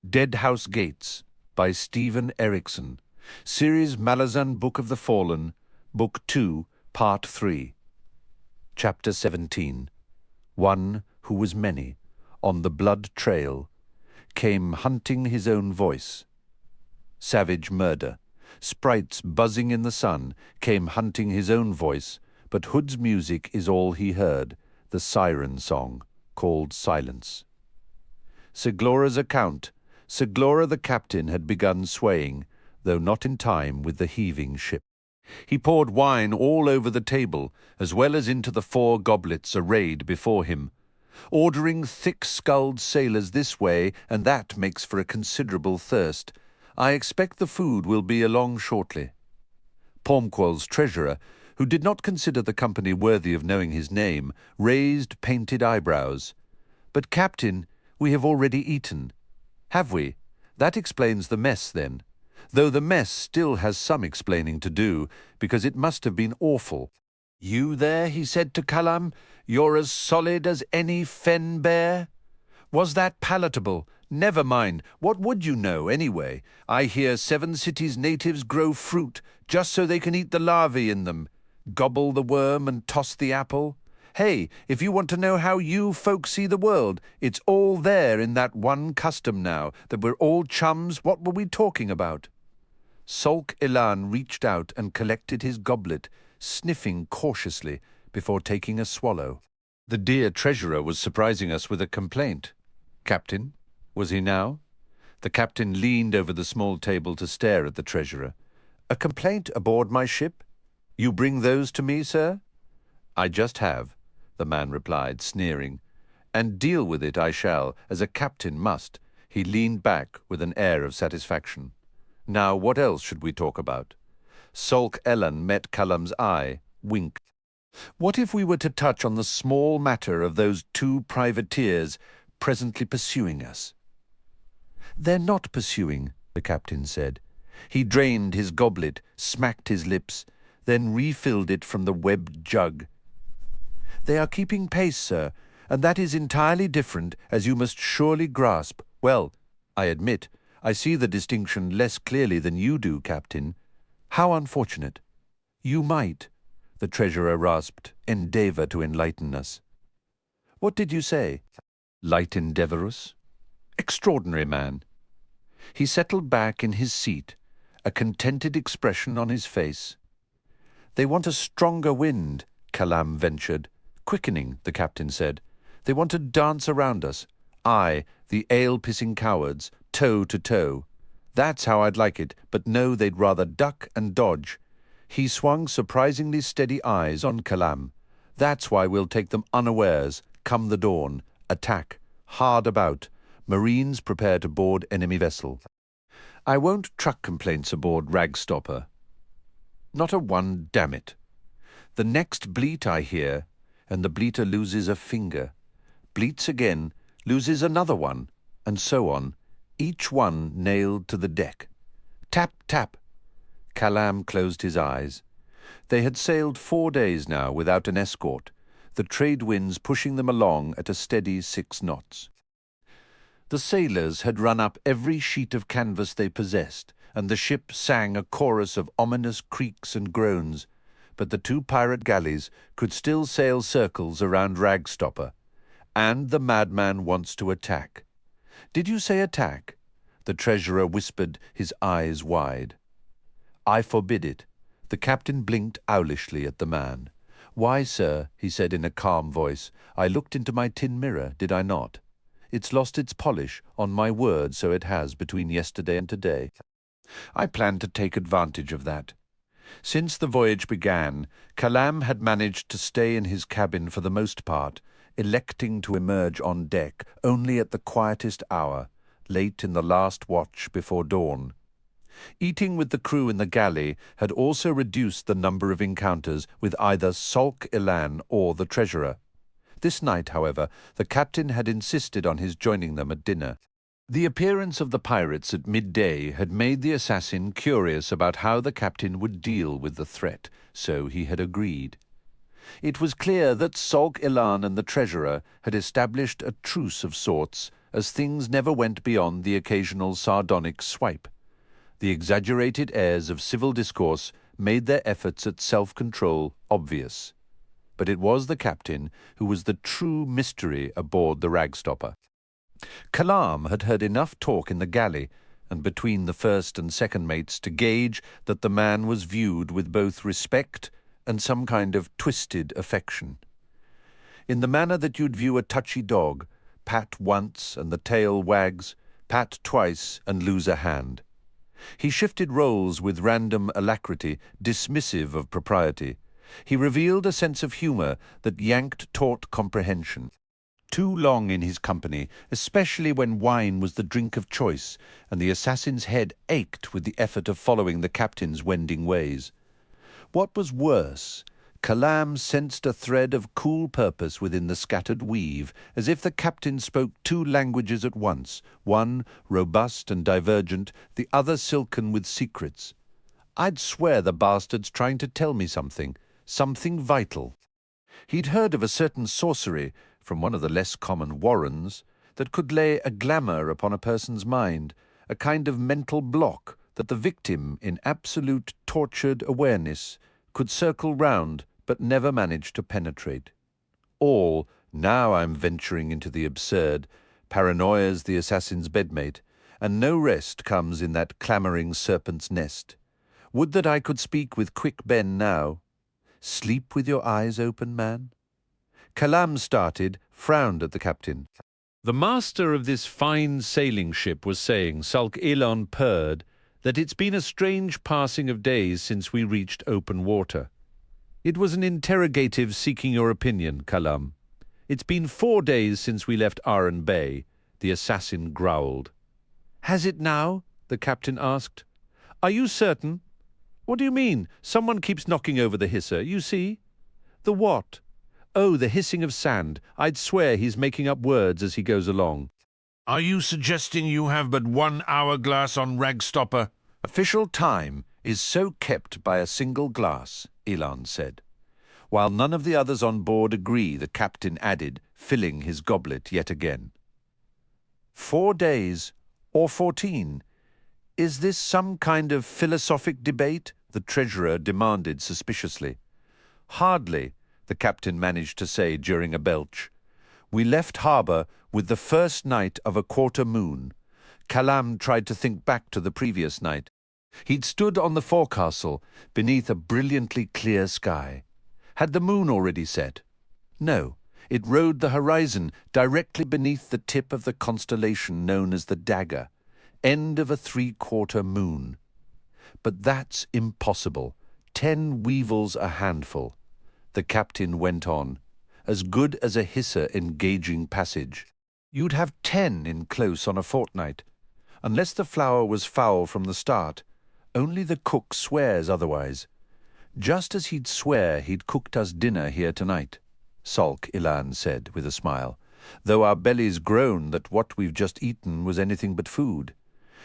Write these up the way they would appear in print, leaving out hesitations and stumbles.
Deadhouse Gates by Stephen Erickson. Series Malazan Book of the Fallen, Book 2, Part 3. Chapter 17. One who was many, on the blood trail, came hunting his own voice. Savage murder. Sprites buzzing in the sun came hunting his own voice, but Hood's music is all he heard, the siren song, called Silence. Seglora's account. Seglora the captain had begun swaying, though not in time with the heaving ship. He poured wine all over the table, as well as into the 4 goblets arrayed before him. Ordering thick-skulled sailors this way and that makes for a considerable thirst. I expect the food will be along shortly. Pormqual's treasurer, who did not consider the company worthy of knowing his name, raised painted eyebrows. "But, Captain, we have already eaten." "Have we? That explains the mess, then. Though the mess still has some explaining to do, because it must have been awful." "You there," he said to Kalam, "you're as solid as any fen bear? Was that palatable? Never mind. What would you know, anyway? I hear 7 cities' natives grow fruit, just so they can eat the larvae in them. Gobble the worm and toss the apple. Hey, if you want to know how you folks see the world, it's all there in that one custom now, that we're all chums. What were we talking about?" Sulk Elan reached out and collected his goblet, sniffing cautiously before taking a swallow. The dear treasurer was surprising us with a complaint. Captain, was he now? The captain leaned over the small table to stare at the treasurer. "A complaint aboard my ship? You bring those to me, sir?" "I just have," the man replied, sneering. "And deal with it I shall, as a captain must." He leaned back with an air of satisfaction. "Now what else should we talk about?" Sulk Elan met Kalam's eye, winked. "What if we were to touch on the small matter of those 2 privateers presently pursuing us?" "They're not pursuing," the captain said. He drained his goblet, smacked his lips, then refilled it from the webbed jug. "They are keeping pace, sir, and that is entirely different, as you must surely grasp. Well, I admit, I see the distinction less clearly than you do, Captain. How unfortunate." "You might," the treasurer rasped, "endeavour to enlighten us." "What did you say?" "Light endeavourous." "Extraordinary man." He settled back in his seat, a contented expression on his face. "They want a stronger wind," Kalam ventured. "Quickening," the captain said. "They want to dance around us. I, the ale-pissing cowards, toe to toe. That's how I'd like it, but no, they'd rather duck and dodge." He swung surprisingly steady eyes on Kalam. "That's why we'll take them unawares, come the dawn. Attack. Hard about. Marines prepare to board enemy vessel. I won't truck complaints aboard Ragstopper. Not a one, damn it. The next bleat I hear, and the bleater loses a finger. Bleats again, loses another one, and so on, each one nailed to the deck. Tap, tap." Kalam closed his eyes. They had sailed 4 days now without an escort, the trade winds pushing them along at a steady 6 knots. The sailors had run up every sheet of canvas they possessed, and the ship sang a chorus of ominous creaks and groans, but the 2 pirate galleys could still sail circles around Ragstopper. "And the madman wants to attack." "Did you say attack?" The treasurer whispered, his eyes wide. "I forbid it." The captain blinked owlishly at the man. "Why, sir," he said in a calm voice, "I looked into my tin mirror, did I not? It's lost its polish, on my word, so it has, between yesterday and today. I plan to take advantage of that." Since the voyage began, Kalam had managed to stay in his cabin for the most part, electing to emerge on deck only at the quietest hour, late in the last watch before dawn. Eating with the crew in the galley had also reduced the number of encounters with either Sulk Elan or the treasurer. This night, however, the captain had insisted on his joining them at dinner. The appearance of the pirates at midday had made the assassin curious about how the captain would deal with the threat, so he had agreed. It was clear that Sulk Elan and the treasurer had established a truce of sorts, as things never went beyond the occasional sardonic swipe. The exaggerated airs of civil discourse made their efforts at self-control obvious. But it was the captain who was the true mystery aboard the ragstopper. Kalam had heard enough talk in the galley and between the first and second mates to gauge that the man was viewed with both respect and some kind of twisted affection. In the manner that you'd view a touchy dog, pat once and the tail wags, pat twice and lose a hand. He shifted roles with random alacrity, dismissive of propriety. He revealed a sense of humour that yanked taut comprehension. Too long in his company, especially when wine was the drink of choice, and the assassin's head ached with the effort of following the captain's wending ways. What was worse, Kalam sensed a thread of cool purpose within the scattered weave, as if the captain spoke two languages at once, one robust and divergent, the other silken with secrets. I'd swear the bastard's trying to tell me something vital. He'd heard of a certain sorcery, from one of the less common warrens, that could lay a glamour upon a person's mind, a kind of mental block that the victim, in absolute tortured awareness, could circle round but never manage to penetrate. All, now I'm venturing into the absurd, paranoia's the assassin's bedmate, and no rest comes in that clamouring serpent's nest. Would that I could speak with quick Ben now. Sleep with your eyes open, man? Kalam started, frowned at the captain. The master of this fine sailing ship was saying, Sulk Elon purred, that it's been a strange passing of days since we reached open water. It was an interrogative seeking your opinion, Kalam. It's been 4 days since we left Aren Bay, the assassin growled. Has it now? The captain asked. Are you certain? What do you mean? Someone keeps knocking over the hisser, you see. The what? Oh, the hissing of sand. I'd swear he's making up words as he goes along. Are you suggesting you have but 1 hourglass on Ragstopper? Official time is so kept by a single glass, Elon said. While none of the others on board agree, the captain added, filling his goblet yet again. 4 days, or 14. Is this some kind of philosophic debate? The treasurer demanded suspiciously. Hardly, the captain managed to say during a belch. We left harbour with the first night of a quarter moon. Kalam tried to think back to the previous night. He'd stood on the forecastle beneath a brilliantly clear sky. Had the moon already set? No, it rode the horizon directly beneath the tip of the constellation known as the Dagger, end of a 3/4 moon. But that's impossible. 10 weevils a handful. The captain went on. As good as a hisser engaging passage. You'd have 10 in close on a fortnight. Unless the flour was foul from the start. Only the cook swears otherwise. Just as he'd swear he'd cooked us dinner here tonight, Sulk Ilan said with a smile, though our bellies groan that what we've just eaten was anything but food.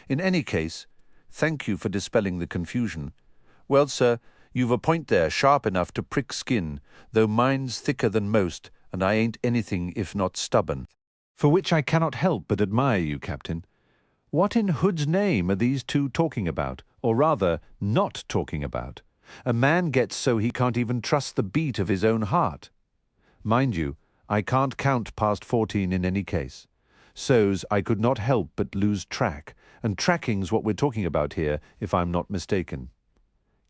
In any case, thank you for dispelling the confusion. Well, sir, you've a point there sharp enough to prick skin, though mine's thicker than most, and I ain't anything if not stubborn. For which I cannot help but admire you, Captain. What in Hood's name are these two talking about, or rather, not talking about? A man gets so he can't even trust the beat of his own heart. Mind you, I can't count past 14 in any case. So's I could not help but lose track, and tracking's what we're talking about here, if I'm not mistaken.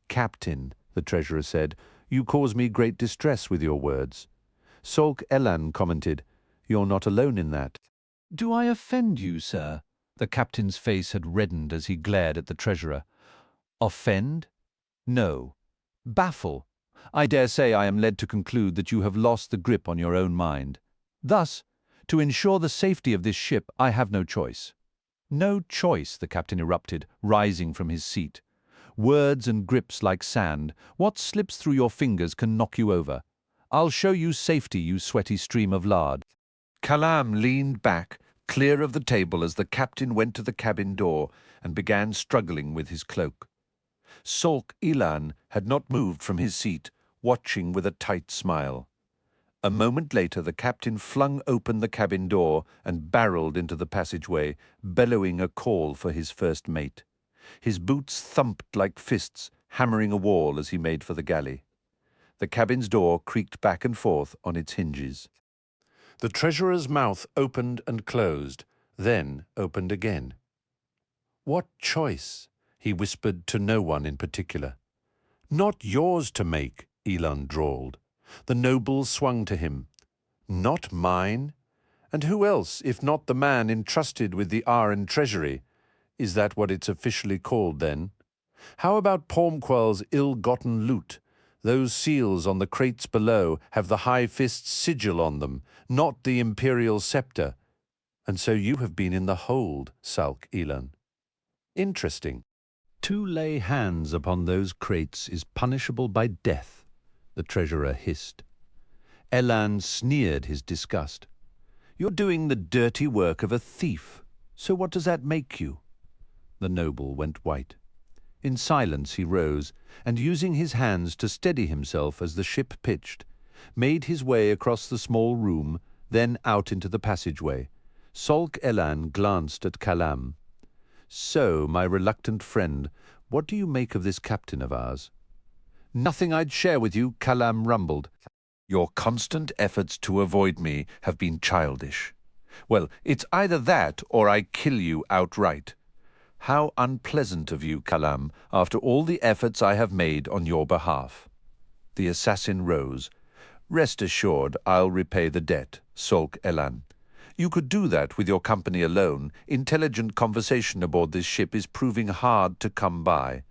Captain, the treasurer said, you cause me great distress with your words. Solk Elan commented, you're not alone in that. Do I offend you, sir? The captain's face had reddened as he glared at the treasurer. Offend? No. Baffle. I dare say I am led to conclude that you have lost the grip on your own mind. Thus, to ensure the safety of this ship, I have no choice. No choice, the captain erupted, rising from his seat. Words and grips like sand. What slips through your fingers can knock you over. I'll show you safety, you sweaty stream of lard. Kalam leaned back, clear of the table as the captain went to the cabin door and began struggling with his cloak. Solk Ilan had not moved from his seat, watching with a tight smile. A moment later, the captain flung open the cabin door and barreled into the passageway, bellowing a call for his first mate. His boots thumped like fists, hammering a wall as he made for the galley. The cabin's door creaked back and forth on its hinges. The treasurer's mouth opened and closed, then opened again. "What choice?" he whispered to no one in particular. "Not yours to make," Elan drawled. The noble swung to him. "Not mine? And who else, if not the man entrusted with the Aren treasury? Is that what it's officially called, then? How about Pormqual's ill-gotten loot? Those seals on the crates below have the High Fist's sigil on them, not the Imperial scepter. And so you have been in the hold, sulk Elan. Interesting. To lay hands upon those crates is punishable by death, the treasurer hissed. Elan sneered his disgust. You're doing the dirty work of a thief, so what does that make you? The noble went white. In silence he rose, and using his hands to steady himself as the ship pitched, made his way across the small room, then out into the passageway. Sulk Elan glanced at Kalam. So, my reluctant friend, what do you make of this captain of ours? Nothing I'd share with you, Kalam rumbled. Your constant efforts to avoid me have been childish. Well, it's either that or I kill you outright. How unpleasant of you, Kalam, after all the efforts I have made on your behalf. The assassin rose. Rest assured I'll repay the debt, Sulk Elan. You could do that with your company alone. Intelligent conversation aboard this ship is proving hard to come by.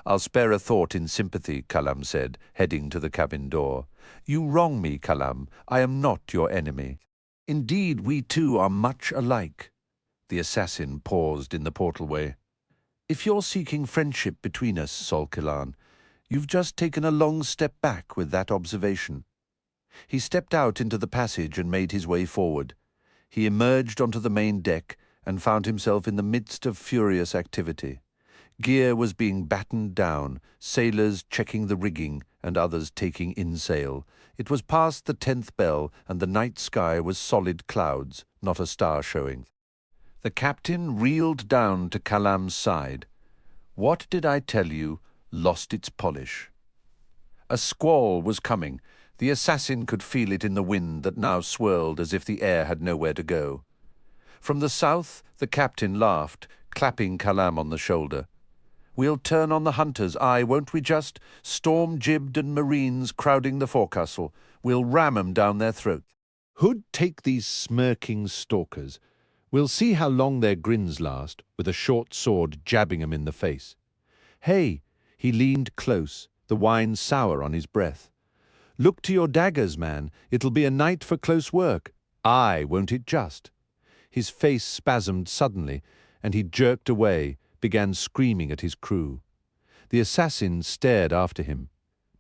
I'll spare a thought in sympathy, Kalam said, heading to the cabin door. You wrong me, Kalam. I am not your enemy. Indeed, we two are much alike. The assassin paused in the portalway. If you're seeking friendship between us, Sulk Elan, you've just taken a long step back with that observation. He stepped out into the passage and made his way forward. He emerged onto the main deck and found himself in the midst of furious activity. Gear was being battened down, sailors checking the rigging and others taking in sail. It was past the 10th bell and the night sky was solid clouds, not a star showing. The captain reeled down to Kalam's side. What did I tell you lost its polish? A squall was coming. The assassin could feel it in the wind that now swirled as if the air had nowhere to go. From the south, the captain laughed, clapping Kalam on the shoulder. We'll turn on the hunters, aye, won't we just? Storm-jibbed and marines crowding the forecastle. We'll ram 'em down their throats. Who'd take these smirking stalkers? We'll see how long their grins last, with a short sword jabbing 'em in the face. Hey, he leaned close, the wine sour on his breath. Look to your daggers, man. It'll be a night for close work. Aye, won't it just? His face spasmed suddenly, and he jerked away, began screaming at his crew. The assassin stared after him.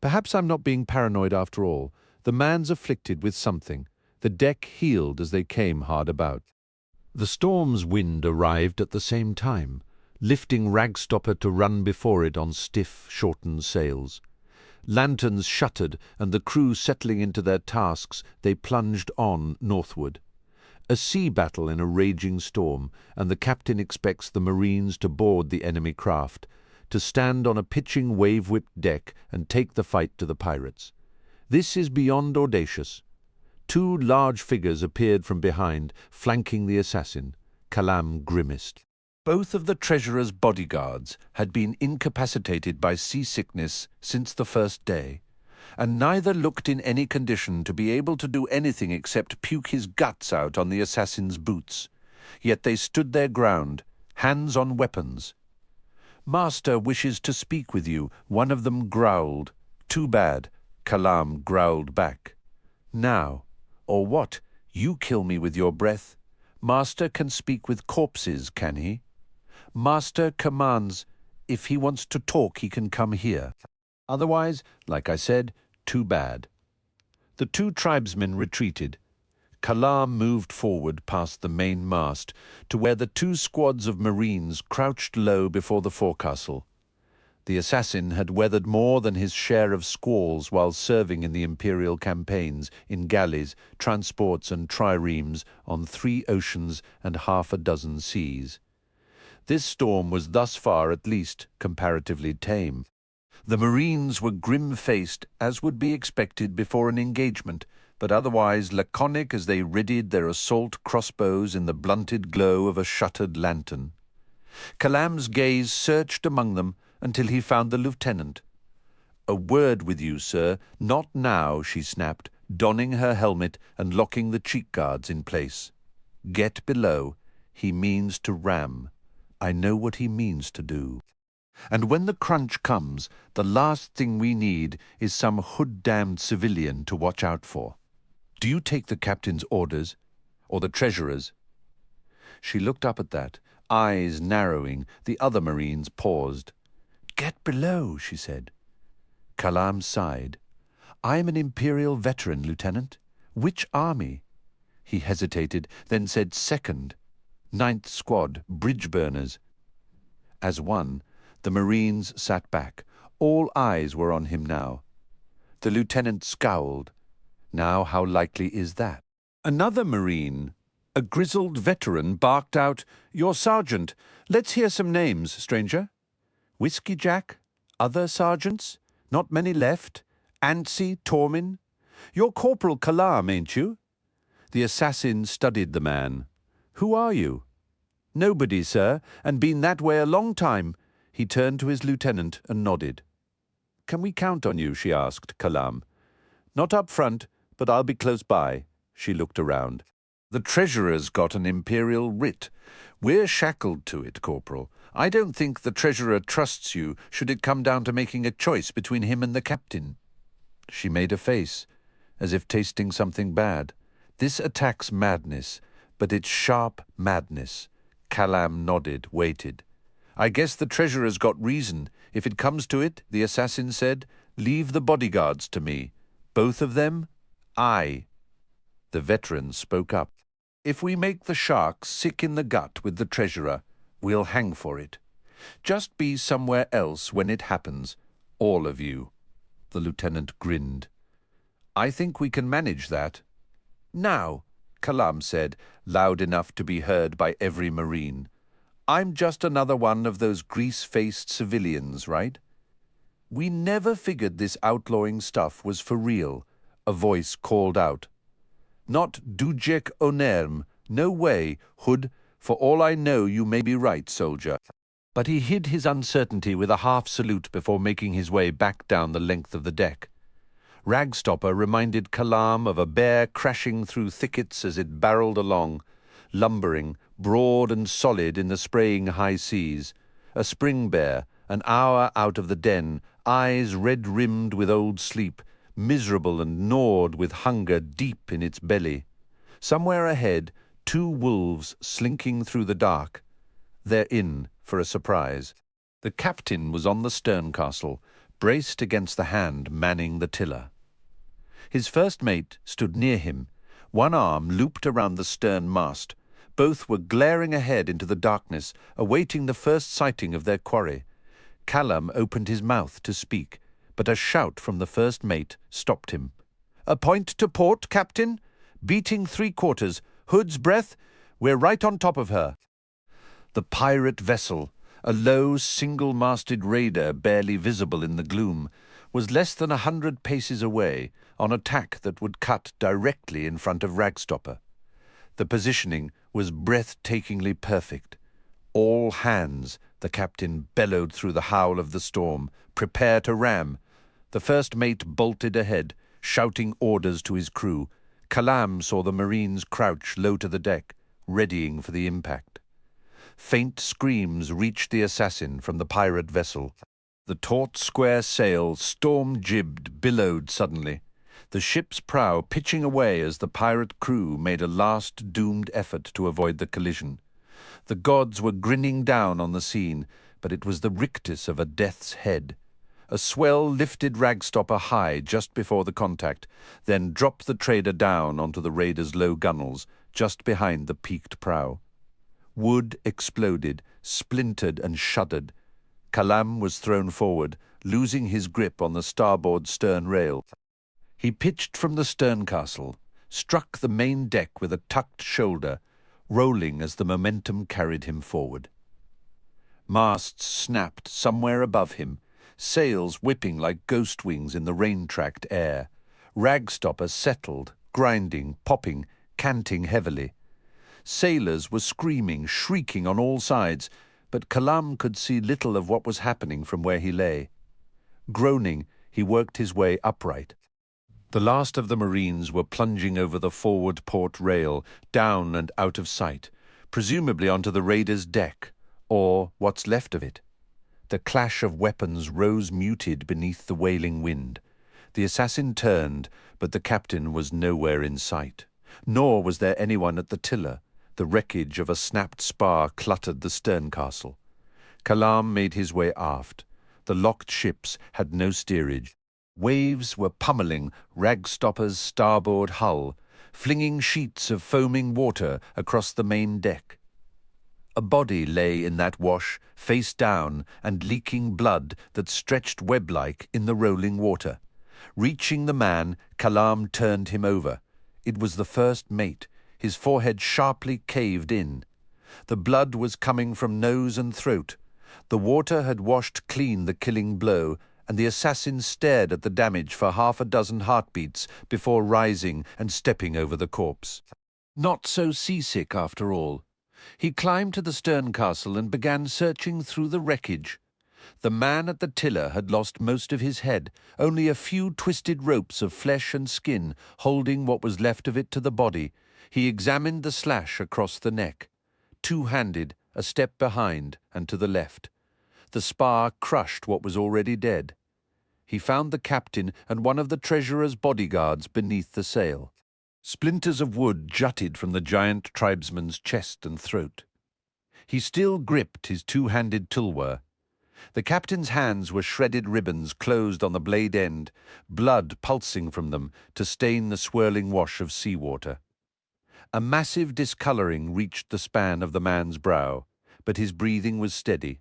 Perhaps I'm not being paranoid after all. The man's afflicted with something. The deck heeled as they came hard about. The storm's wind arrived at the same time, lifting Ragstopper to run before it on stiff, shortened sails. Lanterns shuttered, and the crew settling into their tasks, they plunged on northward. A sea battle in a raging storm, and the captain expects the marines to board the enemy craft, to stand on a pitching wave-whipped deck and take the fight to the pirates. This is beyond audacious. Two large figures appeared from behind, flanking the assassin. Kalam grimaced. Both of the treasurer's bodyguards had been incapacitated by seasickness since the first day, and neither looked in any condition to be able to do anything except puke his guts out on the assassin's boots. Yet they stood their ground, hands on weapons. Master wishes to speak with you, one of them growled. Too bad, Kalam growled back. Now, or what? You kill me with your breath. Master can speak with corpses, can he? Master commands, if he wants to talk, he can come here. Otherwise, like I said, too bad. The two tribesmen retreated. Kalam moved forward past the main mast to where the two squads of marines crouched low before the forecastle. The assassin had weathered more than his share of squalls while serving in the Imperial campaigns, in galleys, transports and triremes on 3 oceans and half a dozen seas. This storm was thus far at least comparatively tame. The Marines were grim-faced, as would be expected before an engagement, but otherwise laconic as they readied their assault crossbows in the blunted glow of a shuttered lantern. Kalam's gaze searched among them until he found the lieutenant. "A word with you, sir. Not now," she snapped, donning her helmet and locking the cheek guards in place. "Get below. He means to ram. I know what he means to do. And when the crunch comes, the last thing we need is some hood-damned civilian to watch out for. Do you take the captain's orders? Or the treasurer's?" She looked up at that, eyes narrowing. The other Marines paused. "Get below," she said. Kalam sighed. "I'm an Imperial veteran, Lieutenant. Which army?" He hesitated, then said 2nd, 9th Squad, bridge burners. As one, the Marines sat back. All eyes were on him now. The lieutenant scowled. Now how likely is that? Another Marine, a grizzled veteran, barked out, "Your sergeant. Let's hear some names, stranger." "Whiskey Jack? Other sergeants? Not many left? Antsy, Tormin? You're Corporal Kalam, ain't you?" The assassin studied the man. "Who are you?" "Nobody, sir, and been that way a long time." He turned to his lieutenant and nodded. "Can we count on you?" she asked Kalam. "Not up front, but I'll be close by." She looked around. "The treasurer's got an Imperial writ. We're shackled to it, Corporal. I don't think the treasurer trusts you should it come down to making a choice between him and the captain." She made a face, as if tasting something bad. "This attacks madness, but it's sharp madness." Kalam nodded, waited. "I guess the treasurer's got reason. If it comes to it," the assassin said, "leave the bodyguards to me. Both of them? Aye." The veteran spoke up. "If we make the sharks sick in the gut with the treasurer, we'll hang for it. Just be somewhere else when it happens, all of you." The lieutenant grinned. "I think we can manage that." "Now," Kalam said, loud enough to be heard by every Marine, "I'm just another one of those grease-faced civilians, right?" "We never figured this outlawing stuff was for real," a voice called out. "Not Duiker onerm. No way, Hood. For all I know, you may be right, soldier." But he hid his uncertainty with a half-salute before making his way back down the length of the deck. Ragstopper reminded Kalam of a bear crashing through thickets as it barreled along, lumbering, broad and solid in the spraying high seas. A spring bear, an hour out of the den, eyes red-rimmed with old sleep, miserable and gnawed with hunger deep in its belly. Somewhere ahead, 2 wolves slinking through the dark. They're in for a surprise. The captain was on the stern castle, braced against the hand manning the tiller. His first mate stood near him, one arm looped around the stern mast. Both were glaring ahead into the darkness, awaiting the first sighting of their quarry. Kalam opened his mouth to speak, but a shout from the first mate stopped him. "A point to port, Captain? Beating 3/4. Hood's breath? We're right on top of her." The pirate vessel, a low, single-masted raider barely visible in the gloom, was less than 100 paces away, on a tack that would cut directly in front of Ragstopper. The positioning was breathtakingly perfect. "All hands," the captain bellowed through the howl of the storm. "Prepare to ram." The first mate bolted ahead, shouting orders to his crew. Kalam saw the Marines crouch low to the deck, readying for the impact. Faint screams reached the assassin from the pirate vessel. The taut square sail, storm-jibbed, billowed suddenly. The ship's prow pitching away as the pirate crew made a last doomed effort to avoid the collision. The gods were grinning down on the scene, but it was the rictus of a death's head. A swell lifted Ragstopper high just before the contact, then dropped the trader down onto the raider's low gunwales, just behind the peaked prow. Wood exploded, splintered and shuddered. Kalam was thrown forward, losing his grip on the starboard stern rail. He pitched from the stern castle, struck the main deck with a tucked shoulder, rolling as the momentum carried him forward. Masts snapped somewhere above him, sails whipping like ghost wings in the rain-tracked air. Ragstopper settled, grinding, popping, canting heavily. Sailors were screaming, shrieking on all sides, but Kalam could see little of what was happening from where he lay. Groaning, he worked his way upright. The last of the Marines were plunging over the forward port rail, down and out of sight, presumably onto the raider's deck, or what's left of it. The clash of weapons rose muted beneath the wailing wind. The assassin turned, but the captain was nowhere in sight. Nor was there anyone at the tiller. The wreckage of a snapped spar cluttered the stern castle. Kalam made his way aft. The locked ships had no steerage. Waves were pummeling Ragstopper's starboard hull, flinging sheets of foaming water across the main deck. A body lay in that wash, face down and leaking blood that stretched web-like in the rolling water. Reaching the man, Kalam turned him over. It was the first mate, his forehead sharply caved in. The blood was coming from nose and throat. The water had washed clean the killing blow, and the assassin stared at the damage for half a dozen heartbeats before rising and stepping over the corpse. Not so seasick after all. He climbed to the stern castle and began searching through the wreckage. The man at the tiller had lost most of his head, only a few twisted ropes of flesh and skin holding what was left of it to the body. He examined the slash across the neck. Two-handed, a step behind and to the left. The spar crushed what was already dead. He found the captain and one of the treasurer's bodyguards beneath the sail. Splinters of wood jutted from the giant tribesman's chest and throat. He still gripped his two-handed tulwar. The captain's hands were shredded ribbons closed on the blade end, blood pulsing from them to stain the swirling wash of seawater. A massive discolouring reached the span of the man's brow, but his breathing was steady.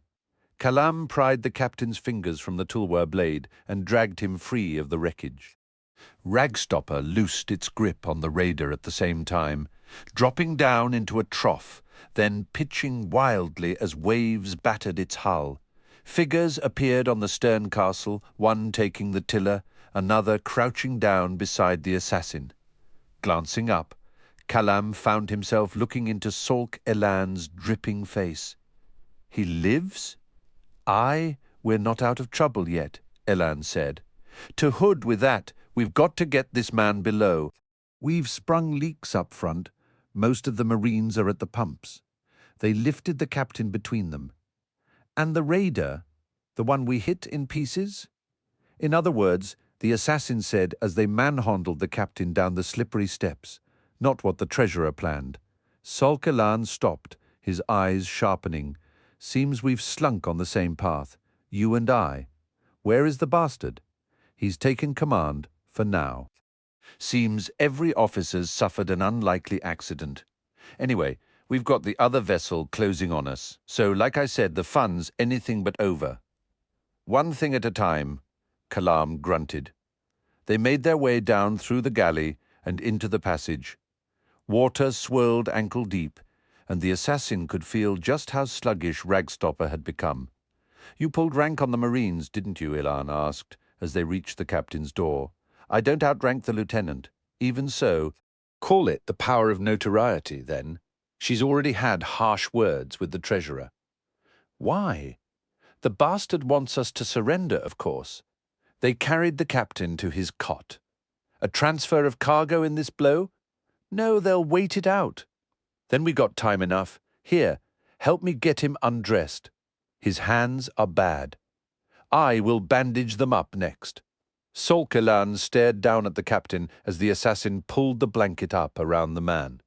Kalam pried the captain's fingers from the tulwar blade and dragged him free of the wreckage. Ragstopper loosed its grip on the raider at the same time, dropping down into a trough, then pitching wildly as waves battered its hull. Figures appeared on the stern castle, one taking the tiller, another crouching down beside the assassin. Glancing up, Kalam found himself looking into Salk Elan's dripping face. "He lives? Aye, we're not out of trouble yet," Elan said. "To hood with that, we've got to get this man below. We've sprung leaks up front. Most of the Marines are at the pumps." They lifted the captain between them. "And the raider, the one we hit in pieces?" In other words, the assassin said as they manhandled the captain down the slippery steps, not what the treasurer planned. Salk Elan stopped, his eyes sharpening. "Seems we've slunk on the same path, you and I. Where is the bastard?" "He's taken command, for now." "Seems every officer's suffered an unlikely accident. Anyway, we've got the other vessel closing on us, so like I said, the fun's anything but over." "One thing at a time," Kalam grunted. They made their way down through the galley and into the passage. Water swirled ankle deep, and the assassin could feel just how sluggish Ragstopper had become. "You pulled rank on the Marines, didn't you?" Elan asked, as they reached the captain's door. "I don't outrank the lieutenant. Even so, call it the power of notoriety, then. She's already had harsh words with the treasurer." "Why?" "The bastard wants us to surrender, of course." They carried the captain to his cot. "A transfer of cargo in this blow?" "No, they'll wait it out." "Then we got time enough. Here, help me get him undressed. His hands are bad. I will bandage them up next." Salk Elan stared down at the captain as the assassin pulled the blanket up around the man.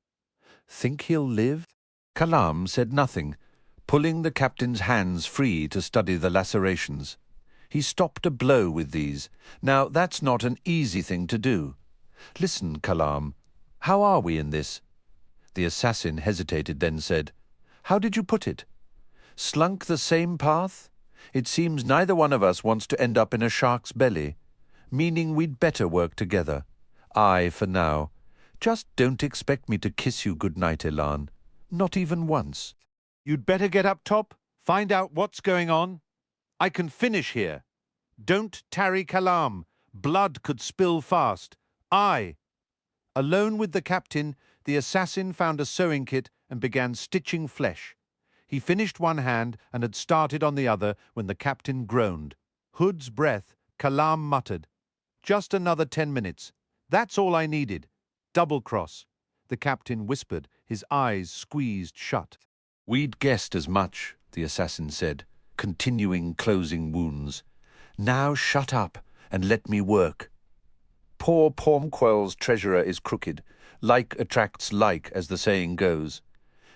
"Think he'll live?" Kalam said nothing, pulling the captain's hands free to study the lacerations. He stopped a blow with these. Now, that's not an easy thing to do. "Listen, Kalam, how are we in this?" The assassin hesitated, then said, "How did you put it? Slunk the same path? It seems neither one of us wants to end up in a shark's belly, meaning we'd better work together. I, for now. Just don't expect me to kiss you goodnight, Elan. Not even once. You'd better get up top, find out what's going on. I can finish here. Don't tarry, Kalam. Blood could spill fast. Alone with the captain, the assassin found a sewing kit and began stitching flesh. He finished one hand and had started on the other when the captain groaned. Hood's breath, Kalam muttered. Just another 10 minutes. That's all I needed. Double cross. The captain whispered, his eyes squeezed shut. We'd guessed as much, the assassin said, continuing closing wounds. Now shut up and let me work. Poor Pormqual's treasurer is crooked. Like attracts like, as the saying goes.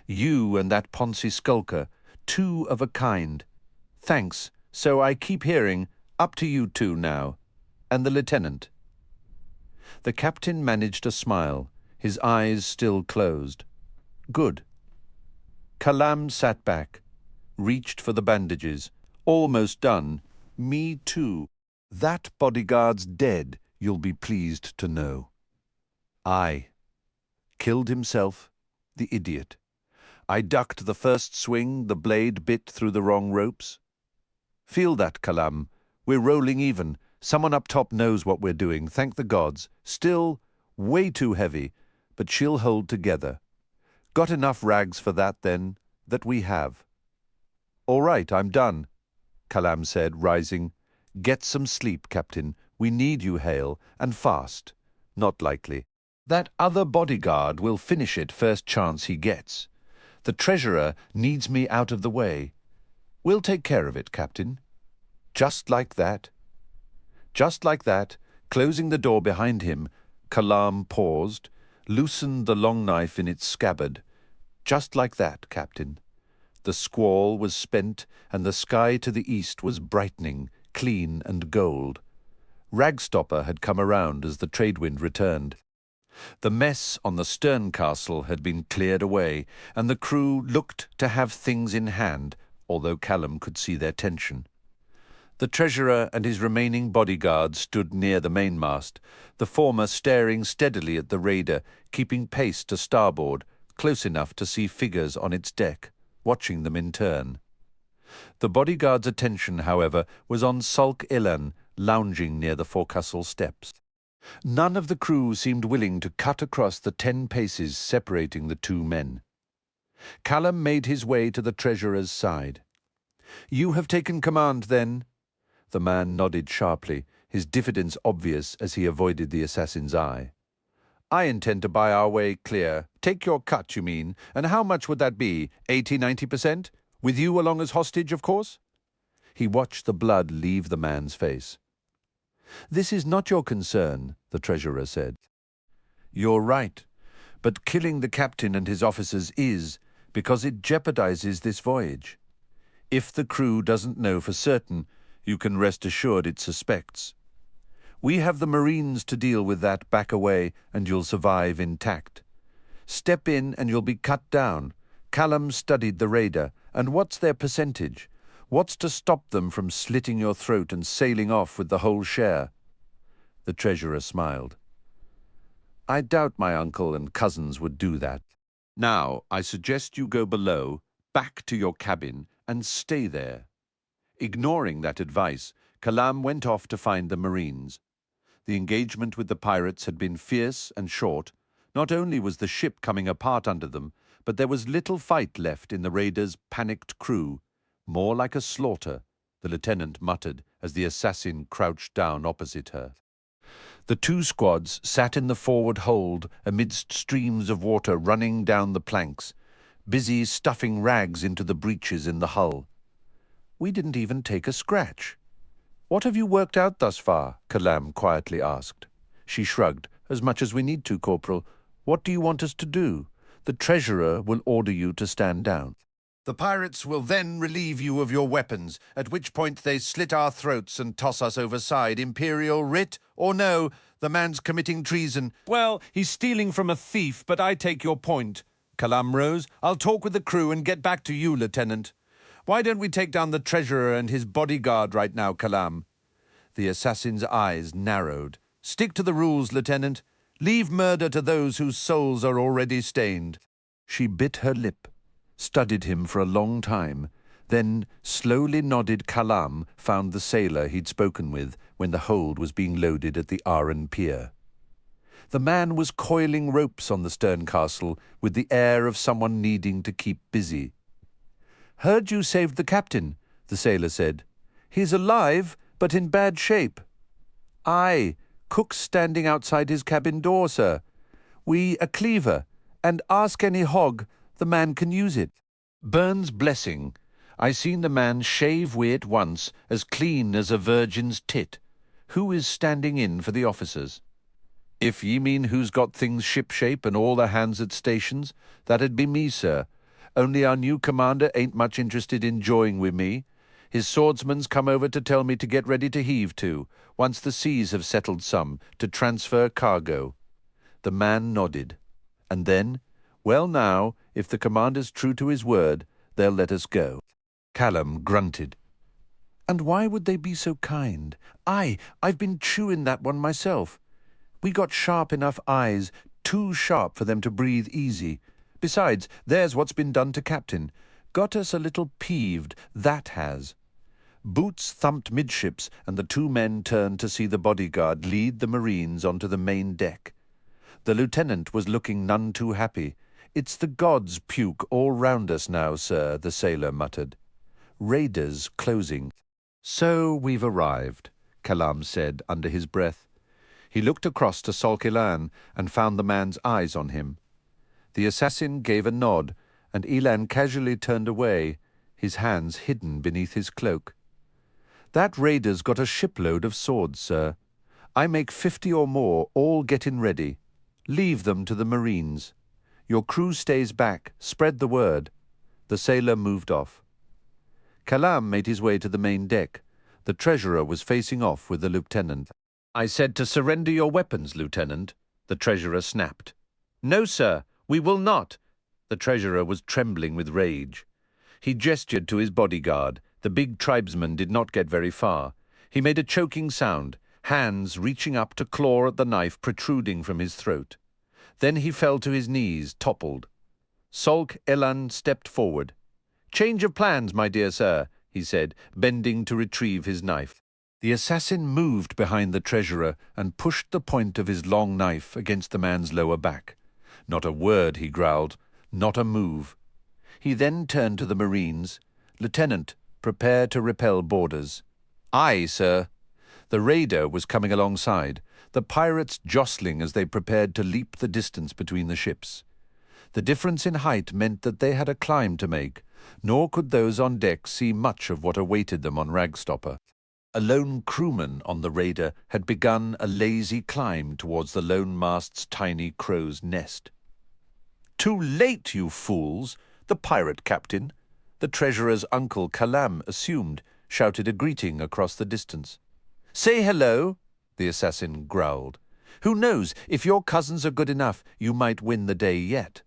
You and that Ponzi skulker, two of a kind. Thanks, so I keep hearing, up to you two now. And the lieutenant. The captain managed a smile, his eyes still closed. Good. Kalam sat back, reached for the bandages. Almost done. Me too. That bodyguard's dead, you'll be pleased to know. Aye. Killed himself, the idiot. I ducked the first swing, the blade bit through the wrong ropes. Feel that, Kalam. We're rolling even. Someone up top knows what we're doing, thank the gods. Still, way too heavy, but she'll hold together. Got enough rags for that, then, that we have. All right, I'm done, Kalam said, rising. Get some sleep, Captain. We need you, Hale, and fast. Not likely. That other bodyguard will finish it first chance he gets. The treasurer needs me out of the way. We'll take care of it, Captain. Just like that. Just like that, closing the door behind him, Kalam paused, loosened the long knife in its scabbard. Just like that, Captain. The squall was spent, and the sky to the east was brightening, clean and gold. Ragstopper had come around as the trade wind returned. The mess on the stern castle had been cleared away, and the crew looked to have things in hand, although Kalam could see their tension. The treasurer and his remaining bodyguard stood near the mainmast, the former staring steadily at the raider, keeping pace to starboard, close enough to see figures on its deck, watching them in turn. The bodyguard's attention, however, was on Sulk Ilan, lounging near the forecastle steps. None of the crew seemed willing to cut across the 10 paces separating the two men. Kalam made his way to the treasurer's side. You have taken command, then? The man nodded sharply, his diffidence obvious as he avoided the assassin's eye. I intend to buy our way clear. Take your cut, you mean, and how much would that be? 80–90%? With you along as hostage, of course? He watched the blood leave the man's face. This is not your concern, the treasurer said. You're right, but killing the captain and his officers is, because it jeopardizes this voyage. If the crew doesn't know for certain, you can rest assured it suspects. We have the Marines to deal with that back away, and you'll survive intact. Step in and you'll be cut down. Kalam studied the raider, and what's their percentage? What's to stop them from slitting your throat and sailing off with the whole share? The treasurer smiled. I doubt my uncle and cousins would do that. Now, I suggest you go below, back to your cabin, and stay there. Ignoring that advice, Kalam went off to find the Marines. The engagement with the pirates had been fierce and short. Not only was the ship coming apart under them, but there was little fight left in the raiders' panicked crew. More like a slaughter, the lieutenant muttered as the assassin crouched down opposite her. The two squads sat in the forward hold amidst streams of water running down the planks, busy stuffing rags into the breaches in the hull. We didn't even take a scratch. What have you worked out thus far? Kalam quietly asked. She shrugged. As much as we need to, Corporal. What do you want us to do? The treasurer will order you to stand down. The pirates will then relieve you of your weapons, at which point they slit our throats and toss us overside. Imperial writ? Or no, the man's committing treason. Well, he's stealing from a thief, but I take your point. Kalam rose. I'll talk with the crew and get back to you, Lieutenant. Why don't we take down the treasurer and his bodyguard right now, Kalam? The assassin's eyes narrowed. Stick to the rules, Lieutenant. Leave murder to those whose souls are already stained. She bit her lip, studied him for a long time, then slowly nodded. Kalam found the sailor he'd spoken with when the hold was being loaded at the Aren pier. The man was coiling ropes on the stern castle with the air of someone needing to keep busy. "Heard you saved the captain," the sailor said. "He's alive, but in bad shape." "Aye, cook's standing outside his cabin door, sir. We a cleaver, and ask any hog, the man can use it." Burns' blessing. I seen the man shave wi' it once, as clean as a virgin's tit. Who is standing in for the officers? If ye mean who's got things shipshape and all the hands at stations, that'd be me, sir. Only our new commander ain't much interested in jawing wi' me. His swordsman's come over to tell me to get ready to heave to, once the seas have settled some, to transfer cargo. The man nodded. And then, well now, if the commander's true to his word, they'll let us go. Kalam grunted. And why would they be so kind? I've been chewing that one myself. We got sharp enough eyes, too sharp for them to breathe easy. Besides, there's what's been done to Captain. Got us a little peeved, that has. Boots thumped midships, and the two men turned to see the bodyguard lead the Marines onto the main deck. The lieutenant was looking none too happy. "It's the gods puke all round us now, sir," the sailor muttered. Raiders closing. "So we've arrived," Kalam said under his breath. He looked across to Solk-Ilan and found the man's eyes on him. The assassin gave a nod, and Elan casually turned away, his hands hidden beneath his cloak. "That raider's got a shipload of swords, sir. I make 50 or more, all getting ready. Leave them to the Marines. Your crew stays back. Spread the word." The sailor moved off. Kalam made his way to the main deck. The treasurer was facing off with the lieutenant. "I said to surrender your weapons, Lieutenant," the treasurer snapped. "No, sir, we will not." The treasurer was trembling with rage. He gestured to his bodyguard. The big tribesman did not get very far. He made a choking sound, hands reaching up to claw at the knife protruding from his throat. Then he fell to his knees, toppled. Solk-Ilan stepped forward. "Change of plans, my dear sir," he said, bending to retrieve his knife. The assassin moved behind the treasurer and pushed the point of his long knife against the man's lower back. "Not a word," he growled. "Not a move." He then turned to the Marines. "Lieutenant, prepare to repel boarders." "Aye, sir." The raider was coming alongside, the pirates jostling as they prepared to leap the distance between the ships. The difference in height meant that they had a climb to make, nor could those on deck see much of what awaited them on Ragstopper. A lone crewman on the raider had begun a lazy climb towards the lone mast's tiny crow's nest. "Too late, you fools! The pirate captain," the treasurer's uncle Kalam assumed, shouted a greeting across the distance. "Say hello," the assassin growled. "Who knows, if your cousins are good enough, you might win the day yet."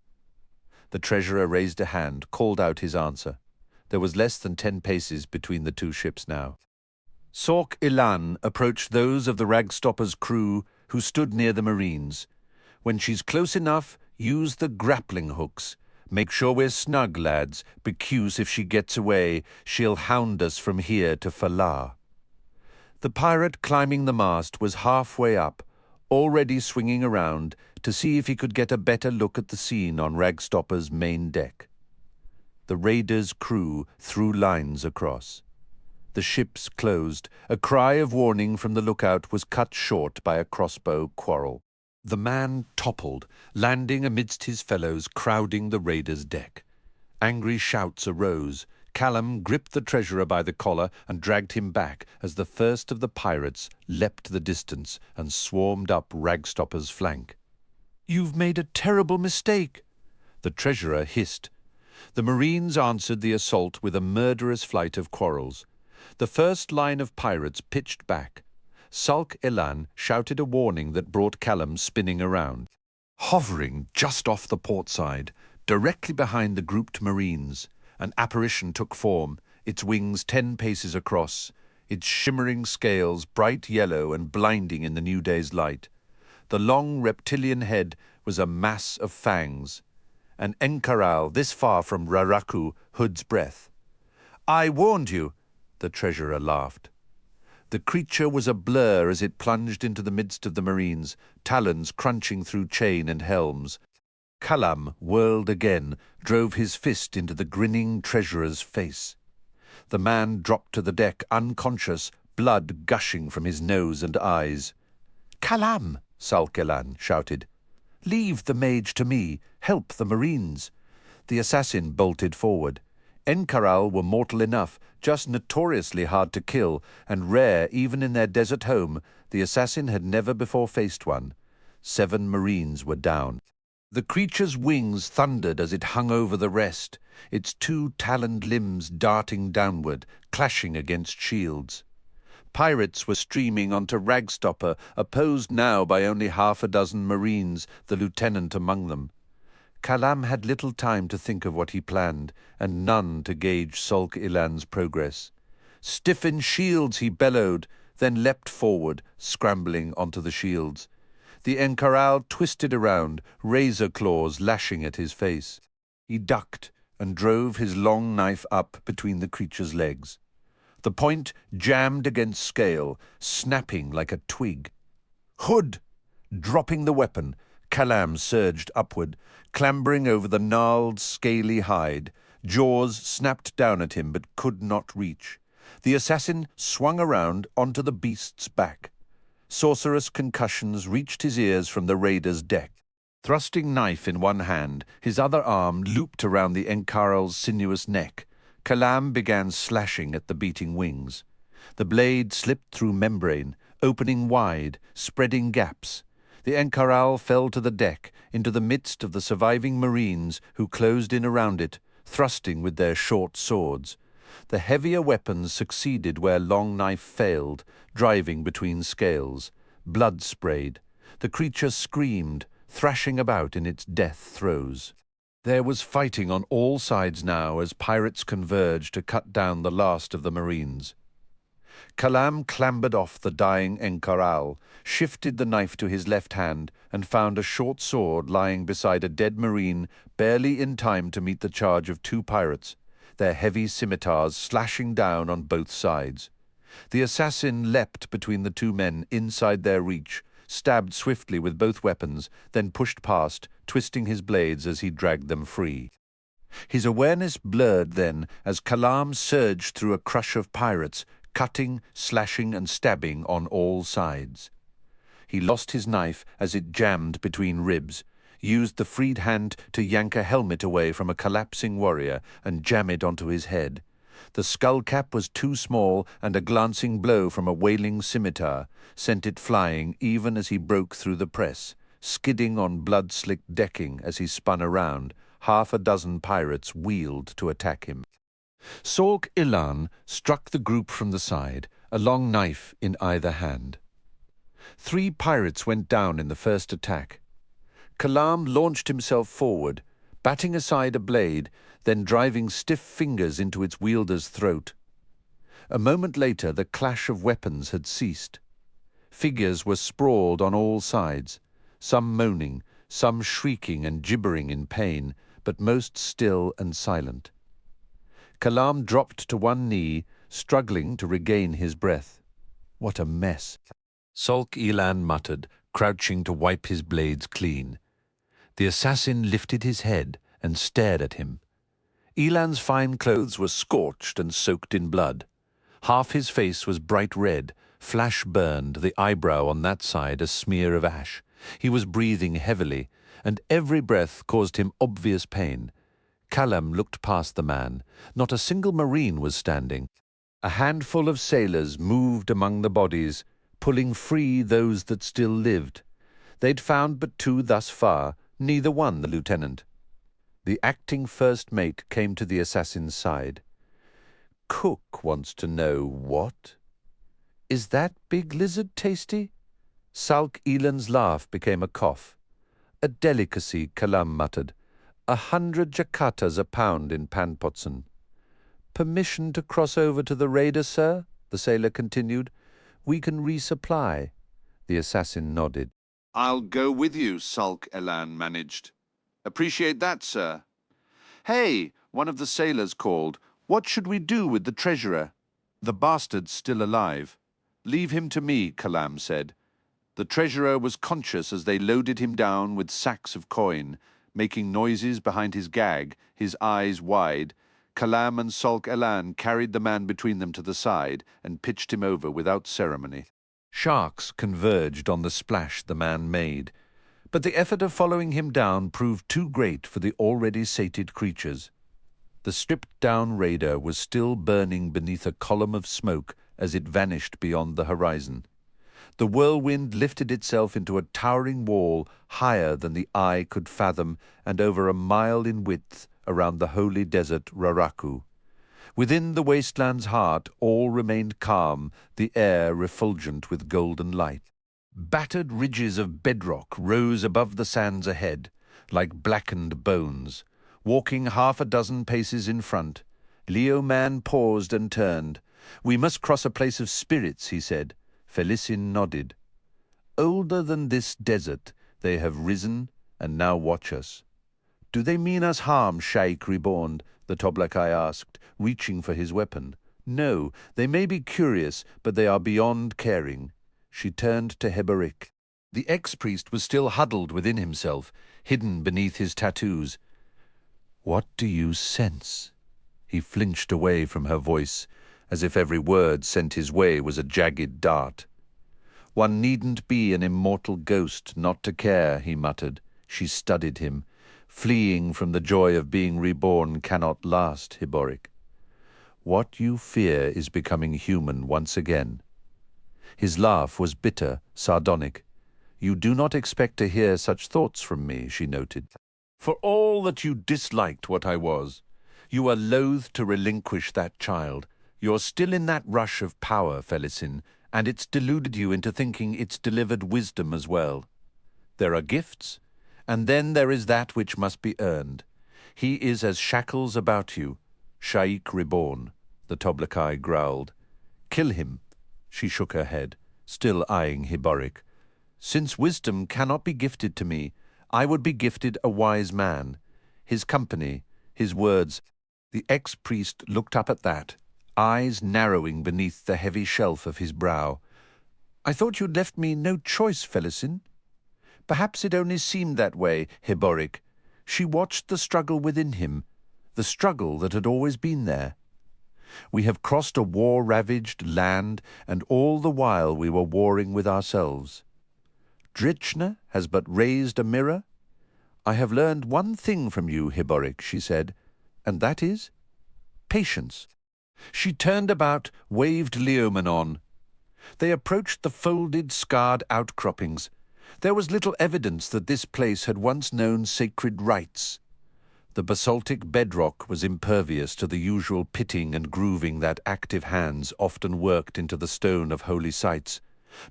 The treasurer raised a hand, called out his answer. There was less than 10 paces between the two ships now. Solk-Ilan approached those of the Ragstopper's crew who stood near the Marines. "When she's close enough, use the grappling hooks. Make sure we're snug, lads, because if she gets away, she'll hound us from here to Falar." The pirate climbing the mast was halfway up, already swinging around to see if he could get a better look at the scene on Ragstopper's main deck. The raider's crew threw lines across. The ships closed. A cry of warning from the lookout was cut short by a crossbow quarrel. The man toppled, landing amidst his fellows crowding the raider's deck. Angry shouts arose. Kalam gripped the treasurer by the collar and dragged him back as the first of the pirates leapt the distance and swarmed up Ragstopper's flank. "You've made a terrible mistake," the treasurer hissed. The Marines answered the assault with a murderous flight of quarrels. The first line of pirates pitched back. Solk-Ilan shouted a warning that brought Kalam spinning around. Hovering just off the port side, directly behind the grouped Marines, an apparition took form. its wings 10 paces across, its shimmering scales bright yellow and blinding in the new day's light. The long reptilian head was a mass of fangs, an encaral this far from Raraku, Hood's breath. "I warned you," the treasurer laughed. The creature was a blur as it plunged into the midst of the marines, talons crunching through chain and helms. Kalam whirled again, drove his fist into the grinning treasurer's face. The man dropped to the deck, unconscious, blood gushing from his nose and eyes. "Kalam!" Salkelan shouted. "Leave the mage to me. Help the marines." The assassin bolted forward. Encaral were mortal enough, just notoriously hard to kill, and rare even in their desert home. The assassin had never before faced one. 7 marines were down. The creature's wings thundered as it hung over the rest, its 2 taloned limbs darting downward, clashing against shields. Pirates were streaming onto Ragstopper, opposed now by only 6 marines, the lieutenant among them. Kalam had little time to think of what he planned, and none to gauge Solk Ilan's progress. "Stiffen shields," he bellowed, then leapt forward, scrambling onto the shields. The encaral twisted around, razor claws lashing at his face. He ducked and drove his long knife up between the creature's legs. The point jammed against scale, snapping like a twig. "Hood!" Dropping the weapon, Kalam surged upward, clambering over the gnarled, scaly hide. Jaws snapped down at him but could not reach. The assassin swung around onto the beast's back. Sorcerous concussions reached his ears from the raider's deck. Thrusting knife in one hand, his other arm looped around the encaral's sinuous neck. Kalam began slashing at the beating wings. The blade slipped through membrane, opening wide, spreading gaps. The encaral fell to the deck, into the midst of the surviving marines who closed in around it, thrusting with their short swords. The heavier weapons succeeded where long knife failed, driving between scales. Blood sprayed. The creature screamed, thrashing about in its death throes. There was fighting on all sides now as pirates converged to cut down the last of the marines. Kalam clambered off the dying encaral, shifted the knife to his left hand, and found a short sword lying beside a dead marine, barely in time to meet the charge of 2 pirates, their heavy scimitars slashing down on both sides. The assassin leapt between the 2 men inside their reach, stabbed swiftly with both weapons, then pushed past, twisting his blades as he dragged them free. His awareness blurred then as Kalam surged through a crush of pirates, cutting, slashing and stabbing on all sides. He lost his knife as it jammed between ribs, used the freed hand to yank a helmet away from a collapsing warrior and jam it onto his head. The skull cap was too small, and a glancing blow from a wailing scimitar sent it flying even as he broke through the press, skidding on blood-slicked decking as he spun around. 6 pirates wheeled to attack him. Solk Ilan struck the group from the side, a long knife in either hand. 3 pirates went down in the first attack. Kalam launched himself forward, batting aside a blade, then driving stiff fingers into its wielder's throat. A moment later the clash of weapons had ceased. Figures were sprawled on all sides, some moaning, some shrieking and gibbering in pain, but most still and silent. Kalam dropped to one knee, struggling to regain his breath. "What a mess," Solk Ilan muttered, crouching to wipe his blades clean. The assassin lifted his head and stared at him. Elan's fine clothes were scorched and soaked in blood. Half his face was bright red, flash-burned, the eyebrow on that side a smear of ash. He was breathing heavily, and every breath caused him obvious pain. Kalam looked past the man. Not a single marine was standing. A handful of sailors moved among the bodies, pulling free those that still lived. They'd found but 2 thus far, neither one the lieutenant. The acting first mate came to the assassin's side. "Cook wants to know what? Is that big lizard tasty?" Salk Elan's laugh became a cough. "A delicacy," Kalam muttered. 100 jakatas a pound in Panpotson." Permission to cross over to the raider, sir? The sailor continued. We can resupply. The assassin nodded. I'll go with you, Sulk Elan managed. Appreciate that, sir. Hey, one of the sailors called. What should we do with the treasurer? The bastard's still alive. Leave him to me, Kalam said. The treasurer was conscious as they loaded him down with sacks of coin, making noises behind his gag, his eyes wide. Kalam and Sulk Elan carried the man between them to the side and pitched him over without ceremony. Sharks converged on the splash the man made, but the effort of following him down proved too great for the already sated creatures. The stripped-down raider was still burning beneath a column of smoke as it vanished beyond the horizon. The whirlwind lifted itself into a towering wall higher than the eye could fathom and over a mile in width around the holy desert Raraku. Within the wasteland's heart all remained calm, the air refulgent with golden light. Battered ridges of bedrock rose above the sands ahead, like blackened bones. Walking half a dozen paces in front, Leo Man paused and turned. We must cross a place of spirits, he said. Felisin nodded. Older than this desert, they have risen and now watch us. Do they mean us harm, Sha'ik Reborn? The Toblakai asked, reaching for his weapon. No, they may be curious, but they are beyond caring. She turned to Heboric. The ex-priest was still huddled within himself, hidden beneath his tattoos. What do you sense? He flinched away from her voice, as if every word sent his way was a jagged dart. One needn't be an immortal ghost not to care, he muttered. She studied him. Fleeing from the joy of being reborn cannot last, Heboric. What you fear is becoming human once again. His laugh was bitter, sardonic. You do not expect to hear such thoughts from me, she noted. For all that you disliked what I was, you are loath to relinquish that child. You're still in that rush of power, Felisin, and it's deluded you into thinking it's delivered wisdom as well. There are gifts, and then there is that which must be earned. He is as shackles about you, Sha'ik Reborn, the Toblakai growled. Kill him. She shook her head, still eyeing Heboric. Since wisdom cannot be gifted to me, I would be gifted a wise man. His company, his words. The ex-priest looked up at that, eyes narrowing beneath the heavy shelf of his brow. I thought you'd left me no choice, Felisin. Perhaps it only seemed that way, Heboric. She watched the struggle within him, the struggle that had always been there. We have crossed a war-ravaged land, and all the while we were warring with ourselves. Dritchna has but raised a mirror. I have learned one thing from you, Heboric, she said, and that is patience. She turned about, waved Leoman on. They approached the folded, scarred outcroppings. There was little evidence that this place had once known sacred rites. The basaltic bedrock was impervious to the usual pitting and grooving that active hands often worked into the stone of holy sites,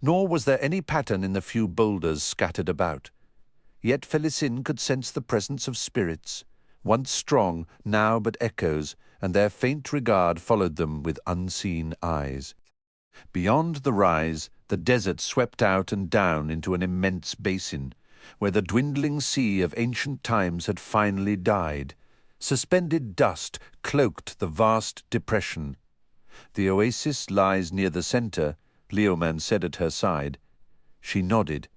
nor was there any pattern in the few boulders scattered about. Yet Felisin could sense the presence of spirits, once strong, now but echoes, and their faint regard followed them with unseen eyes. Beyond the rise, the desert swept out and down into an immense basin, where the dwindling sea of ancient times had finally died. Suspended dust cloaked the vast depression. The oasis lies near the center, Leoman said at her side. She nodded.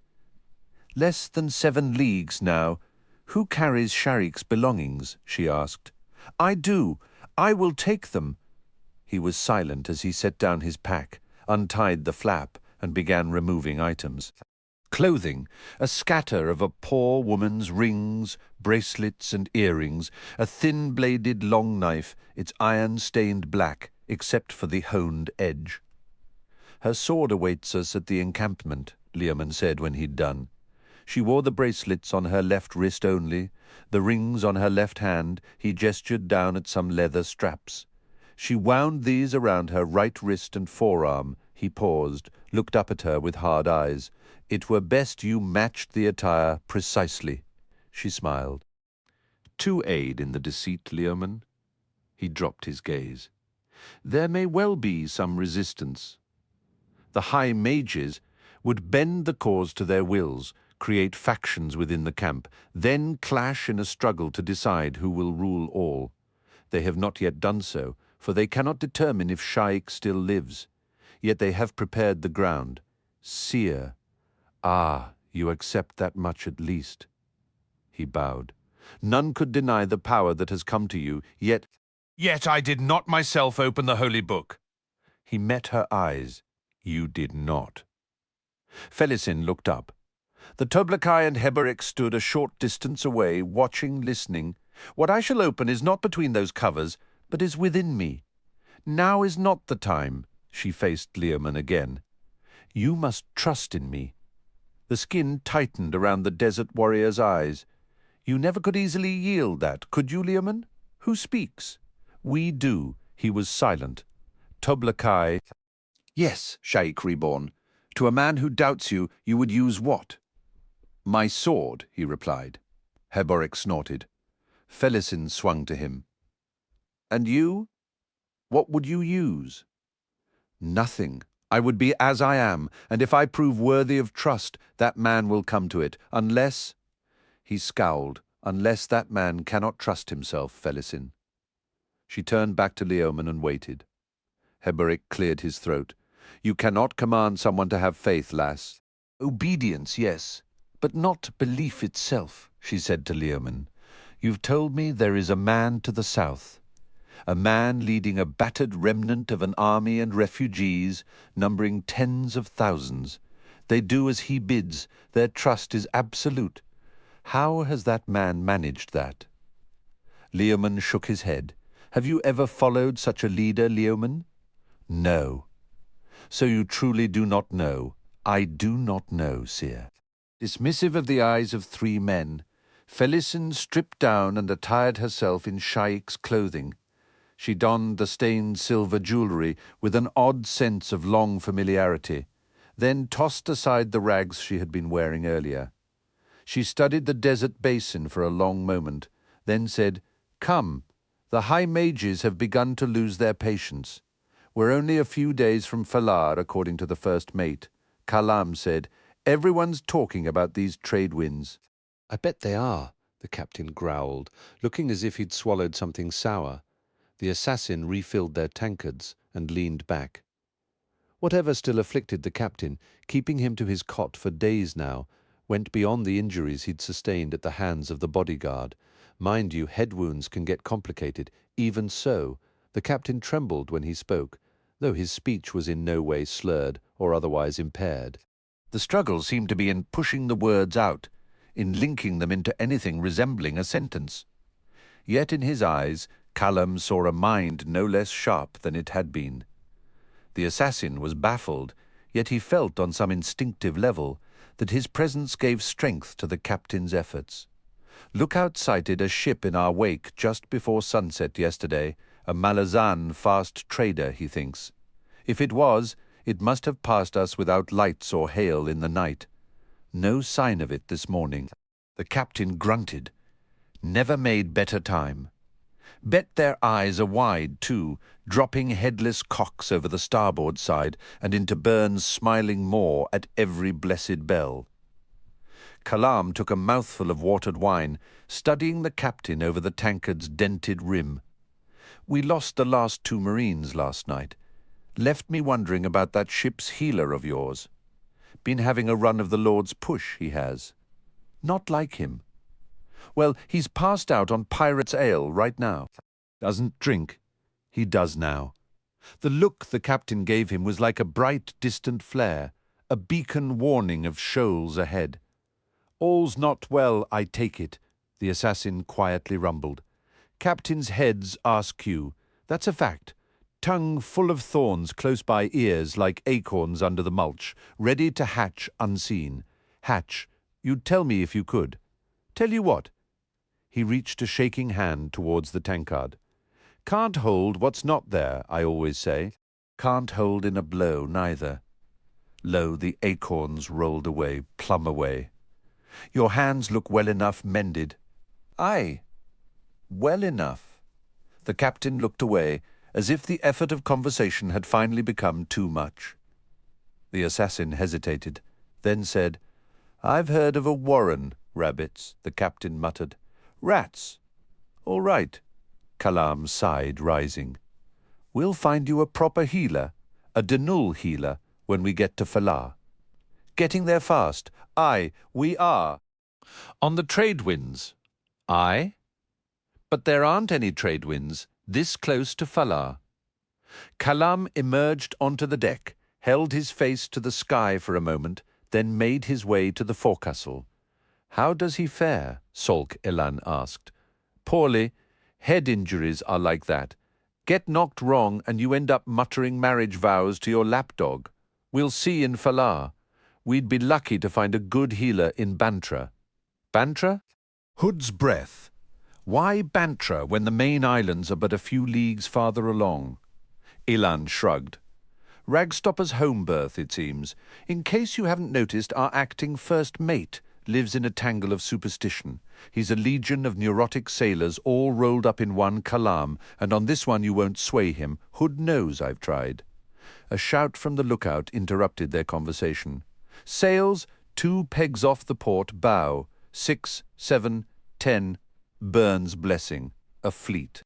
Less than 7 leagues now. Who carries Sharik's belongings? She asked. I do. I will take them. He was silent as he set down his pack, untied the flap, and began removing items. Clothing, a scatter of a poor woman's rings, bracelets, and earrings, a thin-bladed long knife, its iron stained black, except for the honed edge. Her sword awaits us at the encampment, Leoman said when he'd done. She wore the bracelets on her left wrist only, the rings on her left hand. He gestured down at some leather straps. She wound these around her right wrist and forearm. He paused, looked up at her with hard eyes. It were best you matched the attire precisely. She smiled. To aid in the deceit, Leoman. He dropped his gaze. There may well be some resistance. The High Mages would bend the cause to their wills, create factions within the camp, then clash in a struggle to decide who will rule all. They have not yet done so, for they cannot determine if Sha'ik still lives. Yet they have prepared the ground. Seer. Ah, you accept that much at least. He bowed. None could deny the power that has come to you, yet... Yet I did not myself open the holy book. He met her eyes. You did not. Felisin looked up. The Toblachai and Heboric stood a short distance away, watching, listening. What I shall open is not between those covers, but is within me. Now is not the time. She faced Leomund again. You must trust in me. The skin tightened around the desert warrior's eyes. You never could easily yield that, could you, Leomund? Who speaks? We do. He was silent. Toblachai. Yes, Sha'ik Reborn. To a man who doubts you, you would use what? My sword, he replied. Heboric snorted. Felisin swung to him. And you? What would you use? Nothing. I would be as I am, and if I prove worthy of trust, that man will come to it, unless... He scowled. Unless that man cannot trust himself, Felisin. She turned back to Leomund and waited. Heboric cleared his throat. You cannot command someone to have faith, lass. Obedience, yes, but not belief itself, she said to Leomund. You've told me there is a man to the south. A man leading a battered remnant of an army and refugees, numbering tens of thousands. They do as he bids. Their trust is absolute. How has that man managed that? Leomund shook his head. Have you ever followed such a leader, Leomund? No. So you truly do not know. I do not know, Seer. Dismissive of the eyes of three men, Felisin stripped down and attired herself in Sha'ik's clothing. She donned the stained silver jewellery with an odd sense of long familiarity, then tossed aside the rags she had been wearing earlier. She studied the desert basin for a long moment, then said, Come, the High Mages have begun to lose their patience. We're only a few days from Falar, according to the first mate. Kalam said, Everyone's talking about these trade winds. I bet they are, the captain growled, looking as if he'd swallowed something sour. The assassin refilled their tankards and leaned back. Whatever still afflicted the captain, keeping him to his cot for days now, went beyond the injuries he'd sustained at the hands of the bodyguard. Mind you, head wounds can get complicated. Even so, the captain trembled when he spoke, though his speech was in no way slurred or otherwise impaired. The struggle seemed to be in pushing the words out, in linking them into anything resembling a sentence. Yet in his eyes, Kalam saw a mind no less sharp than it had been. The assassin was baffled, yet he felt on some instinctive level that his presence gave strength to the captain's efforts. Lookout sighted a ship in our wake just before sunset yesterday, a Malazan fast trader, he thinks. If it was, it must have passed us without lights or hail in the night. No sign of it this morning. The captain grunted. Never made better time. Bet their eyes are wide, too, dropping headless cocks over the starboard side and into Burn's smiling maw at every blessed bell. Kalam took a mouthful of watered wine, studying the captain over the tankard's dented rim. We lost the last 2 Marines last night. Left me wondering about that ship's healer of yours. Been having a run of the Lord's push, he has. Not like him. Well, he's passed out on pirate's ale right now. Doesn't drink. He does now. The look the captain gave him was like a bright, distant flare, a beacon warning of shoals ahead. All's not well, I take it, the assassin quietly rumbled. Captain's heads ask you. That's a fact. Tongue full of thorns close by ears like acorns under the mulch, ready to hatch unseen. Hatch. You'd tell me if you could. Tell you what? He reached a shaking hand towards the tankard. Can't hold what's not there, I always say. Can't hold in a blow, neither. Lo, the acorns rolled away, plumb away. Your hands look well enough mended. Aye, well enough. The captain looked away, as if the effort of conversation had finally become too much. The assassin hesitated, then said, "I've heard of a warren, rabbits," the captain muttered. "Rats. All right." Kalam sighed, rising. "We'll find you a proper healer, a Null healer, when we get to Falar. Getting there fast. Aye, we are." "On the trade winds." "Aye? But there aren't any trade winds this close to Falar." Kalam emerged onto the deck, held his face to the sky for a moment, then made his way to the forecastle. "How does he fare?" Salk Elan asked. "Poorly. Head injuries are like that. Get knocked wrong and you end up muttering marriage vows to your lapdog. We'll see in Falar. We'd be lucky to find a good healer in Bantra." "Bantra?" Hood's breath. Why Bantra when the main islands are but a few leagues farther along? Elan shrugged. "Ragstopper's home berth, it seems. In case you haven't noticed, our acting first mate lives in a tangle of superstition. He's a legion of neurotic sailors all rolled up in one Kalam, and on this one you won't sway him. Hood knows I've tried." A shout from the lookout interrupted their conversation. "Sails, 2 pegs off the port bow. 6, 7, 10. Burns' blessing. A fleet."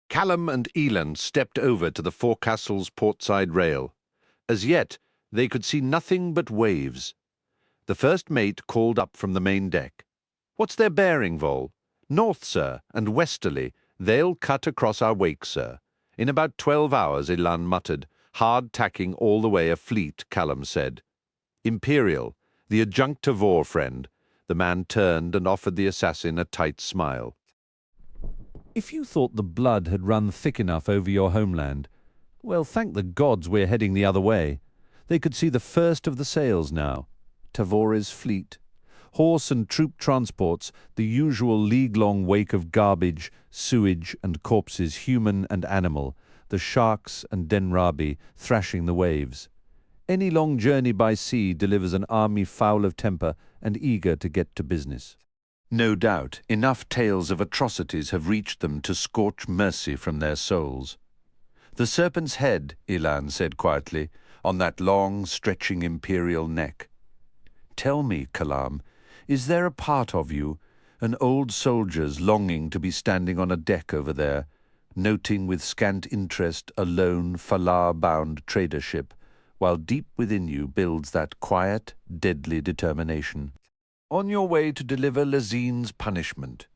Kalam and Elan stepped over to the forecastle's portside rail. As yet, they could see nothing but waves. The first mate called up from the main deck. "What's their bearing, Vol?" "North, sir, and westerly. They'll cut across our wake, sir." "In about 12 hours," Elan muttered. "Hard tacking all the way a fleet," Kalam said. "Imperial, the adjunct to Vor, friend." The man turned and offered the assassin a tight smile. "If you thought the blood had run thick enough over your homeland, well, thank the gods we're heading the other way." They could see the first of the sails now. Tavore's fleet. Horse and troop transports, the usual league-long wake of garbage, sewage and corpses, human and animal, the sharks and Denrabi thrashing the waves. Any long journey by sea delivers an army foul of temper and eager to get to business. No doubt, enough tales of atrocities have reached them to scorch mercy from their souls. "The serpent's head," Elan said quietly, "on that long, stretching imperial neck. Tell me, Kalam, is there a part of you, an old soldier's longing to be standing on a deck over there, noting with scant interest a lone, Falar-bound trader ship, while deep within you builds that quiet, deadly determination? On your way to deliver Lazine's punishment,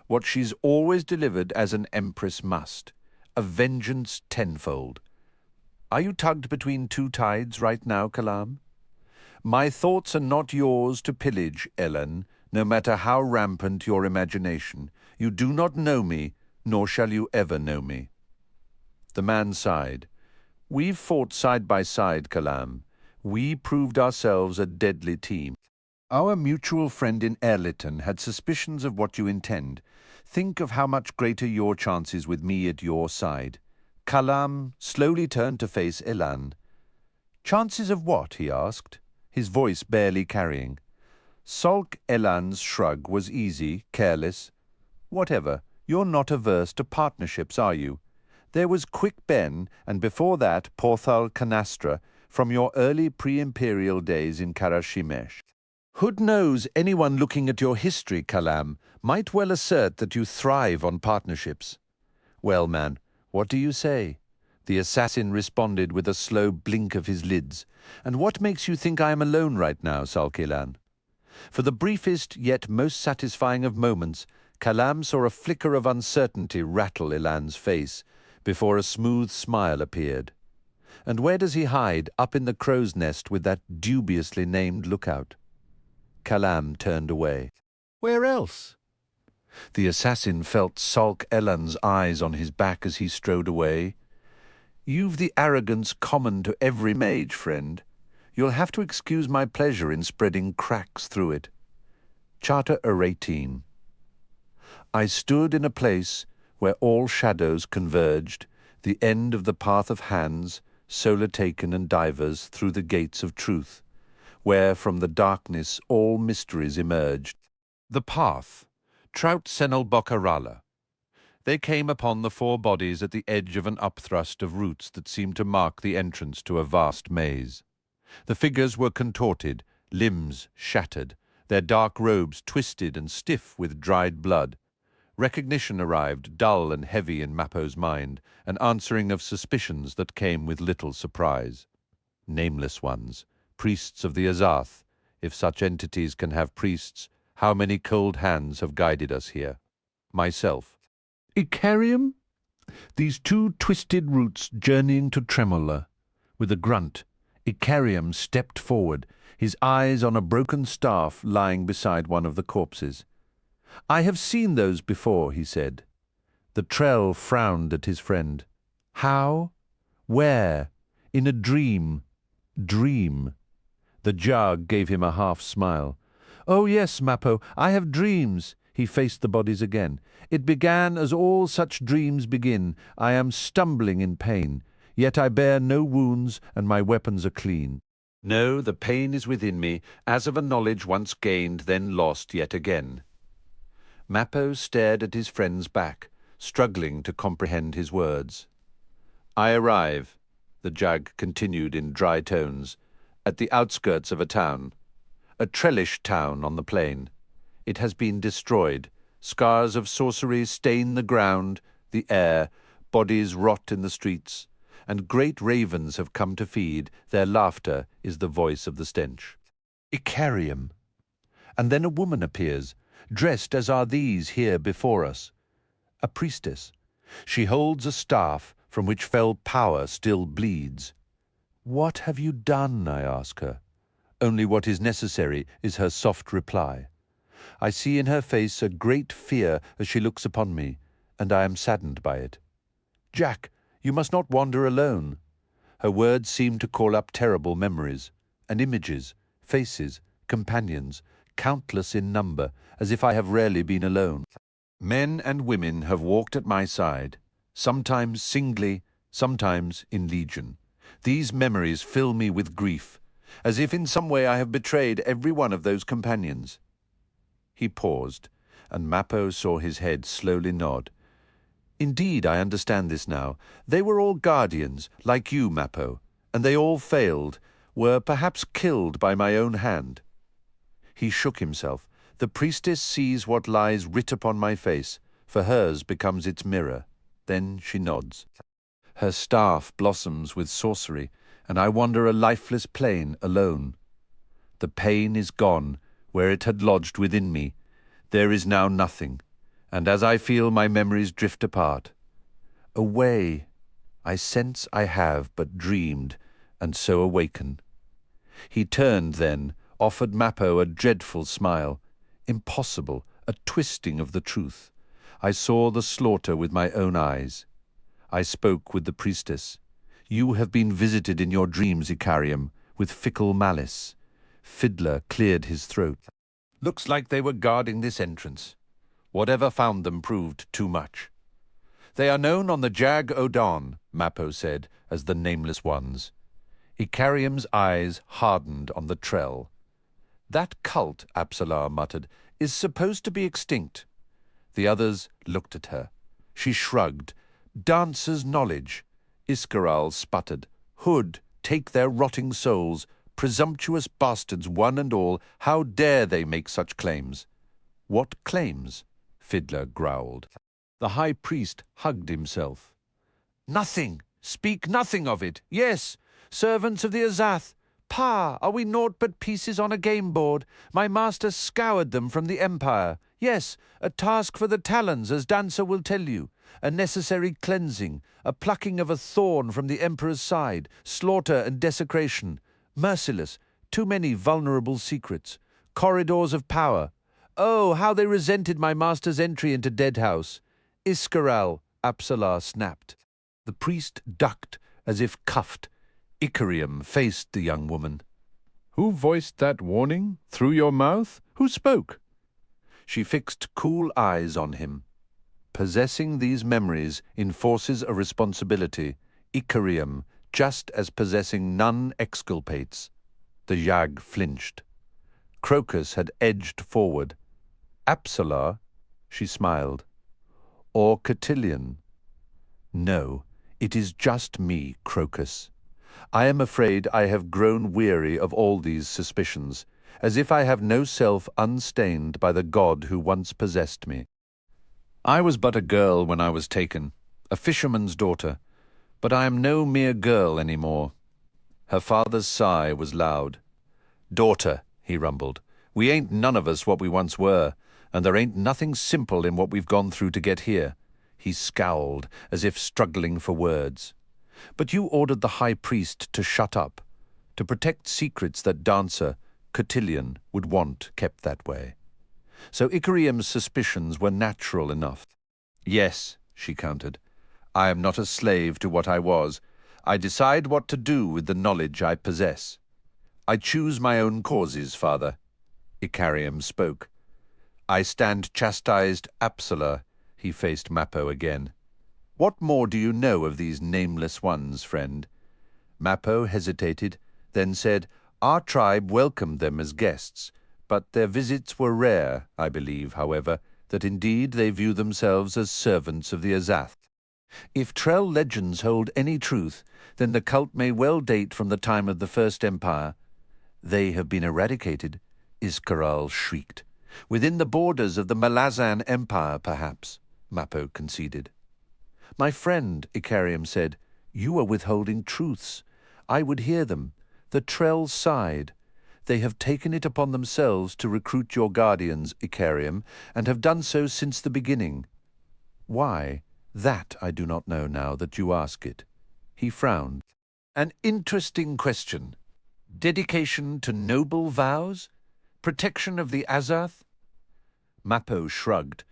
what she's always delivered as an Empress must, a vengeance tenfold. Are you tugged between two tides right now, Kalam? My thoughts are not yours to pillage, Ellen, no matter how rampant your imagination. You do not know me, nor shall you ever know me." The man sighed. "We've fought side by side, Kalam. We proved ourselves a deadly team. Our mutual friend in Airliton had suspicions of what you intend. Think of how much greater your chances with me at your side." Kalam slowly turned to face Elan. "Chances of what?" he asked, his voice barely carrying. Salk Elan's shrug was easy, careless. "Whatever, you're not averse to partnerships, are you? There was Quick Ben, and before that Porthal Canastra, from your early pre-imperial days in Karashimesh. Hood knows anyone looking at your history, Kalam, might well assert that you thrive on partnerships." "Well, man, what do you say?" The assassin responded with a slow blink of his lids. "And what makes you think I am alone right now, Salk Elan?" For the briefest yet most satisfying of moments, Kalam saw a flicker of uncertainty rattle Elan's face, before a smooth smile appeared. "And where does he hide, up in the crow's nest with that dubiously named lookout?" Kalam turned away. "Where else?" The assassin felt Salk Elan's eyes on his back as he strode away. "You've the arrogance common to every mage, friend. You'll have to excuse my pleasure in spreading cracks through it." Charter 18. I stood in a place where all shadows converged, the end of the path of hands, solar taken and divers through the gates of truth, where from the darkness all mysteries emerged. The path, Trout Senel Bokarala. They came upon the four bodies at the edge of an upthrust of roots that seemed to mark the entrance to a vast maze. The figures were contorted, limbs shattered, their dark robes twisted and stiff with dried blood. Recognition arrived, dull and heavy in Mappo's mind, an answering of suspicions that came with little surprise. Nameless ones, priests of the Azath. If such entities can have priests, how many cold hands have guided us here? Myself. Icarium? These two twisted roots journeying to Tremola. With a grunt, Icarium stepped forward, his eyes on a broken staff lying beside one of the corpses. I have seen those before, he said. The Trell frowned at his friend. How? Where? In a dream. Dream. The Jug gave him a half-smile. Oh, yes, Mappo, I have dreams. He faced the bodies again. It began as all such dreams begin. I am stumbling in pain. Yet I bear no wounds, and my weapons are clean. No, the pain is within me, as of a knowledge once gained, then lost yet again. Mappo stared at his friend's back, struggling to comprehend his words. I arrive, the Jug continued in dry tones, at the outskirts of a town. A Trellish town on the plain. It has been destroyed. Scars of sorcery stain the ground, the air, bodies rot in the streets, and great ravens have come to feed. Their laughter is the voice of the stench. Icarium. And then a woman appears, dressed as are these here before us. A priestess. She holds a staff from which fell power still bleeds. What have you done, I ask her. Only what is necessary is her soft reply. I see in her face a great fear as she looks upon me, and I am saddened by it. Jack, you must not wander alone. Her words seem to call up terrible memories, and images, faces, companions, countless in number, as if I have rarely been alone. Men and women have walked at my side, sometimes singly, sometimes in legion. These memories fill me with grief, as if in some way I have betrayed every one of those companions. He paused, and Mappo saw his head slowly nod. Indeed, I understand this now. They were all guardians, like you, Mappo, and they all failed, were perhaps killed by my own hand. He shook himself. The priestess sees what lies writ upon my face, for hers becomes its mirror. Then she nods. Her staff blossoms with sorcery, and I wander a lifeless plain alone. The pain is gone, where it had lodged within me. There is now nothing, and as I feel my memories drift apart. Away, I sense I have but dreamed, and so awaken. He turned then, offered Mappo a dreadful smile. Impossible, a twisting of the truth. I saw the slaughter with my own eyes. I spoke with the priestess. You have been visited in your dreams, Icarium, with fickle malice. Fiddler cleared his throat. Looks like they were guarding this entrance. Whatever found them proved too much. They are known on the Jag O'Don, Mappo said, as the Nameless Ones. Icarium's eyes hardened on the Trell. That cult, Apsalar muttered, is supposed to be extinct. The others looked at her. She shrugged. Dancer's knowledge. Iscaral sputtered. Hood, take their rotting souls. Presumptuous bastards, one and all, how dare they make such claims? What claims? Fiddler growled. The high priest hugged himself. Nothing. Speak nothing of it. Yes, servants of the Azath. Pa, are we naught but pieces on a game board? My master scoured them from the Empire. Yes, a task for the talons, as Dancer will tell you. A necessary cleansing, a plucking of a thorn from the Emperor's side, slaughter and desecration. Merciless, too many vulnerable secrets. Corridors of power. Oh, how they resented my master's entry into Deadhouse. Iscaral, Apsalar snapped. The priest ducked, as if cuffed. Icarium faced the young woman. Who voiced that warning? Through your mouth? Who spoke? She fixed cool eyes on him. Possessing these memories enforces a responsibility. Icarium, just as possessing none exculpates. The Jag flinched. Crokus had edged forward. Apsalar, she smiled. or cotillion? No, it is just me, Crokus. I am afraid I have grown weary of all these suspicions, as if I have no self unstained by the god who once possessed me. I was but a girl when I was taken, a fisherman's daughter, but I am no mere girl any more. Her father's sigh was loud. Daughter, he rumbled, we ain't none of us what we once were, and there ain't nothing simple in what we've gone through to get here. He scowled, as if struggling for words. But you ordered the high priest to shut up, to protect secrets that dancer, cotillion, would want kept that way. So Icarium's suspicions were natural enough. Yes, she countered, I am not a slave to what I was. I decide what to do with the knowledge I possess. I choose my own causes, father. Icarium spoke. I stand chastised Apsalar. He faced Mappo again. What more do you know of these nameless ones, friend? Mappo hesitated, then said, Our tribe welcomed them as guests, but their visits were rare, I believe, however, that indeed they view themselves as servants of the Azath. If Trell legends hold any truth, then the cult may well date from the time of the First Empire. They have been eradicated, Iscaral shrieked. Within the borders of the Malazan Empire, perhaps, Mappo conceded. My friend, Icarium said, you are withholding truths. I would hear them. The Trell sighed. They have taken it upon themselves to recruit your guardians, Icarium, and have done so since the beginning. Why? That I do not know now that you ask it. He frowned. An interesting question. Dedication to noble vows? Protection of the Azath? Mappo shrugged.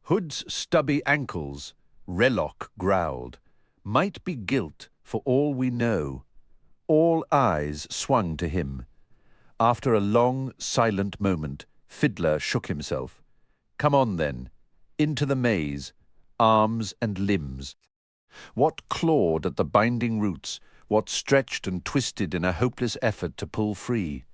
Hood's stubby ankles, Relock growled, might be guilt for all we know. All eyes swung to him. After a long, silent moment, Fiddler shook himself. Come on, then. Into the maze. Arms and limbs. What clawed at the binding roots, what stretched and twisted in a hopeless effort to pull free,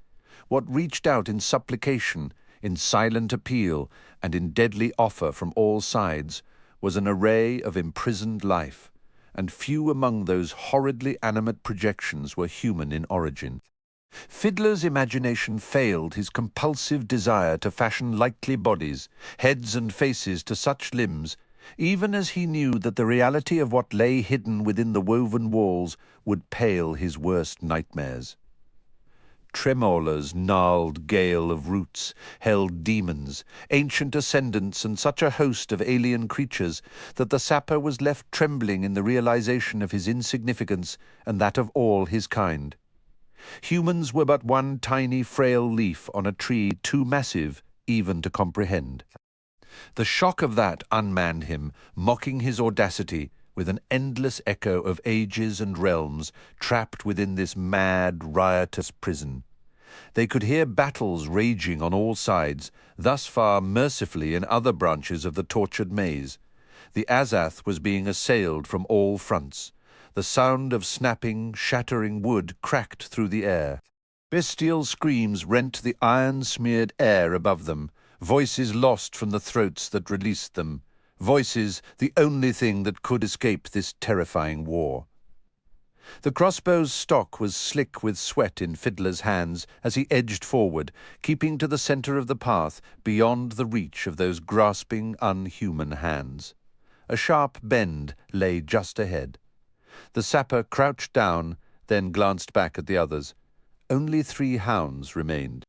what reached out in supplication, in silent appeal, and in deadly offer from all sides, was an array of imprisoned life, and few among those horridly animate projections were human in origin. Fiddler's imagination failed his compulsive desire to fashion likely bodies, heads and faces to such limbs, even as he knew that the reality of what lay hidden within the woven walls would pale his worst nightmares. Tremorla's gnarled gale of roots held demons, ancient ascendants, and such a host of alien creatures that the sapper was left trembling in the realization of his insignificance and that of all his kind. Humans were but one tiny frail leaf on a tree too massive even to comprehend. The shock of that unmanned him, mocking his audacity with an endless echo of ages and realms trapped within this mad, riotous prison. They could hear battles raging on all sides, thus far mercifully in other branches of the tortured maze. The Azath was being assailed from all fronts. The sound of snapping, shattering wood cracked through the air. Bestial screams rent the iron-smeared air above them, voices lost from the throats that released them, voices the only thing that could escape this terrifying war. The crossbow's stock was slick with sweat in Fiddler's hands as he edged forward, keeping to the center of the path beyond the reach of those grasping, unhuman hands. A sharp bend lay just ahead. The sapper crouched down, then glanced back at the others. Only 3 hounds remained.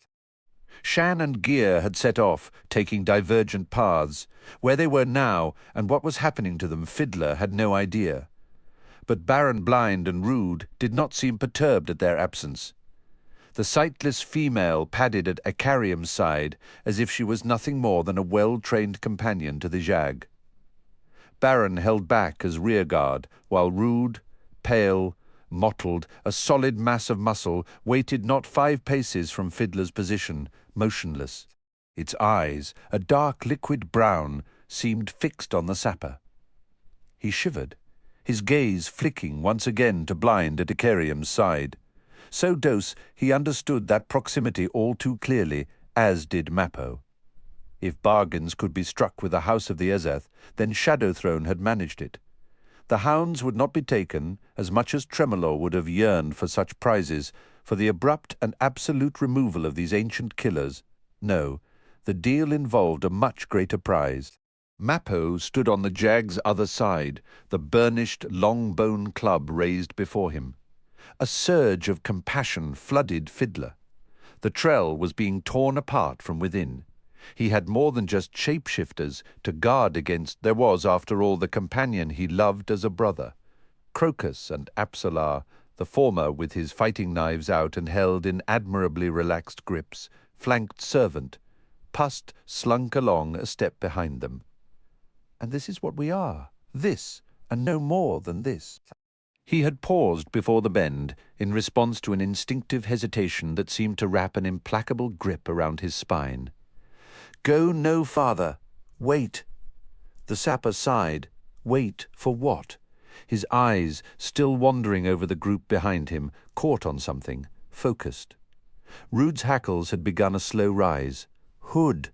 Shan and Gear had set off, taking divergent paths. Where they were now, and what was happening to them, Fiddler had no idea. But Baron Blind and Rude did not seem perturbed at their absence. The sightless female padded at Icarium's side as if she was nothing more than a well-trained companion to the Jag. Baron held back as rearguard, while Rude, pale, mottled, a solid mass of muscle, waited not 5 paces from Fiddler's position, motionless. Its eyes, a dark liquid brown, seemed fixed on the sapper. He shivered, his gaze flicking once again to Blind at Icarium's side. So dose he understood that proximity all too clearly, as did Mappo. If bargains could be struck with the House of the Ezeth, then Shadowthrone had managed it. The hounds would not be taken, as much as Tremolo would have yearned for such prizes, for the abrupt and absolute removal of these ancient killers. No, the deal involved a much greater prize. Mappo stood on the jag's other side, the burnished, long-bone club raised before him. A surge of compassion flooded Fiddler. The trell was being torn apart from within. He had more than just shapeshifters to guard against. There was, after all, the companion he loved as a brother. Crokus and Apsalar, the former with his fighting knives out and held in admirably relaxed grips, flanked Servant. Pust slunk along a step behind them. And this is what we are, this, and no more than this. He had paused before the bend in response to an instinctive hesitation that seemed to wrap an implacable grip around his spine. Go no farther. Wait. The sapper sighed. Wait for what? His eyes, still wandering over the group behind him, caught on something, focused. Rude's hackles had begun a slow rise. Hood.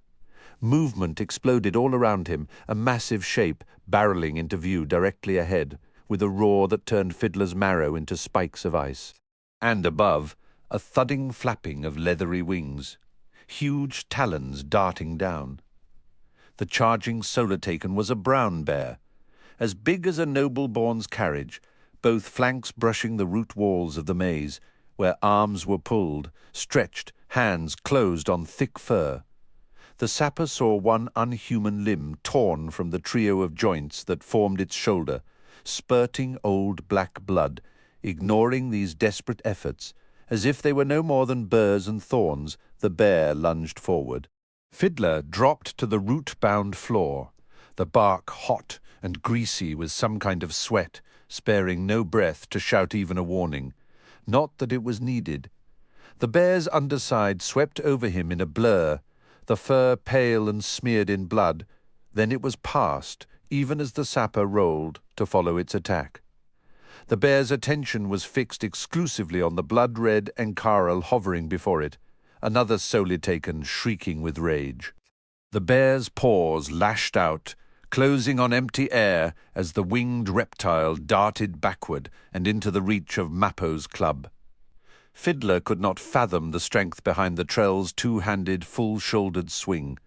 Movement exploded all around him, a massive shape barreling into view directly ahead, with a roar that turned Fiddler's marrow into spikes of ice. And above, a thudding flapping of leathery wings. Huge talons darting down. The charging Solar-Taken was a brown bear, as big as a noble-born's carriage, both flanks brushing the root walls of the maze, where arms were pulled, stretched, hands closed on thick fur. The sapper saw one unhuman limb torn from the trio of joints that formed its shoulder, spurting old black blood, ignoring these desperate efforts. As if they were no more than burrs and thorns, the bear lunged forward. Fiddler dropped to the root-bound floor, the bark hot and greasy with some kind of sweat, sparing no breath to shout even a warning. Not that it was needed. The bear's underside swept over him in a blur, the fur pale and smeared in blood. Then it was past, even as the sapper rolled to follow its attack. The bear's attention was fixed exclusively on the blood-red Encarel hovering before it, another Solar-Taken shrieking with rage. The bear's paws lashed out, closing on empty air as the winged reptile darted backward and into the reach of Mappo's club. Fiddler could not fathom the strength behind the trell's two-handed, full-shouldered swing.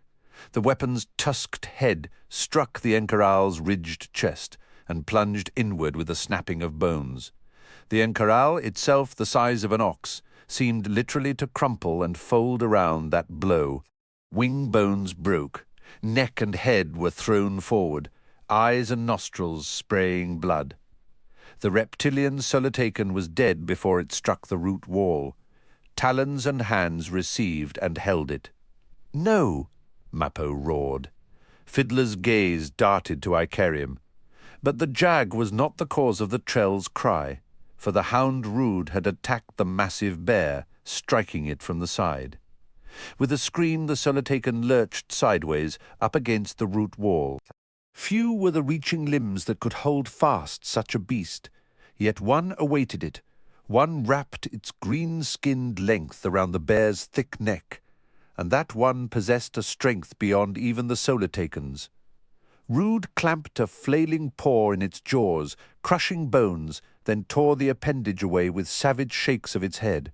The weapon's tusked head struck the Encaral's ridged chest and plunged inward with a snapping of bones. The Encaral, itself the size of an ox, seemed literally to crumple and fold around that blow. Wing bones broke, neck and head were thrown forward, eyes and nostrils spraying blood. The reptilian Solar-Taken was dead before it struck the root wall. Talons and hands received and held it. "No!" Mappo roared. Fiddler's gaze darted to Icarium. But the jag was not the cause of the trell's cry, for the hound Rude had attacked the massive bear, striking it from the side. With a scream, the Solar-Taken lurched sideways up against the root wall. Few were the reaching limbs that could hold fast such a beast, yet one awaited it. One wrapped its green-skinned length around the bear's thick neck, and that one possessed a strength beyond even the Solar-Taken's. Rude clamped a flailing paw in its jaws, crushing bones, then tore the appendage away with savage shakes of its head.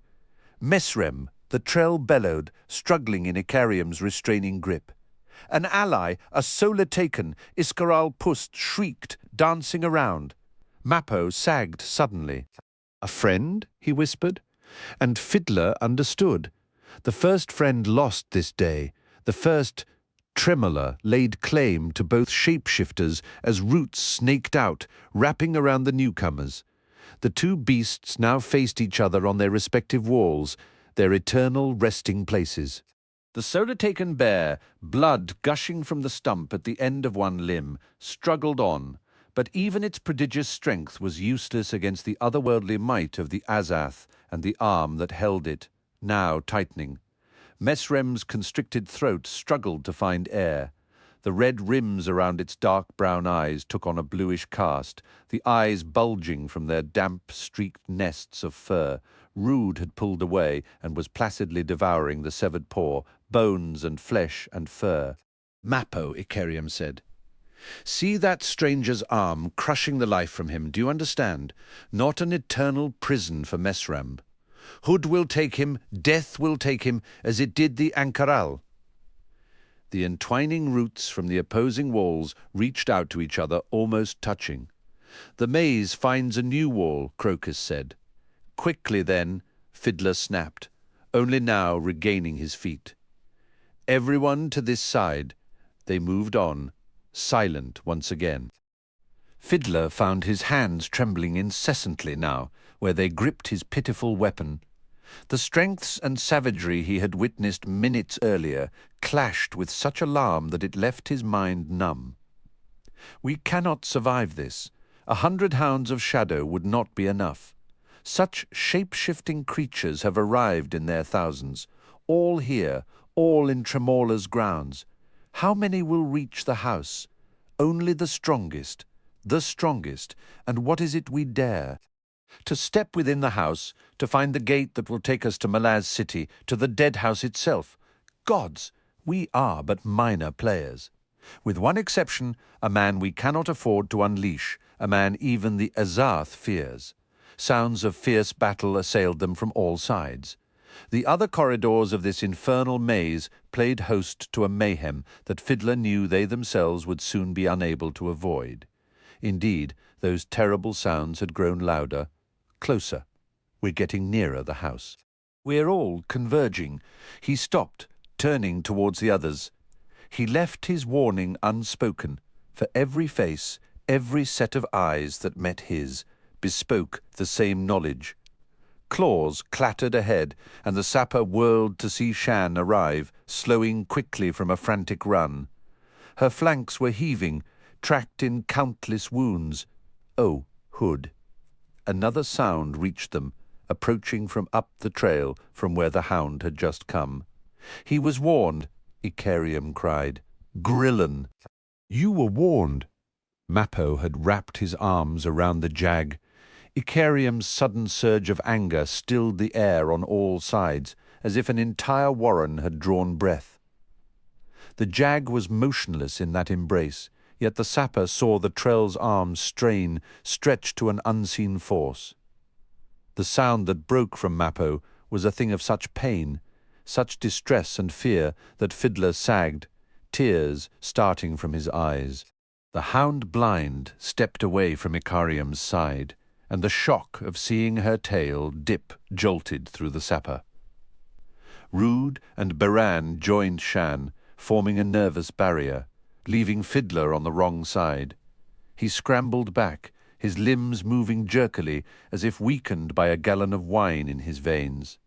Mesrem, the trell bellowed, struggling in Icarium's restraining grip. An ally, a Solar-Taken, Iscaral Pust shrieked, dancing around. Mappo sagged suddenly. "A friend?" he whispered. And Fiddler understood. The first friend lost this day, the first tremola laid claim to both shapeshifters as roots snaked out, wrapping around the newcomers. The two beasts now faced each other on their respective walls, their eternal resting places. The Solar-Taken bear, blood gushing from the stump at the end of one limb, struggled on, but even its prodigious strength was useless against the otherworldly might of the Azath and the arm that held it, now tightening. Mesrem's constricted throat struggled to find air. The red rims around its dark brown eyes took on a bluish cast, the eyes bulging from their damp, streaked nests of fur. Rude had pulled away and was placidly devouring the severed paw, bones and flesh and fur. Mappo, Icarium said. See that stranger's arm crushing the life from him, do you understand? Not an eternal prison for Mesram. Hood will take him, death will take him, as it did the Ankaral. The entwining roots from the opposing walls reached out to each other, almost touching. The maze finds a new wall, Crokus said. Quickly then, Fiddler snapped, only now regaining his feet. Everyone to this side. They moved on, silent once again. Fiddler found his hands trembling incessantly now, where they gripped his pitiful weapon. The strengths and savagery he had witnessed minutes earlier clashed with such alarm that it left his mind numb. We cannot survive this. 100 hounds of shadow would not be enough. Such shape-shifting creatures have arrived in their thousands, all here, all in Tremorla's grounds. How many will reach the house? Only the strongest, and what is it we dare? To step within the house, to find the gate that will take us to Malaz city, to the Deadhouse itself. Gods, we are but minor players. With one exception, a man we cannot afford to unleash, a man even the Azarth fears. Sounds of fierce battle assailed them from all sides. The other corridors of this infernal maze played host to a mayhem that Fiddler knew they themselves would soon be unable to avoid. Indeed, those terrible sounds had grown louder, closer. We're getting nearer the house. We're all converging. He stopped, turning towards the others. He left his warning unspoken, for every face, every set of eyes that met his, bespoke the same knowledge. Claws clattered ahead, and the sapper whirled to see Shan arrive, slowing quickly from a frantic run. Her flanks were heaving, tracked in countless wounds. Oh, Hood. Another sound reached them, approaching from up the trail from where the hound had just come. He was warned, Icarium cried. Grillen. You were warned. Mappo had wrapped his arms around the jag. Icarium's sudden surge of anger stilled the air on all sides, as if an entire warren had drawn breath. The jag was motionless in that embrace, yet the sapper saw the trell's arms strain, stretched to an unseen force. The sound that broke from Mappo was a thing of such pain, such distress and fear, that Fiddler sagged, tears starting from his eyes. The hound blind stepped away from Icarium's side, and the shock of seeing her tail dip jolted through the sapper. Rude and Paran joined Shan, forming a nervous barrier, leaving Fiddler on the wrong side. He scrambled back, his limbs moving jerkily as if weakened by a gallon of wine in his veins.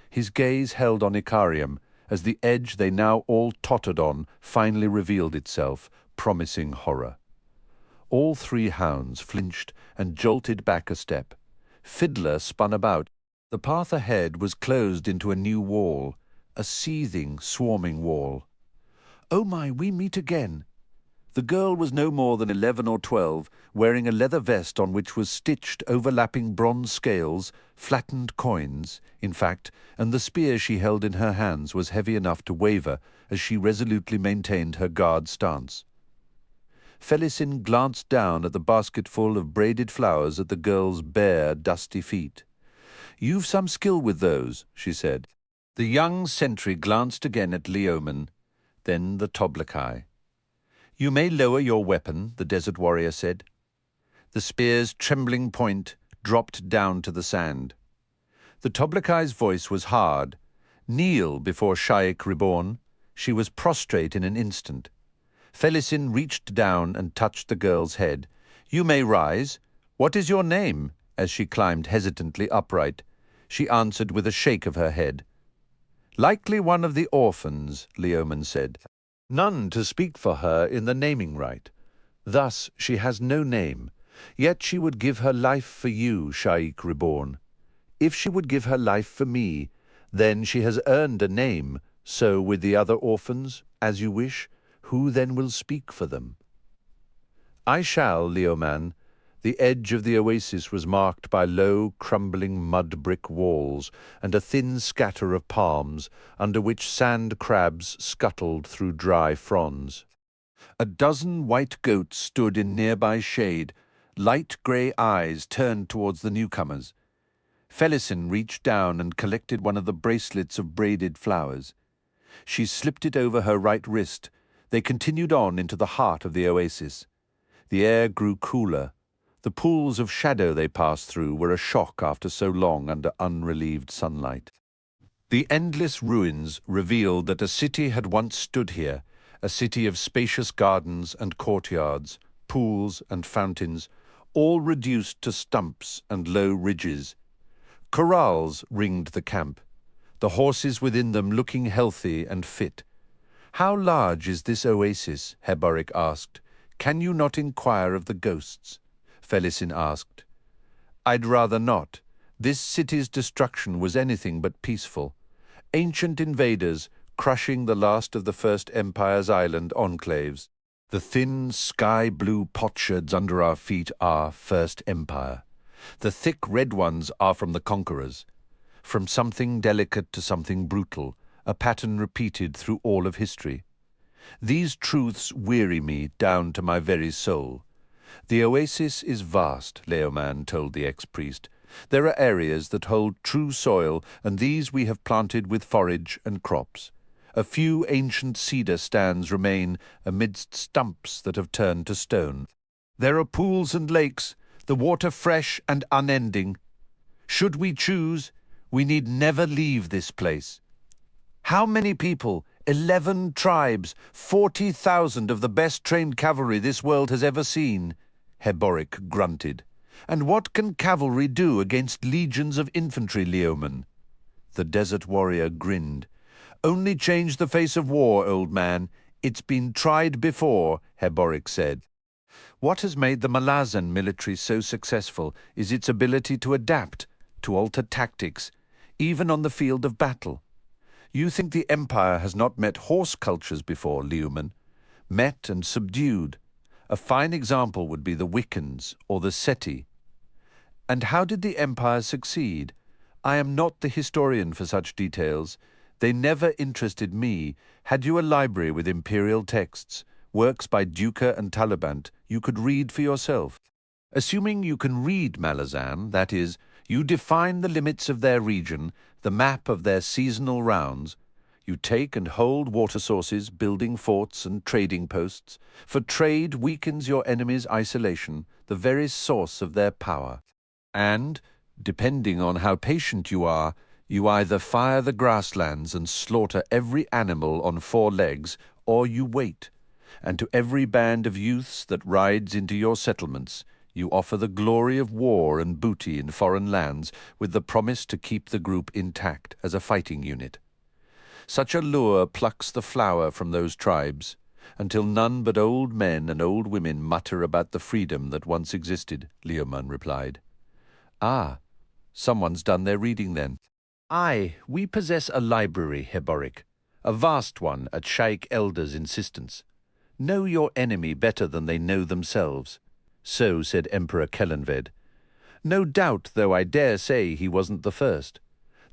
His gaze held on Icarium as the edge they now all tottered on finally revealed itself, promising horror. All 3 hounds flinched and jolted back a step. Fiddler spun about. The path ahead was closed into a new wall, a seething, swarming wall. Oh my, we meet again. The girl was no more than 11 or 12, wearing a leather vest on which was stitched overlapping bronze scales, flattened coins, in fact, and the spear she held in her hands was heavy enough to waver as she resolutely maintained her guard stance. Felisin glanced down at the basketful of braided flowers at the girl's bare, dusty feet. "You've some skill with those," she said. The young sentry glanced again at Leoman, then the Toblakai. "You may lower your weapon," the desert warrior said. The spear's trembling point dropped down to the sand. The Toblakai's voice was hard. Kneel before Sha'ik Reborn. She was prostrate in an instant. Felisin reached down and touched the girl's head. "You may rise. What is your name?" As she climbed hesitantly upright, she answered with a shake of her head. "Likely one of the orphans," Leoman said. "None to speak for her in the naming right. Thus she has no name. Yet she would give her life for you, Sha'ik Reborn. If she would give her life for me, then she has earned a name. So with the other orphans, as you wish, who then will speak for them?" "I shall, Leoman. The edge of the oasis was marked by low, crumbling mud-brick walls and a thin scatter of palms, under which sand crabs scuttled through dry fronds. A dozen white goats stood in nearby shade, light grey eyes turned towards the newcomers. Felisin reached down and collected one of the bracelets of braided flowers. She slipped it over her right wrist. They continued on into the heart of the oasis. The air grew cooler. The pools of shadow they passed through were a shock after so long under unrelieved sunlight. The endless ruins revealed that a city had once stood here, a city of spacious gardens and courtyards, pools and fountains, all reduced to stumps and low ridges. Corrals ringed the camp, the horses within them looking healthy and fit. "How large is this oasis?" Heboric asked. "Can you not inquire of the ghosts?" Felisin asked. "I'd rather not. This city's destruction was anything but peaceful. Ancient invaders crushing the last of the First Empire's island enclaves. The thin sky-blue potsherds under our feet are First Empire. The thick red ones are from the conquerors. From something delicate to something brutal, a pattern repeated through all of history. These truths weary me down to my very soul. The oasis is vast," Leoman told the ex-priest. "There are areas that hold true soil, and these we have planted with forage and crops. A few ancient cedar stands remain amidst stumps that have turned to stone. There are pools and lakes, the water fresh and unending. Should we choose, we need never leave this place. How many people? 11 tribes, 40,000 of the best-trained cavalry this world has ever seen," Heboric grunted. "And what can cavalry do against legions of infantry, Leoman?" The desert warrior grinned. "Only change the face of war, old man. It's been tried before," Heboric said. "What has made the Malazan military so successful is its ability to adapt, to alter tactics, even on the field of battle. You think the Empire has not met horse cultures before, Leoman? Met and subdued. A fine example would be the Wickans or the Seti. And how did the Empire succeed? I am not the historian for such details. They never interested me. Had you a library with imperial texts, works by Duiker and Talabant, you could read for yourself. Assuming you can read Malazan, that is, you define the limits of their region, the map of their seasonal rounds. You take and hold water sources, building forts and trading posts. For trade weakens your enemy's isolation, the very source of their power. And, depending on how patient you are, you either fire the grasslands and slaughter every animal on 4 legs, or you wait. And to every band of youths that rides into your settlements, you offer the glory of war and booty in foreign lands with the promise to keep the group intact as a fighting unit. Such a lure plucks the flower from those tribes, until none but old men and old women mutter about the freedom that once existed," Leoman replied. "Ah, someone's done their reading then." "Aye, we possess a library, Heboric, a vast one at Sha'ik Elder's insistence. Know your enemy better than they know themselves." So said Emperor Kellanved. No doubt, though I dare say he wasn't the first.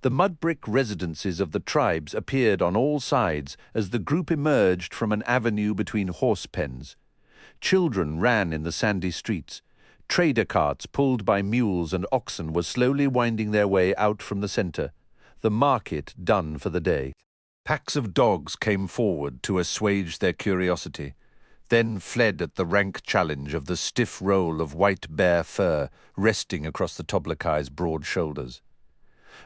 The mud-brick residences of the tribes appeared on all sides as the group emerged from an avenue between horse pens. Children ran in the sandy streets. Trader carts pulled by mules and oxen were slowly winding their way out from the centre, the market done for the day. Packs of dogs came forward to assuage their curiosity, then fled at the rank challenge of the stiff roll of white bear fur resting across the Toblakai's broad shoulders.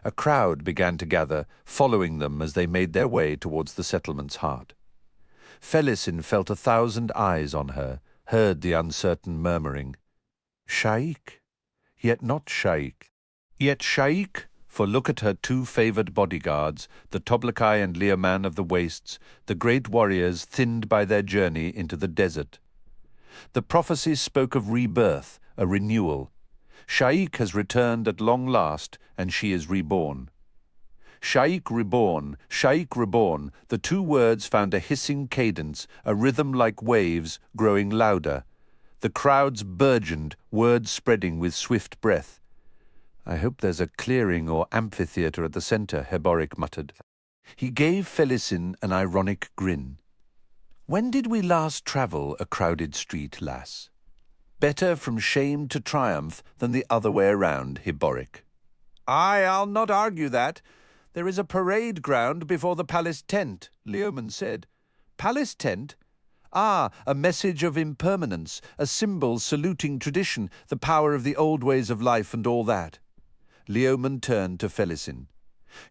A crowd began to gather, following them as they made their way towards the settlement's heart. Felisin felt 1,000 eyes on her, heard the uncertain murmuring. Sha'ik, yet not Sha'ik. Yet Sha'ik, for look at her 2 favoured bodyguards, the Toblakai and Leoman of the Wastes, the great warriors thinned by their journey into the desert. The prophecies spoke of rebirth, a renewal. Sha'ik has returned at long last, and she is reborn. Sha'ik Reborn, the 2 words found a hissing cadence, a rhythm like waves, growing louder. The crowds burgeoned, words spreading with swift breath. "I hope there's a clearing or amphitheatre at the centre," Heboric muttered. He gave Felisin an ironic grin. "When did we last travel a crowded street, lass? Better from shame to triumph than the other way around, Heboric." "I'll not argue that. There is a parade ground before the palace tent," Leoman said. "Palace tent? Ah, a message of impermanence, a symbol saluting tradition, the power of the old ways of life and all that." Leoman turned to Felisin.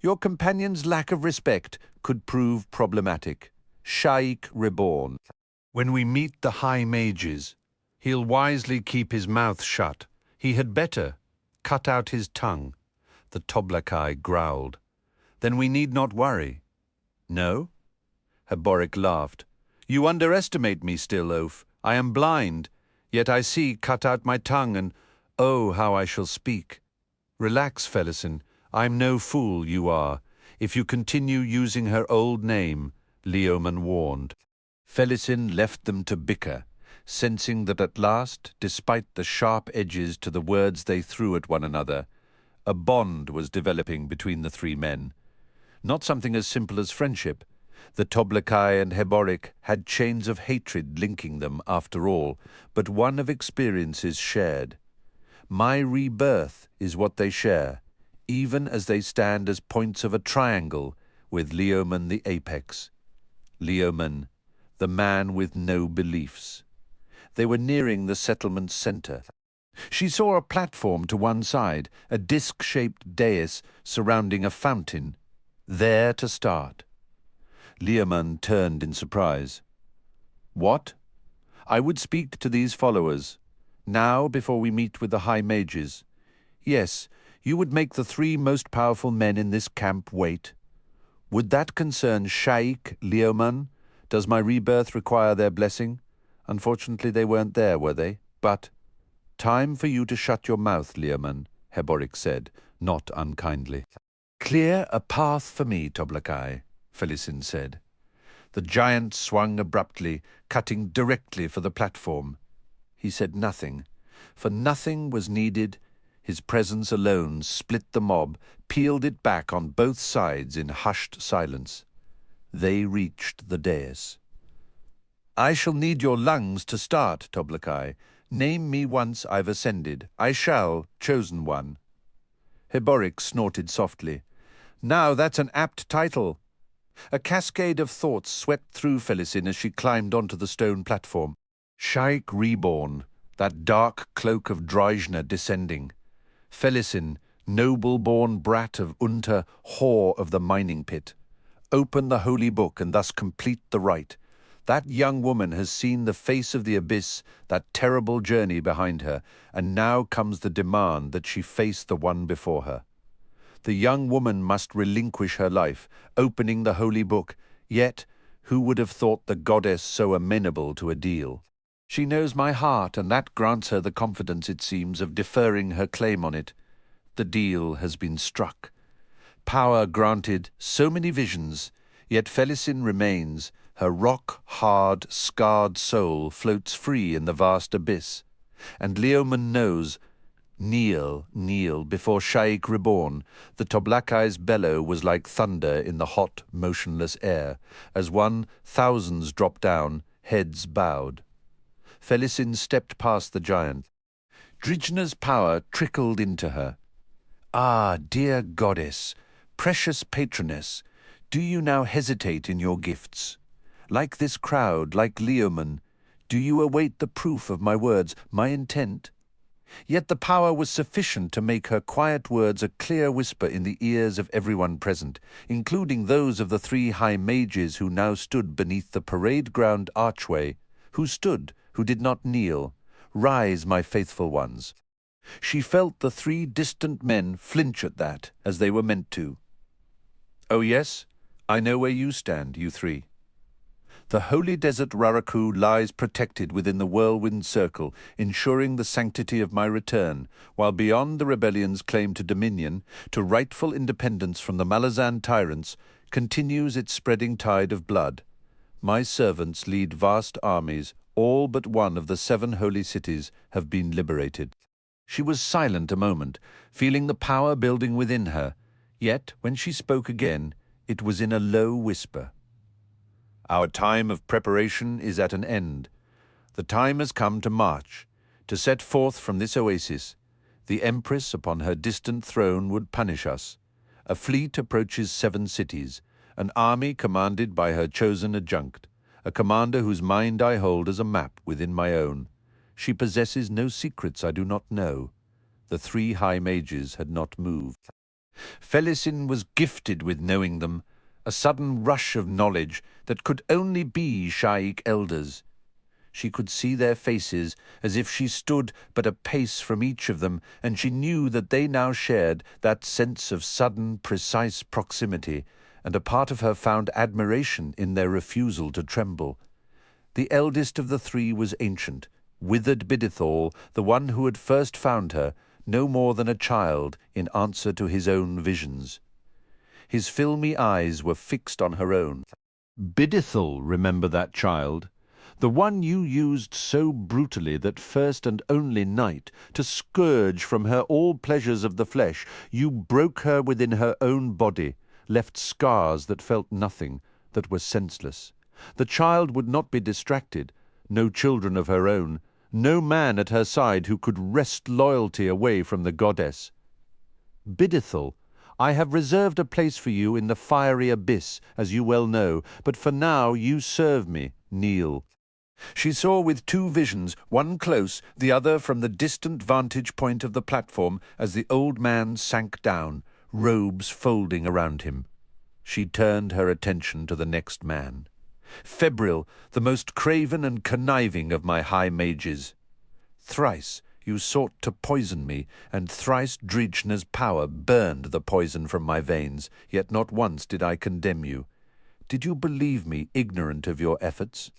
"Your companion's lack of respect could prove problematic. Sha'ik Reborn. When we meet the High Mages, he'll wisely keep his mouth shut. He had better cut out his tongue." The Toblakai growled. "Then we need not worry." "No?" Heboric laughed. "You underestimate me still, oaf. I am blind, yet I see cut out my tongue, and oh, how I shall speak. Relax, Felisin. I'm no fool, you are. If you continue using her old name," Leoman warned. Felisin left them to bicker, sensing that at last, despite the sharp edges to the words they threw at one another, a bond was developing between the three men. Not something as simple as friendship. The Toblakai and Heboric had chains of hatred linking them, after all, but one of experiences shared. My rebirth is what they share, even as they stand as points of a triangle, with Leoman the apex. Leoman, the man with no beliefs. They were nearing the settlement's centre. She saw a platform to one side, a disc-shaped dais surrounding a fountain. There to start. Leoman turned in surprise. "What?" "I would speak to these followers. Now, before we meet with the High Mages. Yes, you would make the three most powerful men in this camp wait. Would that concern Sha'ik, Leoman? Does my rebirth require their blessing? Unfortunately, they weren't there, were they? But—" "Time for you to shut your mouth, Leoman," Heboric said, not unkindly. "Clear a path for me, Toblakai," Felisin said. The giant swung abruptly, cutting directly for the platform. He said nothing, for nothing was needed. His presence alone split the mob, peeled it back on both sides in hushed silence. They reached the dais. "I shall need your lungs to start, Toblakai. Name me once I've ascended. I shall, chosen one." Heboric snorted softly. "Now that's an apt title." A cascade of thoughts swept through Felisin as she climbed onto the stone platform. Sha'ik Reborn, that dark cloak of Dreijna descending. Felisin, noble-born brat of Unta, whore of the mining pit. Open the holy book and thus complete the rite. That young woman has seen the face of the abyss, that terrible journey behind her, and now comes the demand that she face the one before her. The young woman must relinquish her life, opening the holy book, yet who would have thought the goddess so amenable to a deal? She knows my heart, and that grants her the confidence, it seems, of deferring her claim on it. The deal has been struck. Power granted, so many visions, yet Felisin remains. Her rock-hard, scarred soul floats free in the vast abyss. And Leoman knows, kneel, kneel before Sha'ik Reborn. The Toblakai's bellow was like thunder in the hot, motionless air. As one, thousands dropped down, heads bowed. Felisin stepped past the giant. Dreijna's power trickled into her. "Ah, dear goddess, precious patroness, do you now hesitate in your gifts? Like this crowd, like Leoman, do you await the proof of my words, my intent?" Yet the power was sufficient to make her quiet words a clear whisper in the ears of everyone present, including those of the three High Mages who now stood beneath the parade ground archway, who did not kneel. "Rise, my faithful ones." She felt the three distant men flinch at that, as they were meant to. "Oh yes, I know where you stand, you three. The holy desert Raraku lies protected within the Whirlwind circle, ensuring the sanctity of my return, while beyond the rebellion's claim to dominion, to rightful independence from the Malazan tyrants, continues its spreading tide of blood. My servants lead vast armies, All but one of the 7 holy cities have been liberated. She was silent a moment, feeling the power building within her. Yet, when she spoke again, it was in a low whisper. Our time of preparation is at an end. The time has come to march, to set forth from this oasis. The Empress upon her distant throne would punish us. A fleet approaches 7 cities, an army commanded by her chosen adjunct, a commander whose mind I hold as a map within my own. She possesses no secrets I do not know. The 3 high mages had not moved. Felisin was gifted with knowing them, a sudden rush of knowledge that could only be Sha'ik elders. She could see their faces as if she stood but a pace from each of them, and she knew that they now shared that sense of sudden, precise proximity, and a part of her found admiration in their refusal to tremble. The eldest of the 3 was ancient, withered Bidithal, the one who had first found her, no more than a child in answer to his own visions. His filmy eyes were fixed on her own. Bidithal, remember that child? The one you used so brutally that first and only night, to scourge from her all pleasures of the flesh, you broke her within her own body, left scars that felt nothing, that were senseless. The child would not be distracted, no children of her own, no man at her side who could wrest loyalty away from the goddess. Bidithal, I have reserved a place for you in the fiery abyss, as you well know, but for now you serve me, kneel. She saw with 2 visions, one close, the other from the distant vantage point of the platform, as the old man sank down, robes folding around him. She turned her attention to the next man. Febrile, the most craven and conniving of my high mages. Thrice you sought to poison me, and thrice Drijna's power burned the poison from my veins, yet not once did I condemn you. Did you believe me ignorant of your efforts?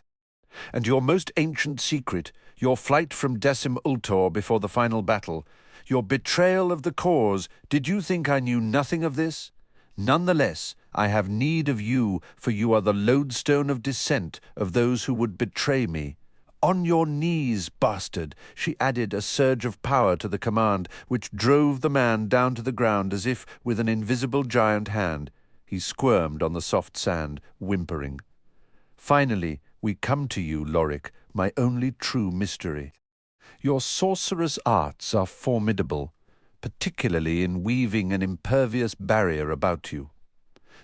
And your most ancient secret, your flight from Decim Ultor before the final battle, your betrayal of the cause, did you think I knew nothing of this? None the less, I have need of you, for you are the lodestone of descent of those who would betray me. On your knees, bastard, she added a surge of power to the command, which drove the man down to the ground as if with an invisible giant hand. He squirmed on the soft sand, whimpering. Finally, we come to you, Loric, my only true mystery. Your sorcerous arts are formidable, particularly in weaving an impervious barrier about you.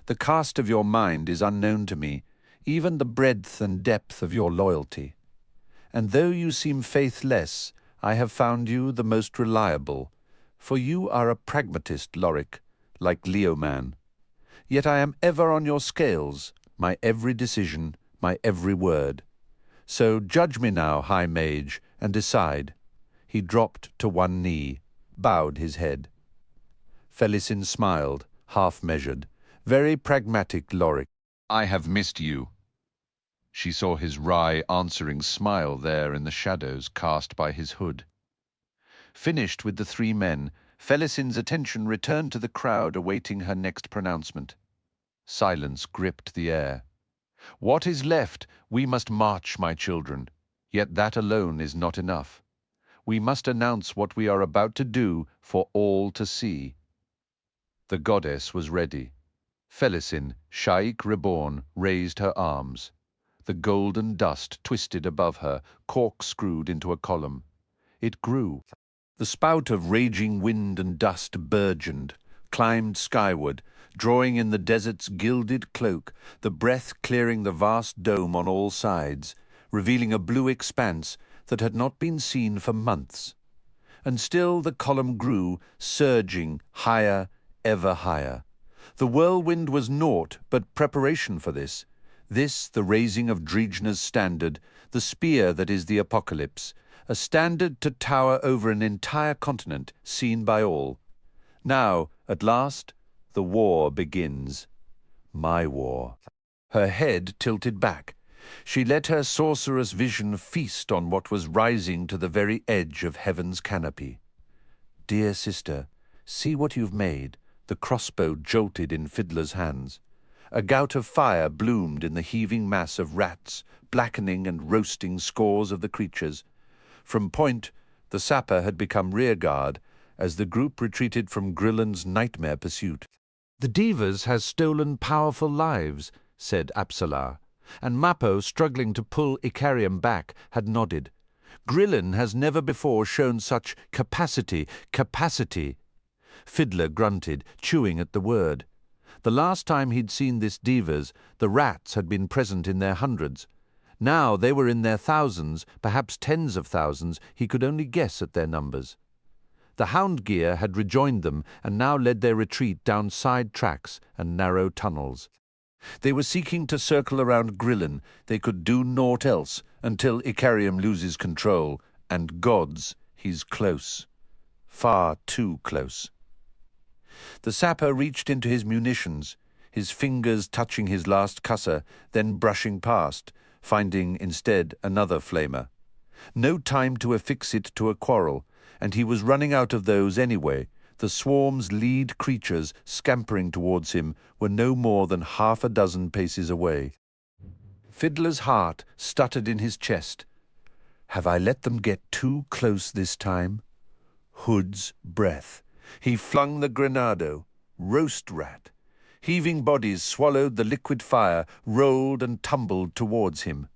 The cast of your mind is unknown to me, even the breadth and depth of your loyalty. And though you seem faithless, I have found you the most reliable, for you are a pragmatist, Loric, like Leoman. Yet I am ever on your scales, my every decision, my every word. So judge me now, High Mage, and decide. He dropped to one knee, bowed his head. Felisin smiled, half-measured. Very pragmatic, Loric. I have missed you. She saw his wry, answering smile there in the shadows cast by his hood. Finished with the 3 men, Felisin's attention returned to the crowd awaiting her next pronouncement. Silence gripped the air. What is left? We must march, my children. Yet that alone is not enough. We must announce what we are about to do for all to see. The goddess was ready. Felisin, Sha'ik Reborn, raised her arms. The golden dust twisted above her, corkscrewed into a column. It grew. The spout of raging wind and dust burgeoned, climbed skyward, drawing in the desert's gilded cloak, the breath clearing the vast dome on all sides, revealing a blue expanse that had not been seen for months. And still the column grew, surging higher, ever higher. The whirlwind was naught but preparation for this. This, the raising of Drijna's standard, the spear that is the apocalypse, a standard to tower over an entire continent, seen by all. Now, at last, the war begins. My war. Her head tilted back. She let her sorcerous vision feast on what was rising to the very edge of heaven's canopy. Dear sister, see what you've made. The crossbow jolted in Fiddler's hands. A gout of fire bloomed in the heaving mass of rats, blackening and roasting scores of the creatures. From point, the sapper had become rearguard as the group retreated from Grillen's nightmare pursuit. "The Divas has stolen powerful lives," said Apsalar, and Mappo, struggling to pull Icarium back, had nodded. "Grillen has never before shown such capacity. Fiddler grunted, chewing at the word. The last time he'd seen this Divas, the rats had been present in their hundreds. Now they were in their thousands, perhaps tens of thousands. He could only guess at their numbers. The hound gear had rejoined them and now led their retreat down side tracks and narrow tunnels. They were seeking to circle around Grillen. They could do naught else until Icarium loses control. And gods, he's close. Far too close. The sapper reached into his munitions, his fingers touching his last cusser, then brushing past, finding instead another flamer. No time to affix it to a quarrel, and he was running out of those anyway. The swarm's lead creatures scampering towards him were no more than half a dozen paces away. Fiddler's heart stuttered in his chest. Have I let them get too close this time? Hood's breath. He flung the grenado. Roast rat. Heaving bodies swallowed the liquid fire, rolled and tumbled towards him.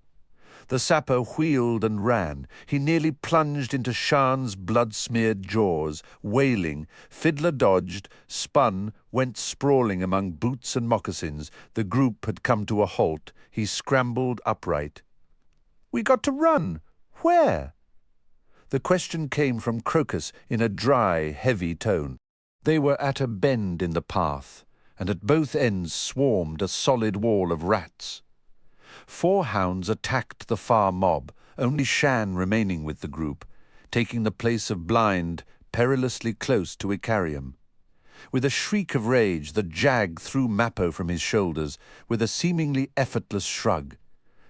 The sapper wheeled and ran. He nearly plunged into Shan's blood-smeared jaws, wailing. Fiddler dodged, spun, went sprawling among boots and moccasins. The group had come to a halt. He scrambled upright. "We got to run. Where?" The question came from Crokus in a dry, heavy tone. They were at a bend in the path, and at both ends swarmed a solid wall of rats. 4 hounds attacked the far mob, only Shan remaining with the group, taking the place of Blind perilously close to Icarium. With a shriek of rage, the jag threw Mappo from his shoulders with a seemingly effortless shrug.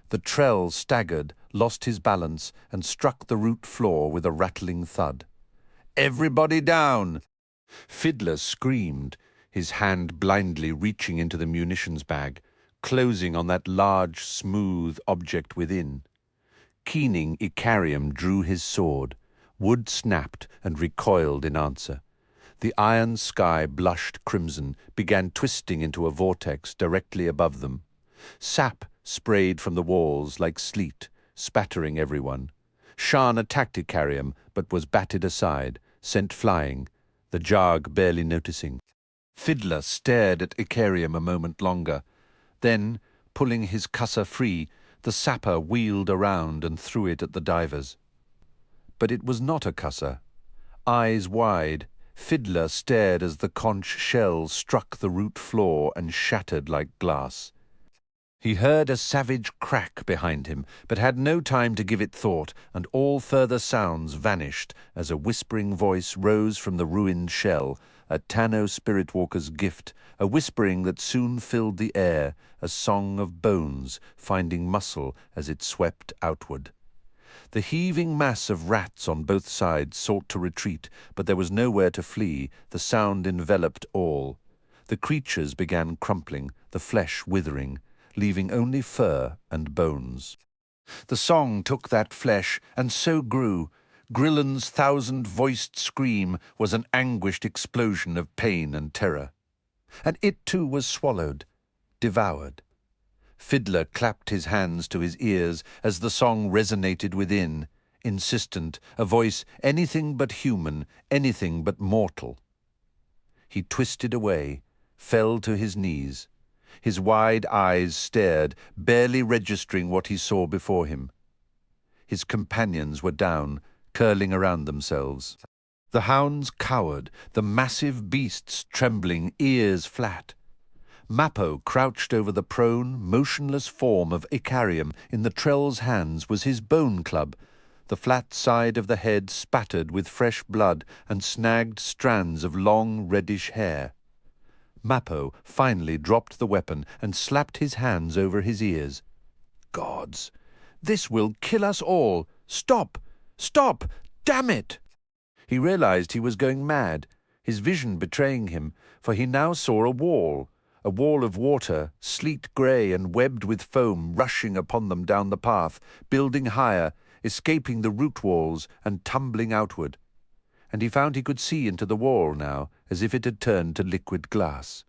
The trell staggered, lost his balance, and struck the root floor with a rattling thud. "Everybody down!" Fiddler screamed, his hand blindly reaching into the munitions bag, closing on that large, smooth object within. Keening Icarium drew his sword. Wood snapped and recoiled in answer. The iron sky blushed crimson, began twisting into a vortex directly above them. Sap sprayed from the walls like sleet, spattering everyone. Shan attacked Icarium, but was batted aside, sent flying, the jag barely noticing. Fiddler stared at Icarium a moment longer. Then, pulling his cusser free, the sapper wheeled around and threw it at the divers. But it was not a cusser. Eyes wide, Fiddler stared as the conch shell struck the root floor and shattered like glass. He heard a savage crack behind him, but had no time to give it thought, and all further sounds vanished as a whispering voice rose from the ruined shell, a Tanno Spiritwalker's gift, a whispering that soon filled the air, a song of bones finding muscle as it swept outward. The heaving mass of rats on both sides sought to retreat, but there was nowhere to flee. The sound enveloped all. The creatures began crumpling, the flesh withering, leaving only fur and bones. The song took that flesh, and so grew. Grillen's 1,000-voiced scream was an anguished explosion of pain and terror. And it too was swallowed, devoured. Fiddler clapped his hands to his ears as the song resonated within, insistent, a voice anything but human, anything but mortal. He twisted away, fell to his knees. His wide eyes stared, barely registering what he saw before him. His companions were down, curling around themselves. The hounds cowered, the massive beasts trembling, ears flat. Mappo crouched over the prone, motionless form of Icarium. In the trell's hands was his bone club, the flat side of the head spattered with fresh blood and snagged strands of long reddish hair. Mappo finally dropped the weapon and slapped his hands over his ears. "Gods! This will kill us all! Stop! Stop! Damn it!" He realized he was going mad, his vision betraying him, for he now saw a wall a wall of water, sleet-grey and webbed with foam, rushing upon them down the path, building higher, escaping the root walls and tumbling outward. And he found he could see into the wall now, as if it had turned to liquid glass.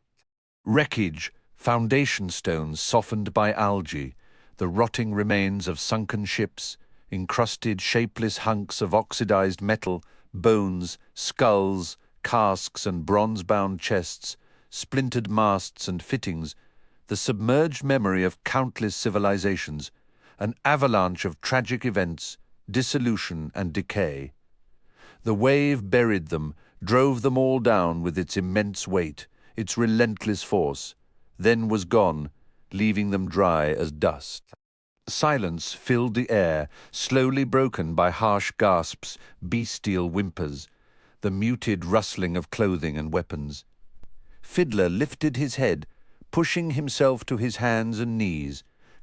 Wreckage, foundation stones softened by algae, the rotting remains of sunken ships, encrusted shapeless hunks of oxidized metal, bones, skulls, casks and bronze-bound chests, splintered masts and fittings, the submerged memory of countless civilizations, an avalanche of tragic events, dissolution and decay. The wave buried them, drove them all down with its immense weight, its relentless force, then was gone, leaving them dry as dust. Silence filled the air, slowly broken by harsh gasps, bestial whimpers, the muted rustling of clothing and weapons. Fiddler lifted his head, pushing himself to his hands and knees.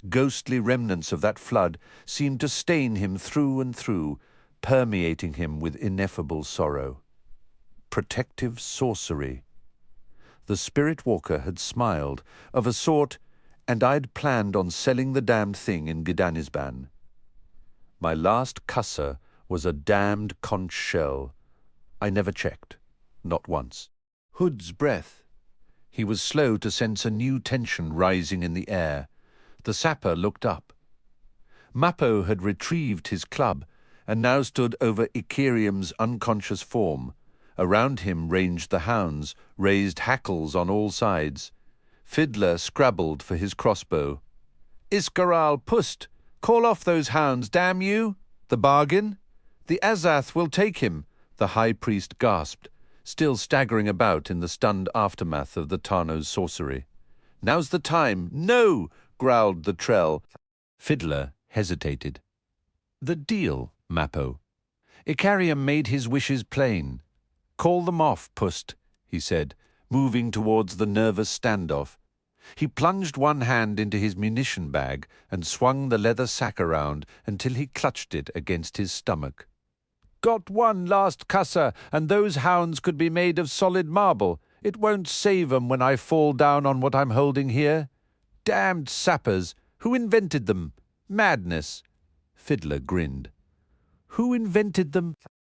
Ghostly remnants of that flood seemed to stain him through and through, permeating him with ineffable sorrow. Protective sorcery. The spirit walker had smiled, of a sort, and I'd planned on selling the damned thing in Gdanisban. My last cusser was a damned conch shell. I never checked, not once. Hood's breath. He was slow to sense a new tension rising in the air. The sapper looked up. Mappo had retrieved his club, and now stood over Icarium's unconscious form. Around him ranged the hounds, raised hackles on all sides. Fiddler scrabbled for his crossbow. "Iskaral pust! Call off those hounds, damn you! The bargain? The Azath will take him," the high priest gasped, still staggering about in the stunned aftermath of the Tano's sorcery. "Now's the time! No!" growled the Trell. Fiddler hesitated. "The deal, Mappo. Icarium made his wishes plain. Call them off, Pust," he said, moving towards the nervous standoff. He plunged one hand into his munition bag and swung the leather sack around until he clutched it against his stomach. "Got one last cusser, and those hounds could be made of solid marble. It won't save 'em when I fall down on what I'm holding here. Damned sappers! Who invented them? Madness!" Fiddler grinned. "Who invented them?"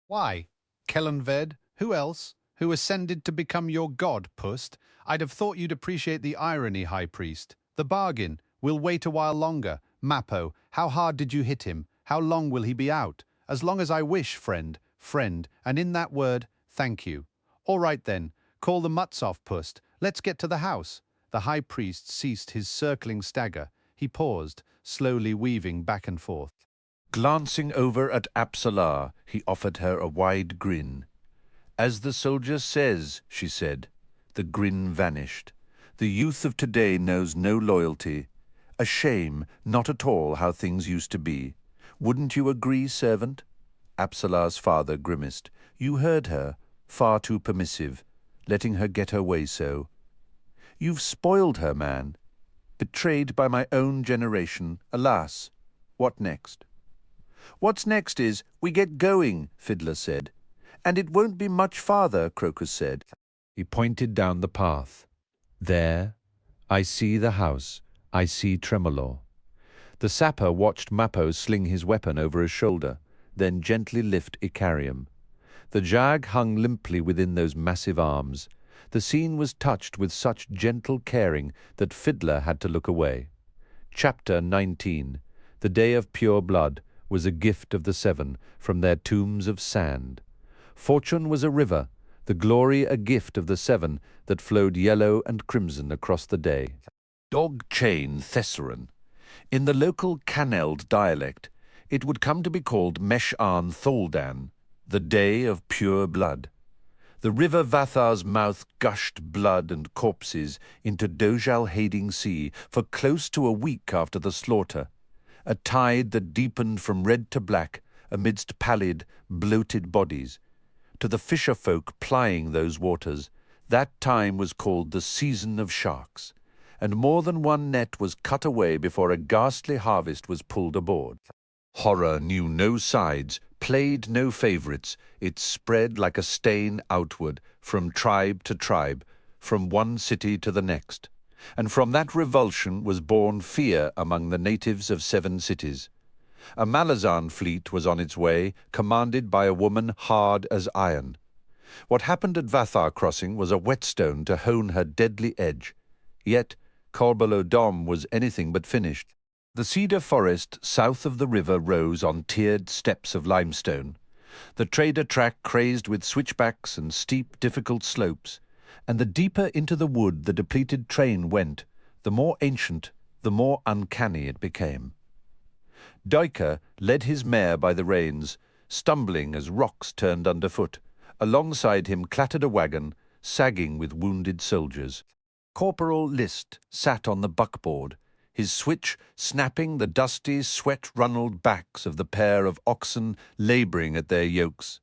"Why, Kellenved. Who else? Who ascended to become your god, Pust? I'd have thought you'd appreciate the irony, High Priest. The bargain. We'll wait a while longer. Mappo, how hard did you hit him? How long will he be out? As long as I wish, friend, and in that word, thank you. All right then, call the mutts off, Pust. Let's get to the house." The High Priest ceased his circling stagger. He paused, slowly weaving back and forth. Glancing over at Apsalar, he offered her a wide grin. "As the soldier says," she said. The grin vanished. The youth of today knows no loyalty. A shame, not at all how things used to be. Wouldn't you agree, servant? Apsalar's father grimaced. You heard her, far too permissive, letting her get her way so. You've spoiled her, man. Betrayed by my own generation, alas. What next? What's next is, we get going, Fiddler said. And it won't be much farther, Crokus said. He pointed down the path. There, I see the house, I see Tremolo. The sapper watched Mappo sling his weapon over his shoulder, then gently lift Icarium. The jag hung limply within those massive arms. The scene was touched with such gentle caring that Fiddler had to look away. Chapter 19. The Day of Pure Blood was a gift of the Seven from their tombs of sand. Fortune was a river, the glory a gift of the Seven that flowed yellow and crimson across the day. Dog chain Thesseran. In the local Caneld dialect, it would come to be called Mesh-Arn Tholdan, the Day of Pure Blood. The river Vathar's mouth gushed blood and corpses into Dojal Hading Sea for close to a week after the slaughter, a tide that deepened from red to black amidst pallid, bloated bodies. To the fisher folk plying those waters, that time was called the Season of Sharks, and more than one net was cut away before a ghastly harvest was pulled aboard. Horror knew no sides, played no favourites. It spread like a stain outward, from tribe to tribe, from one city to the next. and from that revulsion was born fear among the natives of 7 cities. A Malazan fleet was on its way, commanded by a woman hard as iron. What happened at Vathar Crossing was a whetstone to hone her deadly edge. Yet Corbelo Dom was anything but finished. The cedar forest south of the river rose on tiered steps of limestone. The trader track crazed with switchbacks and steep, difficult slopes, and the deeper into the wood the depleted train went, the more ancient, the more uncanny it became. Duiker led his mare by the reins, stumbling as rocks turned underfoot. Alongside him clattered a wagon, sagging with wounded soldiers. Corporal List sat on the buckboard, his switch snapping the dusty, sweat-runneled backs of the pair of oxen labouring at their yokes.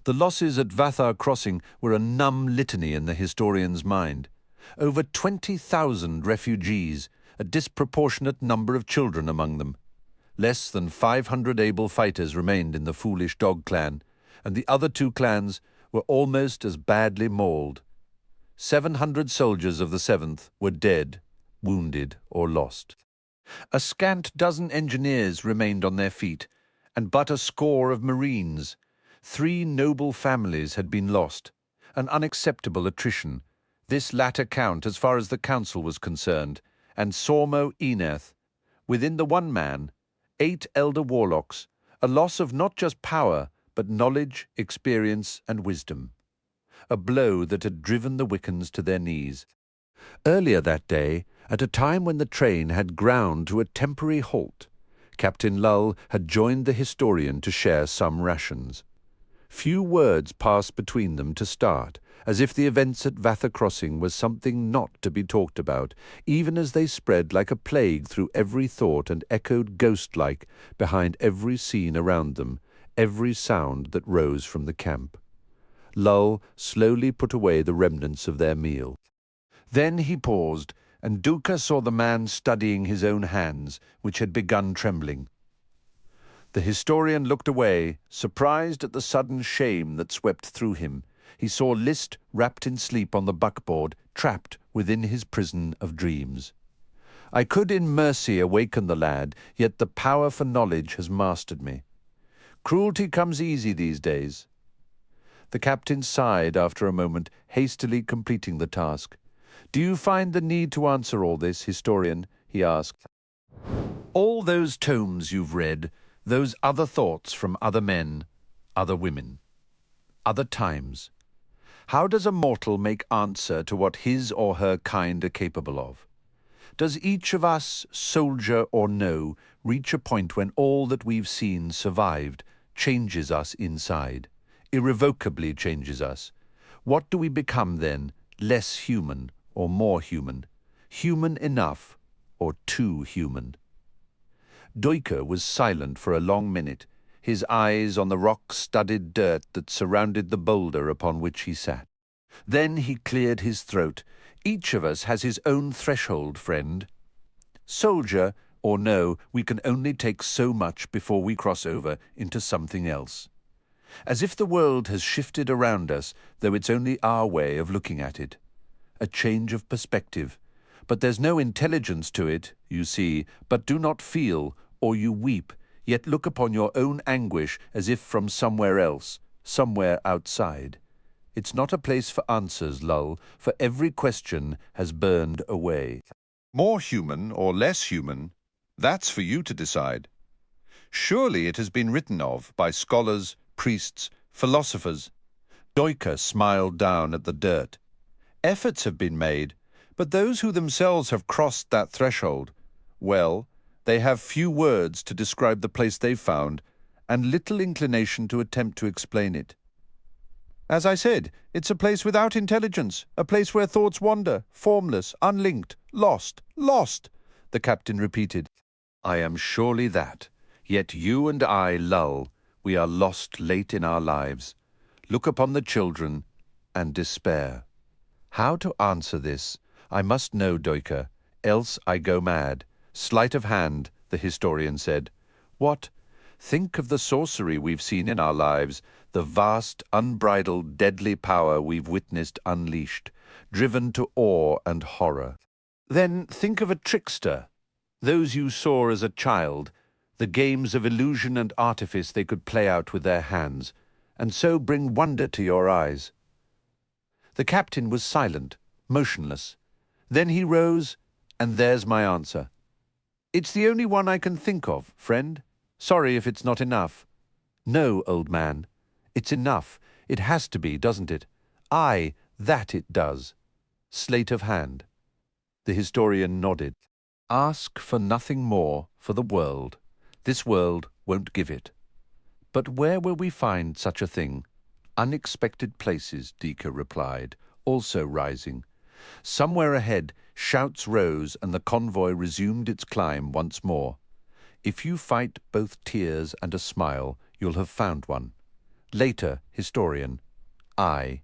The losses at Vathar Crossing were a numb litany in the historian's mind. Over 20,000 refugees, a disproportionate number of children among them. Less than 500 able fighters remained in the foolish dog clan, and the other 2 clans were almost as badly mauled. 700 soldiers of the 7th were dead, wounded, or lost. A scant dozen engineers remained on their feet, and but a score of marines. 3 noble families had been lost, an unacceptable attrition, this latter count as far as the council was concerned, and Sormo Eneth. Within the one man, 8 elder warlocks, a loss of not just power, but knowledge, experience, and wisdom. A blow that had driven the Wickans to their knees. Earlier that day, at a time when the train had ground to a temporary halt, Captain Lull had joined the historian to share some rations. Few words passed between them to start, as if the events at Vathar Crossing was something not to be talked about, even as they spread like a plague through every thought and echoed ghost-like behind every scene around them, every sound that rose from the camp. Lull slowly put away the remnants of their meal. Then he paused, and Duiker saw the man studying his own hands, which had begun trembling. The historian looked away, surprised at the sudden shame that swept through him. He saw List wrapped in sleep on the buckboard, trapped within his prison of dreams. I could in mercy awaken the lad, yet the power for knowledge has mastered me. Cruelty comes easy these days. The captain sighed after a moment, hastily completing the task. "Do you find the need to answer all this, historian?" he asked. "All those tomes you've read, those other thoughts from other men, other women, other times. How does a mortal make answer to what his or her kind are capable of? Does each of us, soldier or no, reach a point when all that we've seen survived, changes us inside, irrevocably changes us? What do we become then, less human or more human? Human enough or too human?" Duiker was silent for a long minute, his eyes on the rock-studded dirt that surrounded the boulder upon which he sat. Then he cleared his throat. "Each of us has his own threshold, friend. Soldier or no, we can only take so much before we cross over into something else. As if the world has shifted around us, though it's only our way of looking at it. A change of perspective. But there's no intelligence to it, you see, but do not feel, or you weep, yet look upon your own anguish as if from somewhere else, somewhere outside. It's not a place for answers, Lull, for every question has burned away." "More human or less human, that's for you to decide. Surely it has been written of by scholars, priests, philosophers." Duiker smiled down at the dirt. "Efforts have been made, but those who themselves have crossed that threshold, well, they have few words to describe the place they've found, and little inclination to attempt to explain it. As I said, it's a place without intelligence, a place where thoughts wander, formless, unlinked, lost, lost," the captain repeated. "I am surely that. Yet you and I, Lull, we are lost late in our lives. Look upon the children and despair. How to answer this, I must know, Duiker, else I go mad. Sleight of hand, the historian said. What? Think of the sorcery we've seen in our lives, the vast, unbridled, deadly power we've witnessed unleashed, driven to awe and horror. Then think of a trickster, those you saw as a child, the games of illusion and artifice they could play out with their hands, and so bring wonder to your eyes. The captain was silent, motionless. Then he rose, and there's my answer. It's the only one I can think of, friend. Sorry if it's not enough. No, old man, it's enough. It has to be, doesn't it? Aye, that it does. Sleight of hand. The historian nodded. Ask for nothing more for the world. This world won't give it. But where will we find such a thing? Unexpected places, Duiker replied, also rising. Somewhere ahead, shouts rose and the convoy resumed its climb once more. If you fight both tears and a smile, you'll have found one. Later, historian, I.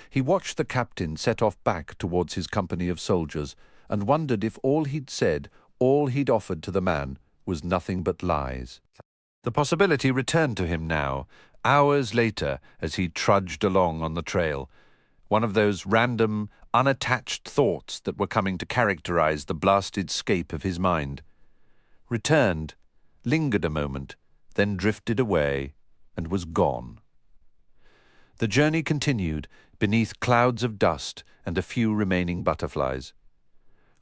He watched the captain set off back towards his company of soldiers and wondered if all he'd said, all he'd offered to the man, was nothing but lies. The possibility returned to him now, hours later, as he trudged along on the trail. One of those random, unattached thoughts that were coming to characterize the blasted scape of his mind. Returned, lingered a moment, then drifted away, and was gone. The journey continued, beneath clouds of dust and a few remaining butterflies.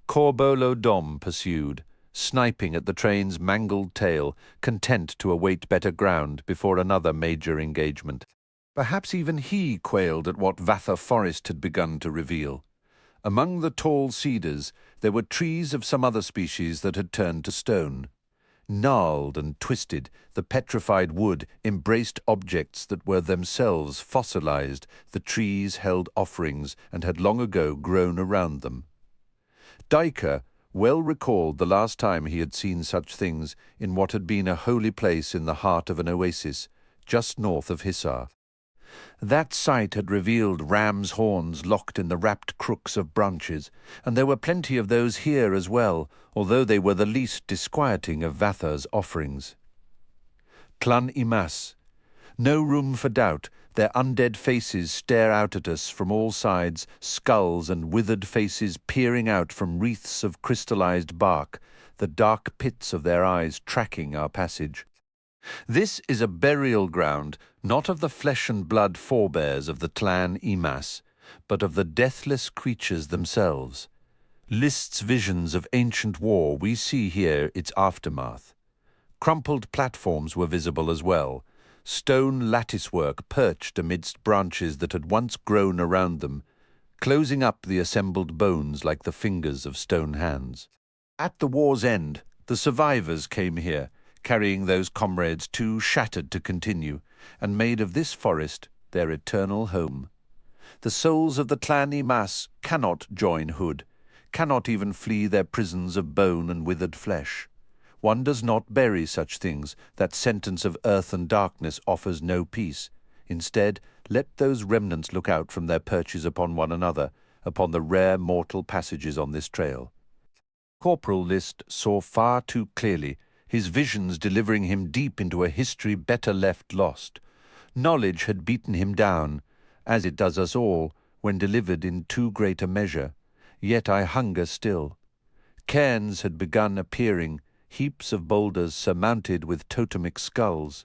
Corbolo Dom pursued, sniping at the train's mangled tail, content to await better ground before another major engagement. Perhaps even he quailed at what Vatha Forest had begun to reveal. Among the tall cedars there were trees of some other species that had turned to stone. Gnarled and twisted, the petrified wood embraced objects that were themselves fossilized. The trees held offerings and had long ago grown around them. Duiker well recalled the last time he had seen such things in what had been a holy place in the heart of an oasis, just north of Hissar. That sight had revealed ram's horns locked in the wrapped crooks of branches, and there were plenty of those here as well, although they were the least disquieting of Vatha's offerings. Clan Imas. No room for doubt. Their undead faces stare out at us from all sides, skulls and withered faces peering out from wreaths of crystallized bark, the dark pits of their eyes tracking our passage. This is a burial ground, not of the flesh and blood forebears of the clan Imas, but of the deathless creatures themselves. List's visions of ancient war, we see here its aftermath. Crumpled platforms were visible as well, stone latticework perched amidst branches that had once grown around them, closing up the assembled bones like the fingers of stone hands. At the war's end, the survivors came here, carrying those comrades too shattered to continue, and made of this forest their eternal home. The souls of the clan Imas cannot join Hood, cannot even flee their prisons of bone and withered flesh. One does not bury such things. That sentence of earth and darkness offers no peace. Instead, let those remnants look out from their perches upon one another, upon the rare mortal passages on this trail. Corporal List saw far too clearly, his visions delivering him deep into a history better left lost. Knowledge had beaten him down, as it does us all, when delivered in too great a measure. Yet I hunger still. Cairns had begun appearing, heaps of boulders surmounted with totemic skulls.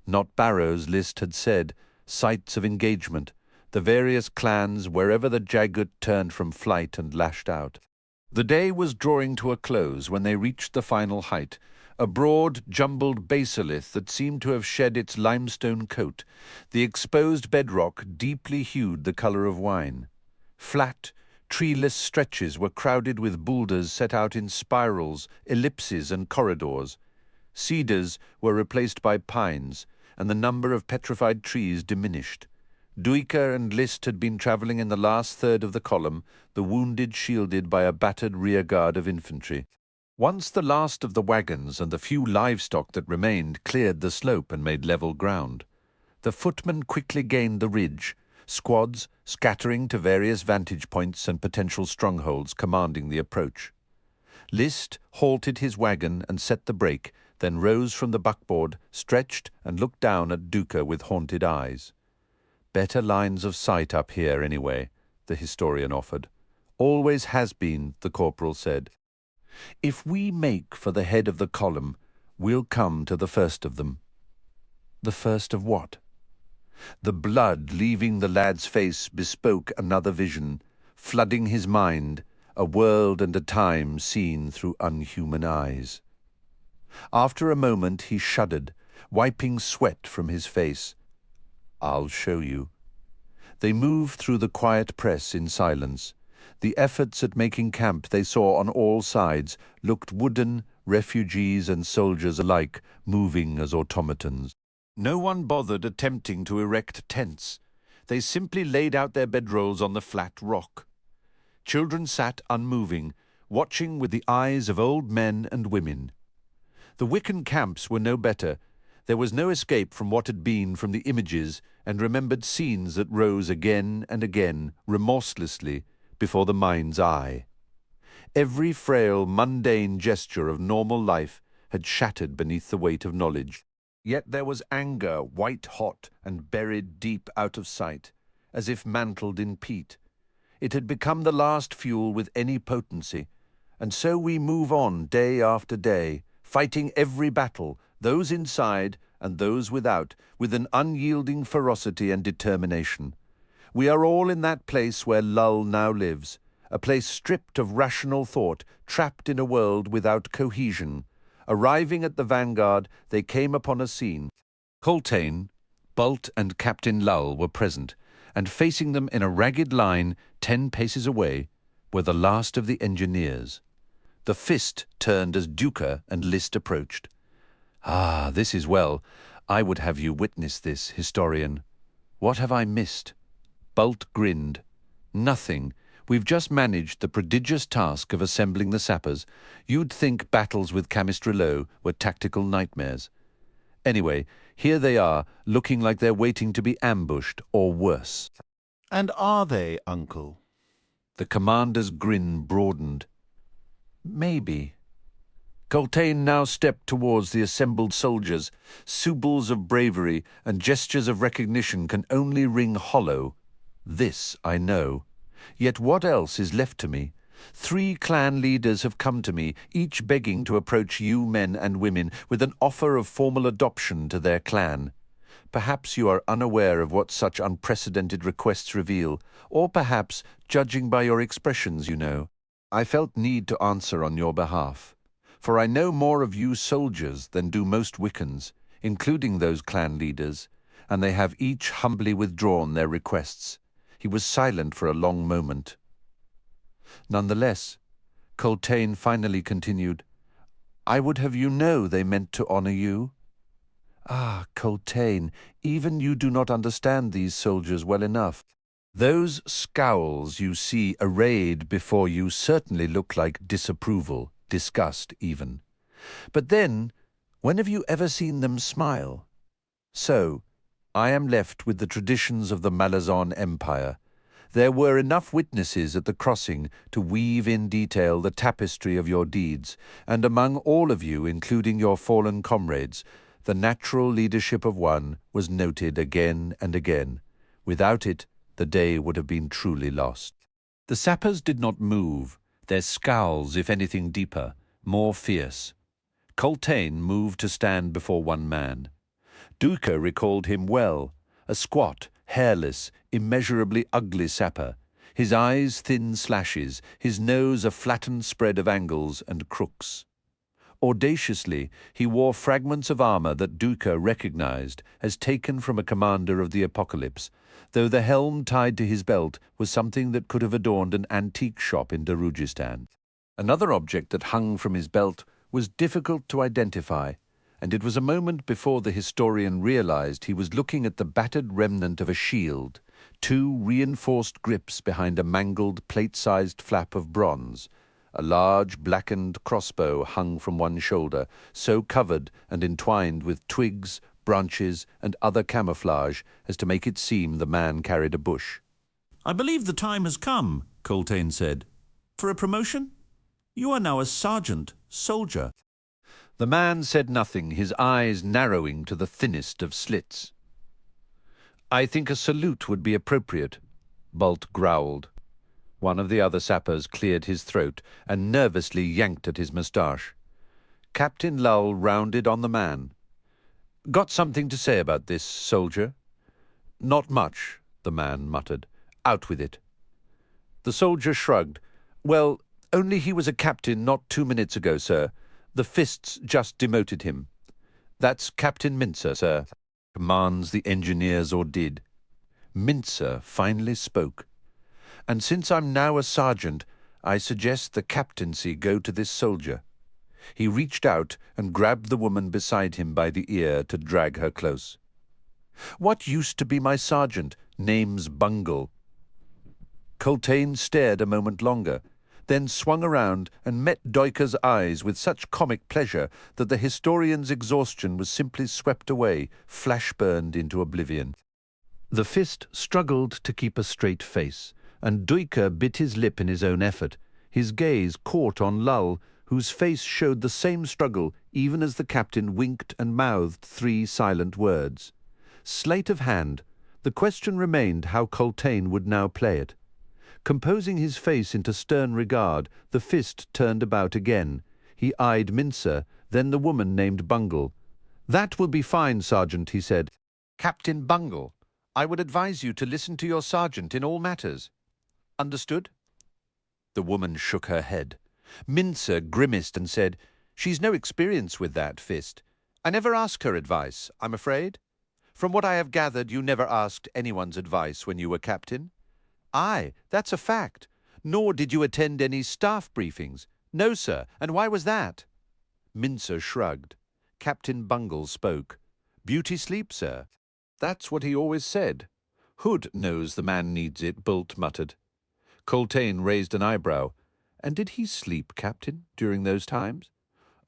Not barrows, List had said, sites of engagement, the various clans wherever the Jagut turned from flight and lashed out. The day was drawing to a close when they reached the final height, a broad, jumbled basalith that seemed to have shed its limestone coat, the exposed bedrock deeply hued the colour of wine. Flat, treeless stretches were crowded with boulders set out in spirals, ellipses and corridors. Cedars were replaced by pines, and the number of petrified trees diminished. Duiker and List had been travelling in the last third of the column, the wounded shielded by a battered rearguard of infantry. Once the last of the wagons and the few livestock that remained cleared the slope and made level ground, the footmen quickly gained the ridge, squads scattering to various vantage points and potential strongholds commanding the approach. List halted his wagon and set the brake, then rose from the buckboard, stretched and looked down at Duiker with haunted eyes. Better lines of sight up here anyway, the historian offered. Always has been, the corporal said. If we make for the head of the column, we'll come to the first of them. The first of what? The blood leaving the lad's face bespoke another vision, flooding his mind, a world and a time seen through unhuman eyes. After a moment he shuddered, wiping sweat from his face. I'll show you. They moved through the quiet press in silence. The efforts at making camp they saw on all sides looked wooden, refugees and soldiers alike, moving as automatons. No one bothered attempting to erect tents. They simply laid out their bedrolls on the flat rock. Children sat unmoving, watching with the eyes of old men and women. The Wiccan camps were no better. There was no escape from what had been from the images and remembered scenes that rose again and again, remorselessly, before the mind's eye. Every frail, mundane gesture of normal life had shattered beneath the weight of knowledge. Yet there was anger, white-hot and buried deep out of sight, as if mantled in peat. It had become the last fuel with any potency, and so we move on day after day, fighting every battle, those inside and those without, with an unyielding ferocity and determination. We are all in that place where Lull now lives, a place stripped of rational thought, trapped in a world without cohesion. Arriving at the vanguard, they came upon a scene. Coltaine, Bult and Captain Lull were present, and facing them in a ragged line 10 paces away were the last of the engineers. The fist turned as Duiker and List approached. Ah, this is well. I would have you witness this, historian. What have I missed? Bult grinned. Nothing. We've just managed the prodigious task of assembling the sappers. You'd think battles with Camistrello were tactical nightmares. Anyway, here they are, looking like they're waiting to be ambushed, or worse. And are they, Uncle? The commander's grin broadened. Maybe. Coltaine now stepped towards the assembled soldiers. Sibyls of bravery and gestures of recognition can only ring hollow. This I know. Yet what else is left to me? 3 clan leaders have come to me, each begging to approach you men and women with an offer of formal adoption to their clan. Perhaps you are unaware of what such unprecedented requests reveal, or perhaps, judging by your expressions, you know. I felt need to answer on your behalf, for I know more of you soldiers than do most Wickans, including those clan leaders, and they have each humbly withdrawn their requests. He was silent for a long moment. Nonetheless, Coltaine finally continued, I would have you know they meant to honor you. Ah, Coltaine, even you do not understand these soldiers well enough. Those scowls you see arrayed before you certainly look like disapproval, disgust even. But then, when have you ever seen them smile? So, I am left with the traditions of the Malazan Empire. There were enough witnesses at the crossing to weave in detail the tapestry of your deeds, and among all of you, including your fallen comrades, the natural leadership of one was noted again and again. Without it, the day would have been truly lost. The sappers did not move, their scowls, if anything deeper, more fierce. Coltaine moved to stand before one man. Duiker recalled him well, a squat, hairless, immeasurably ugly sapper, his eyes thin slashes, his nose a flattened spread of angles and crooks. Audaciously, he wore fragments of armor that Duiker recognized as taken from a commander of the apocalypse, though the helm tied to his belt was something that could have adorned an antique shop in Darujistan. Another object that hung from his belt was difficult to identify, and it was a moment before the historian realized he was looking at the battered remnant of a shield, 2 reinforced grips behind a mangled plate-sized flap of bronze. A large blackened crossbow hung from one shoulder, so covered and entwined with twigs, branches, and other camouflage as to make it seem the man carried a bush. I believe the time has come, Coltaine said. For a promotion? You are now a sergeant, soldier. The man said nothing, his eyes narrowing to the thinnest of slits. I think a salute would be appropriate, Bult growled. One of the other sappers cleared his throat and nervously yanked at his moustache. Captain Lull rounded on the man. "Got something to say about this, soldier?" "Not much," the man muttered. "Out with it." The soldier shrugged. "Well, only he was a captain not 2 minutes ago, sir. The Fists just demoted him." "That's Captain Mincer, sir," commands the engineers or did. Mincer finally spoke. "And since I'm now a sergeant, I suggest the captaincy go to this soldier." He reached out and grabbed the woman beside him by the ear to drag her close. "What used to be my sergeant? Name's Bungle." Coltaine stared a moment longer, then swung around and met Duiker's eyes with such comic pleasure that the historian's exhaustion was simply swept away, flash-burned into oblivion. The Fist struggled to keep a straight face, and Duiker bit his lip in his own effort. His gaze caught on Lull, whose face showed the same struggle even as the captain winked and mouthed 3 silent words. Sleight of hand, the question remained how Coltaine would now play it. Composing his face into stern regard, the Fist turned about again. He eyed Mincer, then the woman named Bungle. "That will be fine, Sergeant," he said. "Captain Bungle, I would advise you to listen to your sergeant in all matters. Understood?" The woman shook her head. Mincer grimaced and said, "She's no experience with that, Fist. I never ask her advice, I'm afraid. From what I have gathered, you never asked anyone's advice when you were captain." "Aye, that's a fact. Nor did you attend any staff briefings." "No, sir. And why was that?" Mincer shrugged. Captain Bungle spoke. "Beauty sleep, sir." "That's what he always said." "Hood knows the man needs it," Bult muttered. Coltaine raised an eyebrow. "And did he sleep, Captain, during those times?"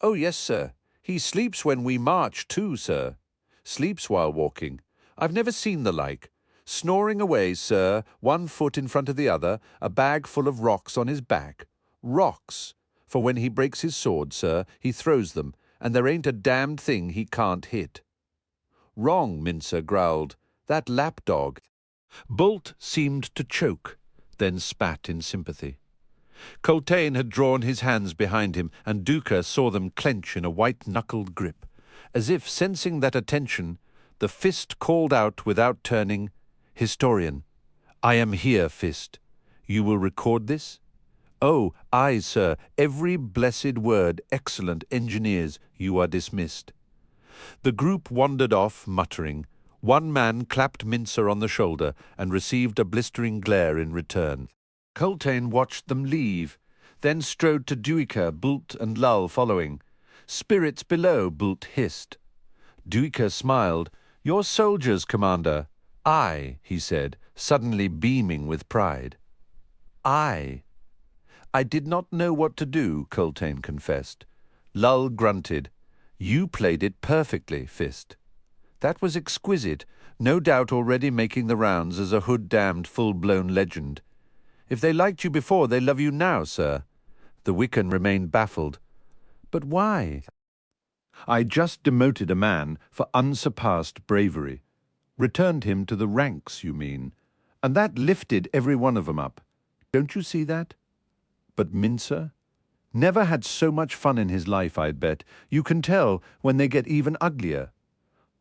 "Oh, yes, sir. He sleeps when we march too, sir. Sleeps while walking. I've never seen the like. Snoring away, sir, 1 foot in front of the other, a bag full of rocks on his back. Rocks! For when he breaks his sword, sir, he throws them, and there ain't a damned thing he can't hit." "Wrong," Mincer growled. "That lapdog." Bult seemed to choke, then spat in sympathy. Coltaine had drawn his hands behind him, and Duiker saw them clench in a white-knuckled grip. As if sensing that attention, the Fist called out without turning, "Historian, I am here, Fist. You will record this?" "Oh, aye, sir, every blessed word. Excellent engineers, you are dismissed." The group wandered off, muttering. One man clapped Mincer on the shoulder and received a blistering glare in return. Coltaine watched them leave, then strode to Duiker, Bult and Lull following. "Spirits below," Bult hissed. Duiker smiled. "Your soldiers, Commander." "Aye," he said, suddenly beaming with pride. "Aye." "I did not know what to do," Coltaine confessed. Lull grunted. "You played it perfectly, Fist." "That was exquisite, no doubt already making the rounds as a hood-damned full-blown legend. If they liked you before, they love you now, sir." The Wiccan remained baffled. "But why?" "I just demoted a man for unsurpassed bravery. Returned him to the ranks, you mean. And that lifted every one of them up. Don't you see that? But Mincer? Never had so much fun in his life, I'd bet. You can tell when they get even uglier.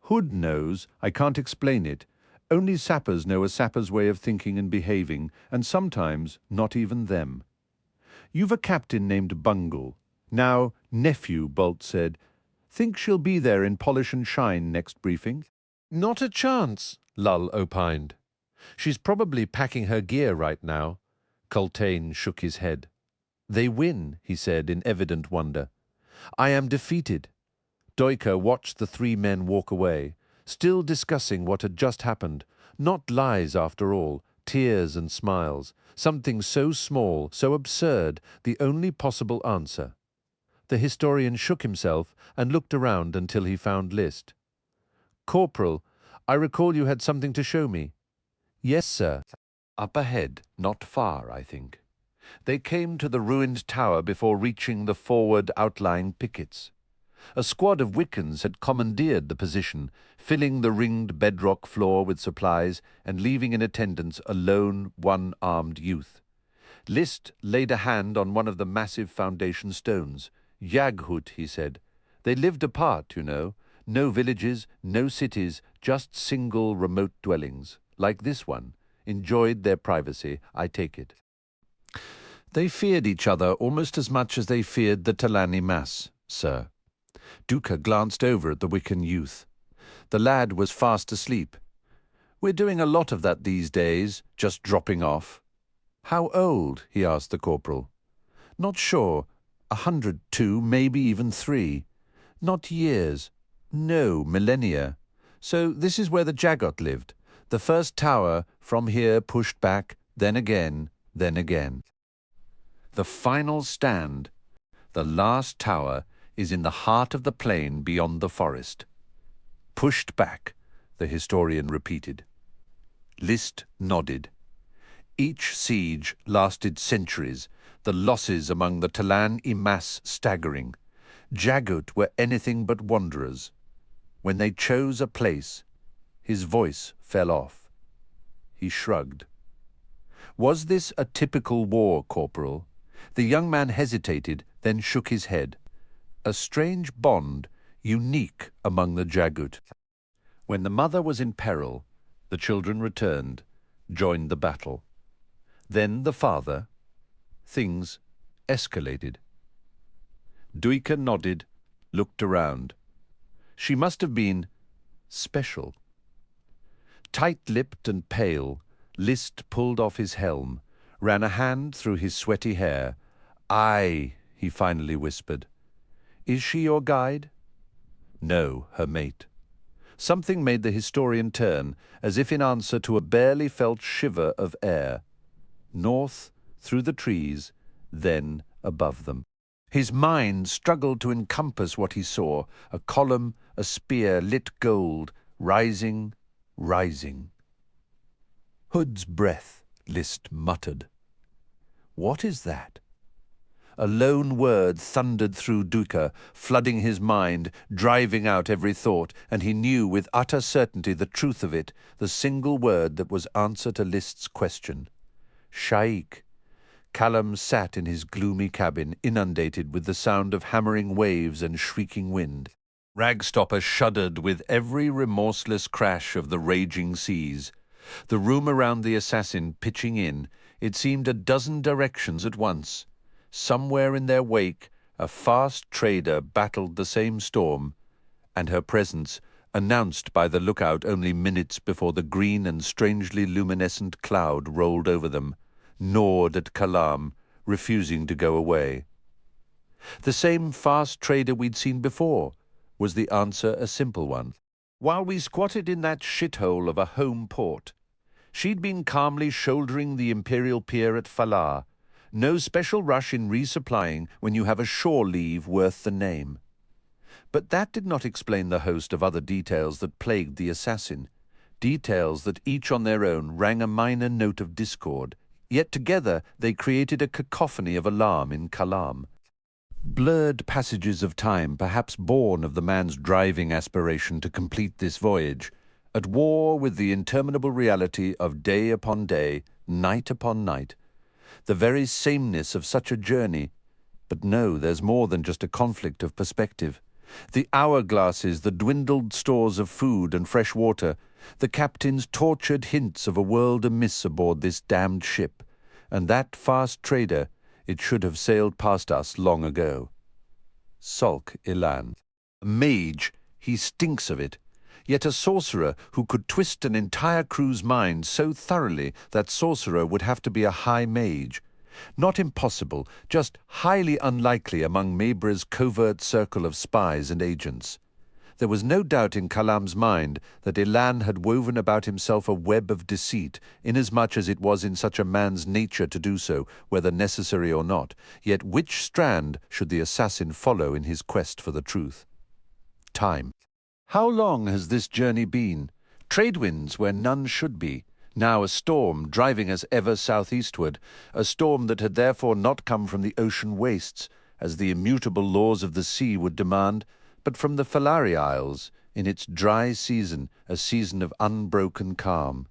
Hood knows, I can't explain it. Only sappers know a sapper's way of thinking and behaving, and sometimes not even them. You've a captain named Bungle. Now, nephew, Bult said. Think she'll be there in polish and shine next briefing?" "Not a chance," Lull opined. "She's probably packing her gear right now." Coltaine shook his head. "They win," he said in evident wonder. "I am defeated." Duiker watched the 3 men walk away, still discussing what had just happened. Not lies after all, tears and smiles. Something so small, so absurd, the only possible answer. The historian shook himself and looked around until he found List. "Corporal, I recall you had something to show me." "Yes, sir." "Up ahead, not far, I think." They came to the ruined tower before reaching the forward outlying pickets. A squad of Wickans had commandeered the position, filling the ringed bedrock floor with supplies and leaving in attendance a lone, one-armed youth. List laid a hand on one of the massive foundation stones. Yaghut, he said. They lived apart, you know. No villages, no cities, just single remote dwellings, like this one. Enjoyed their privacy, I take it. They feared each other almost as much as they feared the Talani mass, sir. Duiker glanced over at the Wiccan youth. The lad was fast asleep. We're doing a lot of that these days, just dropping off. How old? He asked the corporal. Not sure. 102, maybe even 3. Not years. No, millennia. So this is where the Jaggot lived. The first tower, from here pushed back, then again, then again. The final stand, the last tower, is in the heart of the plain beyond the forest. Pushed back, the historian repeated. List nodded. Each siege lasted centuries, the losses among the Talan mass staggering. Jaggot were anything but wanderers. When they chose a place, his voice fell off. He shrugged. Was this a typical war, Corporal? The young man hesitated, then shook his head. A strange bond, unique among the Jaggot. When the mother was in peril, the children returned, joined the battle. Then the father. Things escalated. Duiker nodded, looked around. She must have been special. Tight-lipped and pale, List pulled off his helm, ran a hand through his sweaty hair. "Aye," he finally whispered. "Is she your guide?" No, her mate. Something made the historian turn, as if in answer to a barely felt shiver of air. North, through the trees, then above them. His mind struggled to encompass what he saw, a column, a spear lit gold, rising, rising. Hood's breath, List muttered. What is that? A lone word thundered through Duiker, flooding his mind, driving out every thought, and he knew with utter certainty the truth of it, the single word that was answer to List's question. Sha'ik. Kalam sat in his gloomy cabin, inundated with the sound of hammering waves and shrieking wind. Ragstopper shuddered with every remorseless crash of the raging seas. The room around the assassin pitching in, it seemed a dozen directions at once. Somewhere in their wake, a fast trader battled the same storm, and her presence, announced by the lookout only minutes before the green and strangely luminescent cloud rolled over them, gnawed at Kalam, refusing to go away. The same fast trader we'd seen before. Was the answer a simple one? While we squatted in that shithole of a home port, she'd been calmly shouldering the Imperial pier at Falar. No special rush in resupplying when you have a shore leave worth the name. But that did not explain the host of other details that plagued the assassin, details that each on their own rang a minor note of discord, yet together they created a cacophony of alarm in Kalam. Blurred passages of time, perhaps born of the man's driving aspiration to complete this voyage, at war with the interminable reality of day upon day, night upon night. The very sameness of such a journey. But no, there's more than just a conflict of perspective. The hourglasses, the dwindled stores of food and fresh water, the captain's tortured hints of a world amiss aboard this damned ship, and that fast trader, it should have sailed past us long ago. Sulk Ilan. A mage, he stinks of it. Yet a sorcerer who could twist an entire crew's mind so thoroughly that sorcerer would have to be a high mage. Not impossible, just highly unlikely among Mabra's covert circle of spies and agents. There was no doubt in Kalam's mind that Ilan had woven about himself a web of deceit, inasmuch as it was in such a man's nature to do so, whether necessary or not. Yet which strand should the assassin follow in his quest for the truth? Time. How long has this journey been? Trade winds where none should be. Now a storm driving us ever southeastward, a storm that had therefore not come from the ocean wastes, as the immutable laws of the sea would demand, but from the Falari Isles, in its dry season, a season of unbroken calm.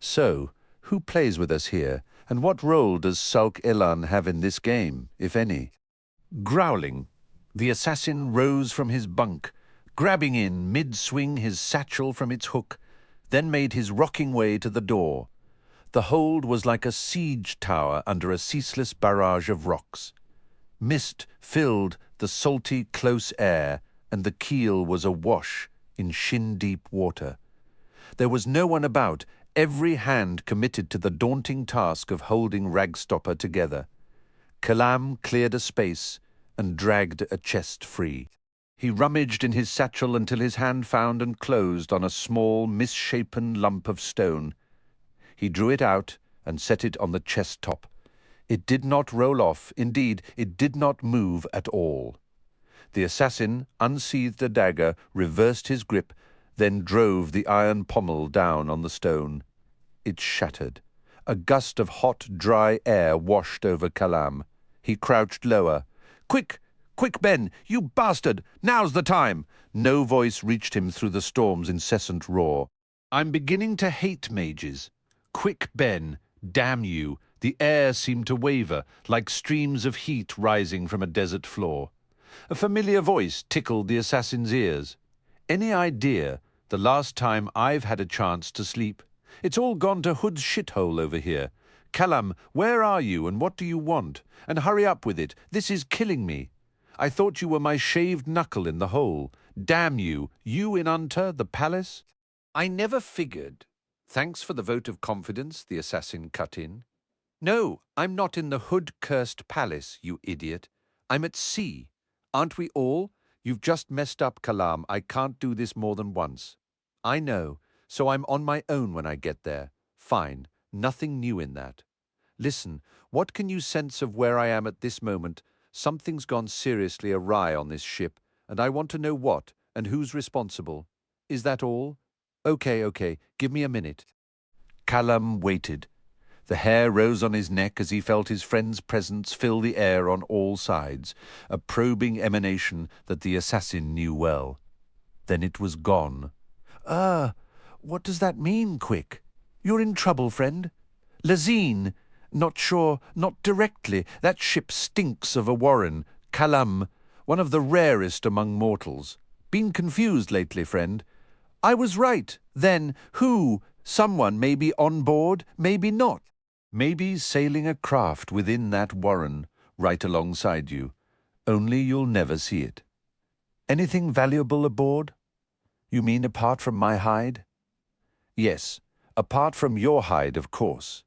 So, who plays with us here? And what role does Sulk Elan have in this game, if any? Growling, the assassin rose from his bunk, grabbing in mid-swing his satchel from its hook, then made his rocking way to the door. The hold was like a siege tower under a ceaseless barrage of rocks. Mist filled the salty, close air, and the keel was awash in shin-deep water. There was no one about, every hand committed to the daunting task of holding Ragstopper together. Kalam cleared a space and dragged a chest free. He rummaged in his satchel until his hand found and closed on a small, misshapen lump of stone. He drew it out and set it on the chest top. It did not roll off, indeed, it did not move at all. The assassin unsheathed a dagger, reversed his grip, then drove the iron pommel down on the stone. It shattered. A gust of hot, dry air washed over Kalam. He crouched lower. "Quick! Quick, Ben! You bastard! Now's the time!" No voice reached him through the storm's incessant roar. "I'm beginning to hate mages. Quick, Ben! Damn you!" The air seemed to waver, like streams of heat rising from a desert floor. A familiar voice tickled the assassin's ears. "Any idea the last time I've had a chance to sleep? It's all gone to Hood's shithole over here. Kalam, where are you and what do you want? And hurry up with it. This is killing me. I thought you were my shaved knuckle in the hole. Damn you, you in Unter, the palace?" "I never figured." "Thanks for the vote of confidence," the assassin cut in. "No, I'm not in the Hood-cursed palace, you idiot. I'm at sea. Aren't we all? You've just messed up, Kalam. I can't do this more than once." "I know, so I'm on my own when I get there." "Fine, nothing new in that. Listen, what can you sense of where I am at this moment? Something's gone seriously awry on this ship, and I want to know what and who's responsible. Is that all?" Okay, give me a minute." Kalam waited. The hair rose on his neck as he felt his friend's presence fill the air on all sides, a probing emanation that the assassin knew well. Then it was gone. What does that mean, Quick? You're in trouble, friend? Lazine? Not sure, not directly. That ship stinks of a warren. Kalam, one of the rarest among mortals. Been confused lately, friend. I was right. Then, who? Someone may be on board, maybe not. Maybe sailing a craft within that warren, right alongside you. Only you'll never see it. Anything valuable aboard? You mean apart from my hide? Yes, apart from your hide, of course.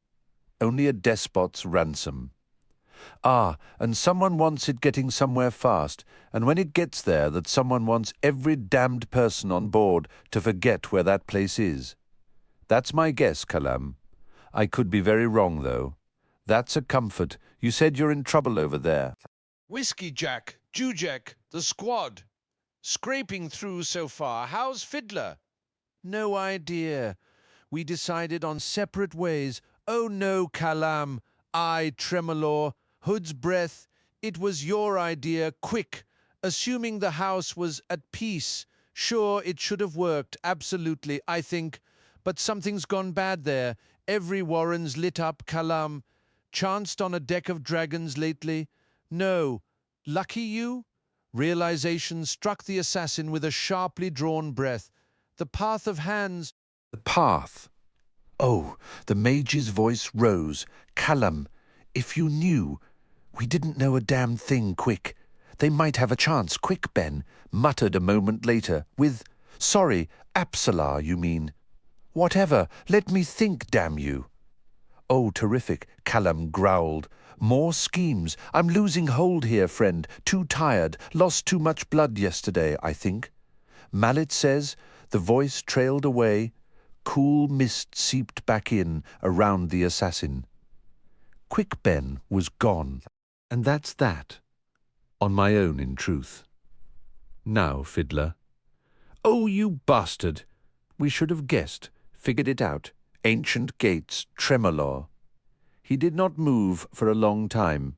Only a despot's ransom. And someone wants it getting somewhere fast, and when it gets there that someone wants every damned person on board to forget where that place is. That's my guess, Kalam. I could be very wrong, though. That's a comfort. You said you're in trouble over there. Whiskey Jack, Jujek, the squad. Scraping through so far. How's Fiddler? No idea. We decided on separate ways. Oh no, Kalam. I, Tremolor, Hood's breath. It was your idea, quick. Assuming the house was at peace. Sure, it should have worked, absolutely, I think. But something's gone bad there. Every warren's lit up, Kalam. Chanced on a deck of dragons lately? No. Lucky you? Realization struck the assassin with a sharply drawn breath. The path of hands... The path. Oh, the mage's voice rose. Kalam, if you knew. We didn't know a damn thing, Quick. They might have a chance, quick, Ben, muttered a moment later, with... Sorry, Apsalar, you mean. Whatever, let me think, damn you. Oh, terrific, Kalam growled. More schemes. I'm losing hold here, friend. Too tired. Lost too much blood yesterday, I think. Mallet says. The voice trailed away. Cool mist seeped back in around the assassin. Quick Ben was gone. And that's that. On my own, in truth. Now, Fiddler. Oh, you bastard! We should have guessed. Figured it out. Ancient gates, Tremolor. He did not move for a long time.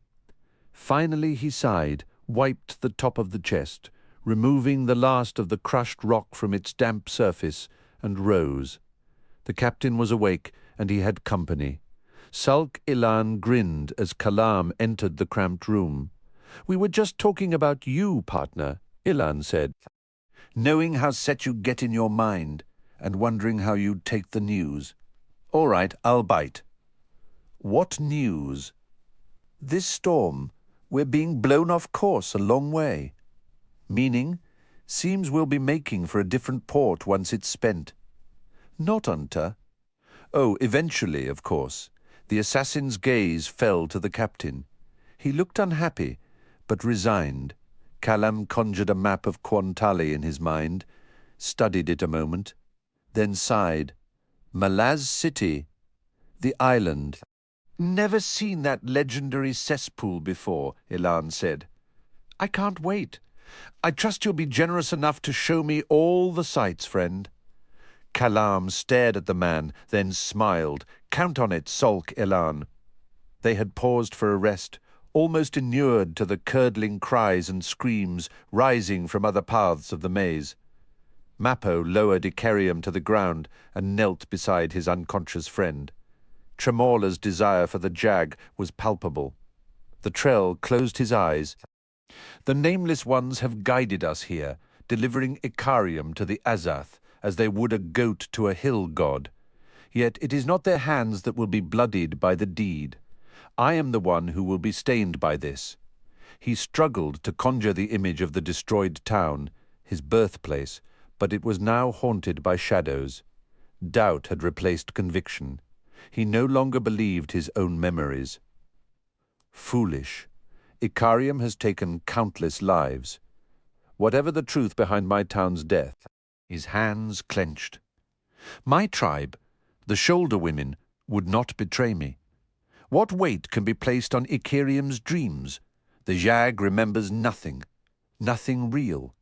Finally he sighed, wiped the top of the chest, removing the last of the crushed rock from its damp surface, and rose. The captain was awake, and he had company. Sulk Ilan grinned as Kalam entered the cramped room. "We were just talking about you, partner," Ilan said. "Knowing how set you get in your mind, and wondering how you'd take the news. All right, I'll bite." "What news?" "This storm. We're being blown off course a long way." "Meaning? Seems we'll be making for a different port once it's spent." "Not unter." "Oh, eventually, of course." The assassin's gaze fell to the captain. He looked unhappy, but resigned. Kalam conjured a map of Quantali in his mind, studied it a moment, then sighed. "Malaz City. The island." "Never seen that legendary cesspool before," Ilan said. "I can't wait. I trust you'll be generous enough to show me all the sights, friend." Kalam stared at the man, then smiled. "Count on it, Sulk Ilan." They had paused for a rest, almost inured to the curdling cries and screams rising from other paths of the maze. Mappo lowered Icarium to the ground and knelt beside his unconscious friend. Tremorla's desire for the jag was palpable. The Trell closed his eyes. "The Nameless Ones have guided us here, delivering Icarium to the Azath, as they would a goat to a hill god. Yet it is not their hands that will be bloodied by the deed. I am the one who will be stained by this." He struggled to conjure the image of the destroyed town, his birthplace, but it was now haunted by shadows. Doubt had replaced conviction. He no longer believed his own memories. "Foolish. Icarium has taken countless lives. Whatever the truth behind my town's death," his hands clenched, "my tribe, the Shoulder Women, would not betray me. What weight can be placed on Icarium's dreams? The jag remembers nothing, nothing real.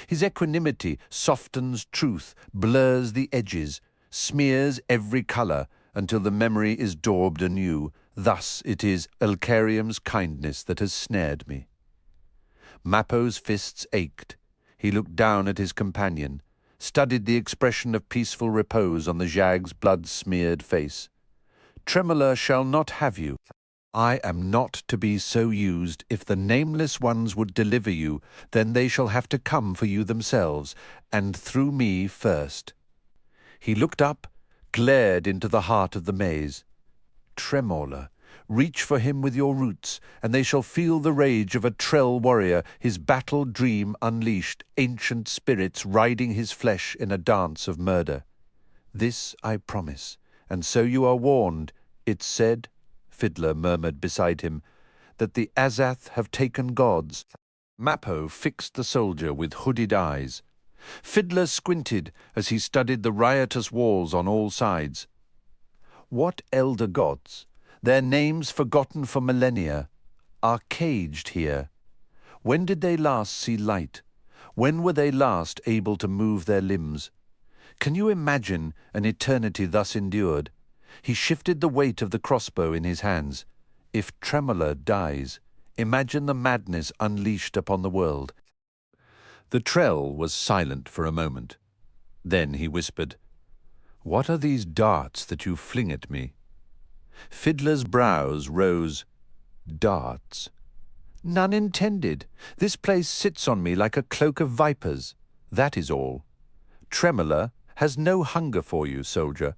His equanimity softens truth, blurs the edges, smears every colour until the memory is daubed anew. Thus it is Icarium's kindness that has snared me." Mappo's fists ached. He looked down at his companion, studied the expression of peaceful repose on the jag's blood-smeared face. "Tremolo shall not have you. I am not to be so used. If the Nameless Ones would deliver you, then they shall have to come for you themselves, and through me first." He looked up, glared into the heart of the maze. "Tremolo, reach for him with your roots, and they shall feel the rage of a Trell warrior, his battle dream unleashed, ancient spirits riding his flesh in a dance of murder. This I promise, and so you are warned. It's said," Fiddler murmured beside him, "that the Azath have taken gods." Mappo fixed the soldier with hooded eyes. Fiddler squinted as he studied the riotous walls on all sides. "What elder gods, their names forgotten for millennia, are caged here? When did they last see light? When were they last able to move their limbs? Can you imagine an eternity thus endured?" He shifted the weight of the crossbow in his hands. "If Tremolo dies, imagine the madness unleashed upon the world." The Trell was silent for a moment. Then he whispered, "What are these darts that you fling at me?" Fiddler's brows rose. "Darts? None intended. This place sits on me like a cloak of vipers. That is all. Tremolo has no hunger for you, soldier."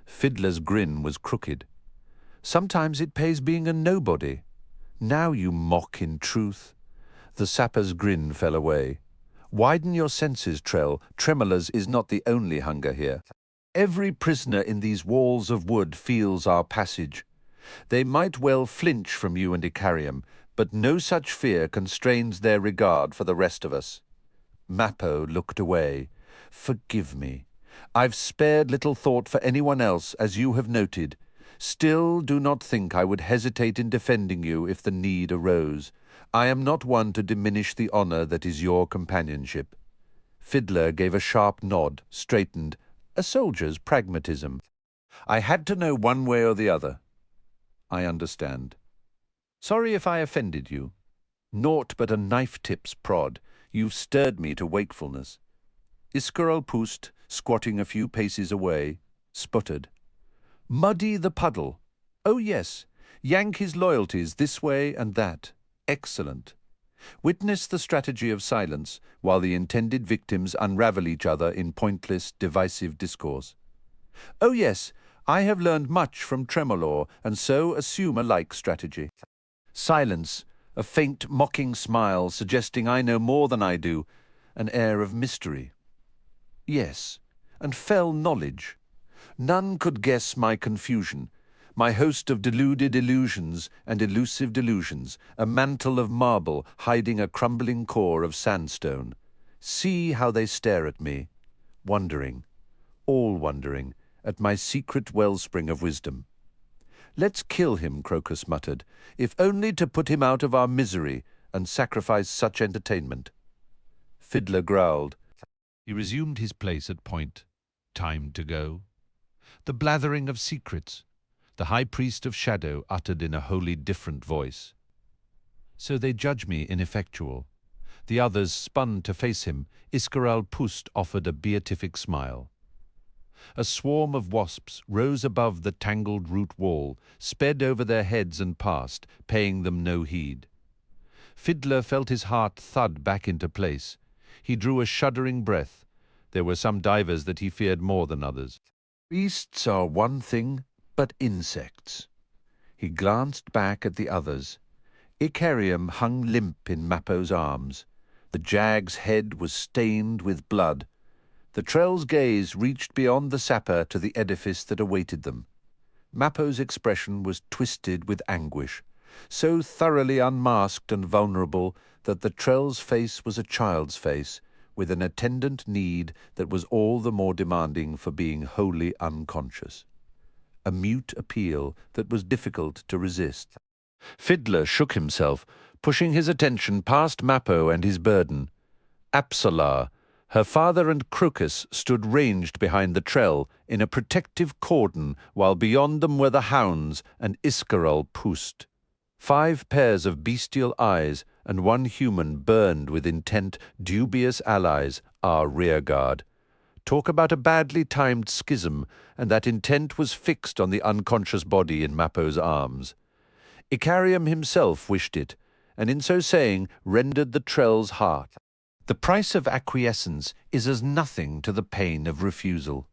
Fiddler's grin was crooked. "Sometimes it pays being a nobody. Now you mock in truth." The sapper's grin fell away. "Widen your senses, Trell. Tremolo's is not the only hunger here. Every prisoner in these walls of wood feels our passage. They might well flinch from you and Icarium, but no such fear constrains their regard for the rest of us." Mappo looked away. "Forgive me. I've spared little thought for anyone else, as you have noted. Still, do not think I would hesitate in defending you if the need arose. I am not one to diminish the honor that is your companionship." Fiddler gave a sharp nod, straightened, a soldier's pragmatism. "I had to know one way or the other." "I understand. Sorry if I offended you. Naught but a knife-tip's prod. You've stirred me to wakefulness." Iscarol Pust, squatting a few paces away, sputtered. "Muddy the puddle. Oh yes, yank his loyalties this way and that. Excellent. Witness the strategy of silence while the intended victims unravel each other in pointless, divisive discourse. Oh yes, I have learned much from Tremolor, and so assume a like strategy. Silence, a faint, mocking smile suggesting I know more than I do, an air of mystery. Yes, and fell knowledge. None could guess my confusion, my host of deluded illusions and elusive delusions, a mantle of marble hiding a crumbling core of sandstone. See how they stare at me, wondering, all wondering, at my secret wellspring of wisdom. Let's kill him, Crokus muttered, if only to put him out of our misery and sacrifice such entertainment. Fiddler growled. He resumed his place at point. Time to go. The blathering of secrets, the High Priest of Shadow uttered in a wholly different voice. So they judge me ineffectual. The others spun to face him. Iscaral Pust offered a beatific smile. A swarm of wasps rose above the tangled root wall, sped over their heads and passed, paying them no heed. Fiddler felt his heart thud back into place. He drew a shuddering breath. There were some divers that he feared more than others. Beasts are one thing, but insects. He glanced back at the others. Icarium hung limp in Mappo's arms. The jag's head was stained with blood. The Trell's gaze reached beyond the sapper to the edifice that awaited them. Mappo's expression was twisted with anguish, so thoroughly unmasked and vulnerable that the Trell's face was a child's face, with an attendant need that was all the more demanding for being wholly unconscious. A mute appeal that was difficult to resist. Fiddler shook himself, pushing his attention past Mappo and his burden. Apsalar, her father and Crokus stood ranged behind the Trell in a protective cordon, while beyond them were the hounds and Iscaral Pust. 5 pairs of bestial eyes and 1 human burned with intent, dubious allies, our rearguard. Talk about a badly timed schism, and that intent was fixed on the unconscious body in Mappo's arms. Icarium himself wished it, and in so saying rendered the Trell's heart. The price of acquiescence is as nothing to the pain of refusal.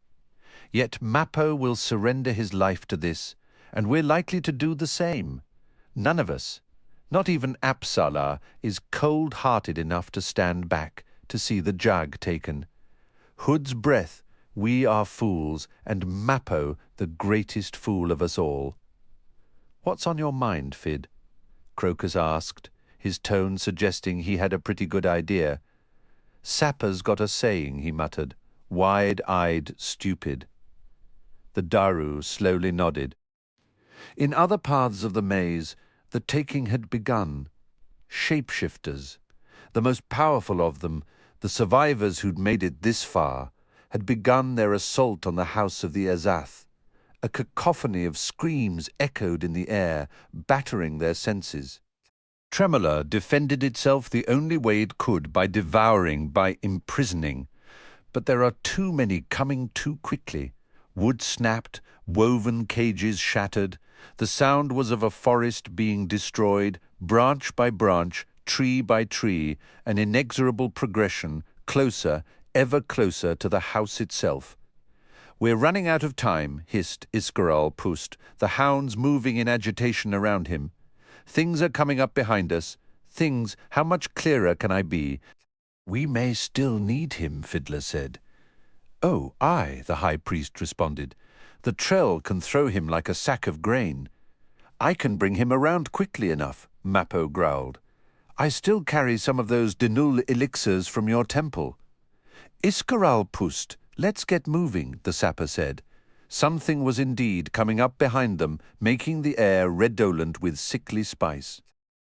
Yet Mappo will surrender his life to this, and we're likely to do the same. None of us, not even Apsalar, is cold-hearted enough to stand back, to see the jug taken. Hood's breath, we are fools, and Mappo the greatest fool of us all. What's on your mind, Fid? Crokus asked, his tone suggesting he had a pretty good idea. Sapper's got a saying, he muttered, wide-eyed, stupid. The Daru slowly nodded. In other paths of the maze, the taking had begun. Shapeshifters, the most powerful of them, the survivors who'd made it this far, had begun their assault on the house of the Azath. A cacophony of screams echoed in the air, battering their senses. Tremolor defended itself the only way it could, by devouring, by imprisoning. But there are too many coming too quickly. Wood snapped, woven cages shattered. The sound was of a forest being destroyed, branch by branch, tree by tree, an inexorable progression, closer, ever closer to the house itself. We're running out of time, hissed Iscaral Pust, the hounds moving in agitation around him. Things are coming up behind us. Things, how much clearer can I be? We may still need him, Fiddler said. Oh, aye, the High Priest responded. The Trell can throw him like a sack of grain. I can bring him around quickly enough, Mappo growled. I still carry some of those Denul elixirs from your temple. Iscaral Pust, let's get moving, the sapper said. Something was indeed coming up behind them, making the air redolent with sickly spice.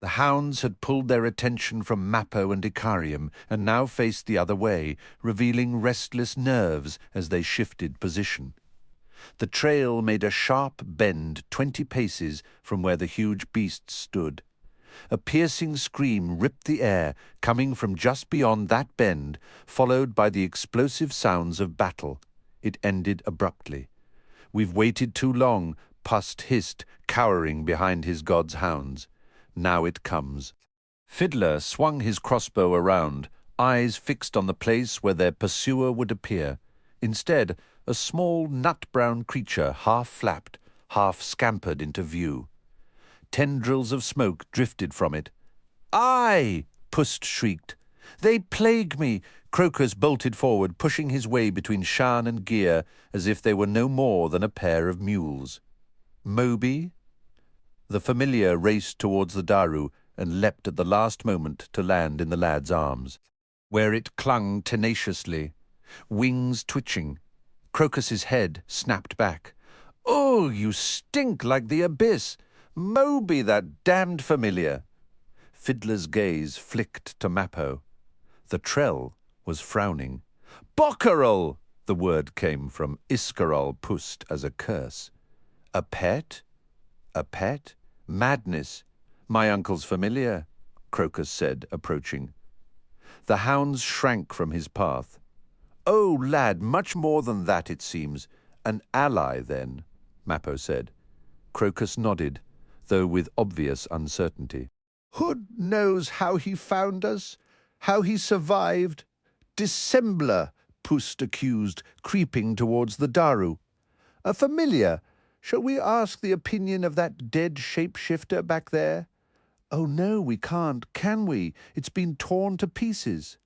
The hounds had pulled their attention from Mappo and Icarium, and now faced the other way, revealing restless nerves as they shifted position. The trail made a sharp bend 20 paces from where the huge beasts stood. A piercing scream ripped the air, coming from just beyond that bend, followed by the explosive sounds of battle. It ended abruptly. We've waited too long. pus hissed, cowering behind his god's hounds. Now it comes. Fiddler swung his crossbow around, eyes fixed on the place where their pursuer would appear. Instead, a small nut-brown creature half flapped, half scampered into view. Tendrils of smoke drifted from it. "Aye!" Puss shrieked. "They plague me!" Crokus bolted forward, pushing his way between Shan and Gear as if they were no more than a pair of mules. "Moby?" The familiar raced towards the Daru and leapt at the last moment to land in the lad's arms, where it clung tenaciously, wings twitching. Crocus's head snapped back. "Oh, you stink like the abyss! Moby, that damned familiar!" Fiddler's gaze flicked to Mappo. The Trell was frowning. "Bockerel!" The word came from Iscarol Pust as a curse. "A pet? A pet? Madness! My uncle's familiar," Crokus said, approaching. The hounds shrank from his path. "Oh, lad, much more than that, it seems. An ally, then," Mappo said. Crokus nodded, though with obvious uncertainty. "Hood knows how he found us, how he survived. Dissembler," Pust accused, creeping towards the Daru. "A familiar. Shall we ask the opinion of that dead shapeshifter back there?" "Oh, no, we can't, can we? It's been torn to pieces."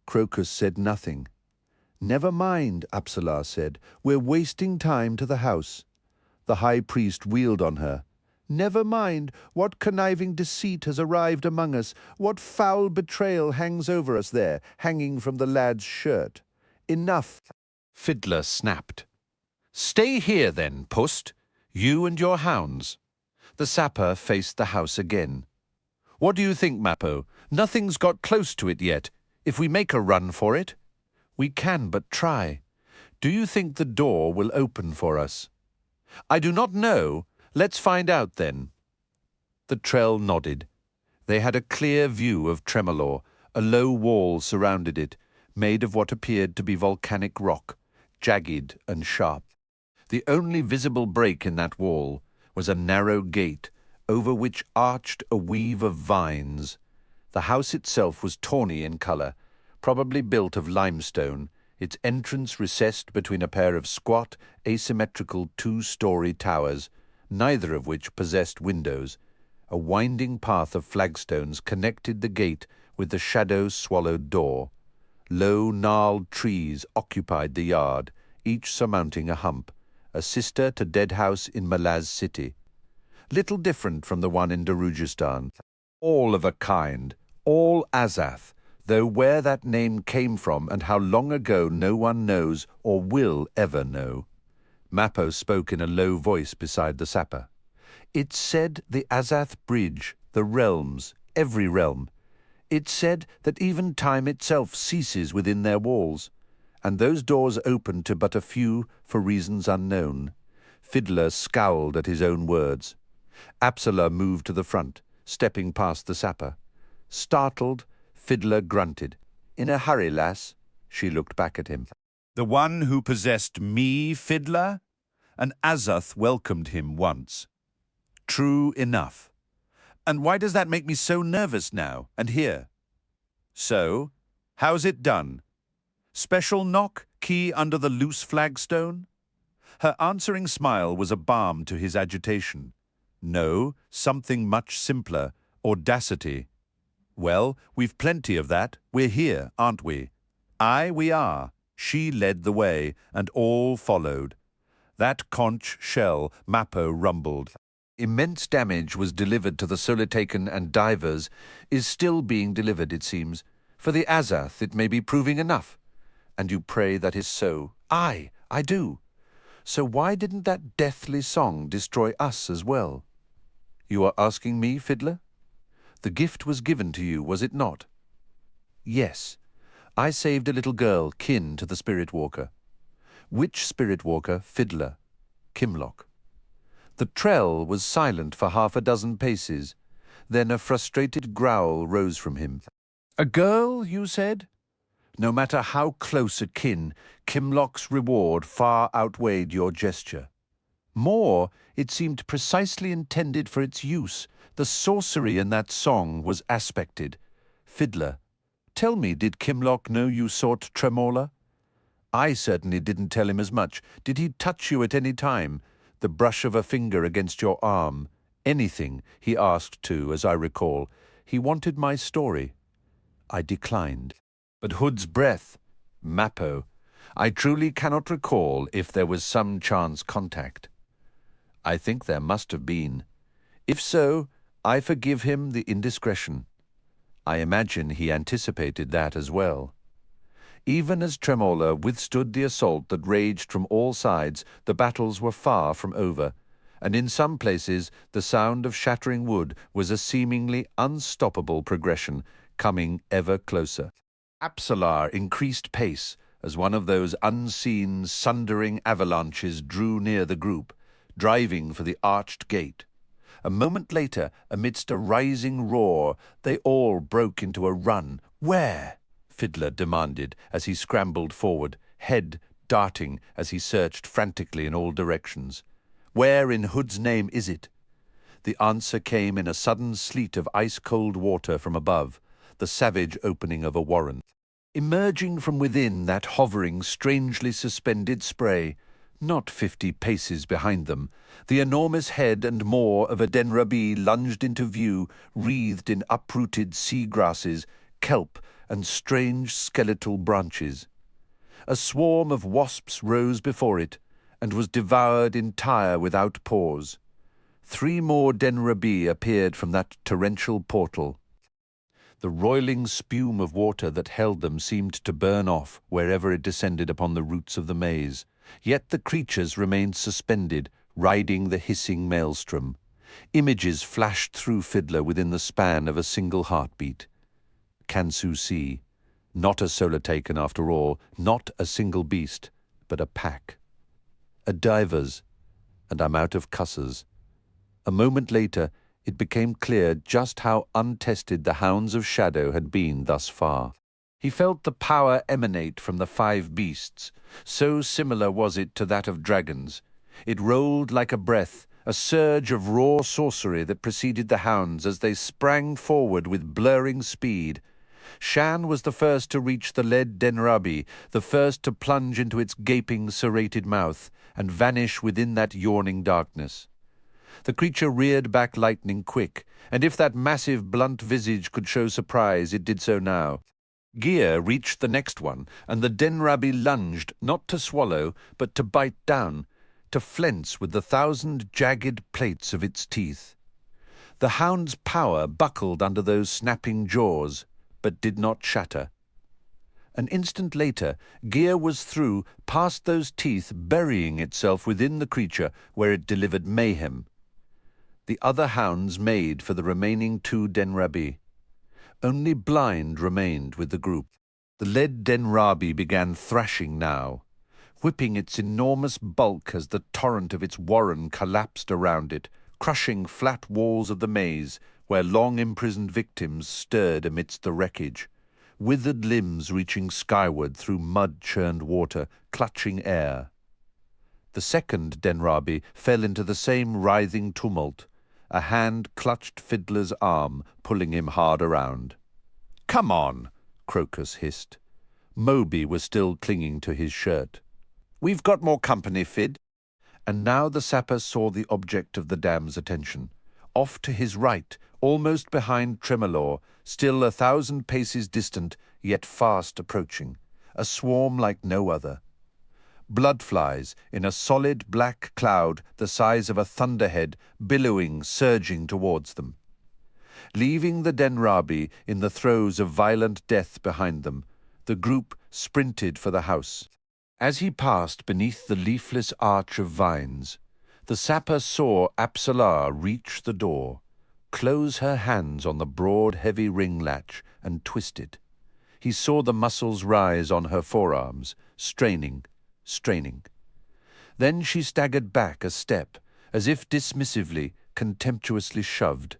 Crokus said nothing. "Never mind," Apsalar said. "We're wasting time to the house." The high priest wheeled on her. "Never mind. What conniving deceit has arrived among us? What foul betrayal hangs over us there, hanging from the lad's shirt? Enough." Fiddler snapped. "Stay here, then, Pust. You and your hounds." The sapper faced the house again. "What do you think, Mappo? Nothing's got close to it yet. If we make a run for it?" "We can but try. Do you think the door will open for us?" "I do not know. Let's find out, then." The Trell nodded. They had a clear view of Tremolor. A low wall surrounded it, made of what appeared to be volcanic rock, jagged and sharp. The only visible break in that wall was a narrow gate, over which arched a weave of vines. The house itself was tawny in colour, probably built of limestone, its entrance recessed between a pair of squat, asymmetrical two-story towers, neither of which possessed windows. A winding path of flagstones connected the gate with the shadow-swallowed door. Low, gnarled trees occupied the yard, each surmounting a hump, a sister to Deadhouse in Malaz City. Little different from the one in Darujistan. All of a kind, all Azath, though where that name came from and how long ago no one knows or will ever know. Mappo spoke in a low voice beside the sapper. "It said the Azath Bridge, the realms, every realm. It said that even time itself ceases within their walls, and those doors open to but a few for reasons unknown." Fiddler scowled at his own words. Apsalar moved to the front, stepping past the sapper. Startled, Fiddler grunted. "In a hurry, lass?" She looked back at him. "The one who possessed me, Fiddler? An Azath welcomed him once." "True enough. And why does that make me so nervous now, and here?" "So, how's it done? Special knock, key under the loose flagstone?" Her answering smile was a balm to his agitation. "No, something much simpler, audacity." "Well, we've plenty of that. We're here, aren't we?" "Aye, we are." She led the way, and all followed. That conch shell, Mappo rumbled. Immense damage was delivered to the Solitaken and divers, is still being delivered, it seems. For the Azath it may be proving enough. And you pray that is so. Aye, I do. So why didn't that deathly song destroy us as well? You are asking me, Fiddler? The gift was given to you, was it not? Yes. I saved a little girl kin to the Spirit Walker. Which Spirit Walker? Fiddler. Kimlock. The Trell was silent for half a dozen paces. Then a frustrated growl rose from him. "A girl, you said?" No matter how close a kin, Kimlock's reward far outweighed your gesture. More, it seemed precisely intended for its use. The sorcery in that song was aspected. Fiddler, tell me, did Kimlock know you sought Tremorla? I certainly didn't tell him as much. Did he touch you at any time? The brush of a finger against your arm? Anything, he asked too, as I recall. He wanted my story. I declined. But Hood's breath, Mappo, I truly cannot recall if there was some chance contact. I think there must have been. If so, I forgive him the indiscretion. I imagine he anticipated that as well. Even as Tremorla withstood the assault that raged from all sides, the battles were far from over, and in some places the sound of shattering wood was a seemingly unstoppable progression, coming ever closer. Apsalar increased pace as one of those unseen, sundering avalanches drew near the group, driving for the arched gate. A moment later, amidst a rising roar, they all broke into a run. Where? Fiddler demanded as he scrambled forward, head darting as he searched frantically in all directions. Where in Hood's name is it? The answer came in a sudden sleet of ice-cold water from above, the savage opening of a warren. Emerging from within that hovering, strangely suspended spray, not 50 paces behind them, the enormous head and maw of a denrabi lunged into view, wreathed in uprooted sea grasses, kelp, and strange skeletal branches. A swarm of wasps rose before it, and was devoured entire without pause. 3 more denrabi appeared from that torrential portal. The roiling spume of water that held them seemed to burn off wherever it descended upon the roots of the maze. Yet the creatures remained suspended, riding the hissing maelstrom. Images flashed through Fiddler within the span of a single heartbeat. Kansu see. Not a solar taken after all, not a single beast, but a pack. A divers, and I'm out of cusses. A moment later, it became clear just how untested the Hounds of Shadow had been thus far. He felt the power emanate from the 5 beasts. So similar was it to that of dragons. It rolled like a breath, a surge of raw sorcery that preceded the hounds as they sprang forward with blurring speed. Shan was the first to reach the lead denrabi, the first to plunge into its gaping, serrated mouth, and vanish within that yawning darkness. The creature reared back lightning quick, and if that massive, blunt visage could show surprise, it did so now. Gear reached the next one, and the denrabi lunged, not to swallow, but to bite down, to flense with the 1,000 jagged plates of its teeth. The hound's power buckled under those snapping jaws, but did not shatter. An instant later, Gear was through, past those teeth, burying itself within the creature where it delivered mayhem. The other hounds made for the remaining 2 denrabi. Only Blind remained with the group. The lead denrabi began thrashing now, whipping its enormous bulk as the torrent of its warren collapsed around it, crushing flat walls of the maze where long-imprisoned victims stirred amidst the wreckage, withered limbs reaching skyward through mud-churned water, clutching air. The second denrabi fell into the same writhing tumult. A hand clutched Fiddler's arm, pulling him hard around. "Come on," Crokus hissed. Moby was still clinging to his shirt. "We've got more company, Fid." And now the sapper saw the object of the dam's attention. Off to his right, almost behind Tremorla, still 1,000 paces distant, yet fast approaching. A swarm like no other. Bloodflies in a solid black cloud the size of a thunderhead, billowing, surging towards them. Leaving the denrabi in the throes of violent death behind them, the group sprinted for the house. As he passed beneath the leafless arch of vines, the sapper saw Apsalar reach the door, close her hands on the broad, heavy ring latch, and twist it. He saw the muscles rise on her forearms, straining. Then she staggered back a step, as if dismissively, contemptuously shoved.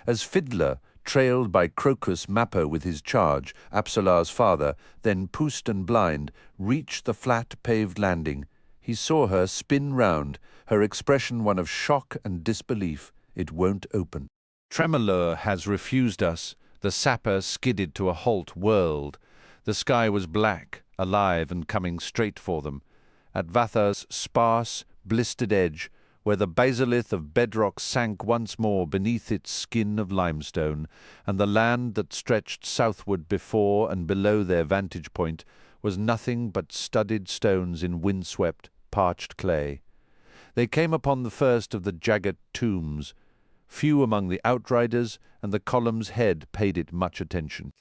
As Fiddler, trailed by Crokus Mappo with his charge, Apsalar's father, then Poost and Blind, reached the flat paved landing, He saw her spin round, her expression one of shock and disbelief. It won't open. Tremolor has refused us. The sapper skidded to a halt, whirled. The sky was black, alive and coming straight for them. At Vathar's sparse, blistered edge, where the basalith of bedrock sank once more beneath its skin of limestone, and the land that stretched southward before and below their vantage point was nothing but studded stones in windswept, parched clay. They came upon the first of the jagged tombs. Few among the outriders, and the column's head paid it much attention.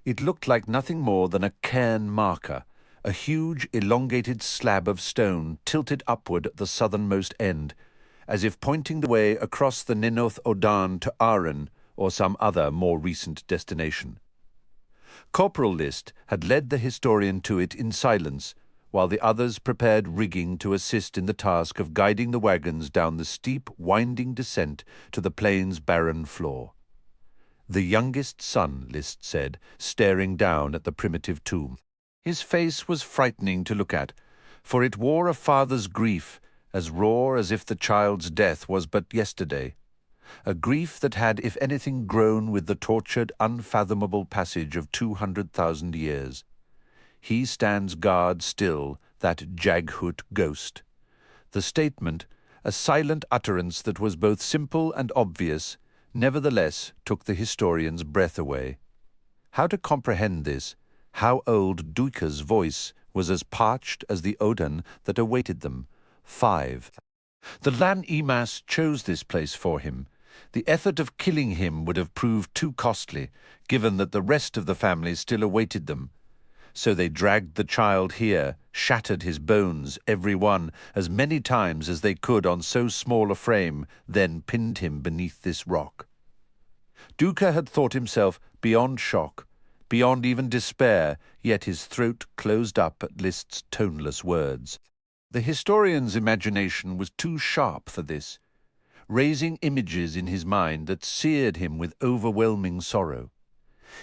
It looked like nothing more than a cairn marker, a huge elongated slab of stone tilted upward at the southernmost end, as if pointing the way across the Ninoth Odan to Aren or some other more recent destination. Corporal List had led the historian to it in silence, while the others prepared rigging to assist in the task of guiding the wagons down the steep, winding descent to the plain's barren floor. The youngest son, List said, staring down at the primitive tomb. His face was frightening to look at, for it wore a father's grief, as raw as if the child's death was but yesterday. A grief that had, if anything, grown with the tortured, unfathomable passage of 200,000 years. He stands guard still, that Jaghut ghost. The statement, a silent utterance that was both simple and obvious, nevertheless took the historian's breath away. How to comprehend this? How old Duiker's voice was as parched as the Odan that awaited them. 5. The Lan Imas chose this place for him. The effort of killing him would have proved too costly, given that the rest of the family still awaited them. So they dragged the child here, shattered his bones, every one, as many times as they could on so small a frame, then pinned him beneath this rock. Duiker had thought himself beyond shock, beyond even despair, yet his throat closed up at List's toneless words. The historian's imagination was too sharp for this, raising images in his mind that seared him with overwhelming sorrow.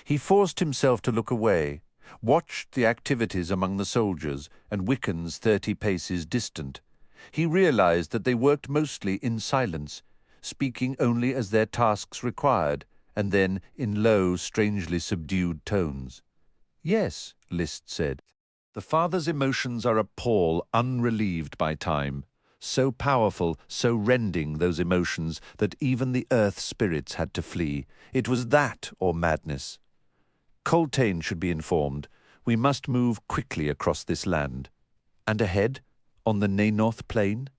He forced himself to look away, watched the activities among the soldiers and Wickans 30 paces distant. He realized that they worked mostly in silence, speaking only as their tasks required, and then in low, strangely subdued tones. "Yes," List said. "The father's emotions are a pall unrelieved by time, so powerful, so rending those emotions that even the earth spirits had to flee. It was that or madness. Coltaine should be informed. We must move quickly across this land. And ahead, on the Nanoth plain?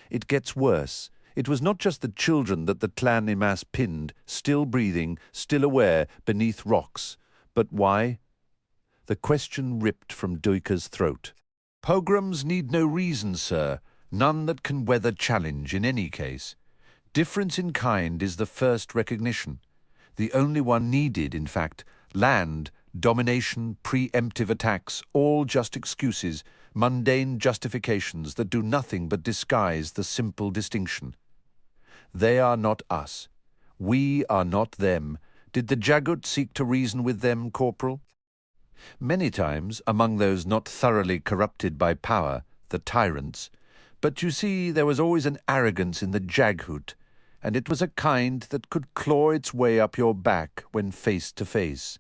It gets worse. It was not just the children that the clan Imas pinned, still breathing, still aware, beneath rocks. But why? The question ripped from Duiker's throat. Pogroms need no reason, sir, none that can weather challenge in any case. Difference in kind is the first recognition. The only one needed, in fact. Land, domination, preemptive attacks, all just excuses, mundane justifications that do nothing but disguise the simple distinction. They are not us. We are not them. Did the Jaghut seek to reason with them, Corporal? Many times, among those not thoroughly corrupted by power, the tyrants. But you see, there was always an arrogance in the Jaghut, and it was a kind that could claw its way up your back when face to face.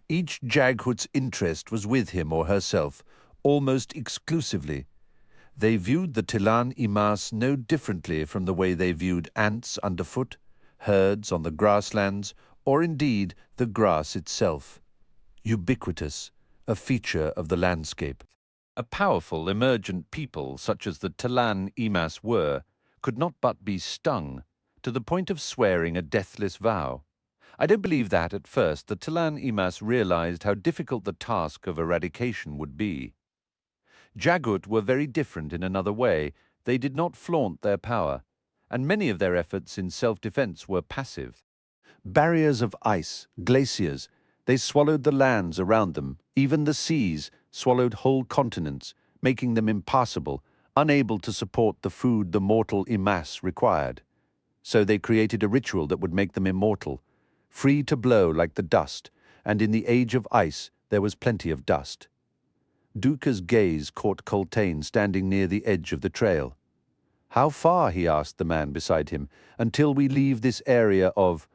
Each Jaghut's interest was with him or herself, almost exclusively. They viewed the Tilan Imas no differently from the way they viewed ants underfoot, herds on the grasslands, or indeed the grass itself. Ubiquitous, a feature of the landscape. A powerful, emergent people such as the Tilan Imas were, could not but be stung, to the point of swearing a deathless vow. I don't believe that, at first, the Tilan Imas realized how difficult the task of eradication would be. Jaghut were very different in another way. They did not flaunt their power, and many of their efforts in self-defense were passive. Barriers of ice, glaciers, they swallowed the lands around them, even the seas, swallowed whole continents, making them impassable, unable to support the food the mortal Imas required. So they created a ritual that would make them immortal, free to blow like the dust, and in the age of ice there was plenty of dust. Duiker's gaze caught Coltaine standing near the edge of the trail. "How far," he asked the man beside him, "until we leave this area of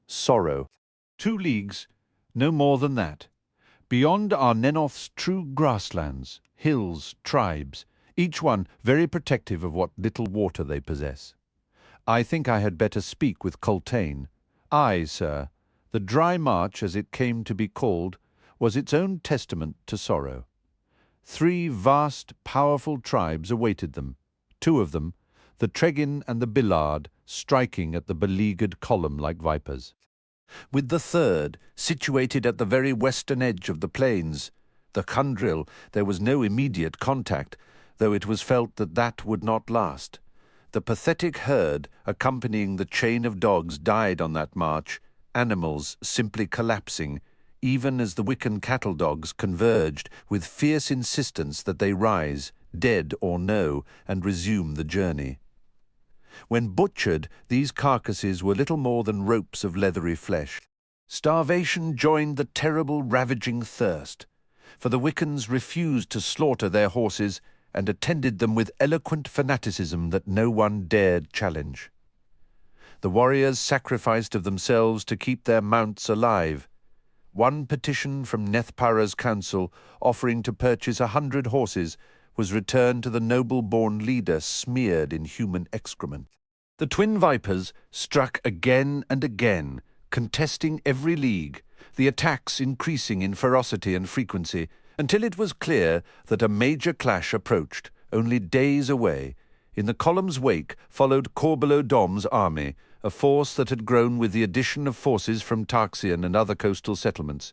sorrow?" 2 leagues, no more than that. Beyond are Nenoth's true grasslands, hills, tribes, each one very protective of what little water they possess. I think I had better speak with Coltaine. Aye, sir, the dry march, as it came to be called, was its own testament to sorrow. 3 vast, powerful tribes awaited them, 2 of them, the Tregin and the Billard, striking at the beleaguered column like vipers. With the third, situated at the very western edge of the plains, the Kundril, there was no immediate contact, though it was felt that that would not last. The pathetic herd accompanying the chain of dogs died on that march, animals simply collapsing, even as the Wiccan cattle dogs converged with fierce insistence that they rise, dead or no, and resume the journey. When butchered, these carcasses were little more than ropes of leathery flesh. Starvation joined the terrible ravaging thirst, for the Wickans refused to slaughter their horses and attended them with eloquent fanaticism that no one dared challenge. The warriors sacrificed of themselves to keep their mounts alive. One petition from Nethpara's council, offering to purchase 100 horses, was returned to the noble-born leader smeared in human excrement. The twin vipers struck again and again, contesting every league, the attacks increasing in ferocity and frequency, until it was clear that a major clash approached, only days away. In the column's wake followed Corbelodom's army, a force that had grown with the addition of forces from Tarxian and other coastal settlements,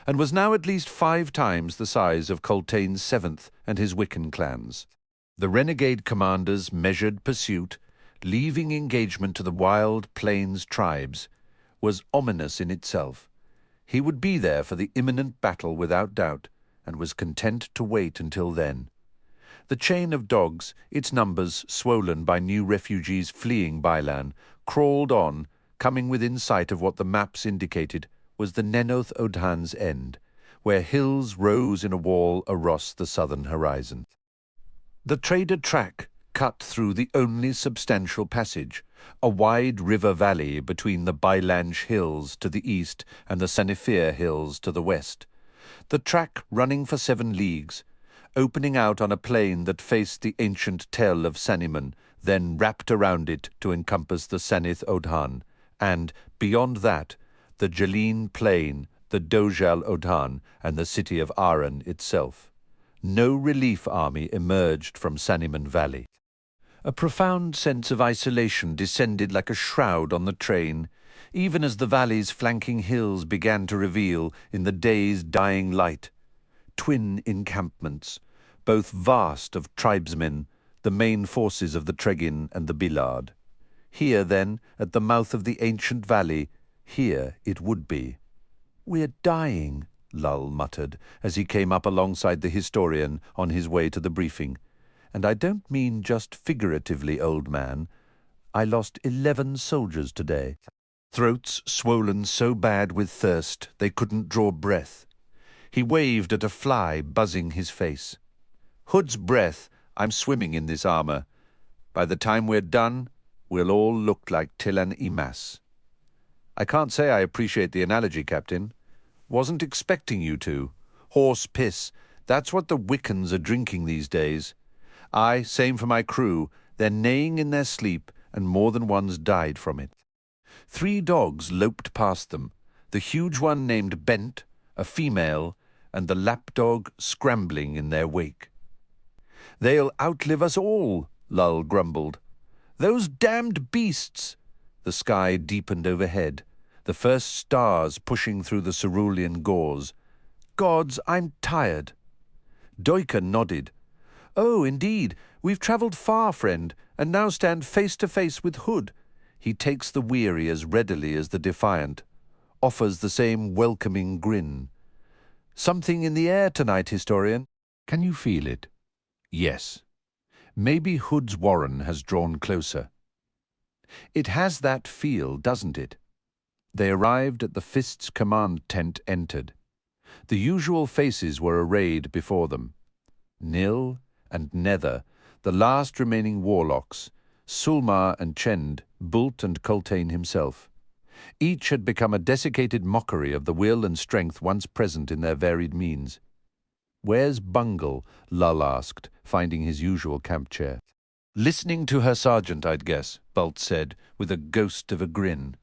and was now at least 5 times the size of Coltaine's 7th and his Wiccan clans. The renegade commanders measured pursuit, leaving engagement to the wild plains tribes, was ominous in itself. He would be there for the imminent battle without doubt, and was content to wait until then. The chain of dogs, its numbers swollen by new refugees fleeing Bailan, crawled on, coming within sight of what the maps indicated was the Nenoth Odhan's end, where hills rose in a wall across the southern horizon. The trader track cut through the only substantial passage, a wide river valley between the Bailange hills to the east and the Sanifir hills to the west. The track running for 7 leagues, opening out on a plain that faced the ancient tell of Saniman, then wrapped around it to encompass the Sanith Odhan, and, beyond that, the Jaleen Plain, the Dojal Odhan, and the city of Aren itself. No relief army emerged from Saniman Valley. A profound sense of isolation descended like a shroud on the train, even as the valley's flanking hills began to reveal, in the day's dying light, twin encampments, both vast of tribesmen, the main forces of the Tregin and the Billard. Here, then, at the mouth of the ancient valley, here it would be. "We're dying," Lull muttered, as he came up alongside the historian on his way to the briefing. "And I don't mean just figuratively, old man. I lost 11 soldiers today." Throats swollen so bad with thirst they couldn't draw breath. He waved at a fly buzzing his face. "Hood's breath, I'm swimming in this armor. By the time we're done, we'll all look like Tilan Imas." "I can't say I appreciate the analogy, Captain. Wasn't expecting you to. Horse piss, that's what the Wickans are drinking these days. Aye, same for my crew. They're neighing in their sleep, and more than one's died from it." 3 dogs loped past them, the huge one named Bent, a female, and the lapdog scrambling in their wake. "They'll outlive us all," Lull grumbled. "Those damned beasts!" The sky deepened overhead, the first stars pushing through the cerulean gauze. "Gods, I'm tired." Duiker nodded. "Oh, indeed, we've travelled far, friend, and now stand face to face with Hood. He takes the weary as readily as the defiant, offers the same welcoming grin. Something in the air tonight, historian. Can you feel it? Yes. Maybe Hood's warren has drawn closer. It has that feel, doesn't it? They arrived at the Fist's command tent entered. The usual faces were arrayed before them. Nil and Nether, the last remaining warlocks, Sulmar and Chend, Bult and Coltaine himself. Each had become a desiccated mockery of the will and strength once present in their varied means. "Where's Bungle?" Lull asked, finding his usual camp chair. "Listening to her sergeant, I'd guess," Bult said, with a ghost of a grin.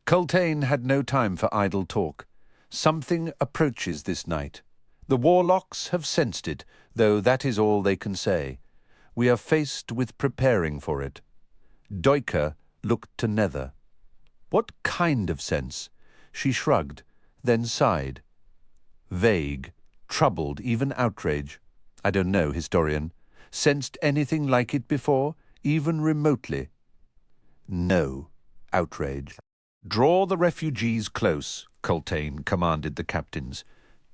Coltaine had no time for idle talk. Something approaches this night. The warlocks have sensed it, though that is all they can say. We are faced with preparing for it. Duiker looked to Nether. What kind of sense? She shrugged, then sighed. Vague, troubled, even outrage. I don't know, historian. Sensed anything like it before, even remotely? No. Outrage. "Draw the refugees close," Coltaine commanded the captains.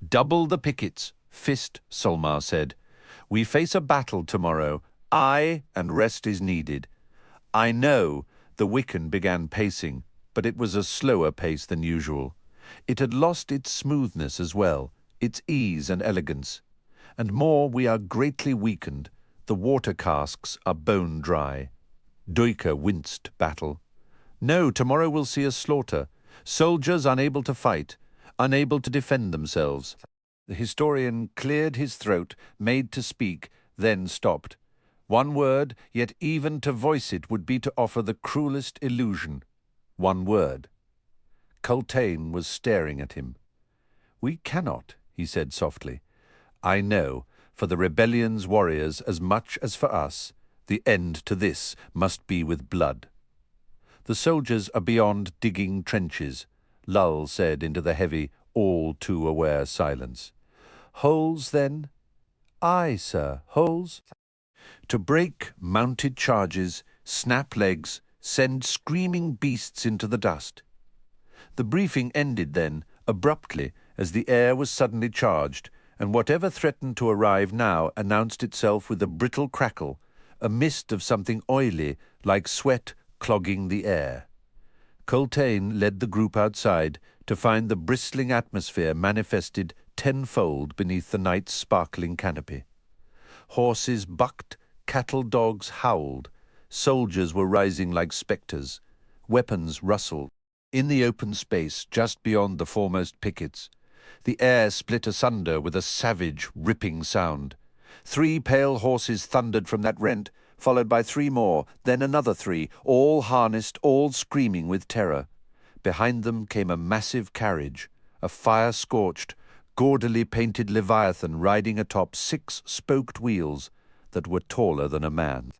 "Double the pickets," Fist Sulmar said. "We face a battle tomorrow. Aye, and rest is needed." I know, the Wiccan began pacing, but it was a slower pace than usual. It had lost its smoothness as well, its ease and elegance. And more, we are greatly weakened. The water casks are bone dry. Duiker winced battle. "No, tomorrow will see a slaughter. Soldiers unable to fight, unable to defend themselves." The historian cleared his throat, made to speak, then stopped. One word, yet even to voice it would be to offer the cruelest illusion. One word. Coltaine was staring at him. "We cannot," he said softly. "I know, for the rebellion's warriors as much as for us, the end to this must be with blood." "The soldiers are beyond digging trenches," Lull said into the heavy, all-too-aware silence. "Holes, then?" "Aye, sir, holes." "To break mounted charges, snap legs, send screaming beasts into the dust." The briefing ended then, abruptly, as the air was suddenly charged, and whatever threatened to arrive now announced itself with a brittle crackle, a mist of something oily, like sweat, clogging the air. Coltaine led the group outside to find the bristling atmosphere manifested tenfold beneath the night's sparkling canopy. Horses bucked, cattle dogs howled, soldiers were rising like spectres, weapons rustled. In the open space just beyond the foremost pickets, the air split asunder with a savage, ripping sound. 3 pale horses thundered from that rent, followed by 3 more, then another 3, all harnessed, all screaming with terror. Behind them came a massive carriage, a fire-scorched, gaudily painted leviathan riding atop 6 spoked wheels that were taller than a man.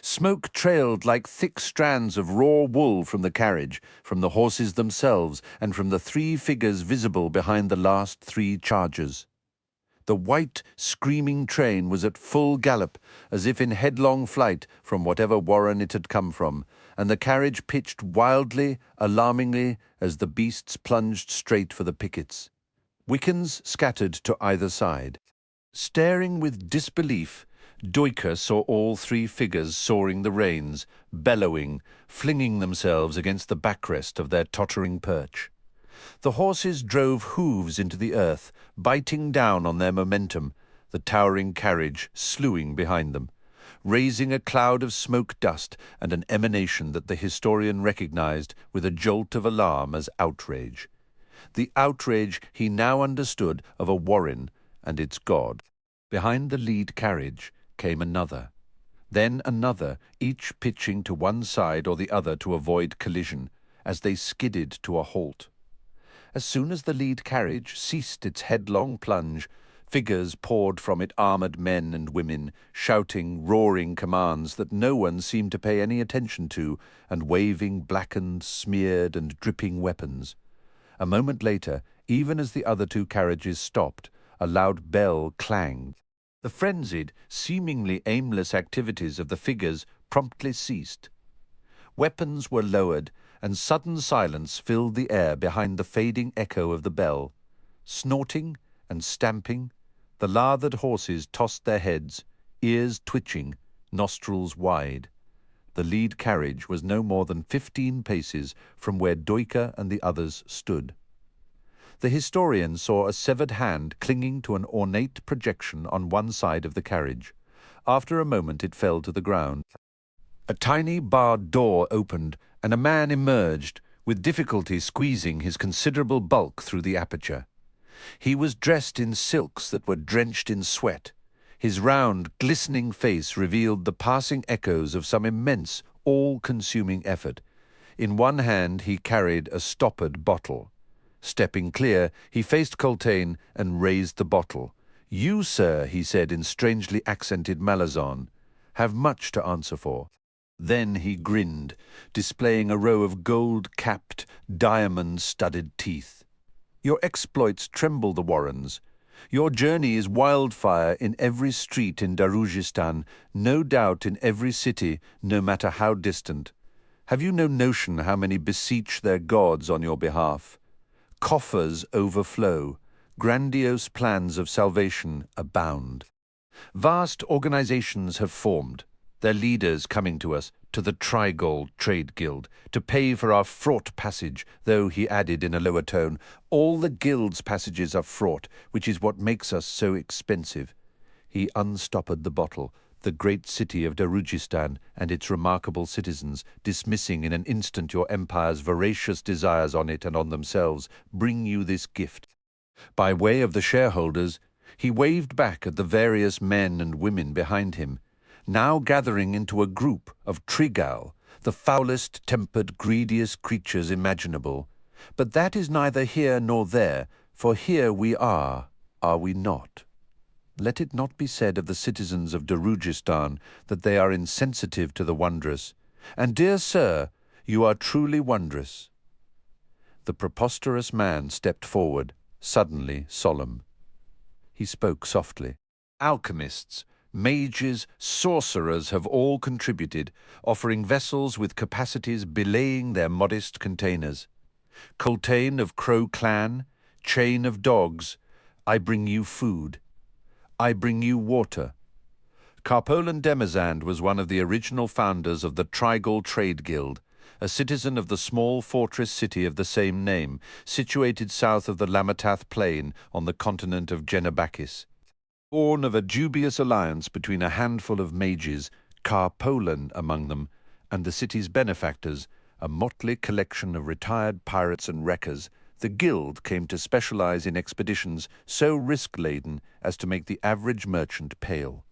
Smoke trailed like thick strands of raw wool from the carriage, from the horses themselves, and from the 3 figures visible behind the last 3 chargers. The white, screaming train was at full gallop, as if in headlong flight from whatever warren it had come from, and the carriage pitched wildly, alarmingly, as the beasts plunged straight for the pickets. Wickans scattered to either side. Staring with disbelief, Duiker saw all 3 figures soaring the reins, bellowing, flinging themselves against the backrest of their tottering perch. The horses drove hooves into the earth, biting down on their momentum, the towering carriage slewing behind them, raising a cloud of smoke dust and an emanation that the historian recognized with a jolt of alarm as outrage. The outrage he now understood of a warren and its god. Behind the lead carriage came another, then another, each pitching to one side or the other to avoid collision, as they skidded to a halt. As soon as the lead carriage ceased its headlong plunge, figures poured from it, armoured men and women, shouting, roaring commands that no one seemed to pay any attention to, and waving blackened, smeared, and dripping weapons. A moment later, even as the other 2 carriages stopped, a loud bell clanged. The frenzied, seemingly aimless activities of the figures promptly ceased. Weapons were lowered, and sudden silence filled the air behind the fading echo of the bell. Snorting and stamping, the lathered horses tossed their heads, ears twitching, nostrils wide. The lead carriage was no more than 15 paces from where Duiker and the others stood. The historian saw a severed hand clinging to an ornate projection on one side of the carriage. After a moment it fell to the ground. A tiny barred door opened, and a man emerged, with difficulty squeezing his considerable bulk through the aperture. He was dressed in silks that were drenched in sweat. His round, glistening face revealed the passing echoes of some immense, all-consuming effort. In one hand he carried a stoppered bottle. Stepping clear, he faced Coltaine and raised the bottle. "You, sir," he said in strangely accented Malazan, "have much to answer for." Then he grinned, displaying a row of gold-capped, diamond-studded teeth. "Your exploits tremble the Warrens. Your journey is wildfire in every street in Darujhistan, no doubt in every city, no matter how distant. Have you no notion how many beseech their gods on your behalf? Coffers overflow. Grandiose plans of salvation abound. Vast organizations have formed, their leaders coming to us, to the Trigold Trade Guild, to pay for our fraught passage, though, he added in a lower tone, all the guild's passages are fraught, which is what makes us so expensive. He unstoppered the bottle, the great city of Darujhistan and its remarkable citizens, dismissing in an instant your empire's voracious desires on it and on themselves, bring you this gift. By way of the shareholders, he waved back at the various men and women behind him, now gathering into a group of Trigal, the foulest-tempered, greediest creatures imaginable. But that is neither here nor there, for here we are we not? Let it not be said of the citizens of Darujhistan that they are insensitive to the wondrous. And, dear sir, you are truly wondrous. The preposterous man stepped forward, suddenly solemn. He spoke softly. Alchemists, mages, sorcerers have all contributed, offering vessels with capacities belaying their modest containers. Coltaine of Crow Clan, Chain of Dogs, I bring you food. I bring you water. Carpolan Demazand was one of the original founders of the Trigal Trade Guild, a citizen of the small fortress city of the same name, situated south of the Lamatath Plain on the continent of Genebakis. Born of a dubious alliance between a handful of mages, Carpolan among them, and the city's benefactors, a motley collection of retired pirates and wreckers, the guild came to specialize in expeditions so risk-laden as to make the average merchant pale.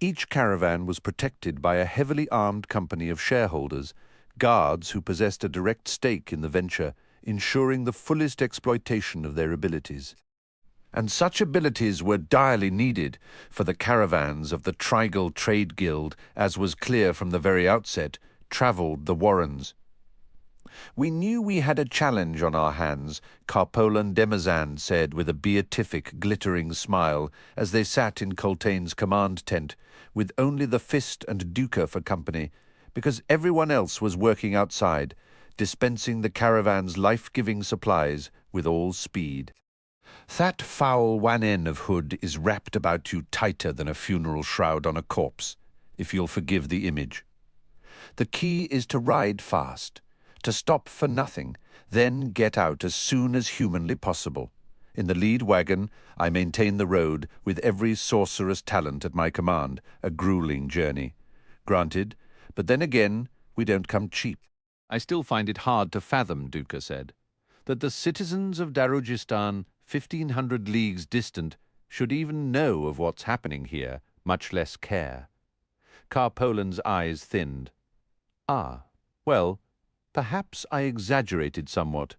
Each caravan was protected by a heavily armed company of shareholders, guards who possessed a direct stake in the venture, ensuring the fullest exploitation of their abilities. And such abilities were direly needed for the caravans of the Trigal Trade Guild, as was clear from the very outset, travelled the Warrens. We knew we had a challenge on our hands, Carpolan Demazand said with a beatific, glittering smile, as they sat in Coltaine's command tent, with only the Fist and Duiker for company, because everyone else was working outside, dispensing the caravan's life-giving supplies with all speed. That foul wanen of hood is wrapped about you tighter than a funeral shroud on a corpse, if you'll forgive the image. The key is to ride fast, to stop for nothing, then get out as soon as humanly possible. In the lead wagon, I maintain the road with every sorcerer's talent at my command, a grueling journey. Granted, but then again, we don't come cheap. I still find it hard to fathom, Duiker said, that the citizens of Darujhistan, 1,500 leagues distant, should even know of what's happening here, much less care. Carpolan's eyes thinned. Ah, well, perhaps I exaggerated somewhat.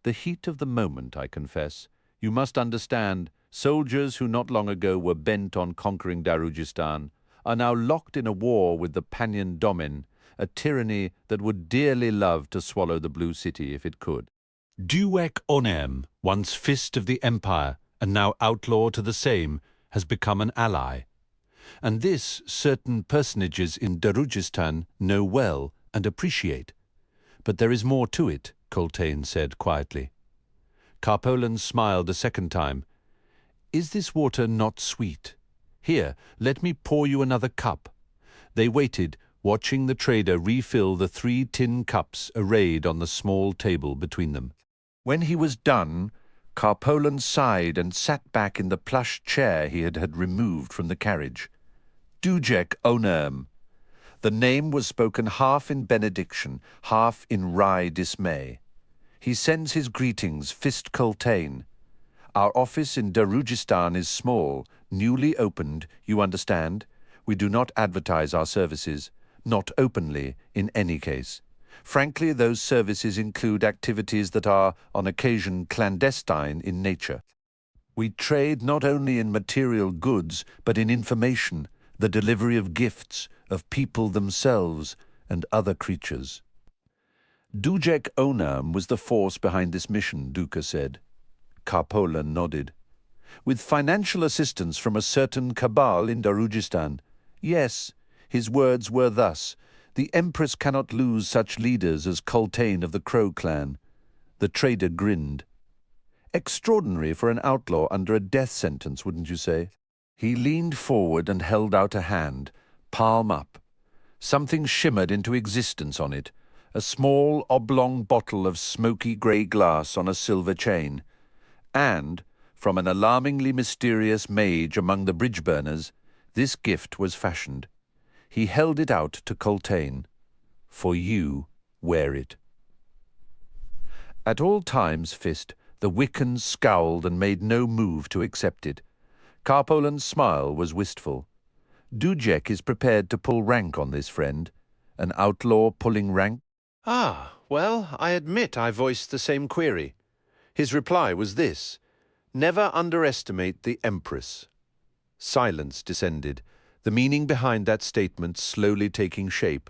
The heat of the moment, I confess. You must understand, soldiers who not long ago were bent on conquering Darujhistan are now locked in a war with the Panyan Domin, a tyranny that would dearly love to swallow the Blue City if it could. Duiker Onem, once fist of the Empire and now outlaw to the same, has become an ally. And this certain personages in Darujhistan know well and appreciate. But there is more to it, Coltaine said quietly. Carpolan smiled a second time. Is this water not sweet? Here, let me pour you another cup. They waited, watching the trader refill the 3 tin cups arrayed on the small table between them. When he was done, Carpolan sighed and sat back in the plush chair he had removed from the carriage. Duiker Onerm. The name was spoken half in benediction, half in wry dismay. He sends his greetings, Fist Coltaine. Our office in Darujistan is small, newly opened, you understand. We do not advertise our services, not openly, in any case. Frankly, those services include activities that are, on occasion, clandestine in nature. We trade not only in material goods, but in information, the delivery of gifts, of people themselves, and other creatures. Duiker Onerm was the force behind this mission, Duiker said. Carpolan nodded. With financial assistance from a certain cabal in Darujistan. Yes, his words were thus. The Empress cannot lose such leaders as Coltaine of the Crow clan. The trader grinned. Extraordinary for an outlaw under a death sentence, wouldn't you say? He leaned forward and held out a hand, palm up. Something shimmered into existence on it, a small oblong bottle of smoky grey glass on a silver chain. And, from an alarmingly mysterious mage among the bridge burners, this gift was fashioned. He held it out to Coltaine. For you, wear it. At all times, Fist, the Wickans scowled and made no move to accept it. Carpolan's smile was wistful. Duiker is prepared to pull rank on this friend. An outlaw pulling rank? Ah, well, I admit I voiced the same query. His reply was this: never underestimate the Empress. Silence descended, the meaning behind that statement slowly taking shape,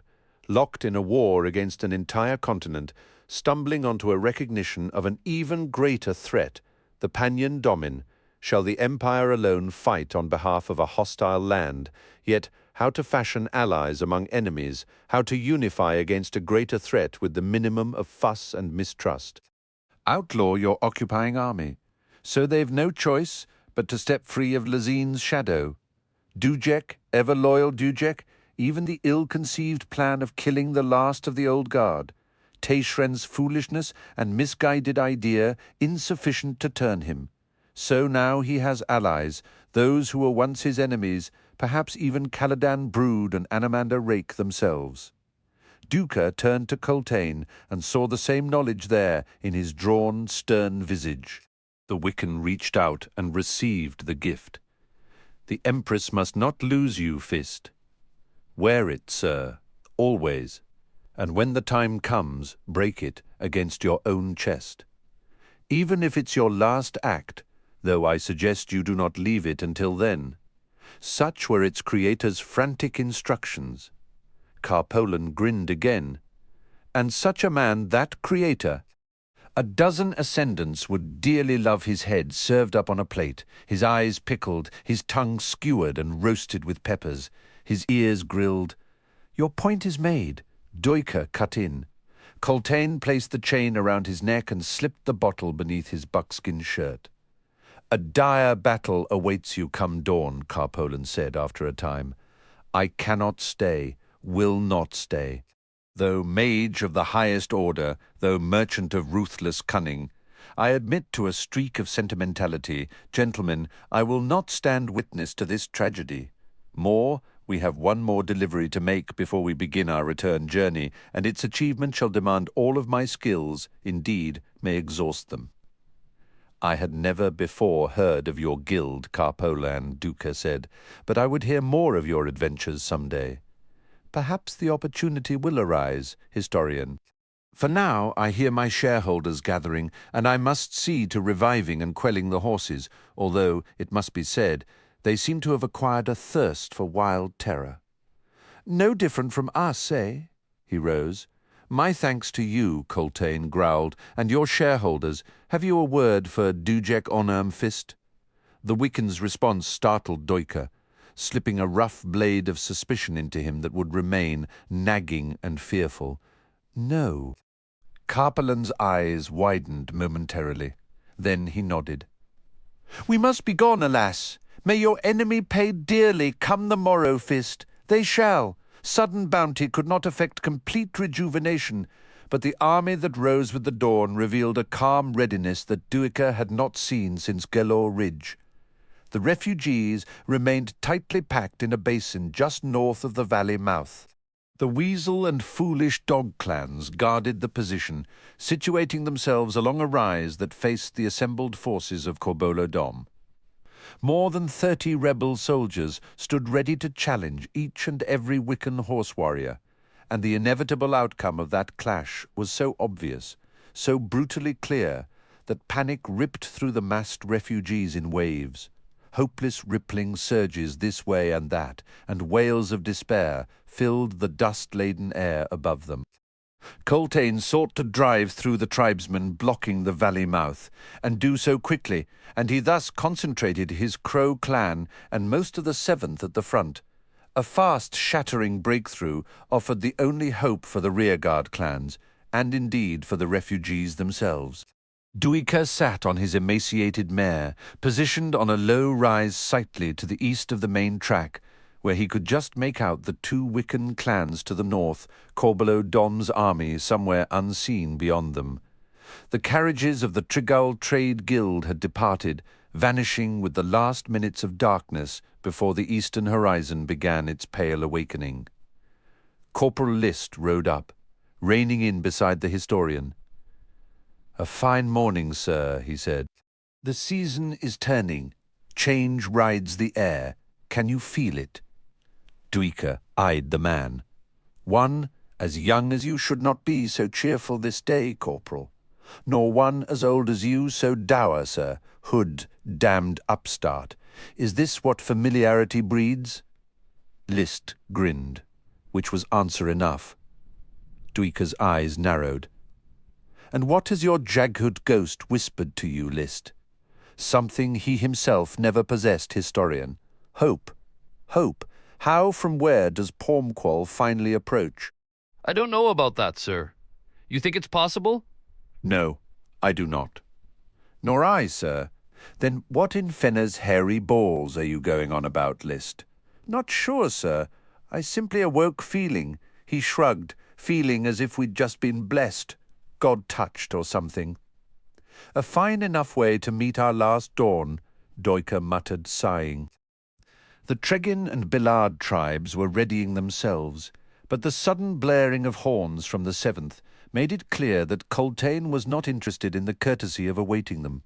locked in a war against an entire continent, stumbling onto a recognition of an even greater threat, the Panyan Domin. Shall the Empire alone fight on behalf of a hostile land, yet how to fashion allies among enemies, how to unify against a greater threat with the minimum of fuss and mistrust. Outlaw your occupying army, so they've no choice but to step free of Lazine's shadow. Duiker, ever loyal Duiker, even the ill-conceived plan of killing the last of the old guard. Tayshren's foolishness and misguided idea insufficient to turn him. So now he has allies, those who were once his enemies, perhaps even Caladan Brood and Anamander Rake themselves. Duiker turned to Coltaine and saw the same knowledge there in his drawn, stern visage. The Wiccan reached out and received the gift. The Empress must not lose you, Fist. Wear it, sir, always, and when the time comes, break it against your own chest. Even if it's your last act, though I suggest you do not leave it until then. Such were its creator's frantic instructions. Carpolan grinned again. And such a man, that creator, a dozen ascendants would dearly love his head served up on a plate, his eyes pickled, his tongue skewered and roasted with peppers, his ears grilled. Your point is made. Duiker cut in. Coltaine placed the chain around his neck and slipped the bottle beneath his buckskin shirt. A dire battle awaits you come dawn, Carpolan said after a time. I cannot stay, will not stay. Though mage of the highest order, though merchant of ruthless cunning, I admit to a streak of sentimentality. Gentlemen, I will not stand witness to this tragedy. More, we have one more delivery to make before we begin our return journey, and its achievement shall demand all of my skills, indeed, may exhaust them. I had never before heard of your guild, Carpolan, Duiker said, but I would hear more of your adventures some day. Perhaps the opportunity will arise, historian. For now I hear my shareholders gathering, and I must see to reviving and quelling the horses, although, it must be said, they seem to have acquired a thirst for wild terror. No different from us, eh? He rose. My thanks to you, Coltaine growled, and your shareholders. Have you a word for Duiker Onerm, Fist? The Wiccan's response startled Duiker, slipping a rough blade of suspicion into him that would remain, nagging and fearful. No. Carpolan's eyes widened momentarily. Then he nodded. We must be gone, alas. May your enemy pay dearly come the morrow, Fist. They shall. Sudden bounty could not effect complete rejuvenation, but the army that rose with the dawn revealed a calm readiness that Duiker had not seen since Gelor Ridge. The refugees remained tightly packed in a basin just north of the valley mouth. The Weasel and Foolish Dog clans guarded the position, situating themselves along a rise that faced the assembled forces of Corbolo Dom. More than 30 rebel soldiers stood ready to challenge each and every Wiccan horse warrior, and the inevitable outcome of that clash was so obvious, so brutally clear, that panic ripped through the massed refugees in waves. Hopeless rippling surges this way and that, and wails of despair filled the dust-laden air above them. Coltaine sought to drive through the tribesmen blocking the valley mouth, and do so quickly, and he thus concentrated his Crow clan and most of the 7th at the front. A fast, shattering breakthrough offered the only hope for the rearguard clans, and indeed for the refugees themselves. Duiker sat on his emaciated mare, positioned on a low rise sightly to the east of the main track, where he could just make out the 2 Wiccan clans to the north, Corbolo Dom's army somewhere unseen beyond them. The carriages of the Trigall Trade Guild had departed, vanishing with the last minutes of darkness before the eastern horizon began its pale awakening. Corporal List rode up, reining in beside the historian. "A fine morning, sir," he said. "The season is turning. Change rides the air. Can you feel it?" Duiker eyed the man. "One as young as you should not be so cheerful this day, Corporal, nor one as old as you so dour, sir, hood, damned upstart. Is this what familiarity breeds?" List grinned, which was answer enough. Duiker's eyes narrowed. "And what has your Jaghood ghost whispered to you, List? Something he himself never possessed, historian. Hope. Hope. How from where does Pormqual finally approach?" "I don't know about that, sir. You think it's possible?" "No, I do not." "Nor I, sir. Then what in Fenner's hairy balls are you going on about, List?" "Not sure, sir. I simply awoke feeling." He shrugged, feeling as if we'd just been blessed, God-touched or something. "A fine enough way to meet our last dawn," Duiker muttered, sighing. The Tregin and Billard tribes were readying themselves, but the sudden blaring of horns from the 7th made it clear that Coltaine was not interested in the courtesy of awaiting them.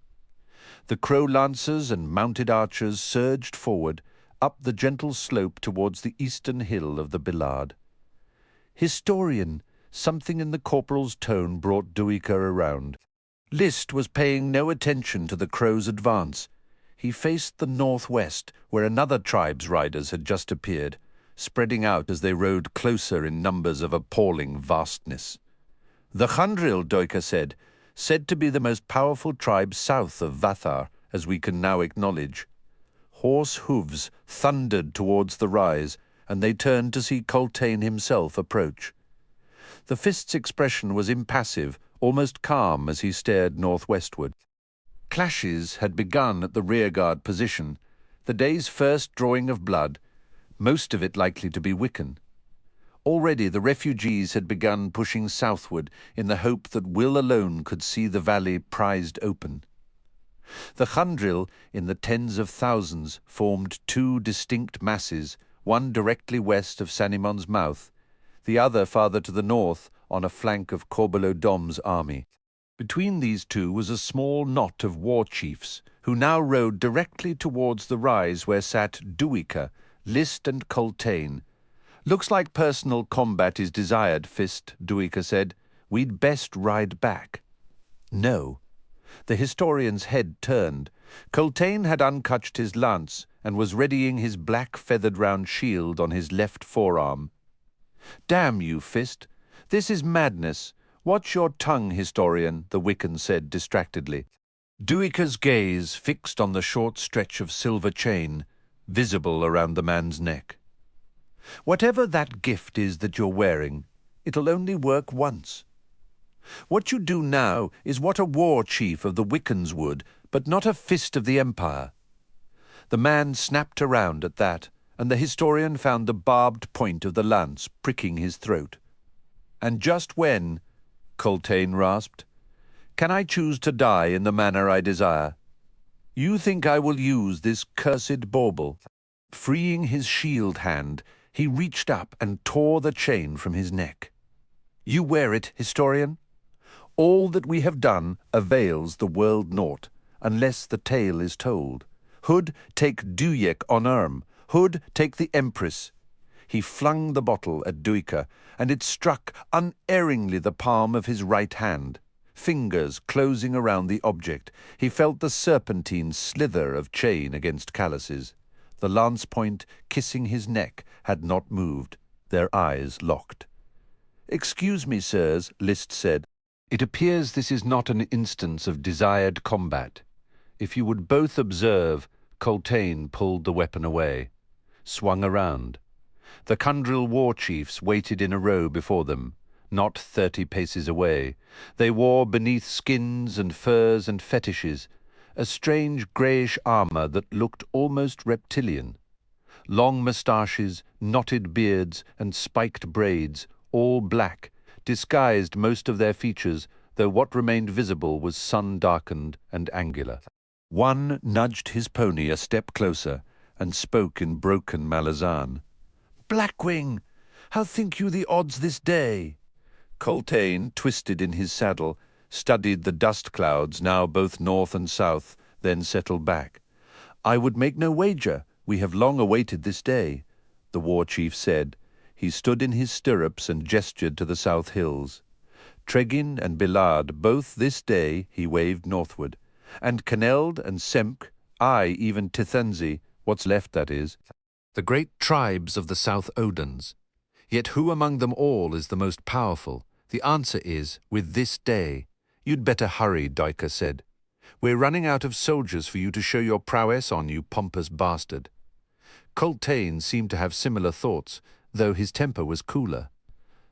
The Crow lancers and mounted archers surged forward, up the gentle slope towards the eastern hill of the Billard. "Historian," something in the corporal's tone brought Duiker around. List was paying no attention to the Crow's advance. He faced the northwest, where another tribe's riders had just appeared, spreading out as they rode closer in numbers of appalling vastness. "The Chandril," Duiker said to be the most powerful tribe south of Vathar, as we can now acknowledge. Horse hooves thundered towards the rise, and they turned to see Coltaine himself approach. The Fist's expression was impassive, almost calm as he stared northwestward. Clashes had begun at the rearguard position, the day's first drawing of blood, most of it likely to be Wiccan. Already the refugees had begun pushing southward in the hope that will alone could see the valley prized open. The Chandril, in the tens of thousands, formed 2 distinct masses, one directly west of Sanimon's mouth, the other farther to the north on a flank of Corbolo Dom's army. Between these 2 was a small knot of war chiefs, who now rode directly towards the rise where sat Duiker, List and Coltaine. "Looks like personal combat is desired, Fist," Duiker said. "We'd best ride back." "No." The historian's head turned. Coltaine had uncutched his lance and was readying his black feathered-round shield on his left forearm. "Damn you, Fist. This is madness. Watch your tongue, historian," the Wiccan said distractedly. Duiker's gaze fixed on the short stretch of silver chain, visible around the man's neck. "Whatever that gift is that you're wearing, it'll only work once. What you do now is what a war chief of the Wickans would, but not a Fist of the Empire." The man snapped around at that, and the historian found the barbed point of the lance pricking his throat. And just when, Coltaine rasped. "Can I choose to die in the manner I desire? You think I will use this cursed bauble?" Freeing his shield hand, he reached up and tore the chain from his neck. "You wear it, historian? All that we have done avails the world naught, unless the tale is told. Hood, take Duiker on arm. Hood, take the Empress." He flung the bottle at Duiker, and it struck unerringly the palm of his right hand. Fingers closing around the object, he felt the serpentine slither of chain against calluses. The lance point kissing his neck had not moved, their eyes locked. "Excuse me, sirs," List said. "It appears this is not an instance of desired combat. If you would both observe," Coltaine pulled the weapon away, swung around. The Kundril war chiefs waited in a row before them, not 30 paces away. They wore beneath skins and furs and fetishes a strange greyish armour that looked almost reptilian. Long moustaches, knotted beards, and spiked braids, all black, disguised most of their features, though what remained visible was sun-darkened and angular. One nudged his pony a step closer and spoke in broken Malazan. "Blackwing, how think you the odds this day?" Coltaine, twisted in his saddle, studied the dust clouds, now both north and south, then settled back. "I would make no wager. We have long awaited this day," the war chief said. He stood in his stirrups and gestured to the south hills. "Tregin and Bilard, both this day," he waved northward, "and Keneld and Semk, aye, even Tithanzi, what's left, that is, the great tribes of the South Odans. Yet who among them all is the most powerful? The answer is, with this day." "You'd better hurry," Duiker said. "We're running out of soldiers for you to show your prowess on, you pompous bastard." Coltaine seemed to have similar thoughts, though his temper was cooler.